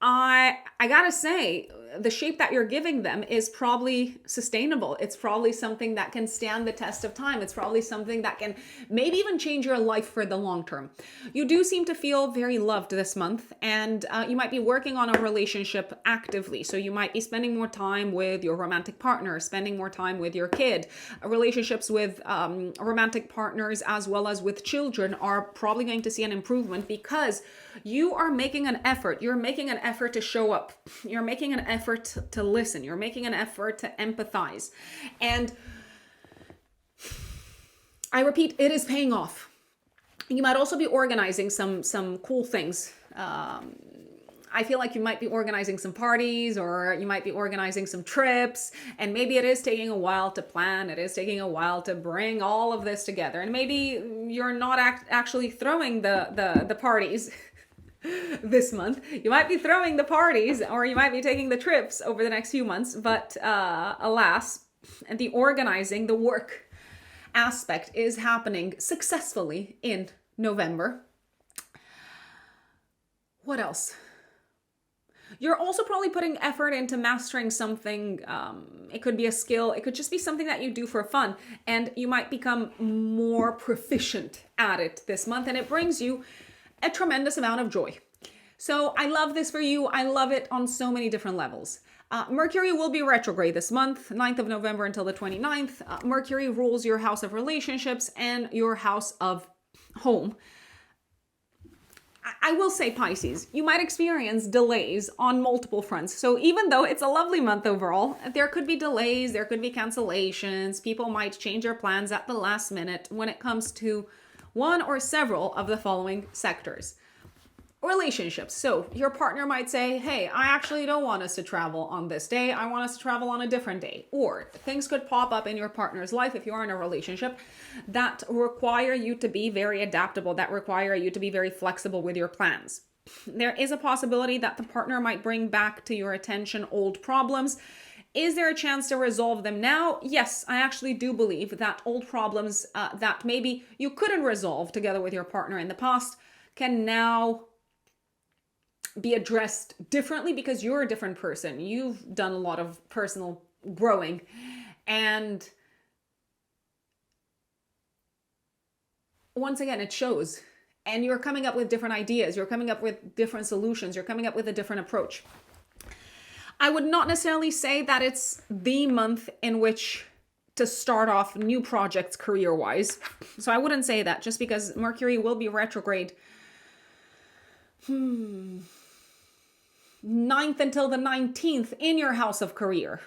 I gotta say, the shape that you're giving them is probably sustainable. It's probably something that can stand the test of time. It's probably something that can maybe even change your life for the long term. You do seem to feel very loved this month, and you might be working on a relationship actively. So you might be spending more time with your romantic partner, spending more time with your kid. Relationships with romantic partners as well as with children are probably going to see an improvement because you are making an effort. You're making an effort to show up. You're making an effort to listen. You're making an effort to empathize. And I repeat, it is paying off. You might also be organizing some cool things. I feel like you might be organizing some parties, or you might be organizing some trips, and maybe it is taking a while to plan. It is taking a while to bring all of this together. And maybe you're not actually throwing the parties this month. You might be throwing the parties, or you might be taking the trips over the next few months, but alas, and the organizing, the work aspect is happening successfully in November. What else? You're also probably putting effort into mastering something. It could be a skill. It could just be something that you do for fun, and you might become more proficient at it this month, and it brings you a tremendous amount of joy. So I love this for you. I love it on so many different levels. Mercury will be retrograde this month, 9th of November until the 29th. Mercury rules your house of relationships and your house of home. I will say, Pisces, you might experience delays on multiple fronts. So even though it's a lovely month overall, there could be delays, there could be cancellations. People might change their plans at the last minute when it comes to one or several of the following sectors. Relationships. So your partner might say, hey, I actually don't want us to travel on this day. I want us to travel on a different day. Or things could pop up in your partner's life if you are in a relationship that require you to be very adaptable, that require you to be very flexible with your plans. There is a possibility that the partner might bring back to your attention old problems. Is there a chance to resolve them now? Yes, I actually do believe that old problems that maybe you couldn't resolve together with your partner in the past can now be addressed differently because you're a different person. You've done a lot of personal growing, and once again, it shows. and you're coming up with different ideas. You're coming up with different solutions. You're coming up with a different approach. I would not necessarily say that it's the month in which to start off new projects career-wise. So I wouldn't say that, just because Mercury will be retrograde 9th until the 19th in your house of career,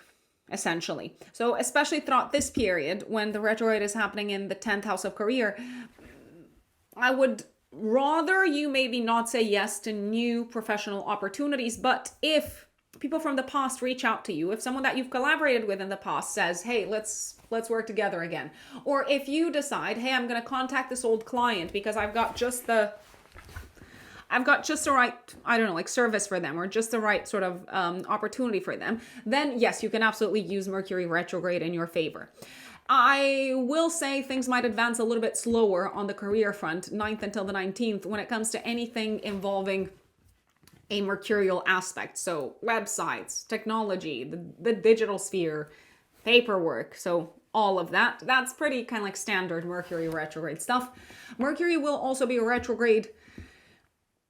essentially. So especially throughout this period when the retrograde is happening in the 10th house of career, I would rather you maybe not say yes to new professional opportunities, but if people from the past reach out to you, if someone that you've collaborated with in the past says, hey, let's work together again, or if you decide, hey, I'm going to contact this old client because I've got just the right, I don't know, like service for them, or just the right sort of opportunity for them, then yes, you can absolutely use Mercury retrograde in your favor. I will say things might advance a little bit slower on the career front, 9th until the 19th, when it comes to anything involving a mercurial aspect. So websites, technology, the digital sphere, paperwork. So all of that. That's pretty kind of like standard Mercury retrograde stuff. Mercury will also be retrograde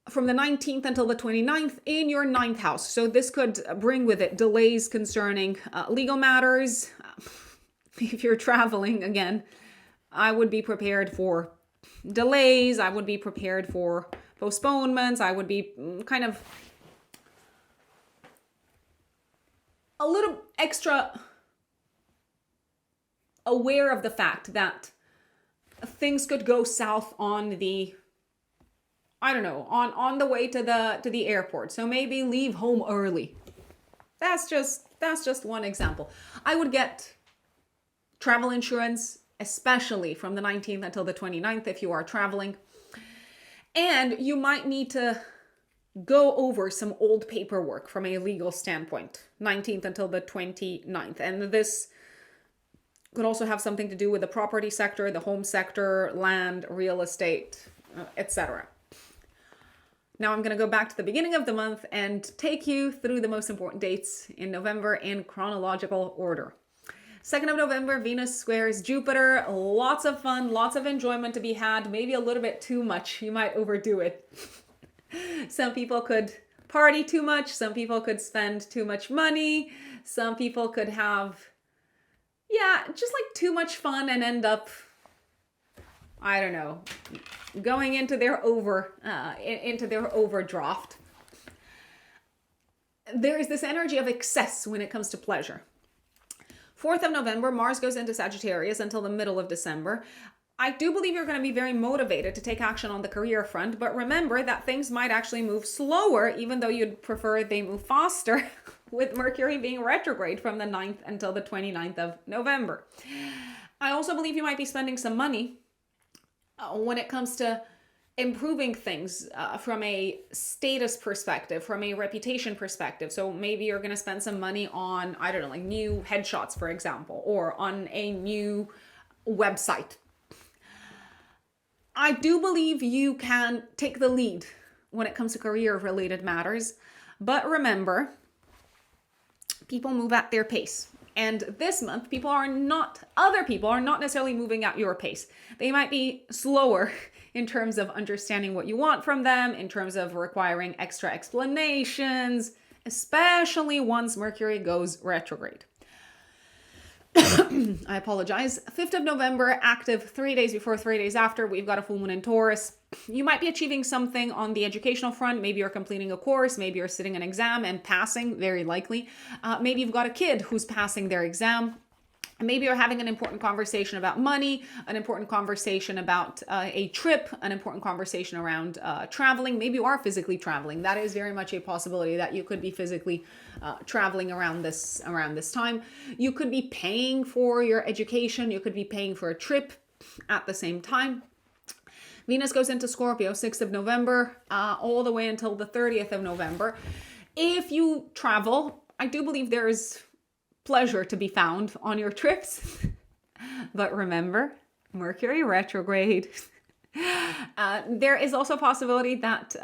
from the 19th until the 29th in your 9th house. So this could bring with it delays concerning legal matters. If you're traveling, again, I would be prepared for delays. I would be prepared for postponements. I would be kind of a little extra aware of the fact that things could go south on the, I don't know, on the way to the airport. So maybe leave home early. That's just one example. I would get travel insurance, especially from the 19th until the 29th if you are traveling. And you might need to go over some old paperwork from a legal standpoint, 19th until the 29th. And this could also have something to do with the property sector, the home sector, land, real estate, etc. Now I'm going to go back to the beginning of the month and take you through the most important dates in November in chronological order. 2nd of November, Venus squares Jupiter. Lots of fun, lots of enjoyment to be had. Maybe a little bit too much. You might overdo it. Some people could party too much. Some people could spend too much money. Some people could have, just like too much fun and end up, I don't know, going into their overdraft. There is this energy of excess when it comes to pleasure. 4th of November, Mars goes into Sagittarius until the middle of December. I do believe you're going to be very motivated to take action on the career front, but remember that things might actually move slower, even though you'd prefer they move faster, with Mercury being retrograde from the 9th until the 29th of November. I also believe you might be spending some money when it comes to improving things from a status perspective, from a reputation perspective. So maybe you're going to spend some money on, I don't know, like new headshots, for example, or on a new website. I do believe you can take the lead when it comes to career-related matters, but remember, people move at their pace. And this month, other people are not necessarily moving at your pace. They might be slower in terms of understanding what you want from them, in terms of requiring extra explanations, especially once Mercury goes retrograde. I apologize. 5th of November, active 3 days before, 3 days after, we've got a full moon in Taurus. You might be achieving something on the educational front. Maybe you're completing a course. Maybe you're sitting an exam and passing, very likely. Maybe you've got a kid who's passing their exam. Maybe you're having an important conversation about money, an important conversation about a trip, an important conversation around traveling. Maybe you are physically traveling. That is very much a possibility that you could be physically traveling around this time. You could be paying for your education. You could be paying for a trip at the same time. Venus goes into Scorpio 6th of November all the way until the 30th of November. If you travel, I do believe there is pleasure to be found on your trips. But remember, Mercury retrograde. There is also a possibility that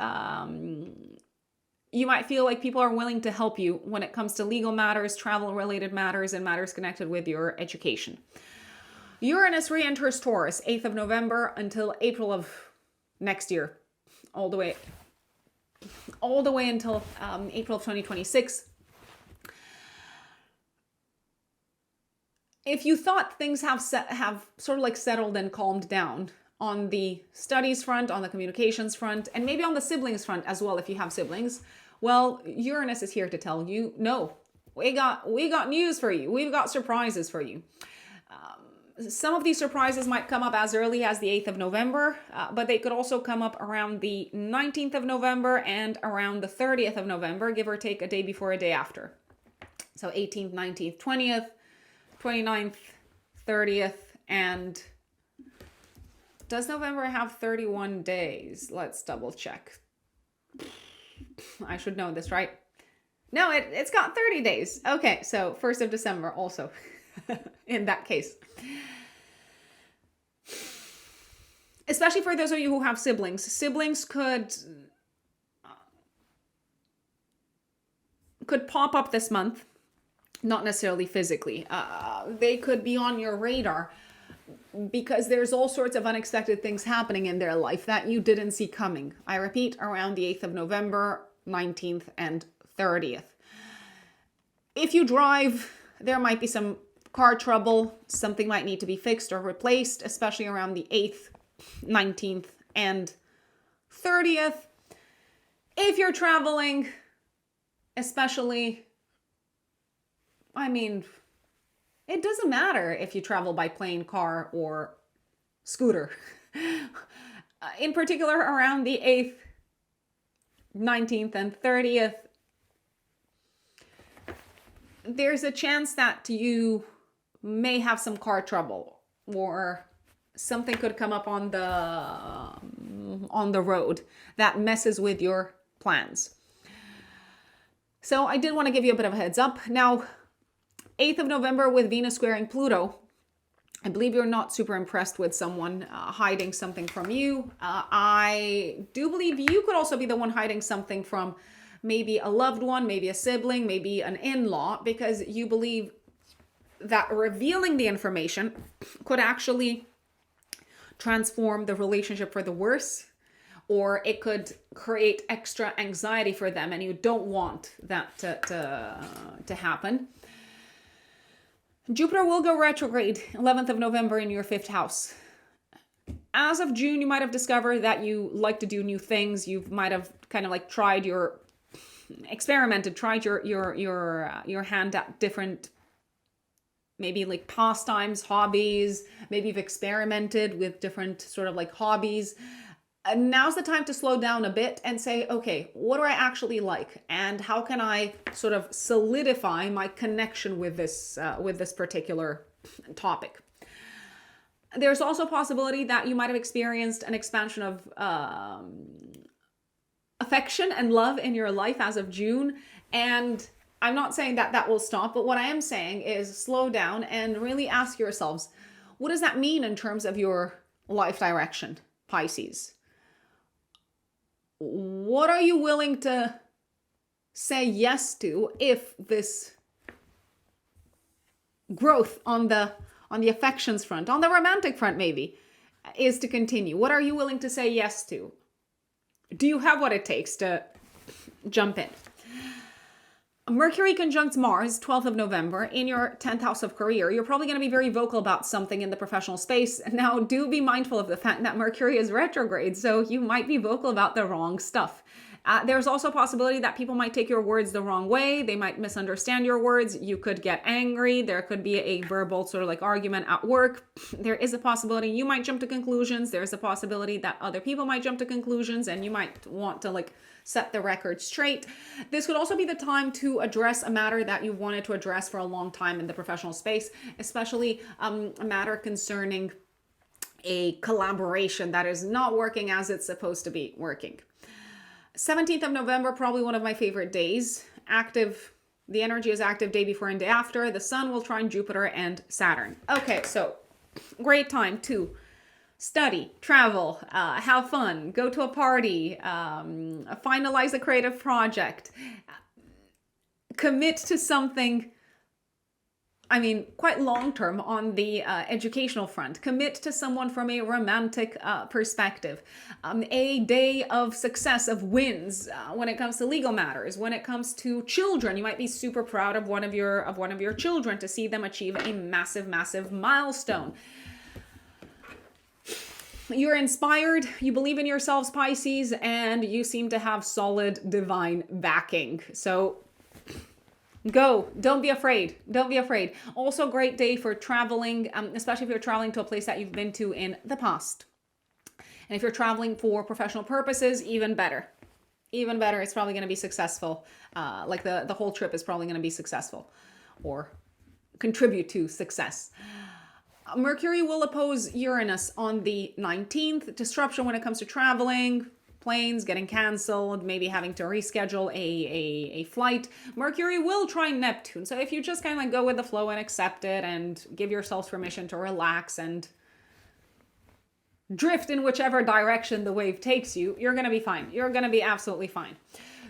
you might feel like people are willing to help you when it comes to legal matters, travel-related matters, and matters connected with your education. Uranus re-enters Taurus 8th of November until April of next year, all the way until April of 2026. If you thought things have sort of like settled and calmed down on the studies front, on the communications front, and maybe on the siblings front as well, if you have siblings, well, Uranus is here to tell you, no, we got news for you. We've got surprises for you. Some of these surprises might come up as early as the 8th of November, but they could also come up around the 19th of November and around the 30th of November, give or take a day before, a day after. So 18th, 19th, 20th, 29th, 30th, and does November have 31 days? Let's double check. I should know this, right? No, it's got 30 days. Okay, so 1st of December also in that case. Especially for those of you who have siblings. Siblings could pop up this month, not necessarily physically. They could be on your radar because there's all sorts of unexpected things happening in their life that you didn't see coming. I repeat, around the 8th of November, 19th, and 30th. If you drive, there might be some car trouble. Something might need to be fixed or replaced, especially around the 8th, 19th, and 30th. If you're traveling, especially, I mean, it doesn't matter if you travel by plane, car, or scooter. In particular, around the 8th, 19th, and 30th, there's a chance that you may have some car trouble, or something could come up on the road that messes with your plans. So I did want to give you a bit of a heads up. Now, 8th of November with Venus squaring Pluto, I believe you're not super impressed with someone hiding something from you. I do believe you could also be the one hiding something from maybe a loved one, maybe a sibling, maybe an in-law, because you believe that revealing the information could actually transform the relationship for the worse, or it could create extra anxiety for them, and you don't want that to happen. Jupiter will go retrograde 11th of November in your 5th house. As of June, you might have discovered that you like to do new things. You might have kind of like tried your hand at different, maybe like pastimes, hobbies. Maybe you've experimented with different sort of like hobbies. And now's the time to slow down a bit and say, okay, what do I actually like? And how can I sort of solidify my connection with this particular topic? There's also a possibility that you might have experienced an expansion of affection and love in your life as of June. And I'm not saying that that will stop, but what I am saying is slow down and really ask yourselves, what does that mean in terms of your life direction, Pisces? What are you willing to say yes to if this growth on the affections front, on the romantic front maybe, is to continue? What are you willing to say yes to? Do you have what it takes to jump in? Mercury conjuncts Mars, 12th of November, in your 10th house of career. You're probably going to be very vocal about something in the professional space. Now, do be mindful of the fact that Mercury is retrograde, so you might be vocal about the wrong stuff. There's also a possibility that people might take your words the wrong way. They might misunderstand your words. You could get angry. There could be a verbal sort of like argument at work. There is a possibility you might jump to conclusions. There's a possibility that other people might jump to conclusions, and you might want to like set the record straight. This could also be the time to address a matter that you wanted to address for a long time in the professional space, especially a matter concerning a collaboration that is not working as it's supposed to be working. 17th of November, probably one of my favorite days. Active, the energy is active day before and day after. The sun will trine Jupiter and Saturn. Okay, so great time to study, travel, have fun, go to a party, finalize a creative project, commit to something quite long-term on the educational front. Commit to someone from a romantic perspective. A day of success, of wins when it comes to legal matters. When it comes to children, you might be super proud of one of your children to see them achieve a massive, massive milestone. You're inspired, you believe in yourselves, Pisces, and you seem to have solid divine backing. So go. Don't be afraid. Don't be afraid. Also, great day for traveling, especially if you're traveling to a place that you've been to in the past. And if you're traveling for professional purposes, even better. Even better. It's probably going to be successful. Like the whole trip is probably going to be successful or contribute to success. Mercury will oppose Uranus on the 19th. Disruption when it comes to traveling, planes getting canceled, maybe having to reschedule a flight. Mercury will try Neptune. So if you just kind of like go with the flow and accept it and give yourselves permission to relax and drift in whichever direction the wave takes you, you're going to be fine. You're going to be absolutely fine.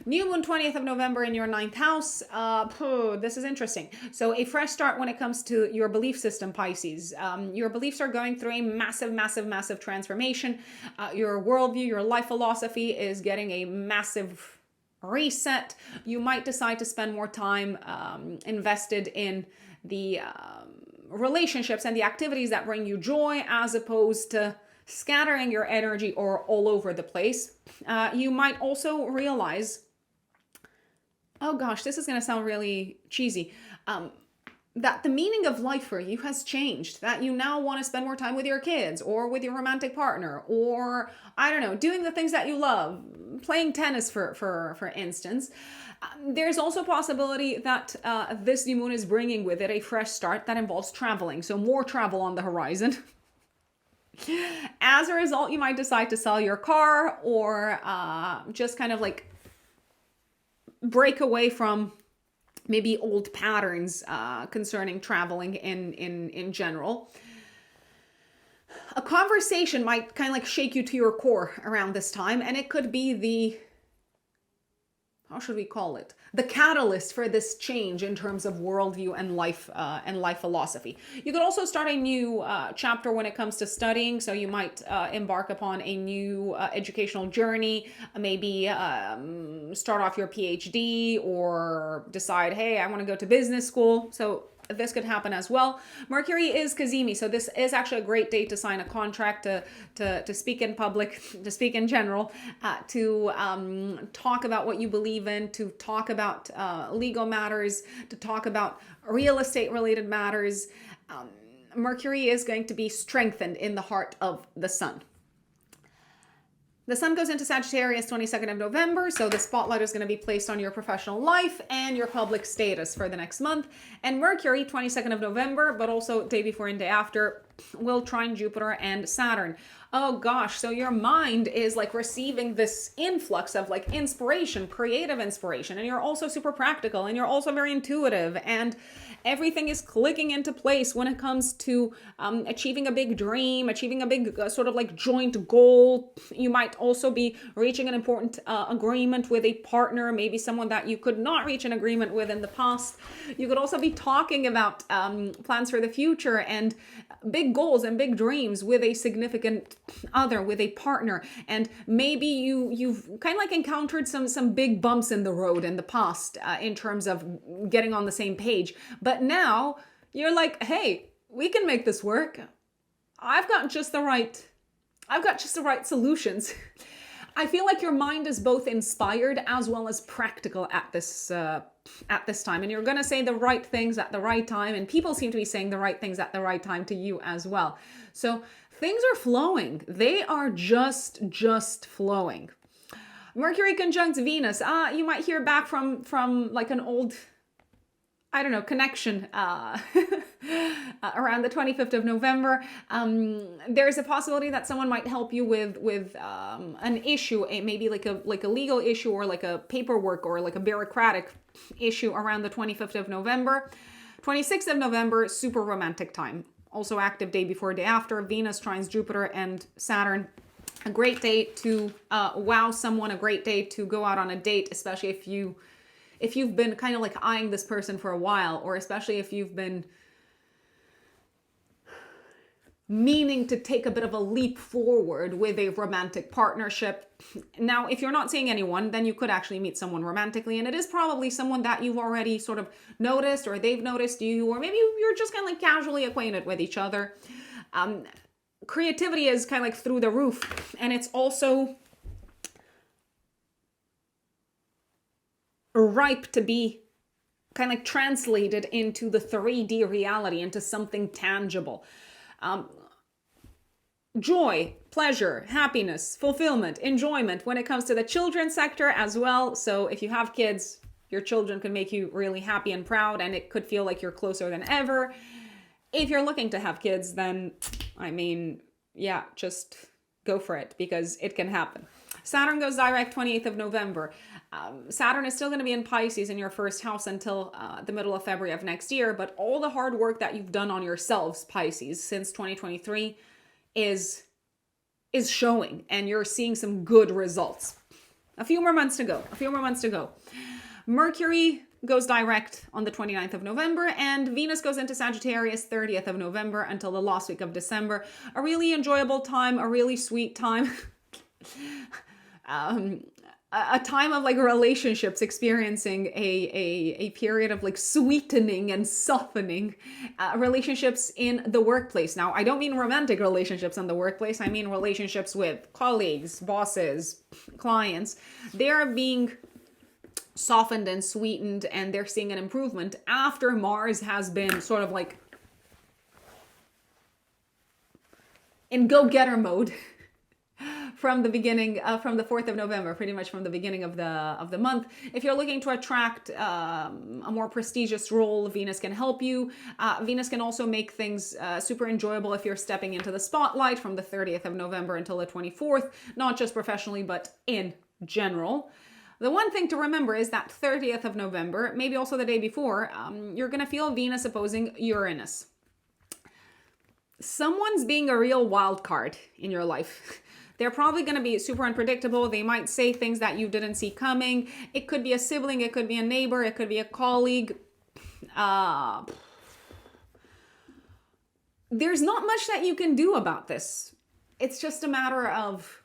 New moon 20th of November in your 9th house. This is interesting. So a fresh start when it comes to your belief system, Pisces. Your beliefs are going through a massive, massive, massive transformation. Your worldview, your life philosophy is getting a massive reset. You might decide to spend more time invested in the relationships and the activities that bring you joy as opposed to scattering your energy or all over the place. You might also realize, oh gosh, this is going to sound really cheesy, that the meaning of life for you has changed, that you now want to spend more time with your kids or with your romantic partner, or I don't know, doing the things that you love, playing tennis for instance. There's also a possibility that this new moon is bringing with it a fresh start that involves traveling. So more travel on the horizon. As a result, you might decide to sell your car or just kind of like break away from maybe old patterns concerning traveling in general. A conversation might kind of like shake you to your core around this time, and it could be the, how should we call it? The catalyst for this change in terms of worldview and life philosophy. You could also start a new chapter when it comes to studying. So you might embark upon a new educational journey, maybe start off your PhD or decide, hey, I want to go to business school. So this could happen as well. Mercury is Cazimi, so this is actually a great day to sign a contract, to speak in public, to speak in general, to talk about what you believe in, to talk about legal matters, to talk about real estate related matters. Mercury is going to be strengthened in the heart of the sun. The sun goes into Sagittarius 22nd of November, so the spotlight is going to be placed on your professional life and your public status for the next month. And Mercury, 22nd of November, but also day before and day after, will trine Jupiter and Saturn. Oh gosh, so your mind is like receiving this influx of like inspiration, creative inspiration, and you're also super practical, and you're also very intuitive, and everything is clicking into place when it comes to achieving a big dream, achieving a big sort of like joint goal. You might also be reaching an important agreement with a partner, maybe someone that you could not reach an agreement with in the past. You could also be talking about plans for the future and big goals and big dreams with a significant other, with a partner. And maybe you've kind of like encountered some big bumps in the road in the past in terms of getting on the same page. But now you're like, hey, we can make this work. I've got just the right solutions. I feel like your mind is both inspired as well as practical at this time, and you're going to say the right things at the right time, and people seem to be saying the right things at the right time to you as well. So things are flowing. They are just flowing. Mercury conjunct Venus. You might hear back from like an old, I don't know, connection around the 25th of November. There's a possibility that someone might help you with an issue, maybe like a legal issue or like a paperwork or like a bureaucratic issue around the 25th of November. 26th of November, super romantic time. Also active day before, day after. Venus trines Jupiter and Saturn. A great day to wow someone, a great day to go out on a date, especially if you've been kind of like eyeing this person for a while, or especially if you've been meaning to take a bit of a leap forward with a romantic partnership. Now, if you're not seeing anyone, then you could actually meet someone romantically, and it is probably someone that you've already sort of noticed, or they've noticed you, or maybe you're just kind of like casually acquainted with each other. Creativity is kind of like through the roof, and it's also ripe to be kind of like translated into the 3D reality, into something tangible. Joy, pleasure, happiness, fulfillment, enjoyment when it comes to the children's sector as well. So if you have kids, your children can make you really happy and proud, and it could feel like you're closer than ever. If you're looking to have kids, then, I mean, yeah, just go for it, because it can happen. Saturn goes direct 28th of November. Saturn is still going to be in Pisces in your first house until the middle of February of next year. But all the hard work that you've done on yourselves, Pisces, since 2023 is showing, and you're seeing some good results. A few more months to go. Mercury goes direct on the 29th of November, and Venus goes into Sagittarius 30th of November until the last week of December. A really enjoyable time, a really sweet time. A time of like relationships experiencing a period of like sweetening and softening, relationships in the workplace. Now, I don't mean romantic relationships in the workplace. I mean relationships with colleagues, bosses, clients. They're being softened and sweetened, and they're seeing an improvement after Mars has been sort of like in go-getter mode from the beginning, from the 4th of November, pretty much from the beginning of the month. If you're looking to attract a more prestigious role, Venus can help you. Venus can also make things super enjoyable if you're stepping into the spotlight from the 30th of November until the 24th, not just professionally, but in general. The one thing to remember is that 30th of November, maybe also the day before, you're going to feel Venus opposing Uranus. Someone's being a real wild card in your life. They're probably going to be super unpredictable. They might say things that you didn't see coming. It could be a sibling, it could be a neighbor, it could be a colleague. There's not much that you can do about this. It's just a matter of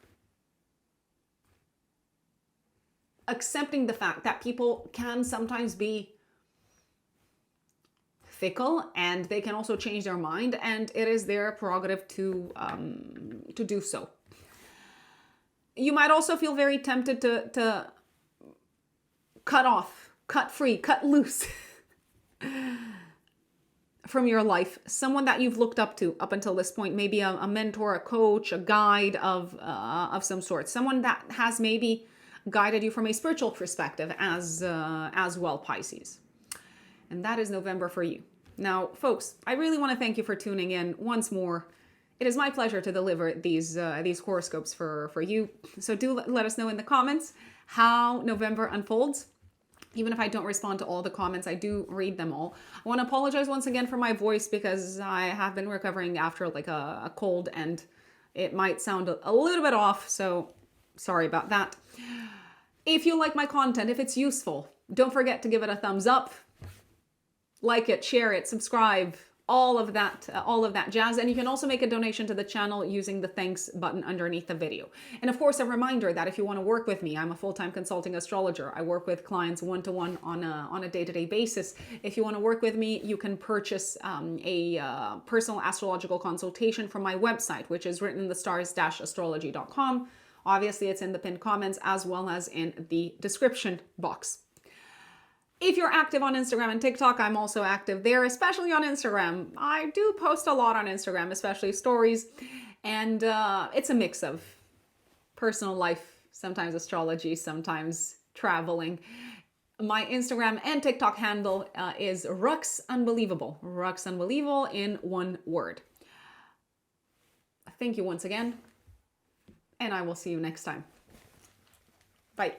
accepting the fact that people can sometimes be fickle, and they can also change their mind, and it is their prerogative to do so. You might also feel very tempted to cut off, cut free, cut loose from your life someone that you've looked up to up until this point, maybe a mentor, a coach, a guide of some sort, someone that has maybe guided you from a spiritual perspective as well, Pisces. And that is November for you. Now, folks, I really want to thank you for tuning in once more. It is my pleasure to deliver these horoscopes for you. So do let us know in the comments how November unfolds. Even if I don't respond to all the comments, I do read them all. I want to apologize once again for my voice, because I have been recovering after like a cold, and it might sound a little bit off. So sorry about that. If you like my content, if it's useful, don't forget to give it a thumbs up, like it, share it, subscribe, all of that jazz. And you can also make a donation to the channel using the thanks button underneath the video. And of course, a reminder that if you want to work with me, I'm a full-time consulting astrologer. I work with clients one-to-one on a day-to-day basis. If you want to work with me, you can purchase a personal astrological consultation from my website, which is written in the stars-astrology.com. Obviously, it's in the pinned comments as well as in the description box. If you're active on Instagram and TikTok, I'm also active there, especially on Instagram. I do post a lot on Instagram, especially stories. And it's a mix of personal life, sometimes astrology, sometimes traveling. My Instagram and TikTok handle is Rux Unbelievable. Rux Unbelievable in one word. Thank you once again, and I will see you next time. Bye.